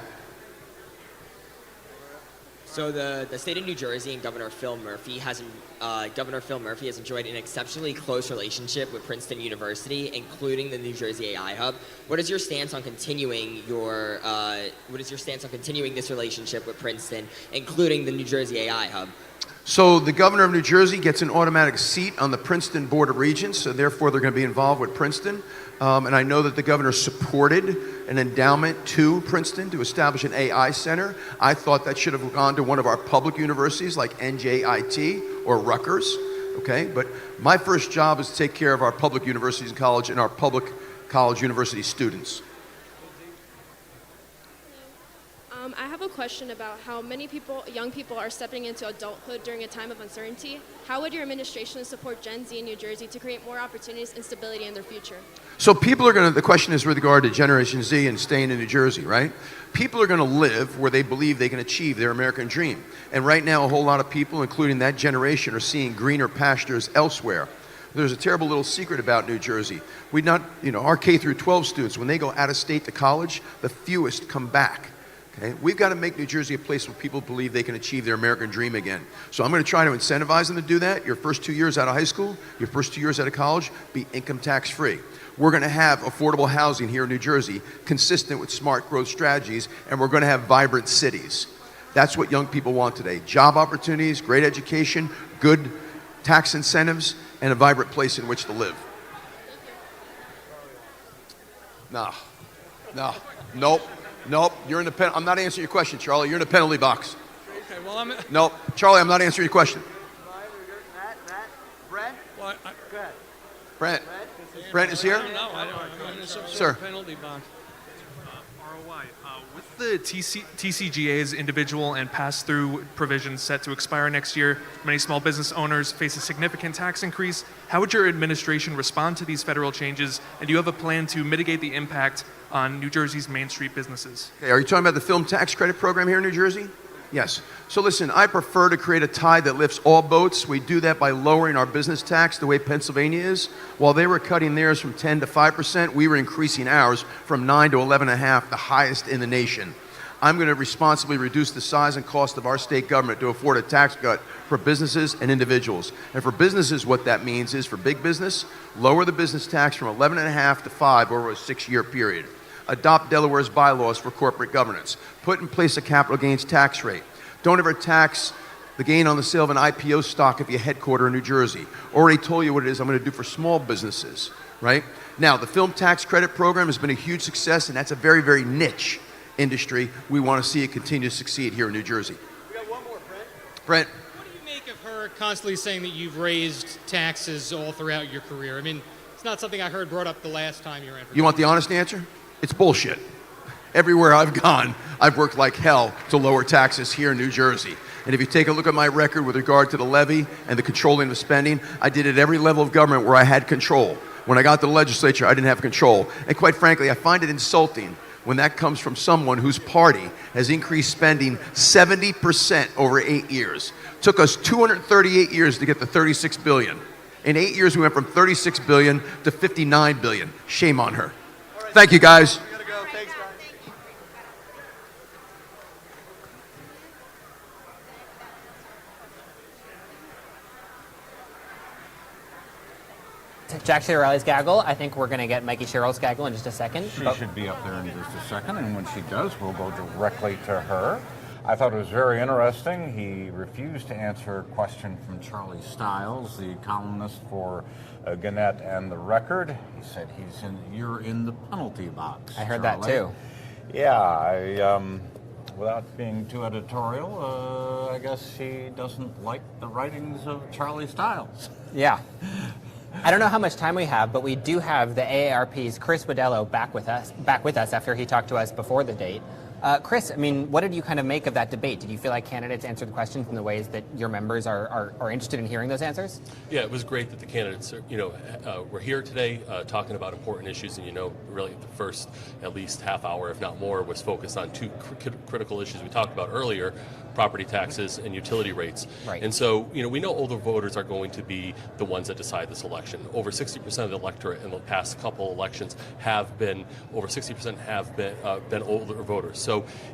So the state of New Jersey and Governor Phil Murphy has enjoyed an exceptionally close relationship with Princeton University, including the New Jersey AI Hub. What is your stance on continuing this relationship with Princeton, including the New Jersey AI Hub? So the governor of New Jersey gets an automatic seat on the Princeton Board of Regents, so therefore they're going to be involved with Princeton. And I know that the governor supported an endowment to Princeton to establish an AI center. I thought that should have gone to one of our public universities like NJIT or Rutgers, okay? But my first job is to take care of our public universities and college and our public college university students. I have a question about how many young people are stepping into adulthood during a time of uncertainty. How would your administration support Gen Z in New Jersey to create more opportunities and stability in their future? So people are the question is with regard to Generation Z and staying in New Jersey, right? People are going to live where they believe they can achieve their American dream. And right now, a whole lot of people, including that generation, are seeing greener pastures elsewhere. There's a terrible little secret about New Jersey. Our K through 12 students, when they go out of state to college, the fewest come back. Okay? We've got to make New Jersey a place where people believe they can achieve their American dream again. So I'm going to try to incentivize them to do that. Your first 2 years out of high school, your first 2 years out of college, be income tax free. We're going to have affordable housing here in New Jersey, consistent with smart growth strategies, and we're going to have vibrant cities. That's what young people want today. Job opportunities, great education, good tax incentives, and a vibrant place in which to live. Nope. You're in the I'm not answering your question, Charlie. You're in the penalty box. Okay, well, Nope. Charlie, I'm not answering your question. Brent? Well, go ahead. Brent is here? No, I'm in some Sir. sort of penalty box. ROI. With the TCGA's individual and pass-through provisions set to expire next year, many small business owners face a significant tax increase. How would your administration respond to these federal changes, and do you have a plan to mitigate the impact on New Jersey's Main Street businesses? Okay, are you talking about the film tax credit program here in New Jersey? Yes. So listen, I prefer to create a tide that lifts all boats. We do that by lowering our business tax the way Pennsylvania is. While they were cutting theirs from 10 to 5%, we were increasing ours from 9 to 11.5%, the highest in the nation. I'm going to responsibly reduce the size and cost of our state government to afford a tax cut for businesses and individuals. And for businesses, what that means is for big business, lower the business tax from 11.5 to 5 over a 6-year period. Adopt Delaware's bylaws for corporate governance. Put in place a capital gains tax rate. Don't ever tax the gain on the sale of an IPO stock if you headquarter in New Jersey. Already told you what it is I'm going to do for small businesses, right? Now, the film tax credit program has been a huge success, and that's a very, very niche industry. We want to see it continue to succeed here in New Jersey. We got one more, Brent. What do you make of her constantly saying that you've raised taxes all throughout your career? I mean, it's not something I heard brought up the last time you ran for You want the honest answer? It's bullshit. Everywhere I've gone, I've worked like hell to lower taxes here in New Jersey. And if you take a look at my record with regard to the levy and the controlling of spending, I did it at every level of government where I had control. When I got to the legislature, I didn't have control. And quite frankly, I find it insulting when that comes from someone whose party has increased spending 70% over 8 years. Took us 238 years to get to $36 billion. In 8 years, we went from $36 billion to $59 billion. Shame on her. Thank you, guys. Jack Ciattarelli's gaggle. I think we're going to get Mikey Sherrill's gaggle in just a second. She should be up there in just a second, and when she does, we'll go directly to her. I thought it was very interesting. He refused to answer a question from Charlie Stiles, the columnist for Gannett and the Record. He said you're in the penalty box. I heard that too. Yeah, without being too editorial, I guess he doesn't like the writings of Charlie Stiles. Yeah. I don't know how much time we have, but we do have the AARP's Chris Wadello back with us after he talked to us before the date. Chris, I mean, what did you kind of make of that debate? Did you feel like candidates answered the questions in the ways that your members are interested in hearing those answers? Yeah, it was great that the candidates, were here today talking about important issues, and really the first at least half hour, if not more, was focused on two critical issues we talked about earlier: property taxes and utility rates. Right. And so, we know older voters are going to be the ones that decide this election. Over 60% of the electorate in the past couple elections have been older voters. So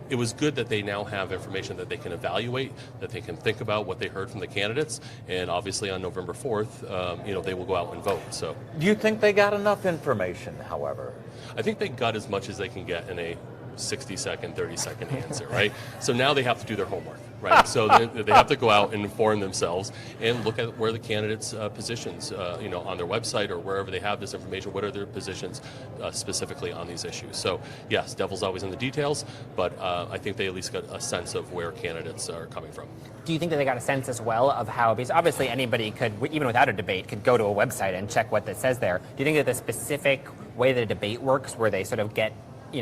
it was good that they now have information that they can evaluate, that they can think about what they heard from the candidates, and obviously on November 4th, they will go out and vote. So, do you think they got enough information, however? I think they got as much as they can get in a 60-second, 30-second answer, right? So now they have to do their homework, right? So they have to go out and inform themselves and look at where the candidates' positions, on their website or wherever they have this information, what are their positions specifically on these issues. So yes, devil's always in the details, but I think they at least got a sense of where candidates are coming from. Do you think that they got a sense as well of how, because obviously anybody could, even without a debate, could go to a website and check what that says there. Do you think that the specific way that a debate works, where they sort of get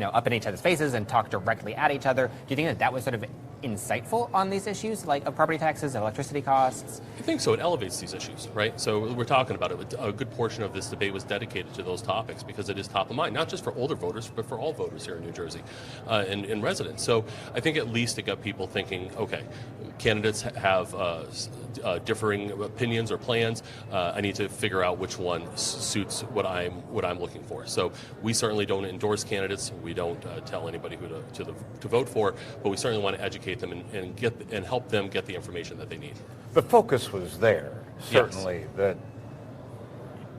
up in each other's faces and talk directly at each other, do you think that was sort of insightful on these issues, like of property taxes, electricity costs? I think so. It elevates these issues, right? So we're talking about it. A good portion of this debate was dedicated to those topics because it is top of mind, not just for older voters, but for all voters here in New Jersey and residents. So I think at least it got people thinking, okay, candidates have differing opinions or plans. I need to figure out which one suits what I'm looking for. So we certainly don't endorse candidates. We don't tell anybody who to vote for, but we certainly want to educate them and help them get the information that they need. The focus was there, certainly, yes. That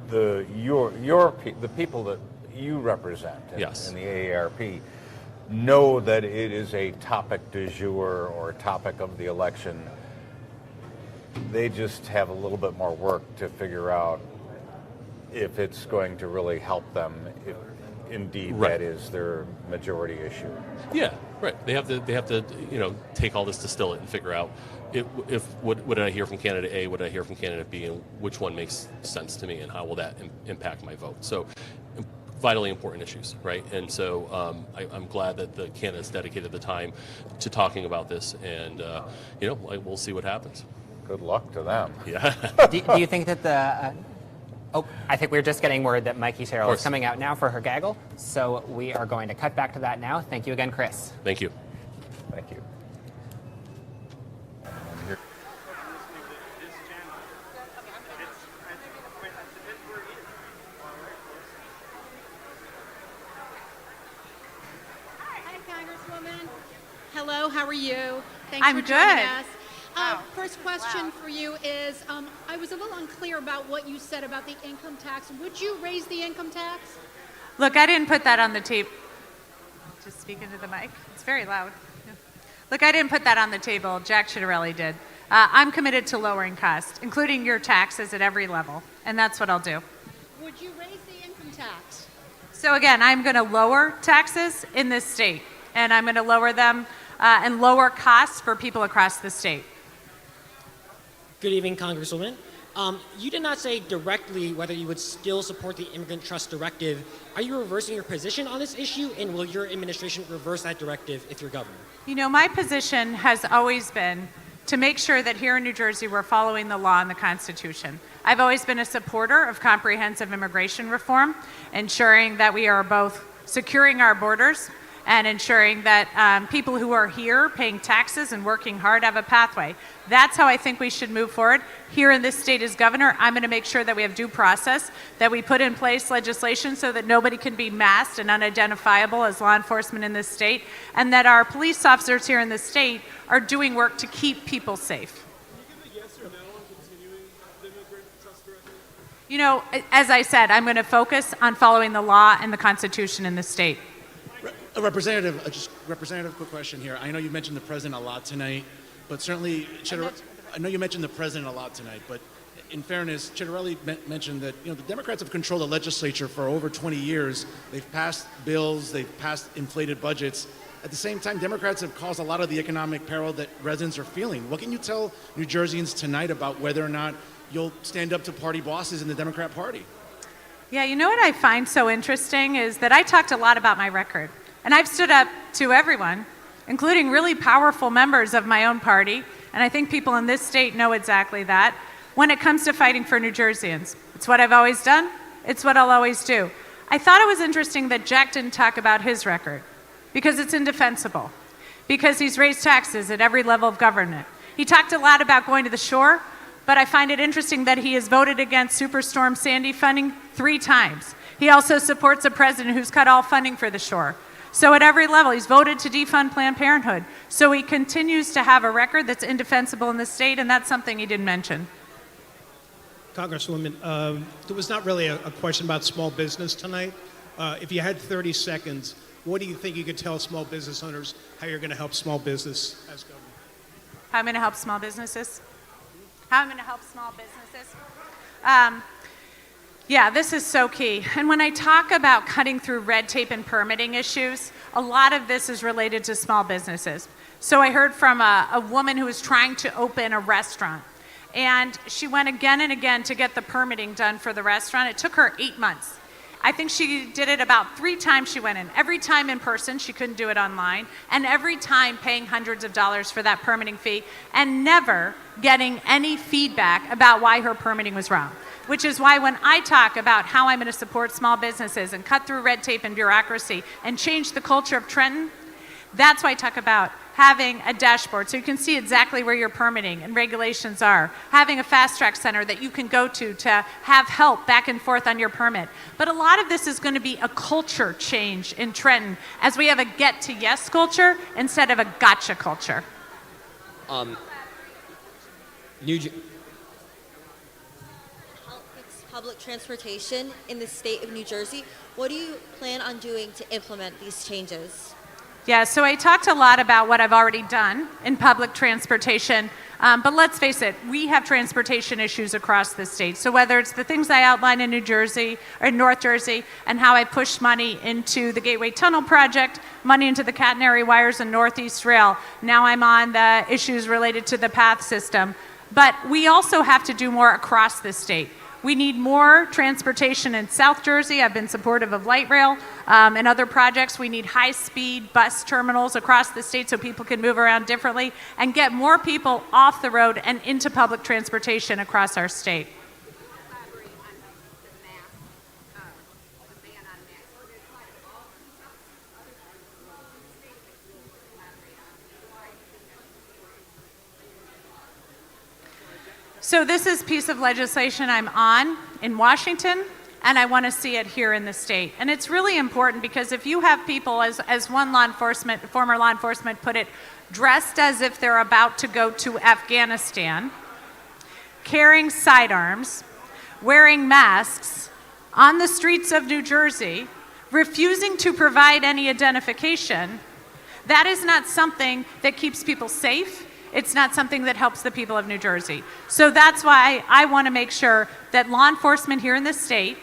the people that you represent in the AARP know that it is a topic du jour or topic of the election. They just have a little bit more work to figure out if it's going to really help them, if indeed that is their majority issue. Yeah, right. They have to take all this, distill it, and figure out what did I hear from candidate A, what did I hear from candidate B, and which one makes sense to me, and how will that impact my vote. So vitally important issues, right? And so I'm glad that the candidates dedicated the time to talking about this, and we'll see what happens. Good luck to them. Yeah. do you think that the I think we're just getting word that Mikie Sherrill is coming out now for her gaggle, so we are going to cut back to that now. Thank you again, Chris. Thank you. Thank you. Hi, Congresswoman. Hello, how are you? Thanks I'm for joining good. us. First question for you is, I was a little unclear about what you said about the income tax. Would you raise the income tax? Look, I didn't put that on the tape. Just speak into the mic. It's very loud. Yeah. Look, I didn't put that on the table. Jack Ciattarelli did. I'm committed to lowering costs, including your taxes at every level, and that's what I'll do. Would you raise the income tax? So again, I'm going to lower taxes in this state, and I'm going to lower them and lower costs for people across the state. Good evening, Congresswoman. You did not say directly whether you would still support the Immigrant Trust Directive. Are you reversing your position on this issue, and will your administration reverse that directive if you're governor? My position has always been to make sure that here in New Jersey we're following the law and the Constitution. I've always been a supporter of comprehensive immigration reform, ensuring that we are both securing our borders and ensuring that people who are here paying taxes and working hard have a pathway. That's how I think we should move forward. Here in this state as governor, I'm going to make sure that we have due process, that we put in place legislation so that nobody can be masked and unidentifiable as law enforcement in this state, and that our police officers here in this state are doing work to keep people safe. Can you give a yes or no on continuing the Immigrant Trust Directive? As I said, I'm going to focus on following the law and the Constitution in this state. Representative, quick question here. I know you mentioned the president a lot tonight, but certainly, I know you mentioned the president a lot tonight, but in fairness, Ciattarelli mentioned that the Democrats have controlled the legislature for over 20 years. They've passed bills, they've passed inflated budgets. At the same time, Democrats have caused a lot of the economic peril that residents are feeling. What can you tell New Jerseyans tonight about whether or not you'll stand up to party bosses in the Democrat Party? Yeah, you know what I find so interesting is that I talked a lot about my record. And I've stood up to everyone, including really powerful members of my own party, and I think people in this state know exactly that, when it comes to fighting for New Jerseyans. It's what I've always done. It's what I'll always do. I thought it was interesting that Jack didn't talk about his record, because it's indefensible, because he's raised taxes at every level of government. He talked a lot about going to the shore, but I find it interesting that he has voted against Superstorm Sandy funding 3 times. He also supports a president who's cut all funding for the shore. So at every level, he's voted to defund Planned Parenthood. So he continues to have a record that's indefensible in the state, and that's something he didn't mention. Congresswoman, there was not really a question about small business tonight. If you had 30 seconds, what do you think you could tell small business owners how you're going to help small business as governor? How I'm going to help small businesses? How I'm going to help small businesses? Yeah, this is so key. And when I talk about cutting through red tape and permitting issues, a lot of this is related to small businesses. So I heard from a woman who was trying to open a restaurant. And she went again and again to get the permitting done for the restaurant. It took her 8 months. I think she did it about 3 times she went in. Every time in person, she couldn't do it online. And every time paying hundreds of dollars for that permitting fee and never getting any feedback about why her permitting was wrong. Which is why when I talk about how I'm going to support small businesses and cut through red tape and bureaucracy and change the culture of Trenton, that's why I talk about having a dashboard so you can see exactly where your permitting and regulations are, having a fast track center that you can go to have help back and forth on your permit. But a lot of this is going to be a culture change in Trenton as we have a get to yes culture instead of a gotcha culture. Public transportation in the state of New Jersey. What do you plan on doing to implement these changes? Yeah, so I talked a lot about what I've already done in public transportation, but let's face it, we have transportation issues across the state. So whether it's the things I outlined in New Jersey or in North Jersey and how I pushed money into the Gateway Tunnel project, money into the catenary wires and Northeast Rail, now I'm on the issues related to the PATH system. But we also have to do more across the state. We need more transportation in South Jersey. I've been supportive of light rail and other projects. We need high-speed bus terminals across the state so people can move around differently and get more people off the road and into public transportation across our state. So this is a piece of legislation I'm on in Washington, and I want to see it here in the state. And it's really important because if you have people, as one former law enforcement put it, dressed as if they're about to go to Afghanistan, carrying sidearms, wearing masks, on the streets of New Jersey, refusing to provide any identification, that is not something that keeps people safe. It's not something that helps the people of New Jersey. So that's why I want to make sure that law enforcement here in this state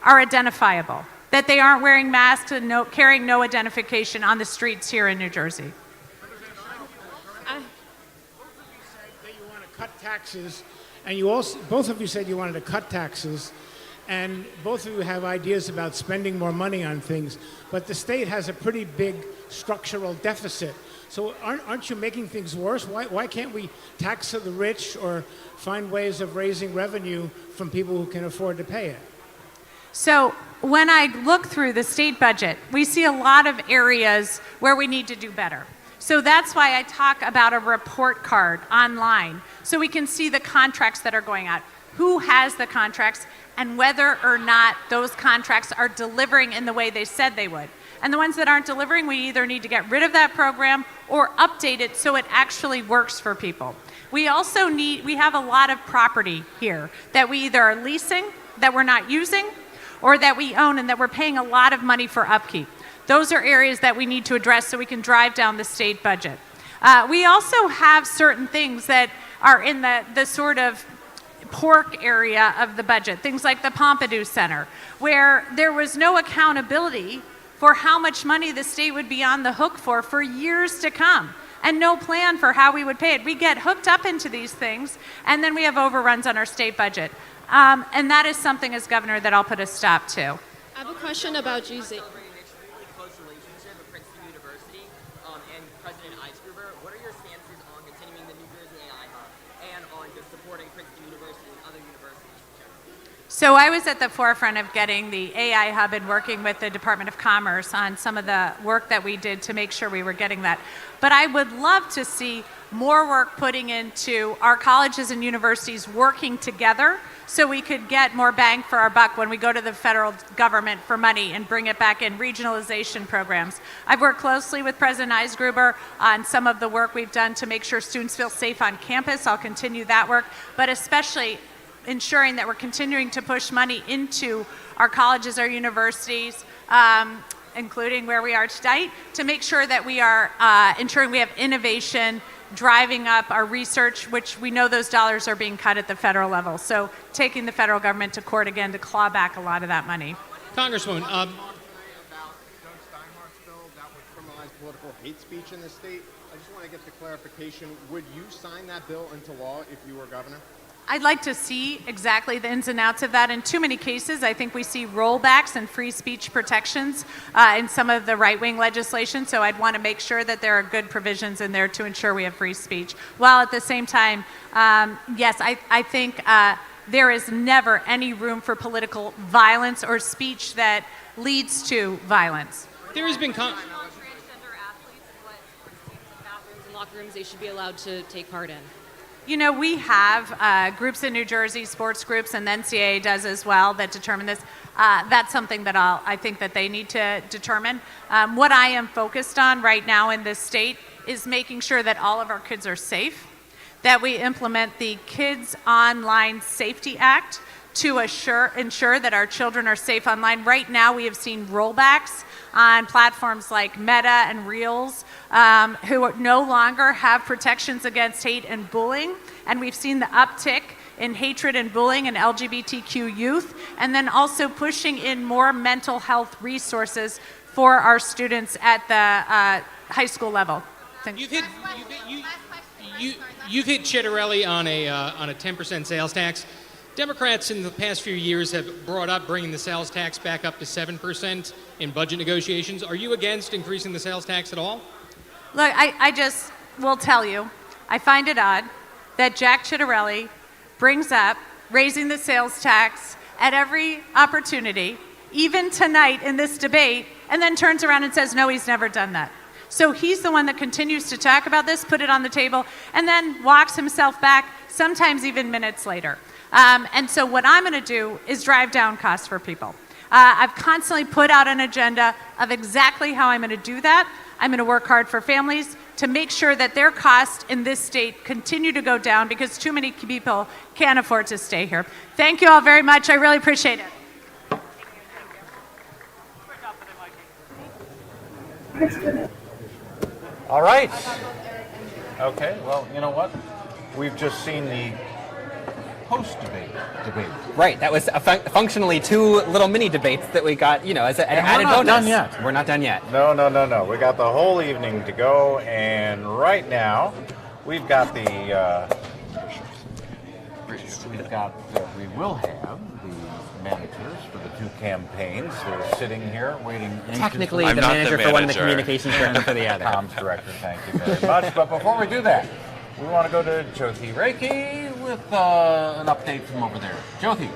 are identifiable, that they aren't wearing masks and carrying no identification on the streets here in New Jersey. That you want to cut taxes, and both of you said you wanted to cut taxes, and both of you have ideas about spending more money on things, but the state has a pretty big structural deficit. So aren't you making things worse? Why can't we tax the rich or find ways of raising revenue from people who can afford to pay it? So when I look through the state budget, we see a lot of areas where we need to do better. So that's why I talk about a report card online, so we can see the contracts that are going out, who has the contracts, and whether or not those contracts are delivering in the way they said they would. And the ones that aren't delivering, we either need to get rid of that program or update it so it actually works for people. We also we have a lot of property here that we either are leasing, that we're not using, or that we own and that we're paying a lot of money for upkeep. Those are areas that we need to address so we can drive down the state budget. We also have certain things that are in the sort of pork area of the budget, things like the Pompidou Center, where there was no accountability for how much money the state would be on the hook for years to come, and no plan for how we would pay it. We get hooked up into these things, and then we have overruns on our state budget. And that is something, as governor, that I'll put a stop to. I have a question about GZ. Close relationship with Princeton University and President Scrivo. What are your stances on continuing the New Jersey AI Hub and on just supporting Princeton University and other universities? So I was at the forefront of getting the AI Hub and working with the Department of Commerce on some of the work that we did to make sure we were getting that. But I would love to see more work putting into our colleges and universities working together so we could get more bang for our buck when we go to the federal government for money and bring it back in regionalization programs. I've worked closely with President Scrivo on some of the work we've done to make sure students feel safe on campus. I'll continue that work, but especially ensuring that we're continuing to push money into our colleges, our universities, including where we are tonight, to make sure that we are ensuring we have innovation, driving up our research, which we know those dollars are being cut at the federal level. So taking the federal government to court again to claw back a lot of that money. Congresswoman, Political hate speech in the state. I just want to get the clarification. Would you sign that bill into law if you were governor? I'd like to see exactly the ins and outs of that. In too many cases, I think we see rollbacks and free speech protections in some of the right-wing legislation, so I'd want to make sure that there are good provisions in there to ensure we have free speech. While at the same time, yes, I think there is never any room for political violence or speech that leads to violence. there has been... locker rooms they should be allowed to take part in. You know, we have groups in New Jersey, sports groups, and the NCAA does as well that determine this. That's something that I think that they need to determine. What I am focused on right now in this state is making sure that all of our kids are safe, that we implement the Kids Online Safety Act to ensure that our children are safe online. Right now, we have seen rollbacks on platforms like Meta and Reels, who no longer have protections against hate and bullying. And we've seen the uptick in hatred and bullying in LGBTQ youth, and then also pushing in more mental health resources for our students at the high school level. You've hit Ciattarelli on a 10% sales tax. Democrats in the past few years have brought up bringing the sales tax back up to 7% in budget negotiations. Are you against increasing the sales tax at all? Look, I just will tell you, I find it odd that Jack Ciattarelli brings up raising the sales tax at every opportunity, even tonight in this debate, and then turns around and says, no, he's never done that. So he's the one that continues to talk about this, put it on the table, and then walks himself back, sometimes even minutes later. And so what I'm going to do is drive down costs for people. I've constantly put out an agenda of exactly how I'm going to do that. I'm going to work hard for families to make sure that their costs in this state continue to go down because too many people can't afford to stay here. Thank you all very much. I really appreciate it. All right. Okay, well, you know what? We've just seen the post-debate debate. Right, that was functionally two little mini debates that we got, you know, as an added bonus. We're not done yet. We're not done yet. No. We got the whole evening to go, and right now we've got we will have the managers for the two campaigns. They're sitting here waiting. Technically, the manager for one and the communications director for the other. Comms director, thank you very much. But before we do that, we want to go to Jyoti Reiki with an update from over there. Jyoti.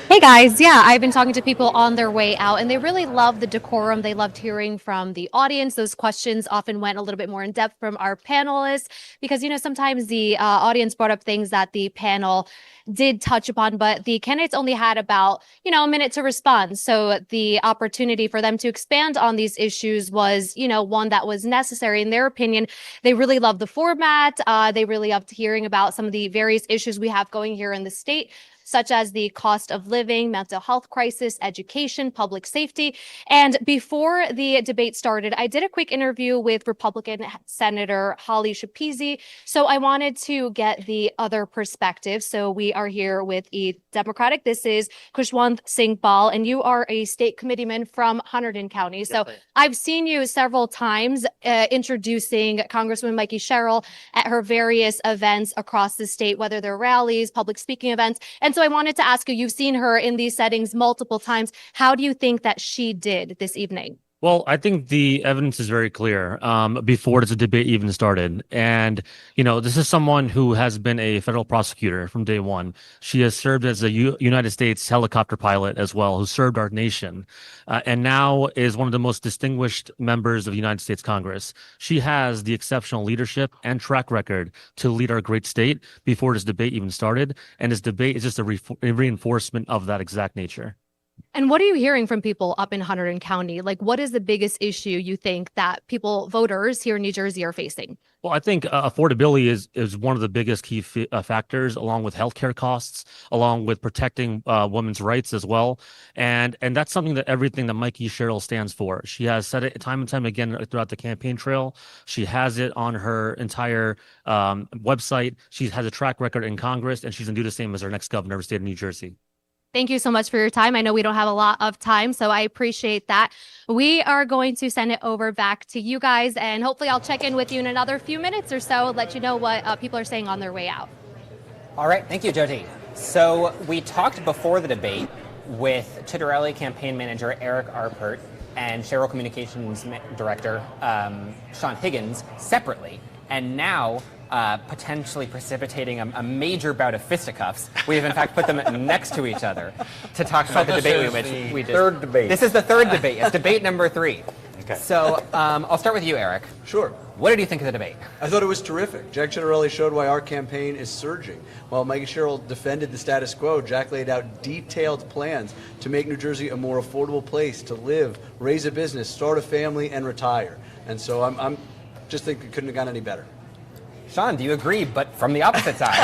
Hey guys, yeah, I've been talking to people on their way out and they really loved the decorum. They loved hearing from the audience. Those questions often went a little bit more in depth from our panelists because, you know, sometimes the audience brought up things that the panel did touch upon, but the candidates only had about, you know, a minute to respond. So the opportunity for them to expand on these issues was, you know, one that was necessary in their opinion. They really loved the format. They really loved hearing about some of the various issues we have going here in the state. such as the cost of living, mental health crisis, education, public safety. And before the debate started, I did a quick interview with Republican Senator Holly Schapese. So I wanted to get the other perspective. So we are here with a Democratic. This is Khushwant Singh Bal, and you are a state committeeman from Hunterdon County. So I've seen you several times introducing Congresswoman Mikie Sherrill at her various events across the state, whether they're rallies, public speaking events. And so I wanted to ask you, you've seen her in these settings multiple times. How do you think that she did this evening? Well, I think the evidence is very clear before the debate even started. And, this is someone who has been a federal prosecutor from day one. She has served as a United States helicopter pilot as well, who served our nation, and now is one of the most distinguished members of the United States Congress. She has the exceptional leadership and track record to lead our great state before this debate even started. And this debate is just a reinforcement of that exact nature. And what are you hearing from people up in Hunterdon County? Like, what is the biggest issue you think that voters here in New Jersey are facing? Well, I think affordability is one of the biggest key factors, along with healthcare costs, along with protecting women's rights as well. And that's something that everything that Mikie Sherrill stands for. She has said it time and time again throughout the campaign trail. She has it on her entire website. She has a track record in Congress, and she's going to do the same as our next governor of the state of New Jersey. Thank you so much for your time. I know we don't have a lot of time, so I appreciate that. We are going to send it over back to you guys, and hopefully I'll check in with you in another few minutes or so, let you know what people are saying on their way out. All right. Thank you, Jyoti. So we talked before the debate with Ciattarelli campaign manager Eric Arpert and Sherrill Communications Director Sean Higgins separately, and now potentially precipitating a major bout of fisticuffs. We have in fact put them next to each other to talk about the debate we just. Third debate. This is the third debate. It's debate number 3. Okay. So I'll start with you, Eric. Sure. What did you think of the debate? I thought it was terrific. Jack Ciattarelli showed why our campaign is surging. While Mikie Sherrill defended the status quo, Jack laid out detailed plans to make New Jersey a more affordable place to live, raise a business, start a family, and retire. And so I'm just think it couldn't have gone any better. Sean, do you agree, but from the opposite side?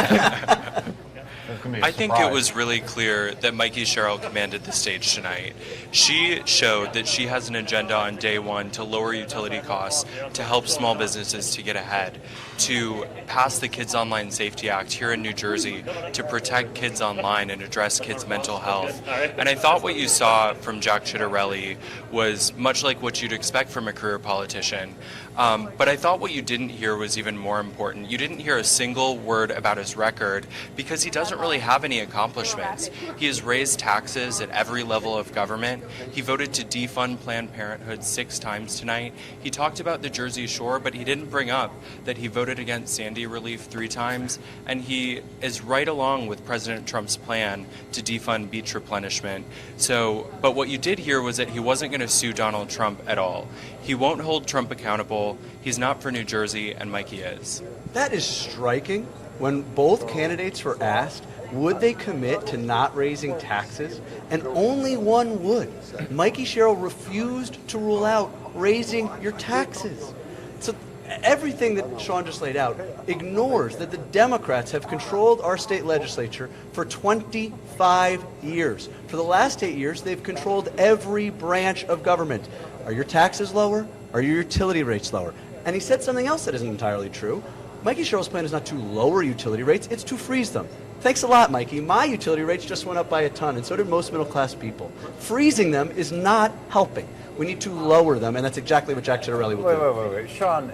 I think it was really clear that Mikie Sherrill commanded the stage tonight. She showed that she has an agenda on day one to lower utility costs, to help small businesses to get ahead, to pass the Kids Online Safety Act here in New Jersey to protect kids online and address kids' mental health. And I thought what you saw from Jack Ciattarelli was much like what you'd expect from a career politician. But I thought what you didn't hear was even more important. You didn't hear a single word about his record because he doesn't really have any accomplishments. He has raised taxes at every level of government. He voted to defund Planned Parenthood 6 times tonight. He talked about the Jersey Shore, but he didn't bring up that he voted against Sandy relief 3 times. And he is right along with President Trump's plan to defund beach replenishment. But what you did hear was that he wasn't going to sue Donald Trump at all. He won't hold Trump accountable. He's not for New Jersey, and Mikie is. That is striking. When both candidates were asked, would they commit to not raising taxes? And only one would. Mikie Sherrill refused to rule out raising your taxes. So everything that Sean just laid out ignores that the Democrats have controlled our state legislature for 25 years. For the last 8 years, they've controlled every branch of government. Are your taxes lower? Are your utility rates lower? And he said something else that isn't entirely true. Mikie Sherrill's plan is not to lower utility rates, it's to freeze them. Thanks a lot, Mikie. My utility rates just went up by a ton, and so did most middle-class people. Freezing them is not helping. We need to lower them, and that's exactly what Jack Ciattarelli will do. Wait. Sean,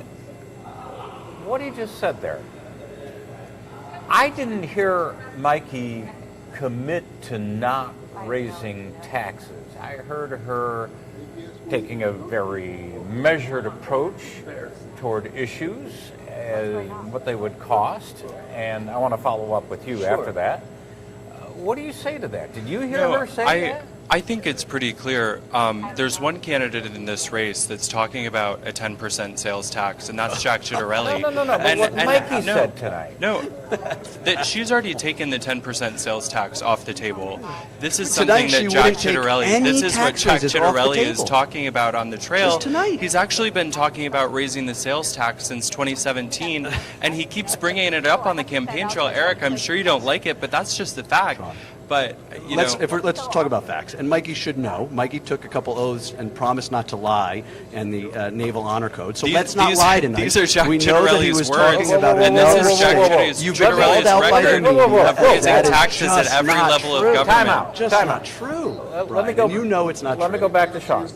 what he just said there, I didn't hear Mikie commit to not raising taxes. I heard her taking a very measured approach toward issues as what they would cost, and I want to follow up with you after that. What do you say to that? Did you hear her say that? I think it's pretty clear. There's one candidate in this race that's talking about a 10% sales tax, and that's Jack Ciattarelli. No. But what Mikie said tonight. No, that she's already taken the 10% sales tax off the table. This is something that Jack Ciattarelli. This is what Jack Ciattarelli is talking about on the trail. He's actually been talking about raising the sales tax since 2017, and he keeps bringing it up on the campaign trail. Eric, I'm sure you don't like it, but that's just the fact. But let's talk about facts. And Mikey should know. Mikey took a couple oaths and promised not to lie in the Naval Honor Code. So let's not lie tonight. These are Jack we know that he was Ciattarelli's words, talking about and this is Jack Ciattarelli's record of raising taxes at every level of government. Time out. Just Time not out. true. Let me go. You know it's not Let true. me go back to Sean.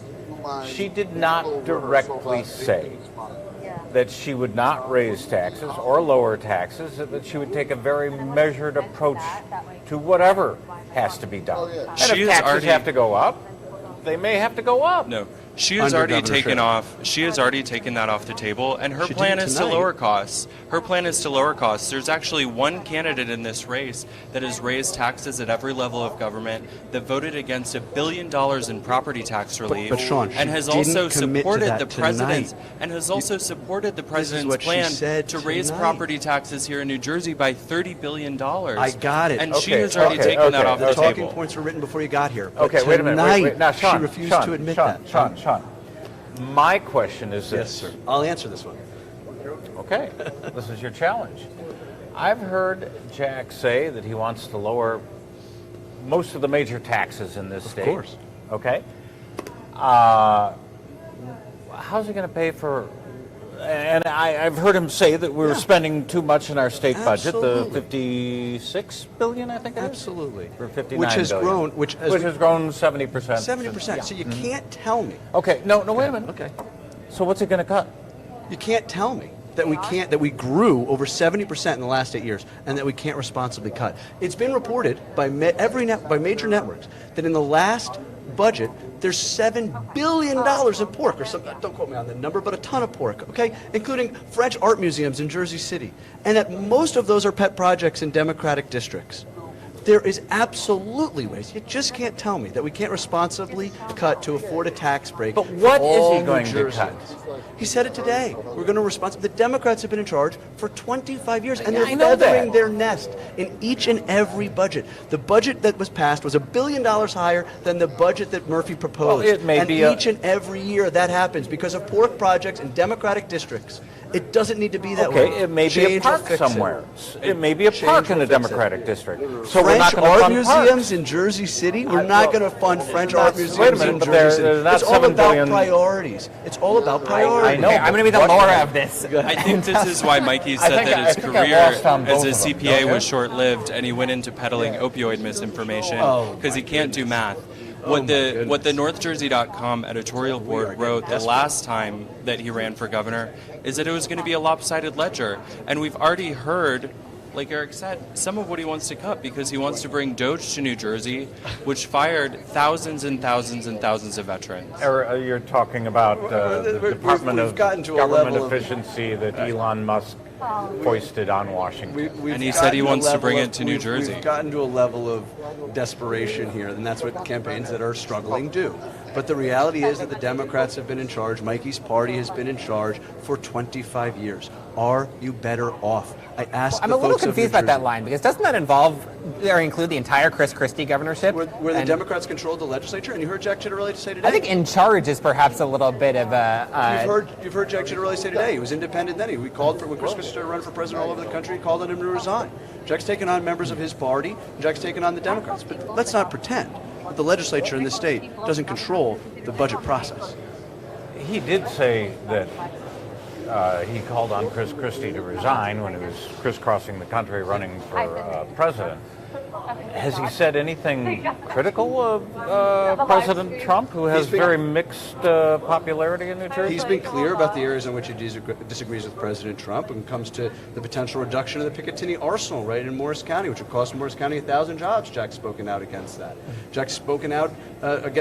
She did not directly say that she would not raise taxes or lower taxes, that she would take a very measured approach to whatever has to be done. And if taxes have to go up, they may have to go up. No. She has already taken that off the table, and her plan is to lower costs. Her plan is to lower costs. There's actually one candidate in this race that has raised taxes at every level of government, that voted against $1 billion in property tax relief, but Sean, and has also supported the president's plan to raise property taxes here in New Jersey by $30 billion. I got it. And she has already taken that off the table. Talking points were written before you got here. But Okay, wait a minute. Wait. Now, Sean, she refused to admit that. Sean, my question is this. Yes, sir. I'll answer this one. Okay, this is your challenge. I've heard Jack say that he wants to lower most of the major taxes in this state. Of course. Okay. How's he going to pay for? And I've heard him say that we're spending too much in our state budget. The $56 billion, I think. Absolutely. Or $59 which has billion. grown. Which has grown 70%. 70%. Yeah. So you can't tell me. Okay. No. Wait a minute. Okay. So what's it going to cut? You can't tell me that we grew over 70% in the last 8 years, and that we can't responsibly cut. It's been reported by major networks that in the last budget there's $7 billion in pork, or something. Don't quote me on the number, but a ton of pork. Okay, including French art museums in Jersey City, and that most of those are pet projects in Democratic districts. There is absolutely ways. You just can't tell me that we can't responsibly cut to afford a tax break. But what for all is he going New to cut? Jerseyans. He said it today. We're going to respond. The Democrats have been in charge for 25 years, and they're I know feathering that. their nest in each and every budget. The budget that was passed was $1 billion higher than the budget that Murphy proposed. Well, it may and be each and every year that happens because of pork projects in Democratic districts. It doesn't need to be that way. Okay, it may be a Change will park fix somewhere. It may be a park in a Democratic district. So we're French not going to art fund museums parks. in Jersey City. We're not going to fund French art museums Wait a minute, in but Jersey City. there's not It's all $7 about billion. priorities. It's all about priorities. I know. Okay, I'm going to be the Laura of this. I think this is why Mikey said that his career as a CPA was short-lived, and he went into peddling opioid misinformation because he can't do math. What the NorthJersey.com editorial board wrote the last time that he ran for governor is that it was going to be a lopsided ledger, and we've already heard, like Eric said, some of what he wants to cut because he wants to bring Doge to New Jersey, which fired thousands and thousands and thousands of veterans. You're talking about the Department of Government Efficiency that Elon Musk foisted on Washington. And he said he wants to bring it to New Jersey. We've gotten to a level of desperation here, and that's what campaigns that are struggling do. But the reality is that the Democrats have been in charge. Mikey's party has been in charge for 25 years. Are you better off? I asked I'm the a little folks of confused New about that Jersey. line because doesn't that involve or include the entire Chris Christie governorship? Where the Democrats controlled the legislature, and you heard Jack Ciattarelli say today. I think in charge is perhaps a little bit of a. You've heard Jack Ciattarelli say today he was independent then. We called for when Chris Christie started running for president all over the country. He called on him to resign. Jack's taken on members of his party. And Jack's taken on the Democrats. But let's not pretend that the legislature in the state doesn't control the budget process. He did say that he called on Chris Christie to resign when he was crisscrossing the country running for president. Has he said anything critical of President Trump, who has very mixed popularity in New Jersey? He's been clear about the areas in which he disagrees with President Trump when it comes to the potential reduction of the Picatinny arsenal right in Morris County, which would cost Morris County 1,000 jobs. Jack's spoken out against that. Jack's spoken out,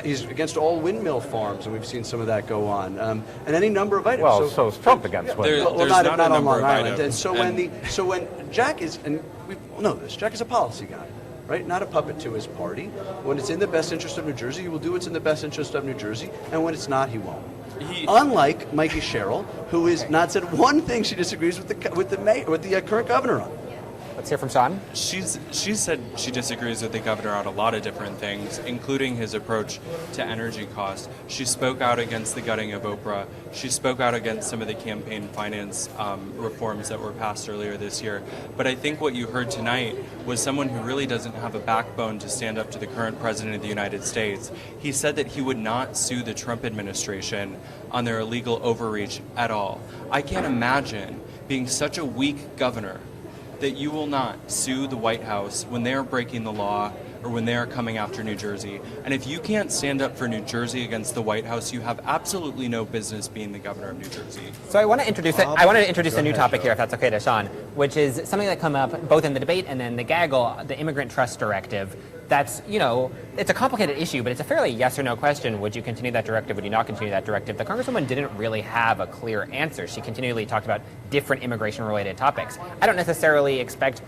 he's against all windmill farms, and we've seen some of that go on, and any number of items. Well, so is Trump against windmills. Well, not on Long Island. And so when Jack is, and we know this, Jack is a policy guy. Right? Not a puppet to his party. When it's in the best interest of New Jersey, he will do what's in the best interest of New Jersey, and when it's not, he won't. Unlike Mikie Sherrill, who has not said one thing she disagrees with the current governor on. Let's hear from Sean. She said she disagrees with the governor on a lot of different things, including his approach to energy costs. She spoke out against the gutting of Oprah. She spoke out against some of the campaign finance reforms that were passed earlier this year. But I think what you heard tonight was someone who really doesn't have a backbone to stand up to the current president of the United States. He said that he would not sue the Trump administration on their illegal overreach at all. I can't imagine being such a weak governor that you will not sue the White House when they are breaking the law or when they are coming after New Jersey. And if you can't stand up for New Jersey against the White House, you have absolutely no business being the governor of New Jersey. So I want to introduce a new topic here, if that's okay to Sean, which is something that come up both in the debate and then the gaggle, the Immigrant Trust Directive. That's, it's a complicated issue, but it's a fairly yes or no question. Would you continue that directive? Would you not continue that directive? The Congresswoman didn't really have a clear answer. She continually talked about different immigration-related topics. I don't necessarily expect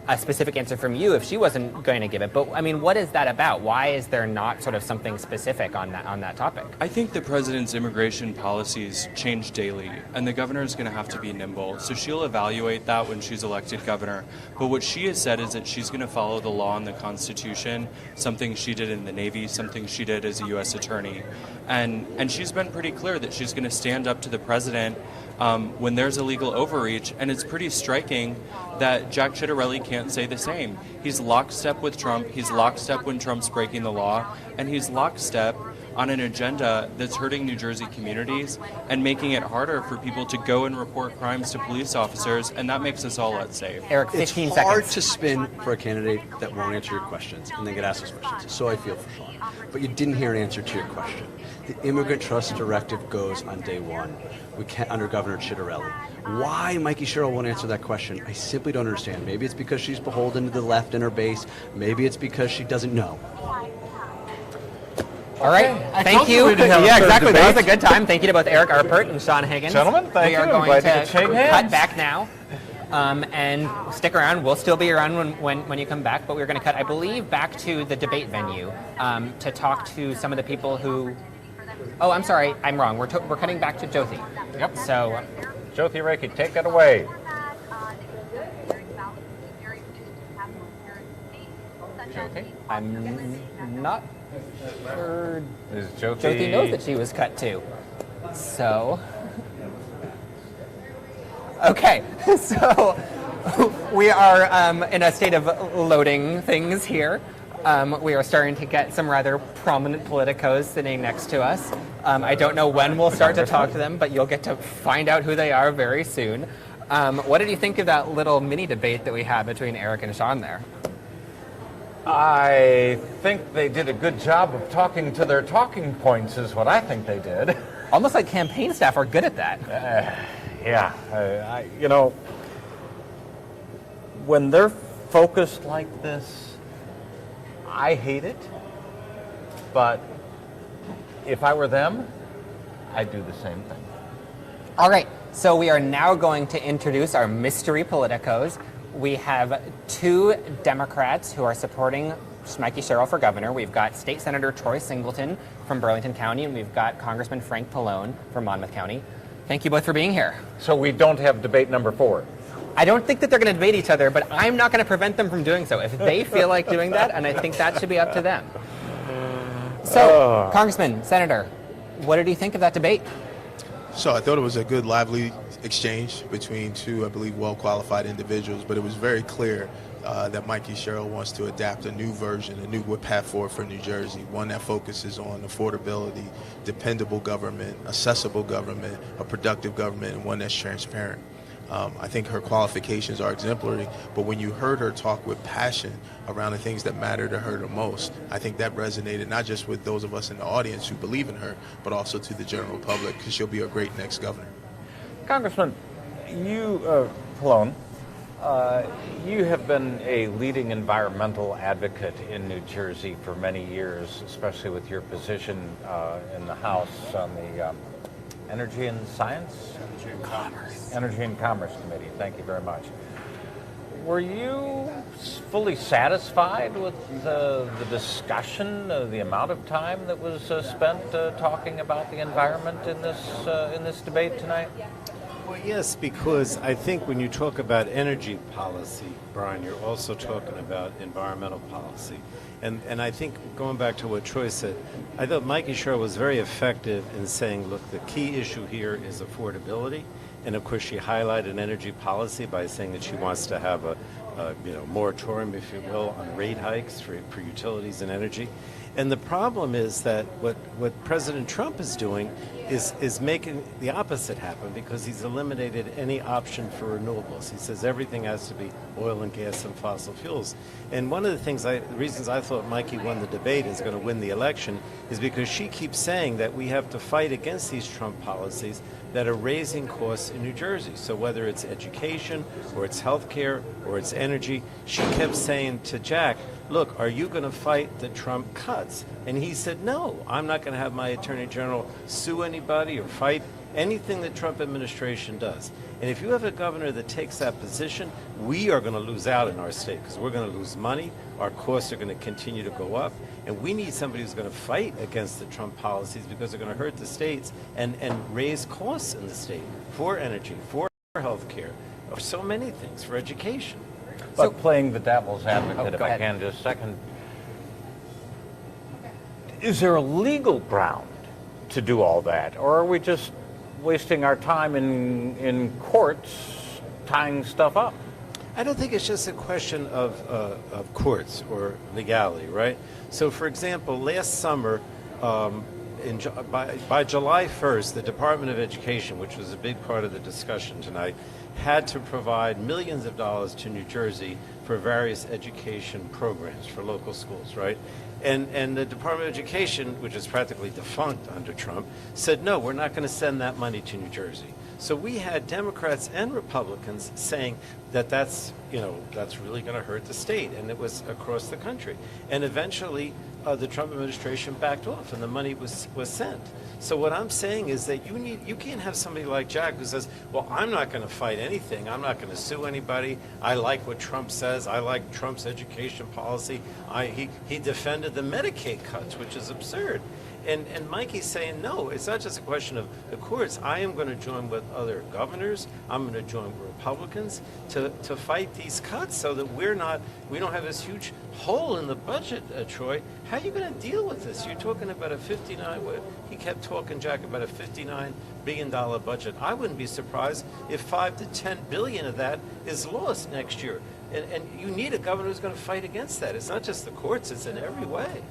a specific answer from you if she wasn't going to give it. But I mean, what is that about? Why is there not sort of something specific on that topic? I think the president's immigration policies change daily, and the governor is going to have to be nimble. So she'll evaluate that when she's elected governor. But what she has said is that she's going to follow the law and the Constitution, something she did in the Navy, something she did as a U.S. attorney. And she's been pretty clear that she's going to stand up to the president when there's illegal overreach, and it's pretty striking that Jack Ciattarelli can't say the same. He's lockstep with Trump, he's lockstep when Trump's breaking the law, and he's lockstep on an agenda that's hurting New Jersey communities and making it harder for people to go and report crimes to police officers, and that makes us all unsafe. Eric, 15 it's hard to spin for a candidate that won't answer your questions and then get asked those questions. So I feel for Sean. But you didn't hear an answer to your question. The Immigrant Trust Directive goes on day one. We can't, under Governor Ciattarelli. Why Mikie Sherrill won't answer that question, I simply don't understand. Maybe it's because she's beholden to the left in her base. Maybe it's because she doesn't know. All right, thank you. Yeah, exactly. That was a good time. Thank you to both Eric Arpert and Sean Higgins. Gentlemen, thank you. We are going Glad to to shake hands. cut back now. And stick around. We'll still be around when you come back, but we're going to cut, I believe, back to the debate venue to talk to some of the people who... Oh, I'm sorry. I'm wrong. We're cutting back to Jyothi. Yep. So... Jyothi Reiki, take it away. Jyothi? I'm not sure... Is Jyothi... Jyothi knows that she was cut too. So... Okay, so we are in a state of loading things here. We are starting to get some rather prominent politicos sitting next to us. I don't know when we'll start to talk to them, but you'll get to find out who they are very soon. What did you think of that little mini debate that we had between Eric and Sean there? I think they did a good job of talking to their talking points is what I think they did. Almost like campaign staff are good at that. Yeah, when they're focused like this, I hate it, but if I were them, I'd do the same thing. All right, so we are now going to introduce our mystery politicos. We have two Democrats who are supporting Mikie Sherrill for governor. We've got State Senator Troy Singleton from Burlington County, and we've got Congressman Frank Pallone from Monmouth County. Thank you both for being here. So we don't have debate number 4. I don't think that they're going to debate each other, but I'm not going to prevent them from doing so if they feel like doing that, and I think that should be up to them. So, Congressman, Senator, what did you think of that debate? So I thought it was a good, lively exchange between two, I believe, well-qualified individuals, but it was very clear that Mikie Sherrill wants to adapt a new version, a new path forward for New Jersey, one that focuses on affordability, dependable government, accessible government, a productive government, and one that's transparent. I think her qualifications are exemplary, but when you heard her talk with passion around the things that matter to her the most, I think that resonated not just with those of us in the audience who believe in her, but also to the general public, because she'll be a great next governor. Congressman, you, Pallone, you have been a leading environmental advocate in New Jersey for many years, especially with your position in the House on the Energy and Science? Energy and Commerce Committee. Thank you very much. Were you fully satisfied with the discussion, the amount of time that was spent talking about the environment in this debate tonight? Yes, because I think when you talk about energy policy, Brian, you're also talking about environmental policy. And I think, going back to what Troy said, I thought Mikie Sherrill was very effective in saying, look, the key issue here is affordability. And of course, she highlighted energy policy by saying that she wants to have a moratorium, if you will, on rate hikes for utilities and energy. And the problem is that what President Trump is doing is making the opposite happen, because he's eliminated any option for renewables. He says everything has to be oil and gas and fossil fuels. And one of the reasons I thought Mikie won the debate and is going to win the election is because she keeps saying that we have to fight against these Trump policies that are raising costs in New Jersey. So whether it's education or it's health care or it's energy, she kept saying to Jack, look, are you going to fight the Trump cuts? And he said, no, I'm not going to have my attorney general sue anybody or fight anything the Trump administration does. And if you have a governor that takes that position, we are going to lose out in our state, because we're going to lose money, our costs are going to continue to go up, and we need somebody who's going to fight against the Trump policies, because they're going to hurt the states and raise costs in the state for energy, for health care, for so many things, for education. But playing the devil's advocate, if I can, just a second, is there a legal ground to do all that, or are we just wasting our time in courts tying stuff up? I don't think it's just a question of courts or legality, right? So, for example, last summer, by July 1st, the Department of Education, which was a big part of the discussion tonight, had to provide millions of dollars to New Jersey for various education programs for local schools, right? And the Department of Education, which is practically defunct under Trump, said, no, we're not going to send that money to New Jersey. So we had Democrats and Republicans saying that that's really going to hurt the state, and it was across the country. And eventually, the Trump administration backed off, and the money was sent. So what I'm saying is that you can't have somebody like Jack who says, well, I'm not going to fight anything. I'm not going to sue anybody. I like what Trump says. I like Trump's education policy. He defended the Medicaid cuts, which is absurd. And Mikie's saying, no, it's not just a question of the courts. I am going to join with other governors. I'm going to join with Republicans to fight these cuts so that we don't have this huge hole in the budget, Troy. How are you going to deal with this? You're talking about he kept talking, Jack, about a $59 billion budget. I wouldn't be surprised if 5 to 10 billion of that is lost next year. And you need a governor who's going to fight against that. It's not just the courts, it's in every way.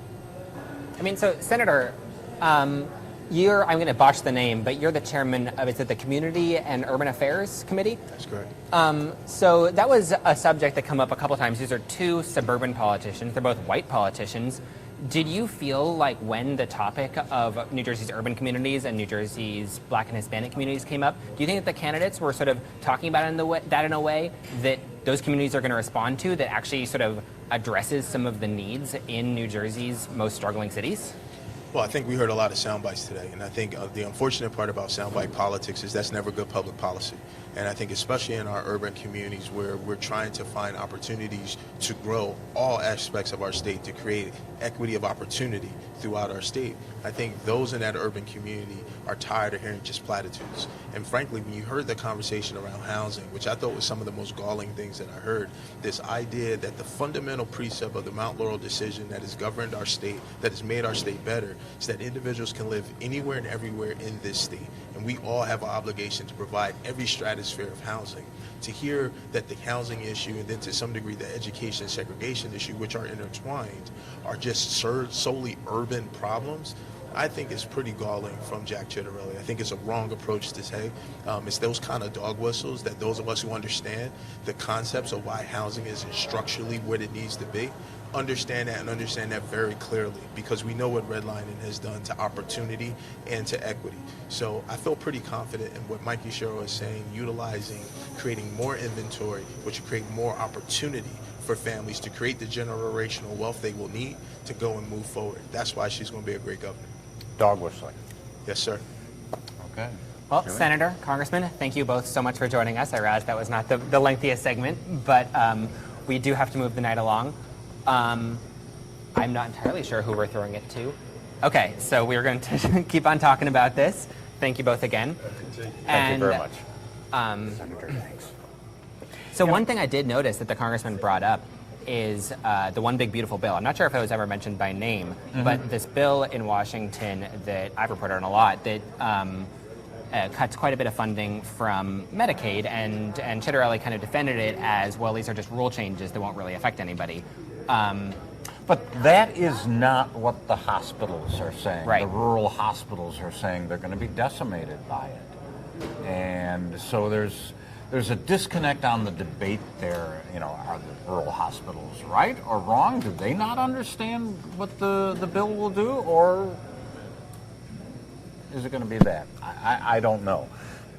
I mean, so Senator, I'm going to botch the name, but you're the chairman of, is it the Community and Urban Affairs Committee? That's correct. So that was a subject that came up a couple times. These are two suburban politicians. They're both white politicians. Did you feel like when the topic of New Jersey's urban communities and New Jersey's Black and Hispanic communities came up, do you think that the candidates were sort of talking about that in a way that those communities are going to respond to, that actually sort of addresses some of the needs in New Jersey's most struggling cities? Well, I think we heard a lot of sound bites today, and I think the unfortunate part about soundbite politics is that's never good public policy. And I think especially in our urban communities where we're trying to find opportunities to grow all aspects of our state, to create equity of opportunity throughout our state, I think those in that urban community are tired of hearing just platitudes. And frankly, when you heard the conversation around housing, which I thought was some of the most galling things that I heard, this idea that the fundamental precept of the Mount Laurel decision that has governed our state, that has made our state better, is that individuals can live anywhere and everywhere in this state. And we all have an obligation to provide every stratosphere of housing. To hear that the housing issue and then to some degree the education and segregation issue, which are intertwined, are just solely urban problems, I think is pretty galling from Jack Ciattarelli. I think it's a wrong approach to say. It's those kind of dog whistles that those of us who understand the concepts of why housing isn't structurally what it needs to be, understand that and understand that very clearly, because we know what redlining has done to opportunity and to equity. So I feel pretty confident in what Mikie Sherrill is saying, creating more inventory, which will create more opportunity for families to create the generational wealth they will need to go and move forward. That's why she's going to be a great governor. Dog whistling. Yes, sir. Okay. Well, Senator, Congressman, thank you both so much for joining us. I realize that was not the lengthiest segment, but we do have to move the night along. I'm not entirely sure who we're throwing it to. Okay, so we're going to keep on talking about this. Thank you both again. Thank you very much. Senator, thanks. So one thing I did notice that the congressman brought up is the One Big Beautiful Bill. I'm not sure if it was ever mentioned by name, but this bill in Washington that I've reported on a lot that cuts quite a bit of funding from Medicaid, and Ciattarelli kind of defended it as, well, these are just rule changes that won't really affect anybody. But that is not what the hospitals are saying. Right. The rural hospitals are saying they're going to be decimated by it. And so there's a disconnect on the debate there. You know, are the rural hospitals right or wrong? Do they not understand what the bill will do? Or is it going to be that? I don't know.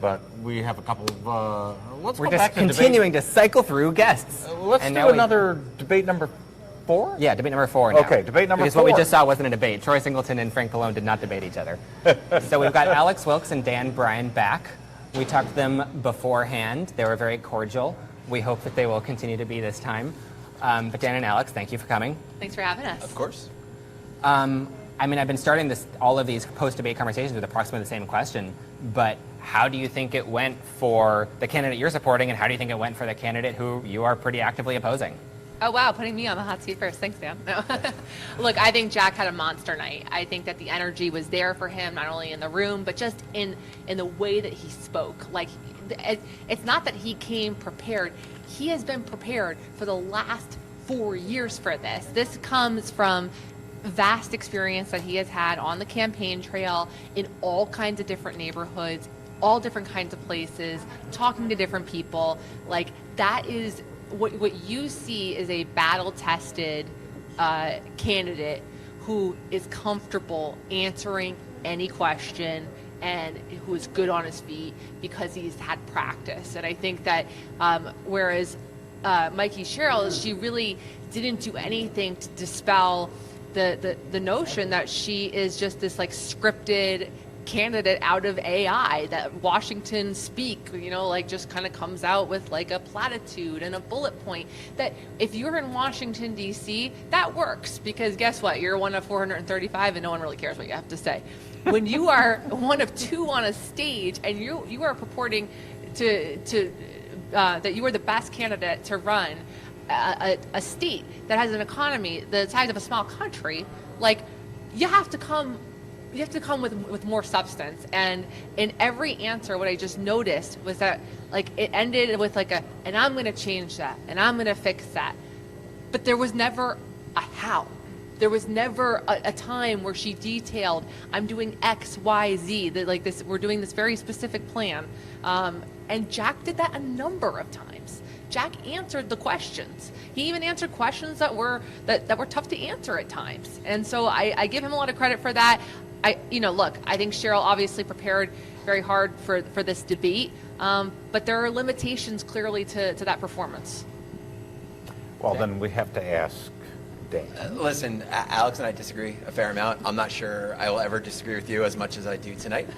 But we have a couple of... We're just continuing to cycle through guests. Let's do another debate number 4? Yeah, debate number 4 now. Okay, debate number 4. Because what we just saw wasn't a debate. Troy Singleton and Frank Pallone did not debate each other. So we've got Alex Wilkes and Dan Bryan back. We talked to them beforehand. They were very cordial. We hope that they will continue to be this time. But Dan and Alex, thank you for coming. Thanks for having us. Of course. I mean, I've been starting all of these post-debate conversations with approximately the same question, but how do you think it went for the candidate you're supporting, and how do you think it went for the candidate who you are pretty actively opposing? Oh, wow, putting me on the hot seat first. Thanks, Dan. No. Look, I think Jack had a monster night. I think that the energy was there for him, not only in the room, but just in the way that he spoke. Like, it's not that he came prepared. He has been prepared for the last 4 years for this. This comes from vast experience that he has had on the campaign trail in all kinds of different neighborhoods, all different kinds of places, talking to different people. Like, that is... What you see is a battle-tested candidate who is comfortable answering any question and who is good on his feet because he's had practice. And I think that whereas Mikie Sherrill, she really didn't do anything to dispel the notion that she is just this like scripted candidate out of AI, that Washington speak, like just kind of comes out with like a platitude and a bullet point, that if you're in Washington, D.C., that works because guess what? You're one of 435 and no one really cares what you have to say. When you are one of 2 on a stage and you are purporting to that you are the best candidate to run a state that has an economy the size of a small country, like you have to come with more substance. And in every answer, what I just noticed was that like it ended with like and I'm going to change that and I'm going to fix that. But there was never a how. There was never a time where she detailed, I'm doing X, Y, Z, that like this, we're doing this very specific plan. And Jack did that a number of times. Jack answered the questions. He even answered questions that were tough to answer at times. And so I give him a lot of credit for that. Look, I think Sherrill obviously prepared very hard for this debate, but there are limitations clearly to that performance. Well, then we have to ask Dan. Listen, Alex and I disagree a fair amount. I'm not sure I will ever disagree with you as much as I do tonight.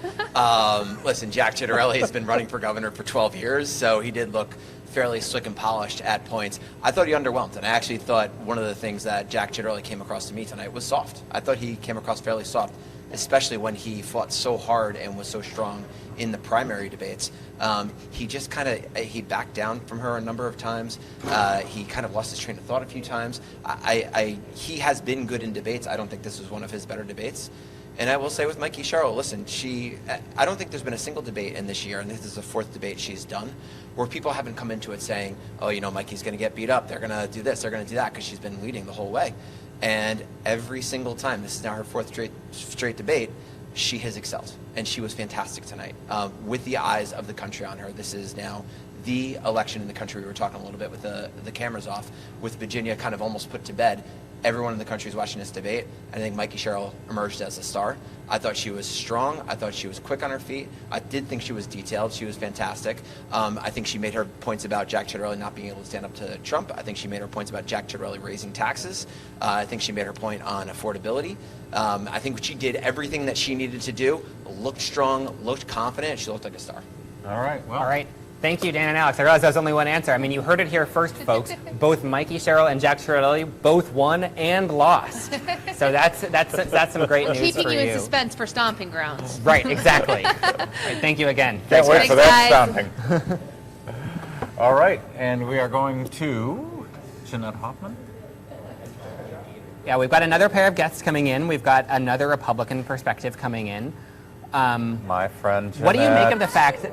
Listen, Jack Ciattarelli has been running for governor for 12 years, so he did look fairly slick and polished at points. I thought he underwhelmed, and I actually thought one of the things that Jack Ciattarelli came across to me tonight was soft. I thought he came across fairly soft, especially when he fought so hard and was so strong in the primary debates. He just he backed down from her a number of times. He kind of lost his train of thought a few times. He has been good in debates. I don't think this was one of his better debates. And I will say with Mikie Sherrill, listen, I don't think there's been a single debate in this year, and this is the 4th debate she's done, where people haven't come into it saying, oh, Mikie's going to get beat up. They're going to do this, they're going to do that, because she's been leading the whole way. And every single time, this is now her 4th straight debate, she has excelled. And she was fantastic tonight. With the eyes of the country on her, this is now the election in the country. We were talking a little bit with the cameras off, with Virginia kind of almost put to bed. Everyone in the country is watching this debate, and I think Mikie Sherrill emerged as a star. I thought she was strong. I thought she was quick on her feet. I did think she was detailed. She was fantastic. I think she made her points about Jack Ciattarelli not being able to stand up to Trump. I think she made her points about Jack Ciattarelli raising taxes. I think she made her point on affordability. I think she did everything that she needed to do, looked strong, looked confident. She looked like a star. All right. Well. All right. Thank you, Dan and Alex. I realize there's only one answer. I mean, you heard it here first, folks. Both Mikie Sherrill and Jack Ciattarelli both won and lost. So that's some great news Keeping for you you. in suspense for stomping grounds. Right, exactly. All right, thank you again. Can't wait for that guys. stomping. All right, and we are going to Jeanette Hoffman. Yeah, we've got another pair of guests coming in. We've got another Republican perspective coming in. My friend Jeanette. What do you make of the fact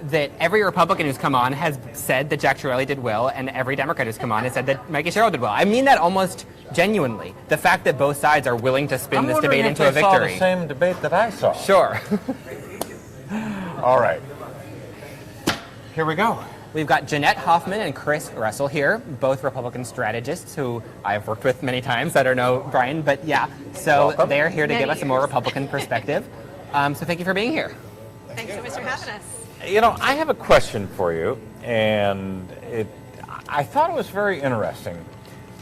that every Republican who's come on has said that Jack Sherrill did well, and every Democrat who's come on has said that Mikie Sherrill did well? I mean that almost genuinely. The fact that both sides are willing to spin this debate into a victory. Saw the same debate that I saw. Sure. All right. Here we go. We've got Jeanette Hoffman and Chris Russell here, both Republican strategists who I've worked with many times. I don't know Brian, but yeah. So Welcome. they're here to give us a more Republican perspective. So thank you for being here. Thanks so much for having us. You know, I have a question for you, and I thought it was very interesting.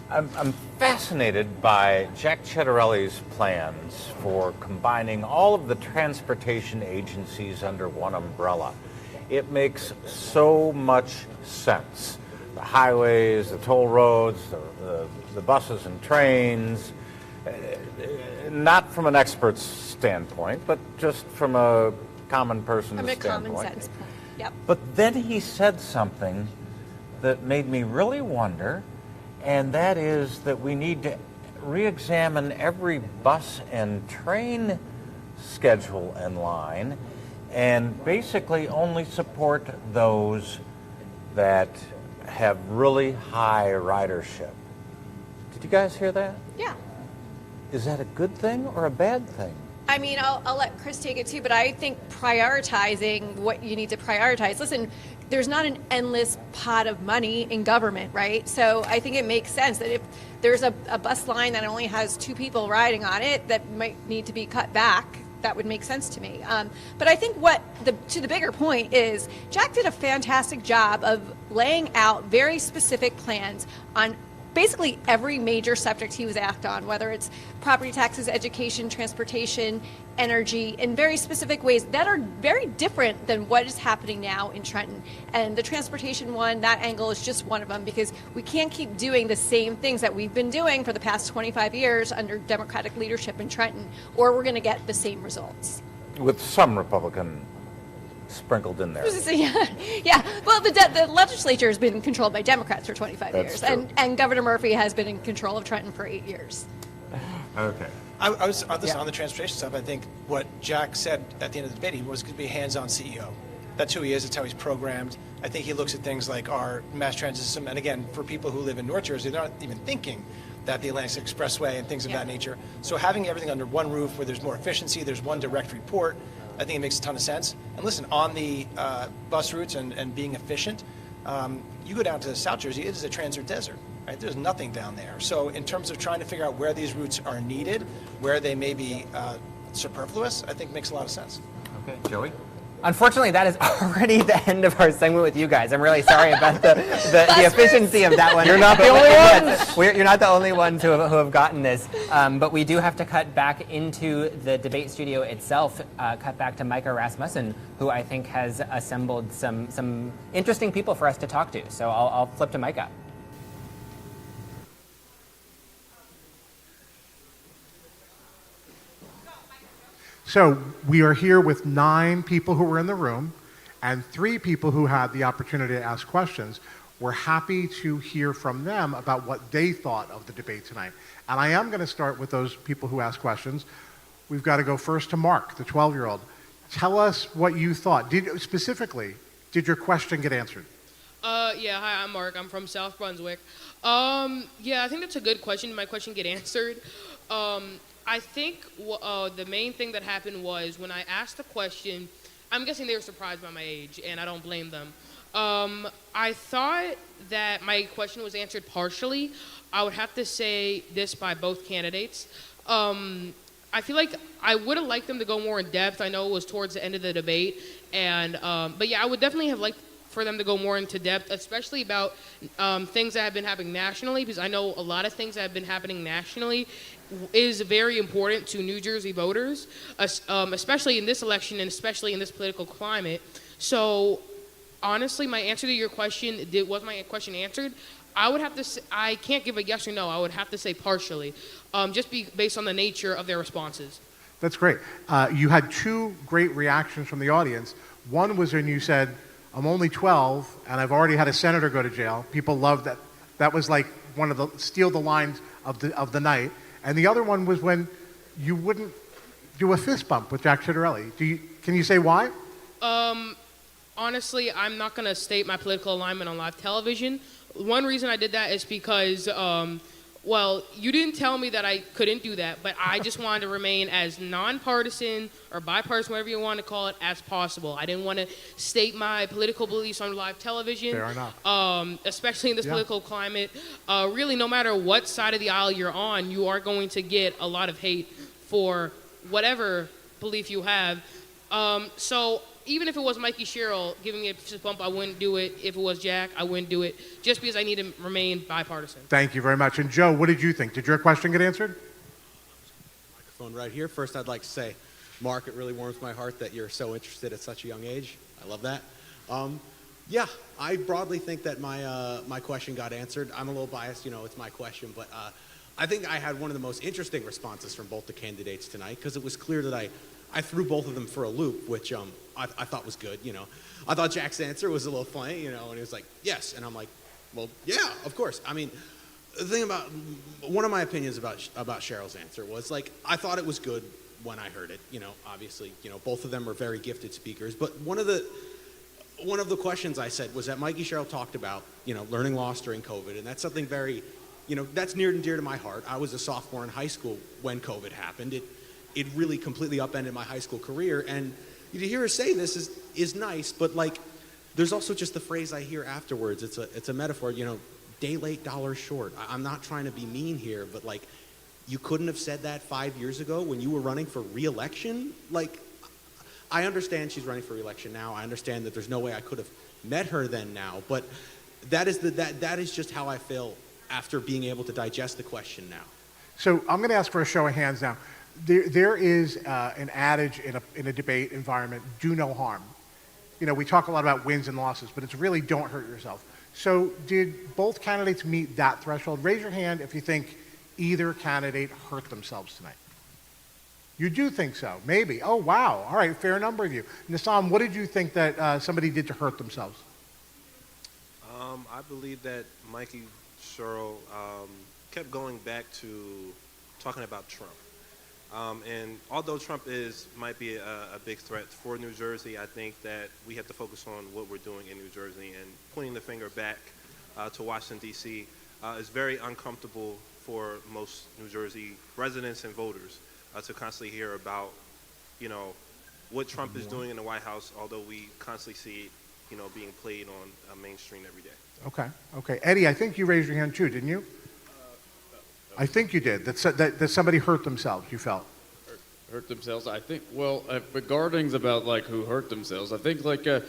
I'm fascinated by Jack Ciattarelli's plans for combining all of the transportation agencies under one umbrella. It makes so much sense. The highways, the toll roads, the buses and trains, not from an expert's standpoint, but just from a common person's From a standpoint. common sense point. Yep. But then he said something that made me really wonder, and that is that we need to re-examine every bus and train schedule and line and basically only support those that have really high ridership. Did you guys hear that? Yeah. Is that a good thing or a bad thing? I mean, I'll let Chris take it too, but I think prioritizing what you need to prioritize. Listen, there's not an endless pot of money in government, right? So I think it makes sense that if there's a bus line that only has 2 people riding on it that might need to be cut back, that would make sense to me. But I think to the bigger point is Jack did a fantastic job of laying out very specific plans on basically every major subject he was asked on, whether it's property taxes, education, transportation, energy, in very specific ways that are very different than what is happening now in Trenton. And the transportation one, that angle is just one of them, because we can't keep doing the same things that we've been doing for the past 25 years under Democratic leadership in Trenton, or we're going to get the same results. With some Republican sprinkled in there. Yeah. Well, the legislature has been controlled by Democrats for 25 That's years, true. and Governor Murphy has been in control of Trenton for 8 years. Okay. I was on the transportation stuff. I think what Jack said at the end of the debate, he was going to be a hands-on CEO. That's who he is. It's how he's programmed. I think he looks at things like our mass transit system. And again, for people who live in North Jersey, they're not even thinking that the Atlantic Expressway and things of that nature. So having everything under one roof where there's more efficiency, there's one direct report, I think it makes a ton of sense. And listen, on the bus routes and being efficient, you go down to South Jersey, it is a transit desert. Right? There's nothing down there. So in terms of trying to figure out where these routes are needed, where they may be superfluous, I think makes a lot of sense. Okay, Joey? Unfortunately, that is already the end of our segment with you guys. I'm really sorry about the efficiency of that one. You're not the only ones. You're not the only ones who have gotten this. But we do have to cut back into the debate studio itself, cut back to Micah Rasmussen, who I think has assembled some interesting people for us to talk to. So I'll flip to Micah. So we are here with 9 people who were in the room and 3 people who had the opportunity to ask questions. We're happy to hear from them about what they thought of the debate tonight. And I am going to start with those people who asked questions. We've got to go first to Mark, the 12-year-old. Tell us what you thought. Specifically, did your question get answered? Yeah, hi, I'm Mark. I'm from South Brunswick. Yeah, I think that's a good question. Did my question get answered? I think the main thing that happened was when I asked the question, I'm guessing they were surprised by my age, and I don't blame them. I thought that my question was answered partially. I would have to say this by both candidates. I feel like I would have liked them to go more in depth. I know it was towards the end of the debate, but yeah, I would definitely have liked for them to go more into depth, especially about things that have been happening nationally, because I know a lot of things that have been happening nationally is very important to New Jersey voters, especially in this election and especially in this political climate. So honestly, my answer to your question, was my question answered? I would have to say, I can't give a yes or no. I would have to say partially, based on the nature of their responses. That's great. You had two great reactions from the audience. One was when you said, I'm only 12 and I've already had a senator go to jail. People loved that. That was like one of the steal the lines of the night. And the other one was when you wouldn't do a fist bump with Jack Ciattarelli. Can you say why? Honestly, I'm not going to state my political alignment on live television. One reason I did that is because, well, you didn't tell me that I couldn't do that, but I just wanted to remain as nonpartisan or bipartisan, whatever you want to call it, as possible. I didn't want to state my political beliefs on live television. Fair enough. Especially in this political climate. Really, no matter what side of the aisle you're on, you are going to get a lot of hate for whatever belief you have. So even if it was Mikie Sherrill giving me a fist bump, I wouldn't do it. If it was Jack, I wouldn't do it, just because I need to remain bipartisan. Thank you very much. And Joe, what did you think? Did your question get answered? Microphone right here. First, I'd like to say, Mark, it really warms my heart that you're so interested at such a young age. I love that. Yeah, I broadly think that my question got answered. I'm a little biased, it's my question, but I think I had one of the most interesting responses from both the candidates tonight, because it was clear that I threw both of them for a loop, which I thought was good, I thought Jack's answer was a little funny, and he was like, yes. And I'm like, well, yeah, of course. I mean, the thing about, one of my opinions about Sherrill's answer was, like, I thought it was good when I heard it. Obviously, both of them are very gifted speakers. But one of the questions I said was that Mikie Sherrill talked about, learning loss during COVID, and that's something very, that's near and dear to my heart. I was a sophomore in high school when COVID happened. It really completely upended my high school career, and to hear her say this is nice, but like, there's also just the phrase I hear afterwards. It's a metaphor, day late, dollar short. I'm not trying to be mean here, but like, you couldn't have said that 5 years ago when you were running for re-election? Like, I understand she's running for re-election now. I understand that there's no way I could have met her then now, but that is just how I feel after being able to digest the question now. So I'm going to ask for a show of hands now. There is an adage in a debate environment, do no harm. We talk a lot about wins and losses, but it's really don't hurt yourself. So did both candidates meet that threshold? Raise your hand if you think either candidate hurt themselves tonight. You do think so, maybe. Oh, wow. All right, fair number of you. Nassam, what did you think that somebody did to hurt themselves? I believe that Mikie Sherrill kept going back to talking about Trump. And although Trump might be a big threat for New Jersey, I think that we have to focus on what we're doing in New Jersey, and pointing the finger back to Washington, D.C. Is very uncomfortable for most New Jersey residents and voters to constantly hear about, what Trump is doing in the White House, although we constantly see it, being played on mainstream every day. Okay. Eddie, I think you raised your hand too, didn't you? I think you did. That somebody hurt themselves, you felt. Hurt themselves? I think, well, regarding about, like, who hurt themselves, I think, like, I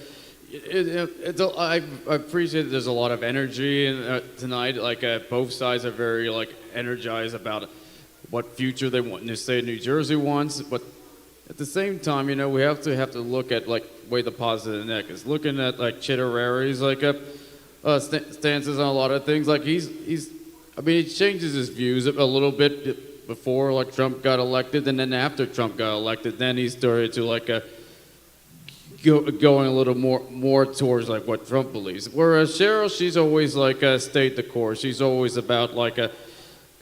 appreciate that there's a lot of energy tonight. Like, both sides are very, like, energized about what future they want the state of New Jersey wants. But at the same time, we have to look at, like, weigh the positive and negative. Looking at, like, Ciattarelli's, like, stances on a lot of things. Like, he changes his views a little bit before, like, Trump got elected, and then after Trump got elected, then he started to, like, going a little more towards, like, what Trump believes. Whereas Sherrill, she's always, like, stayed the course. She's always about, like,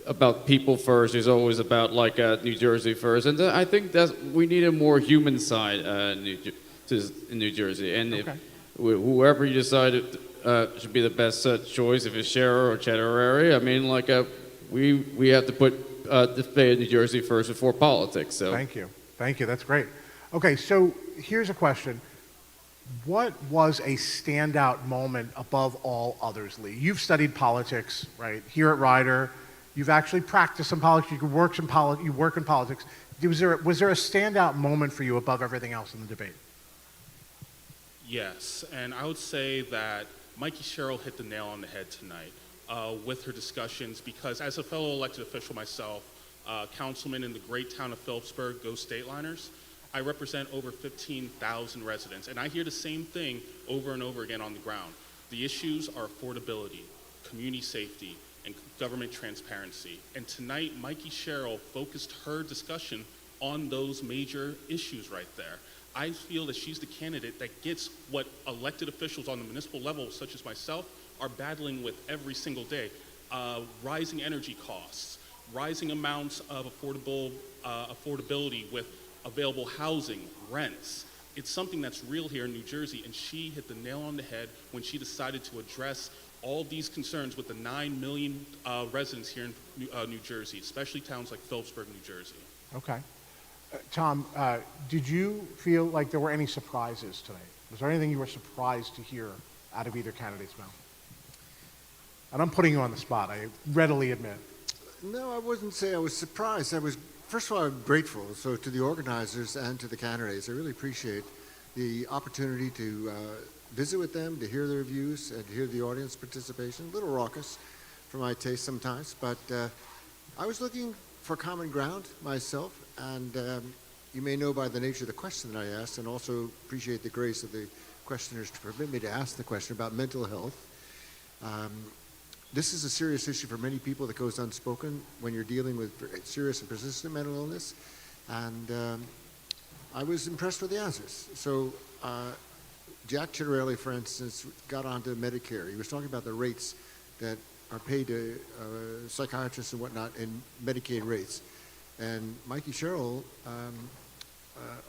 about people first. She's always about, like, New Jersey first. And I think we need a more human side in New Jersey. And if whoever you decided should be the best choice, if it's Sherrill or Ciattarelli, I mean, like, we have to put the state of New Jersey first before politics. So Thank you. That's great. Okay, so here's a question. What was a standout moment above all others, Lee? You've studied politics, right? Here at Rider, you've actually practiced some politics. You work in politics. Was there a standout moment for you above everything else in the debate? Yes, and I would say that Mikie Sherrill hit the nail on the head tonight with her discussions, because as a fellow elected official myself, councilman in the great town of Phillipsburg, go Stateliners, I represent over 15,000 residents, and I hear the same thing over and over again on the ground. The issues are affordability, community safety, and government transparency. And tonight, Mikie Sherrill focused her discussion on those major issues right there. I feel that she's the candidate that gets what elected officials on the municipal level, such as myself, are battling with every single day. Rising energy costs, rising amounts of affordability with available housing, rents. It's something that's real here in New Jersey, and she hit the nail on the head when she decided to address all these concerns with the 9 million residents here in New Jersey, especially towns like Phillipsburg, New Jersey. Okay. Tom, did you feel like there were any surprises tonight? Was there anything you were surprised to hear out of either candidate's mouth? And I'm putting you on the spot, I readily admit. No, I wouldn't say I was surprised. First of all, I'm grateful to the organizers and to the candidates. I really appreciate the opportunity to visit with them, to hear their views, and to hear the audience participation. A little raucous for my taste sometimes, but I was looking for common ground myself, and you may know by the nature of the question that I asked, and also appreciate the grace of the questioners to permit me to ask the question about mental health. This is a serious issue for many people that goes unspoken when you're dealing with serious and persistent mental illness, and I was impressed with the answers. So Jack Ciattarelli, for instance, got onto Medicare. He was talking about the rates that are paid to psychiatrists and whatnot in Medicaid rates. And Mikie Sherrill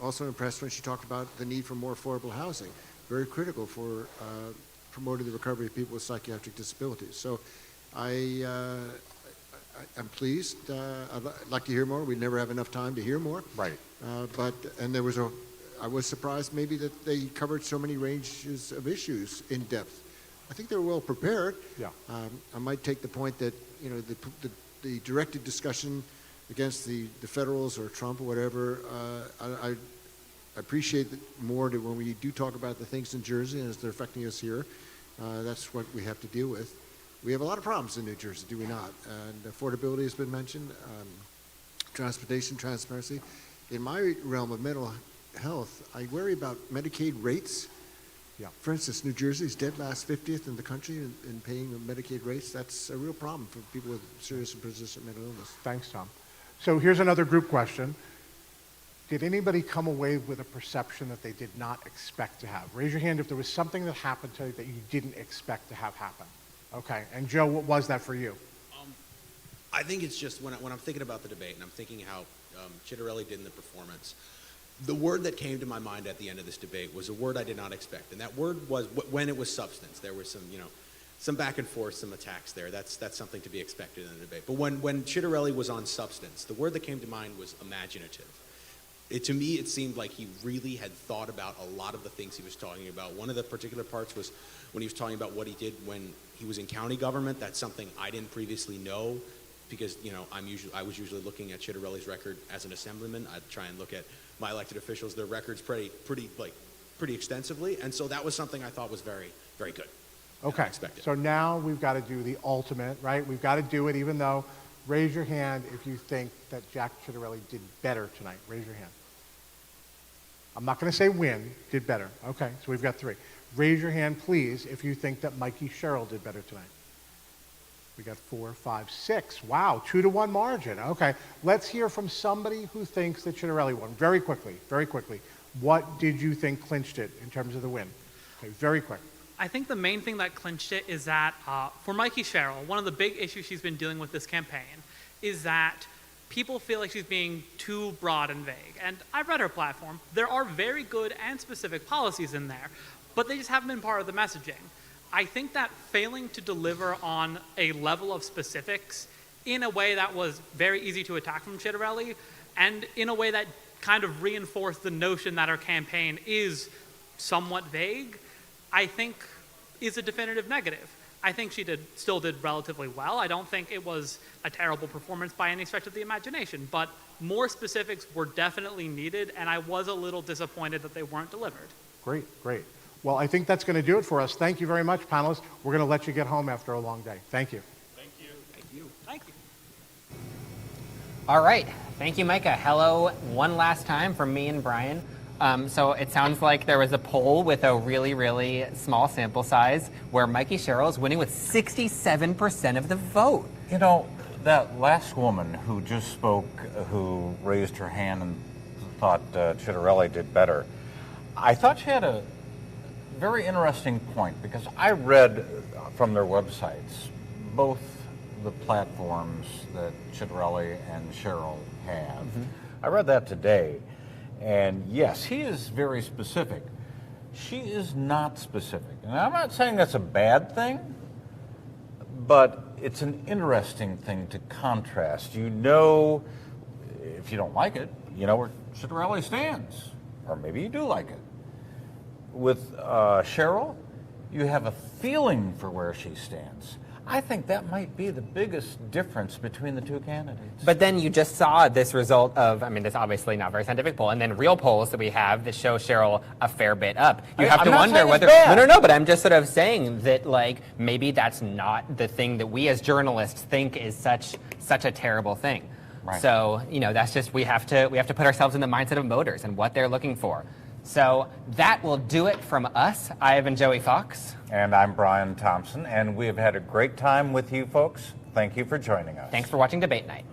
also impressed when she talked about the need for more affordable housing, very critical for promoting the recovery of people with psychiatric disabilities. So I'm pleased. I'd like to hear more. We never have enough time to hear more. Right. I was surprised maybe that they covered so many ranges of issues in depth. I think they were well prepared. Yeah. I might take the point that the directed discussion against the federals or Trump or whatever. I appreciate that more to when we do talk about the things in Jersey and as they're affecting us here. That's what we have to deal with. We have a lot of problems in New Jersey, do we not? And affordability has been mentioned, transportation, transparency. In my realm of mental health, I worry about Medicaid rates. Yeah. For instance, New Jersey is dead last 50th in the country in paying Medicaid rates. That's a real problem for people with serious and persistent mental illness. Thanks, Tom. So here's another group question. Did anybody come away with a perception that they did not expect to have? Raise your hand if there was something that happened to you that you didn't expect to have happen. Okay, and Joe, what was that for you? I think it's just when I'm thinking about the debate and I'm thinking how Ciattarelli did in the performance, the word that came to my mind at the end of this debate was a word I did not expect, and that word was when it was substance. There was some back and forth, some attacks there. That's something to be expected in a debate. But when Ciattarelli was on substance, the word that came to mind was imaginative. To me, it seemed like he really had thought about a lot of the things he was talking about. One of the particular parts was when he was talking about what he did when he was in county government. That's something I didn't previously know because I was usually looking at Ciattarelli's record as an assemblyman. I'd try and look at my elected officials, their records pretty extensively, and so that was something I thought was very, very good. Okay, so now we've got to do the ultimate, right? We've got to do it even though, raise your hand if you think that Jack Ciattarelli did better tonight. Raise your hand. I'm not going to say win, did better. Okay, so we've got 3. Raise your hand, please, if you think that Mikie Sherrill did better tonight. We got 4, 5, 6. Wow, 2-1 margin. Okay, let's hear from somebody who thinks that Ciattarelli won. Very quickly, very quickly. What did you think clinched it in terms of the win? Okay, very quick. I think the main thing that clinched it is that for Mikie Sherrill, one of the big issues she's been dealing with this campaign is that people feel like she's being too broad and vague. And I've read her platform. There are very good and specific policies in there, but they just haven't been part of the messaging. I think that failing to deliver on a level of specifics in a way that was very easy to attack from Ciattarelli and in a way that kind of reinforced the notion that her campaign is somewhat vague, I think is a definitive negative. I think she still did relatively well. I don't think it was a terrible performance by any stretch of the imagination, but more specifics were definitely needed, and I was a little disappointed that they weren't delivered. Great, great. Well, I think that's going to do it for us. Thank you very much, panelists. We're going to let you get home after a long day. Thank you. Thank you. Thank you. Thank you. All right. Thank you, Micah. Hello one last time from me and Brian. So it sounds like there was a poll with a really, really small sample size where Mikie Sherrill is winning with 67% of the vote. You know, that last woman who just spoke, who raised her hand and thought Ciattarelli did better, I thought she had a very interesting point, because I read from their websites both the platforms that Ciattarelli and Sherrill have. I read that today, and yes, he is very specific. She is not specific. And I'm not saying that's a bad thing, but it's an interesting thing to contrast. You know, if you don't like it, you know where Ciattarelli stands, or maybe you do like it. With Sherrill, you have a feeling for where she stands. I think that might be the biggest difference between the two candidates. But then you just saw this result of, I mean, this obviously not very scientific poll, and then real polls that we have that show Sherrill a fair bit up. You have to wonder whether, no, but I'm just sort of saying that, like, maybe that's not the thing that we as journalists think is such a terrible thing. Right. So, you know, that's just, we have to put ourselves in the mindset of voters and what they're looking for. So that will do it from us. I have been Joey Fox. And I'm Brian Thompson, and we have had a great time with you folks. Thank you for joining us. Thanks for watching Debate Night.